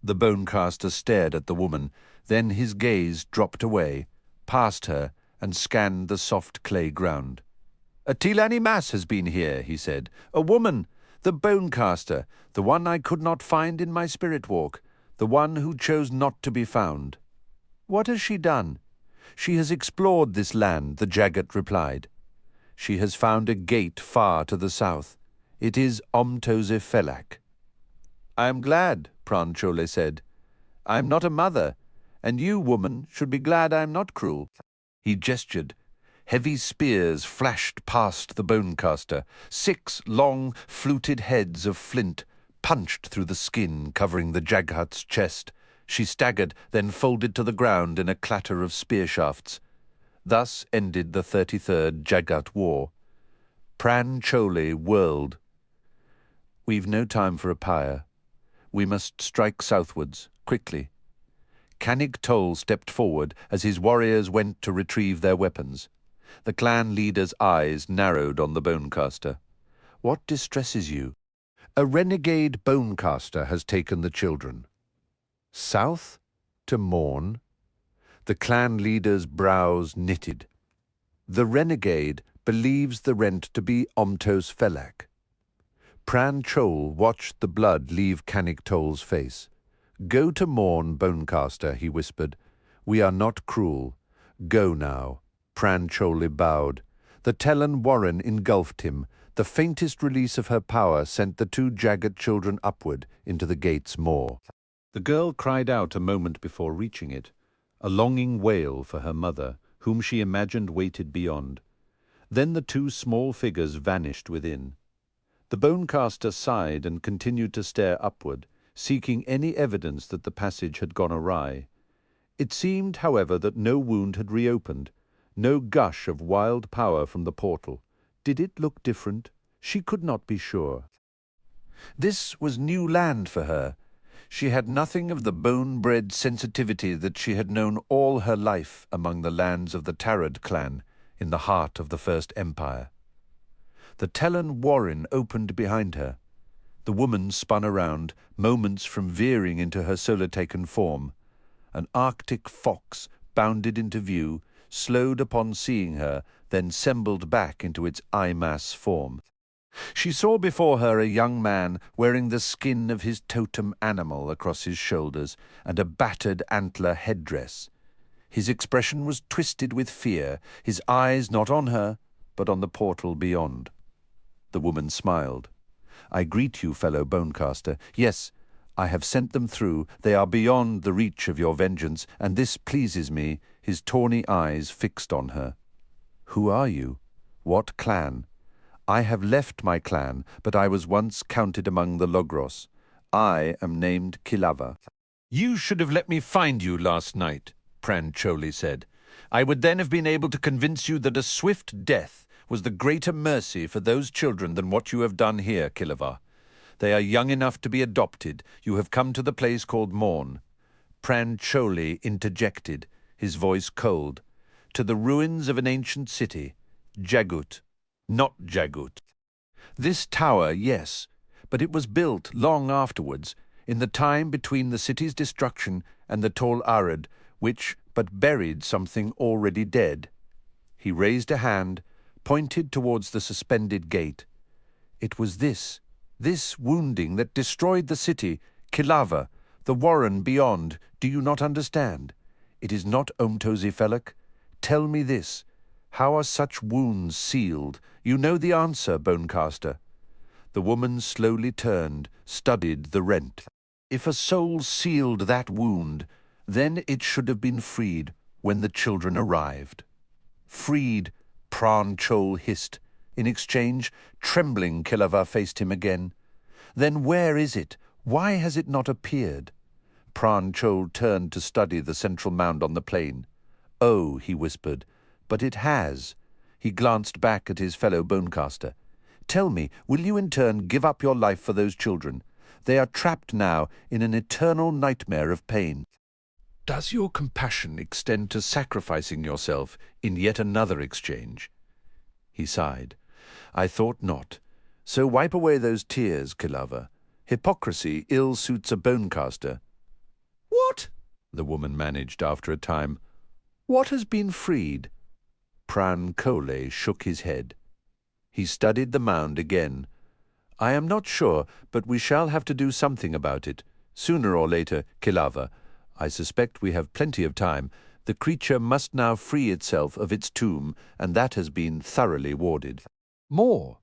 The bonecaster stared at the woman, then his gaze dropped away, past her, and scanned the soft clay ground. "A Tilani Mass has been here," he said. "A woman, the bonecaster, the one I could not find in my spirit walk, the one who chose not to be found." "What has she done?" "She has explored this land," the Jagat replied. "She has found a gate far to the south. It is Omtoze Felak." "I am glad," Pran Chole said. "I am not a mother, and you, woman, should be glad I am not cruel." He gestured. Heavy spears flashed past the bonecaster. 6 long, fluted heads of flint punched through the skin covering the Jagat's chest. She staggered, then folded to the ground in a clatter of spear shafts. Thus ended the 33rd Jagat War. Pran Chole whirled. "We've no time for a pyre. We must strike southwards, quickly." Canig Tol stepped forward as his warriors went to retrieve their weapons. The clan leader's eyes narrowed on the bonecaster. "What distresses you?" "A renegade bonecaster has taken the children." "South? To mourn?" The clan leader's brows knitted. "The renegade believes the rent to be Omtos Felak." Pran Chole watched the blood leave Canig Tol's face. "Go to mourn, bonecaster," he whispered. "We are not cruel. Go now." Pran Chole bowed. The Tellan Warren engulfed him. The faintest release of her power sent the 2 Jagat children upward into the gate's maw. The girl cried out a moment before reaching it, a longing wail for her mother, whom she imagined waited beyond. Then the 2 small figures vanished within. The bonecaster sighed and continued to stare upward, seeking any evidence that the passage had gone awry. It seemed, however, that no wound had reopened, no gush of wild power from the portal. Did it look different? She could not be sure. This was new land for her. She had nothing of the bone-bred sensitivity that she had known all her life among the lands of the Tarad clan in the heart of the First Empire. The Tellan Warren opened behind her. The woman spun around, moments from veering into her solar-taken form. An Arctic fox bounded into view, slowed upon seeing her, then sembled back into its eye-mass form. She saw before her a young man wearing the skin of his totem animal across his shoulders and a battered antler headdress. His expression was twisted with fear, his eyes not on her, but on the portal beyond. The woman smiled. "I greet you, fellow bonecaster. Yes, I have sent them through. They are beyond the reach of your vengeance, and this pleases me," his tawny eyes fixed on her. "Who are you? What clan?" "I have left my clan, but I was once counted among the Logros. I am named Kilava." "You should have let me find you last night," Pran Chole said. "I would then have been able to convince you that a swift death was the greater mercy for those children than what you have done here, Kilava. They are young enough to be adopted. You have come to the place called Morn." Pran Chole interjected, his voice cold. "To the ruins of an ancient city. Jagut. Not Jagut. This tower, yes, but it was built long afterwards, in the time between the city's destruction and the Tol Arad, which but buried something already dead." He raised a hand, pointed towards the suspended gate. "It was this wounding that destroyed the city, Kilava, the warren beyond. Do you not understand? It is not Omtoze Felak. Tell me this. How are such wounds sealed? You know the answer, bonecaster." The woman slowly turned, studied the rent. "If a soul sealed that wound, then it should have been freed when the children arrived." "Freed," Pran Chole hissed. In exchange, trembling Kilava faced him again. "Then where is it? Why has it not appeared?" Pran Chole turned to study the central mound on the plain. "Oh," he whispered, "but it has." He glanced back at his fellow bonecaster. "Tell me, will you in turn give up your life for those children? They are trapped now in an eternal nightmare of pain." "Does your compassion extend to sacrificing yourself in yet another exchange?" He sighed. I thought not. So wipe away those tears, Kilava. Hypocrisy ill suits a bonecaster. What? The woman managed after a time. What has been freed? Pran Kole shook his head. He studied the mound again. I am not sure, but we shall have to do something about it. Sooner or later, Kilava. I suspect we have plenty of time. The creature must now free itself of its tomb, and that has been thoroughly warded. More.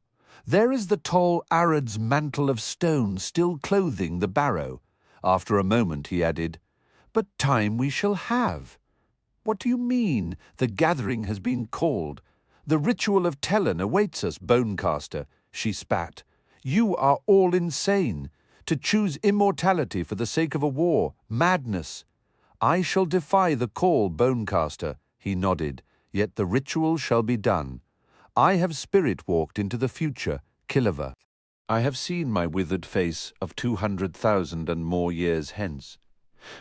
There is the tall Arad's mantle of stone still clothing the barrow. After a moment he added, But time we shall have. What do you mean? The gathering has been called. The ritual of Tellen awaits us, Bonecaster. She spat. You are all insane. To choose immortality for the sake of a war, madness. I shall defy the call, Bonecaster. He nodded. Yet the ritual shall be done. I have spirit-walked into the future, Kilava. I have seen my withered face of 200,000 and more years hence.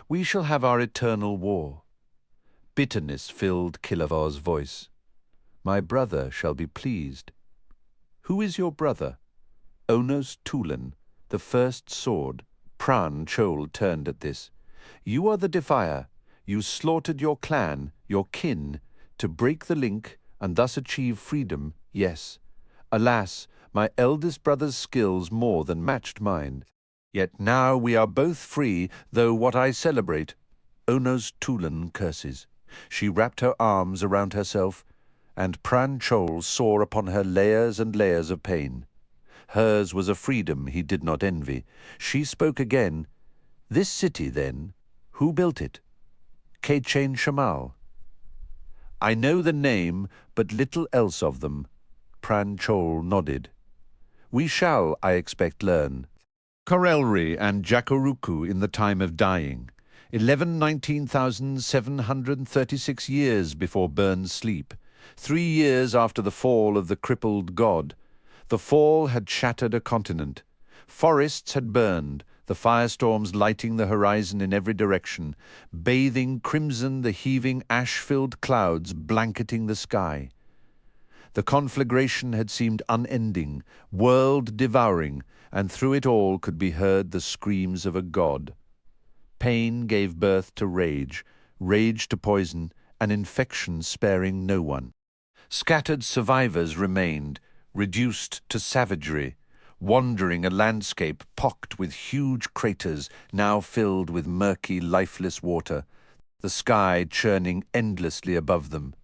We shall have our eternal war. Bitterness filled Kilava's voice. My brother shall be pleased. Who is your brother? Onos Tulan, the first sword. Pran Chol turned at this. You are the defier. You slaughtered your clan, your kin, to break the link and thus achieve freedom, yes. Alas, my eldest brother's skills more than matched mine. Yet now we are both free, though what I celebrate. Onos Tulan curses. She wrapped her arms around herself, and Pran Chol saw upon her layers and layers of pain. Hers was a freedom he did not envy. She spoke again. This city, then, who built it? Kachain Shamal. I know the name, but little else of them. Pran Chol nodded. We shall, I expect, learn. Corelri and Jakoruku in the time of dying. 19,736 years before Burn's sleep. 3 years after the fall of the crippled god. The fall had shattered a continent. Forests had burned, the firestorms lighting the horizon in every direction, bathing crimson the heaving ash-filled clouds blanketing the sky. The conflagration had seemed unending, world-devouring, and through it all could be heard the screams of a god. Pain gave birth to rage, rage to poison, and infection sparing no one. Scattered survivors remained, reduced to savagery, wandering a landscape pocked with huge craters now filled with murky, lifeless water, the sky churning endlessly above them.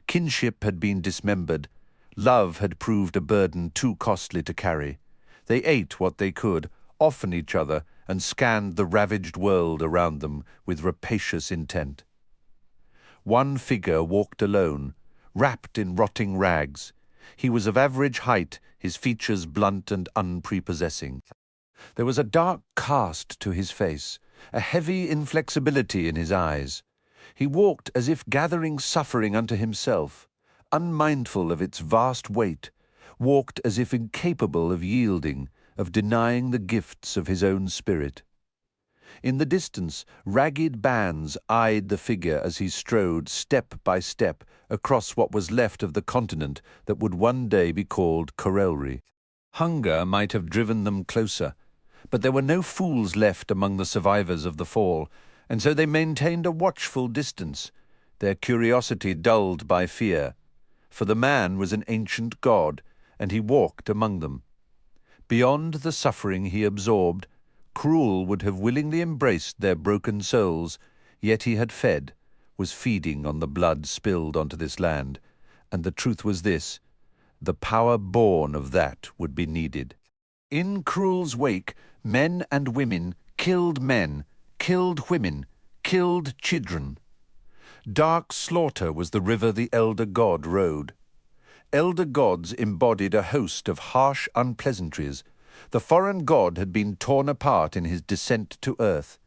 Kinship had been dismembered. Love had proved a burden too costly to carry. They ate what they could, often each other, and scanned the ravaged world around them with rapacious intent. One figure walked alone, wrapped in rotting rags. He was of average height, his features blunt and unprepossessing. There was a dark cast to his face, a heavy inflexibility in his eyes. He walked as if gathering suffering unto himself, unmindful of its vast weight, walked as if incapable of yielding, of denying the gifts of his own spirit. In the distance, ragged bands eyed the figure as he strode step by step across what was left of the continent that would one day be called Corelri. Hunger might have driven them closer, but there were no fools left among the survivors of the fall, and so they maintained a watchful distance, their curiosity dulled by fear. For the man was an ancient god, and he walked among them. Beyond the suffering he absorbed, Cruel would have willingly embraced their broken souls, yet he had fed, was feeding on the blood spilled onto this land, and the truth was this: the power born of that would be needed. In Cruel's wake, men and women killed men, killed women, killed children. Dark slaughter was the river the elder god rode. Elder gods embodied a host of harsh unpleasantries. The foreign god had been torn apart in his descent to earth.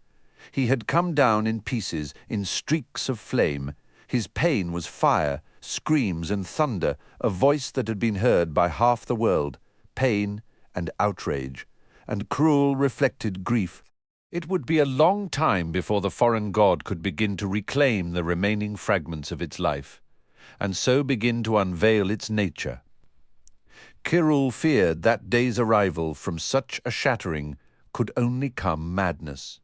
He had come down in pieces, in streaks of flame. His pain was fire, screams and thunder, a voice that had been heard by half the world, pain and outrage, and Cruel reflected grief. It would be a long time before the foreign god could begin to reclaim the remaining fragments of its life, and so begin to unveil its nature. Kirul feared that day's arrival from such a shattering could only come madness.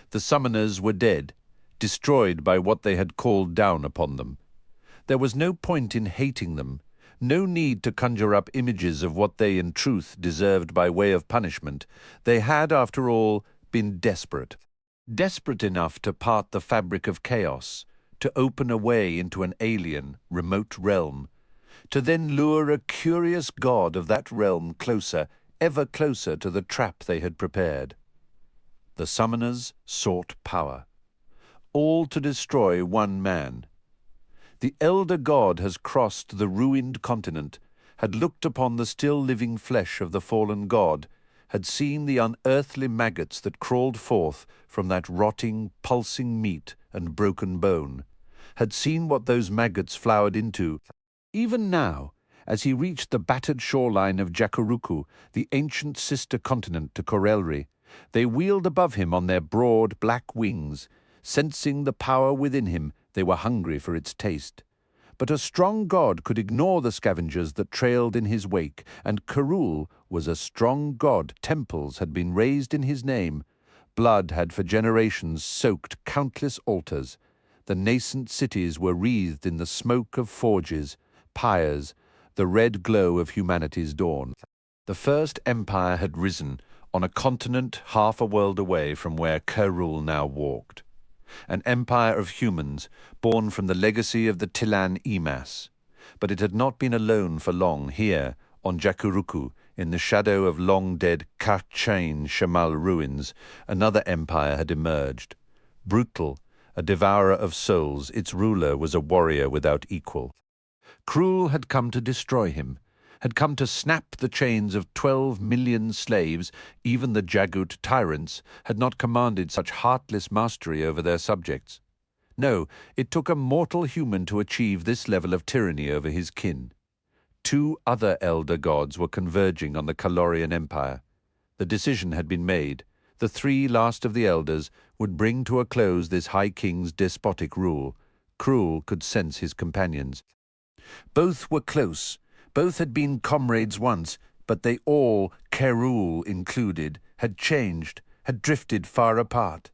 The summoners were dead, destroyed by what they had called down upon them. There was no point in hating them, no need to conjure up images of what they in truth deserved by way of punishment. They had, after all, been desperate. Desperate enough to part the fabric of chaos, to open a way into an alien, remote realm, to then lure a curious god of that realm closer, ever closer to the trap they had prepared. The summoners sought power, all to destroy one man. The elder god has crossed the ruined continent, had looked upon the still living flesh of the fallen god, had seen the unearthly maggots that crawled forth from that rotting, pulsing meat and broken bone, had seen what those maggots flowered into. Even now, as he reached the battered shoreline of Jacuruku, the ancient sister continent to Corelri, they wheeled above him on their broad black wings. Sensing the power within him, they were hungry for its taste. But a strong god could ignore the scavengers that trailed in his wake, and Kirul was a strong god. Temples had been raised in his name. Blood had for generations soaked countless altars. The nascent cities were wreathed in the smoke of forges, pyres, the red glow of humanity's dawn. The first empire had risen on a continent half a world away from where Kirul now walked. An empire of humans born from the legacy of the Tilan Emas. But it had not been alone for long here, on Jacuruku, in the shadow of long-dead Karchain Shamal ruins. Another empire had emerged. Brutal, a devourer of souls, its ruler was a warrior without equal. Krul had come to destroy him, had come to snap the chains of 12 million slaves. Even the Jagut tyrants had not commanded such heartless mastery over their subjects. No, it took a mortal human to achieve this level of tyranny over his kin. 2 other elder gods were converging on the Kalorian Empire. The decision had been made. The 3 last of the elders would bring to a close this High King's despotic rule. Krul could sense his companions. Both were close. Both had been comrades once, but they all, Kerul included, had changed, had drifted far apart.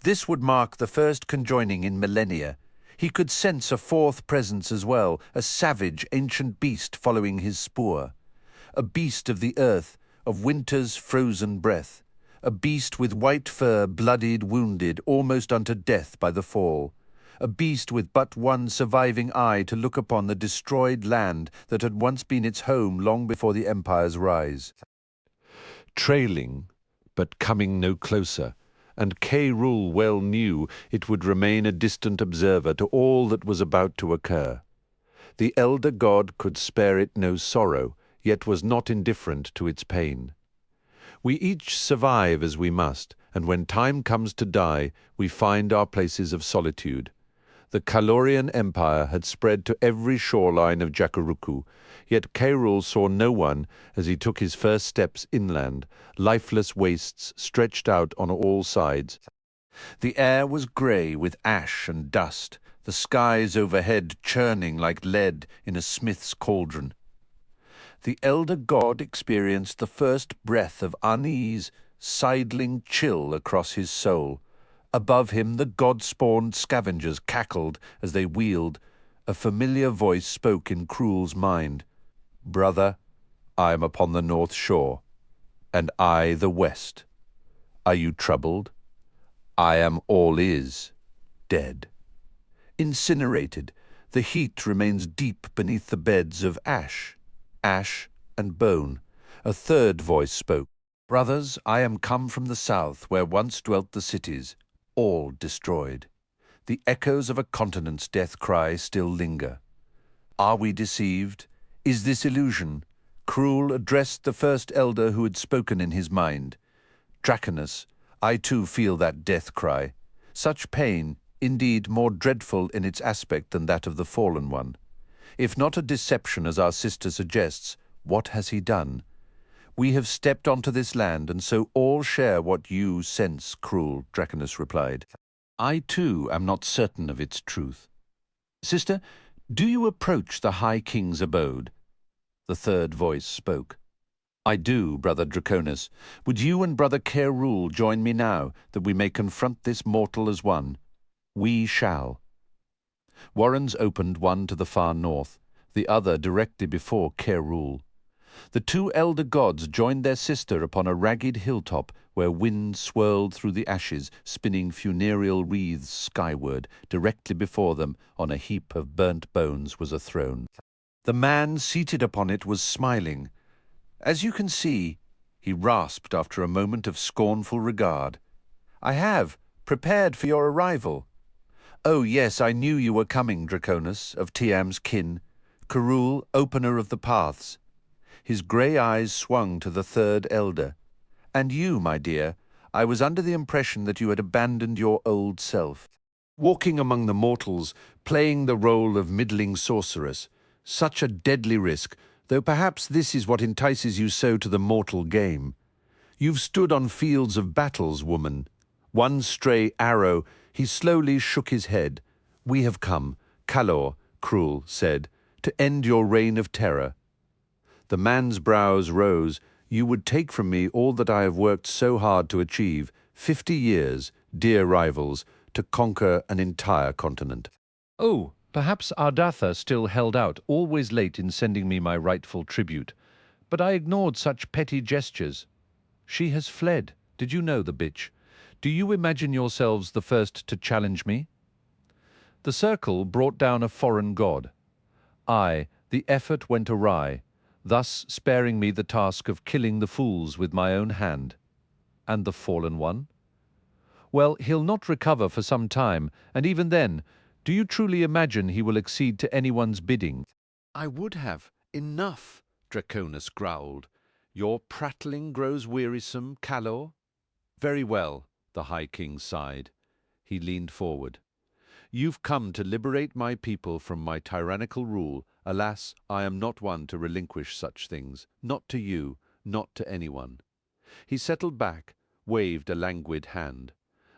This would mark the first conjoining in millennia. He could sense a 4th presence as well, a savage, ancient beast following his spoor. A beast of the earth, of winter's frozen breath. A beast with white fur, bloodied, wounded, almost unto death by the fall. A beast with but one surviving eye to look upon the destroyed land that had once been its home long before the Empire's rise. Trailing, but coming no closer, and K-Rule well knew it would remain a distant observer to all that was about to occur. The elder god could spare it no sorrow, yet was not indifferent to its pain. We each survive as we must, and when time comes to die, we find our places of solitude. The Kalorian Empire had spread to every shoreline of Jacuruku, yet K-Rule saw no one as he took his first steps inland, lifeless wastes stretched out on all sides. The air was grey with ash and dust, the skies overhead churning like lead in a smith's cauldron. The elder god experienced the first breath of unease, sidling chill across his soul. Above him the god-spawned scavengers cackled as they wheeled. A familiar voice spoke in Krul's mind. "Brother, I am upon the north shore, and I the west. Are you troubled? I am all is, dead. Incinerated, the heat remains deep beneath the beds of ash and bone." A third voice spoke. "Brothers, I am come from the south, where once dwelt the cities, all destroyed. The echoes of a continent's death cry still linger. Are we deceived? Is this illusion?" Krul addressed the first elder who had spoken in his mind. "Draconus, I too feel that death cry. Such pain, indeed more dreadful in its aspect than that of the fallen one. If not a deception as our sister suggests, what has he done? We have stepped onto this land, and so all share what you sense, Krul," Draconus replied. "I too am not certain of its truth. Sister, do you approach the High King's abode?" The third voice spoke. I do, Brother Draconis. Would you and Brother Kerul join me now, that we may confront this mortal as one? We shall. Warrens opened one to the far north, the other directly before Kerul. The two elder gods joined their sister upon a ragged hilltop where wind swirled through the ashes, spinning funereal wreaths skyward. Directly before them, on a heap of burnt bones, was a throne. The man seated upon it was smiling. As you can see, he rasped after a moment of scornful regard. I have, prepared for your arrival. Oh yes, I knew you were coming, Draconis, of Tiam's kin, Kerul, opener of the paths. His grey eyes swung to the third elder. And you, my dear, I was under the impression that you had abandoned your old self. Walking among the mortals, playing the role of middling sorceress, such a deadly risk, though perhaps this is what entices you so to the mortal game. You've stood on fields of battles, woman. One stray arrow, he slowly shook his head. We have come, Kalor, Krul said, to end your reign of terror. The man's brows rose. You would take from me all that I have worked so hard to achieve, 50 years, dear rivals, to conquer an entire continent. Oh, perhaps Ardatha still held out, always late in sending me my rightful tribute. But I ignored such petty gestures. She has fled. Did you know the bitch? Do you imagine yourselves the first to challenge me? The circle brought down a foreign god. The effort went awry, thus sparing me the task of killing the fools with my own hand. And the fallen one? Well, he'll not recover for some time, and even then, do you truly imagine he will accede to anyone's bidding? I would have. Enough, Draconis growled. Your prattling grows wearisome, Kalor? Very well, the High King sighed. He leaned forward. You've come to liberate my people from my tyrannical rule. Alas, I am not one to relinquish such things. Not to you, not to anyone. He settled back, waved a languid hand.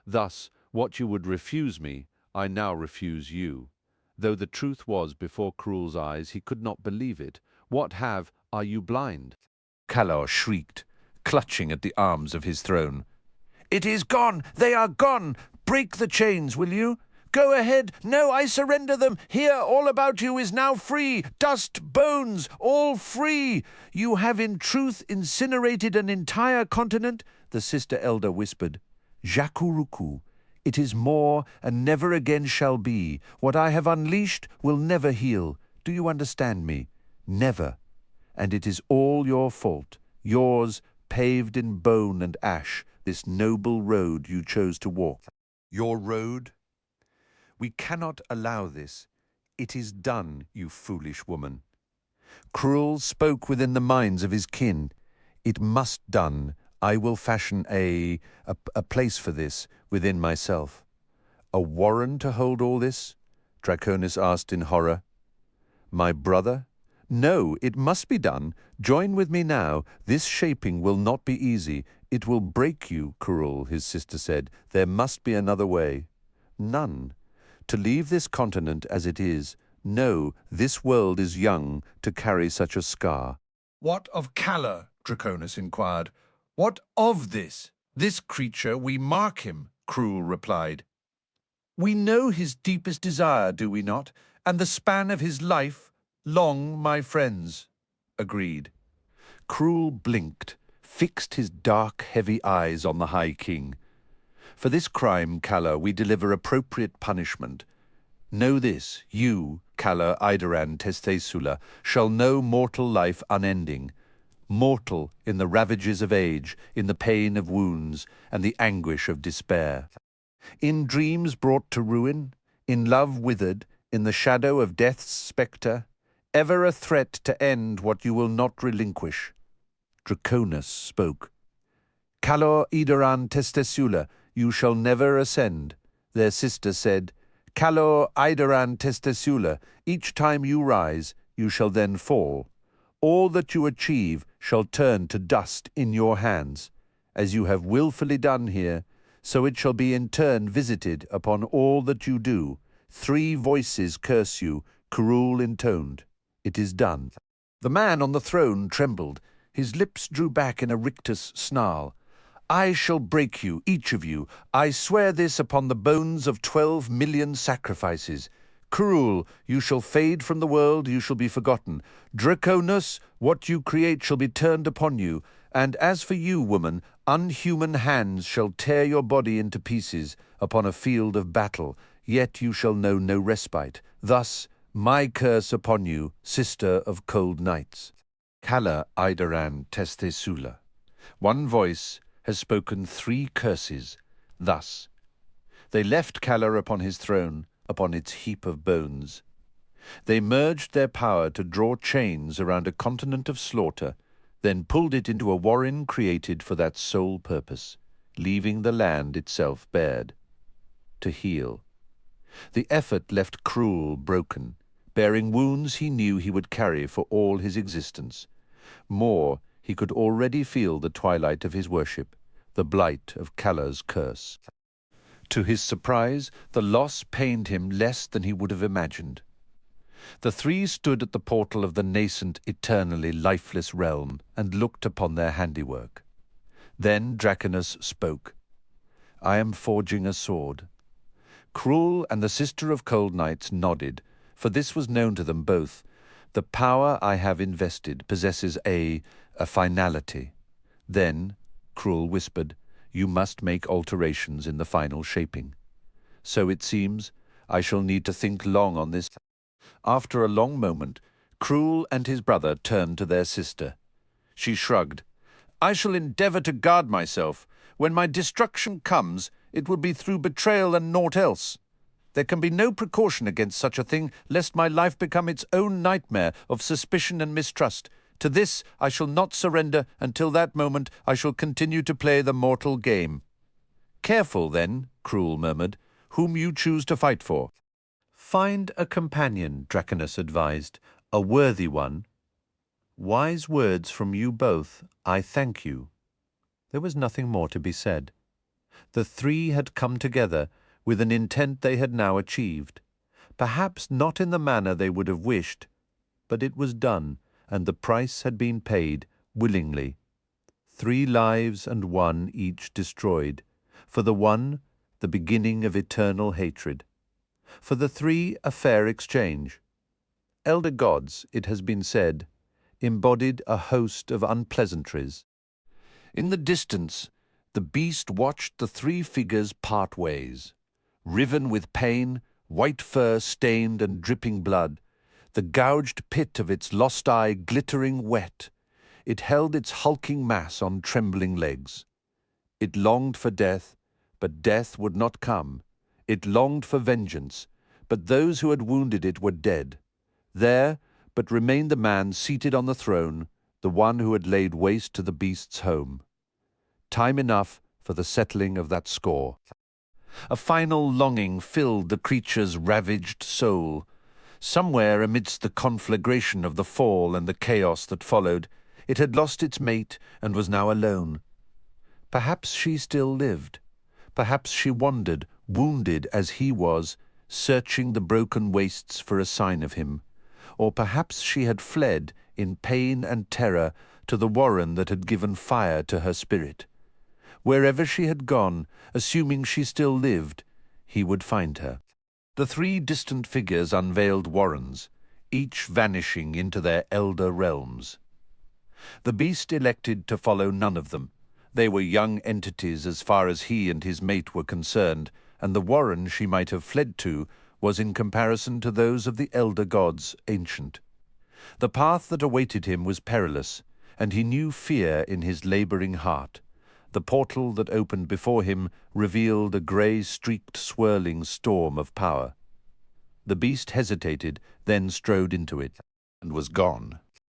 Thus, what you would refuse me, I now refuse you. Though the truth was before Krul's eyes, he could not believe it. Are you blind? Kalor shrieked, clutching at the arms of his throne. It is gone! They are gone! Break the chains, will you? Go ahead! No, I surrender them! Here, all about you is now free! Dust, bones, all free! You have in truth incinerated an entire continent, the sister elder whispered. Jakuruku, it is more and never again shall be. What I have unleashed will never heal. Do you understand me? Never. And it is all your fault, yours, paved in bone and ash, this noble road you chose to walk. Your road? We cannot allow this. It is done, you foolish woman. Krul spoke within the minds of his kin. It must done. I will fashion a place for this within myself. A warren to hold all this? Draconis asked in horror. My brother? No, it must be done. Join with me now. This shaping will not be easy. It will break you, Krul, his sister said. There must be another way. None. To leave this continent as it is, no, this world is young to carry such a scar. What of Kalor? Draconis inquired. What of this? This creature, we mark him, Krul replied. We know his deepest desire, do we not? And the span of his life, long, my friends, agreed. Krul blinked, fixed his dark, heavy eyes on the High King. For this crime, Kalor, we deliver appropriate punishment. Know this, you, Kalor Idaran Testesula, shall know mortal life unending, mortal in the ravages of age, in the pain of wounds, and the anguish of despair. In dreams brought to ruin, in love withered, in the shadow of death's spectre, ever a threat to end what you will not relinquish. Draconis spoke. Kalor Idaran Testesula, you shall never ascend. Their sister said, Kalor Idaran Testesula, each time you rise, you shall then fall. All that you achieve shall turn to dust in your hands. As you have willfully done here, so it shall be in turn visited upon all that you do. 3 voices curse you, Krul intoned. It is done. The man on the throne trembled. His lips drew back in a rictus snarl. I shall break you, each of you. I swear this upon the bones of 12 million sacrifices. Cruel, you shall fade from the world, you shall be forgotten. Draconus, what you create shall be turned upon you. And as for you, woman, unhuman hands shall tear your body into pieces upon a field of battle, yet you shall know no respite. Thus, my curse upon you, sister of cold nights. Kala Idaran Testesula. One voice has spoken 3 curses, thus. They left Kala upon his throne, upon its heap of bones. They merged their power to draw chains around a continent of slaughter, then pulled it into a warren created for that sole purpose, leaving the land itself bared. To heal. The effort left Cruel broken, bearing wounds he knew he would carry for all his existence. More, he could already feel the twilight of his worship, the blight of Kala's curse. To his surprise, the loss pained him less than he would have imagined. The 3 stood at the portal of the nascent, eternally lifeless realm and looked upon their handiwork. Then Draconus spoke. I am forging a sword. Cruel and the Sister of Cold Nights nodded, for this was known to them both. The power I have invested possesses a finality. Then, Cruel whispered, you must make alterations in the final shaping. So it seems, I shall need to think long on this. After a long moment, Cruel and his brother turned to their sister. She shrugged. I shall endeavour to guard myself. When my destruction comes, it will be through betrayal and naught else. There can be no precaution against such a thing, lest my life become its own nightmare of suspicion and mistrust. To this I shall not surrender. Until that moment I shall continue to play the mortal game. Careful, then, Cruel murmured, whom you choose to fight for. Find a companion, Draconus advised, a worthy one. Wise words from you both, I thank you. There was nothing more to be said. The 3 had come together with an intent they had now achieved. Perhaps not in the manner they would have wished, but it was done, and the price had been paid willingly. 3 lives and 1 each destroyed. For the 1, the beginning of eternal hatred. For the 3, a fair exchange. Elder gods, it has been said, embodied a host of unpleasantries. In the distance, the beast watched the 3 figures part ways. Riven with pain, white fur stained and dripping blood, the gouged pit of its lost eye glittering wet, it held its hulking mass on trembling legs. It longed for death, but death would not come. It longed for vengeance, but those who had wounded it were dead. There but remained the man seated on the throne, the one who had laid waste to the beast's home. Time enough for the settling of that score. A final longing filled the creature's ravaged soul. Somewhere amidst the conflagration of the fall and the chaos that followed, it had lost its mate and was now alone. Perhaps she still lived. Perhaps she wandered, wounded as he was, searching the broken wastes for a sign of him. Or perhaps she had fled, in pain and terror, to the warren that had given fire to her spirit. Wherever she had gone, assuming she still lived, he would find her. The 3 distant figures unveiled warrens, each vanishing into their elder realms. The beast elected to follow none of them. They were young entities as far as he and his mate were concerned, and the warren she might have fled to was in comparison to those of the elder gods ancient. The path that awaited him was perilous, and he knew fear in his labouring heart. The portal that opened before him revealed a grey-streaked swirling storm of power. The beast hesitated, then strode into it, and was gone.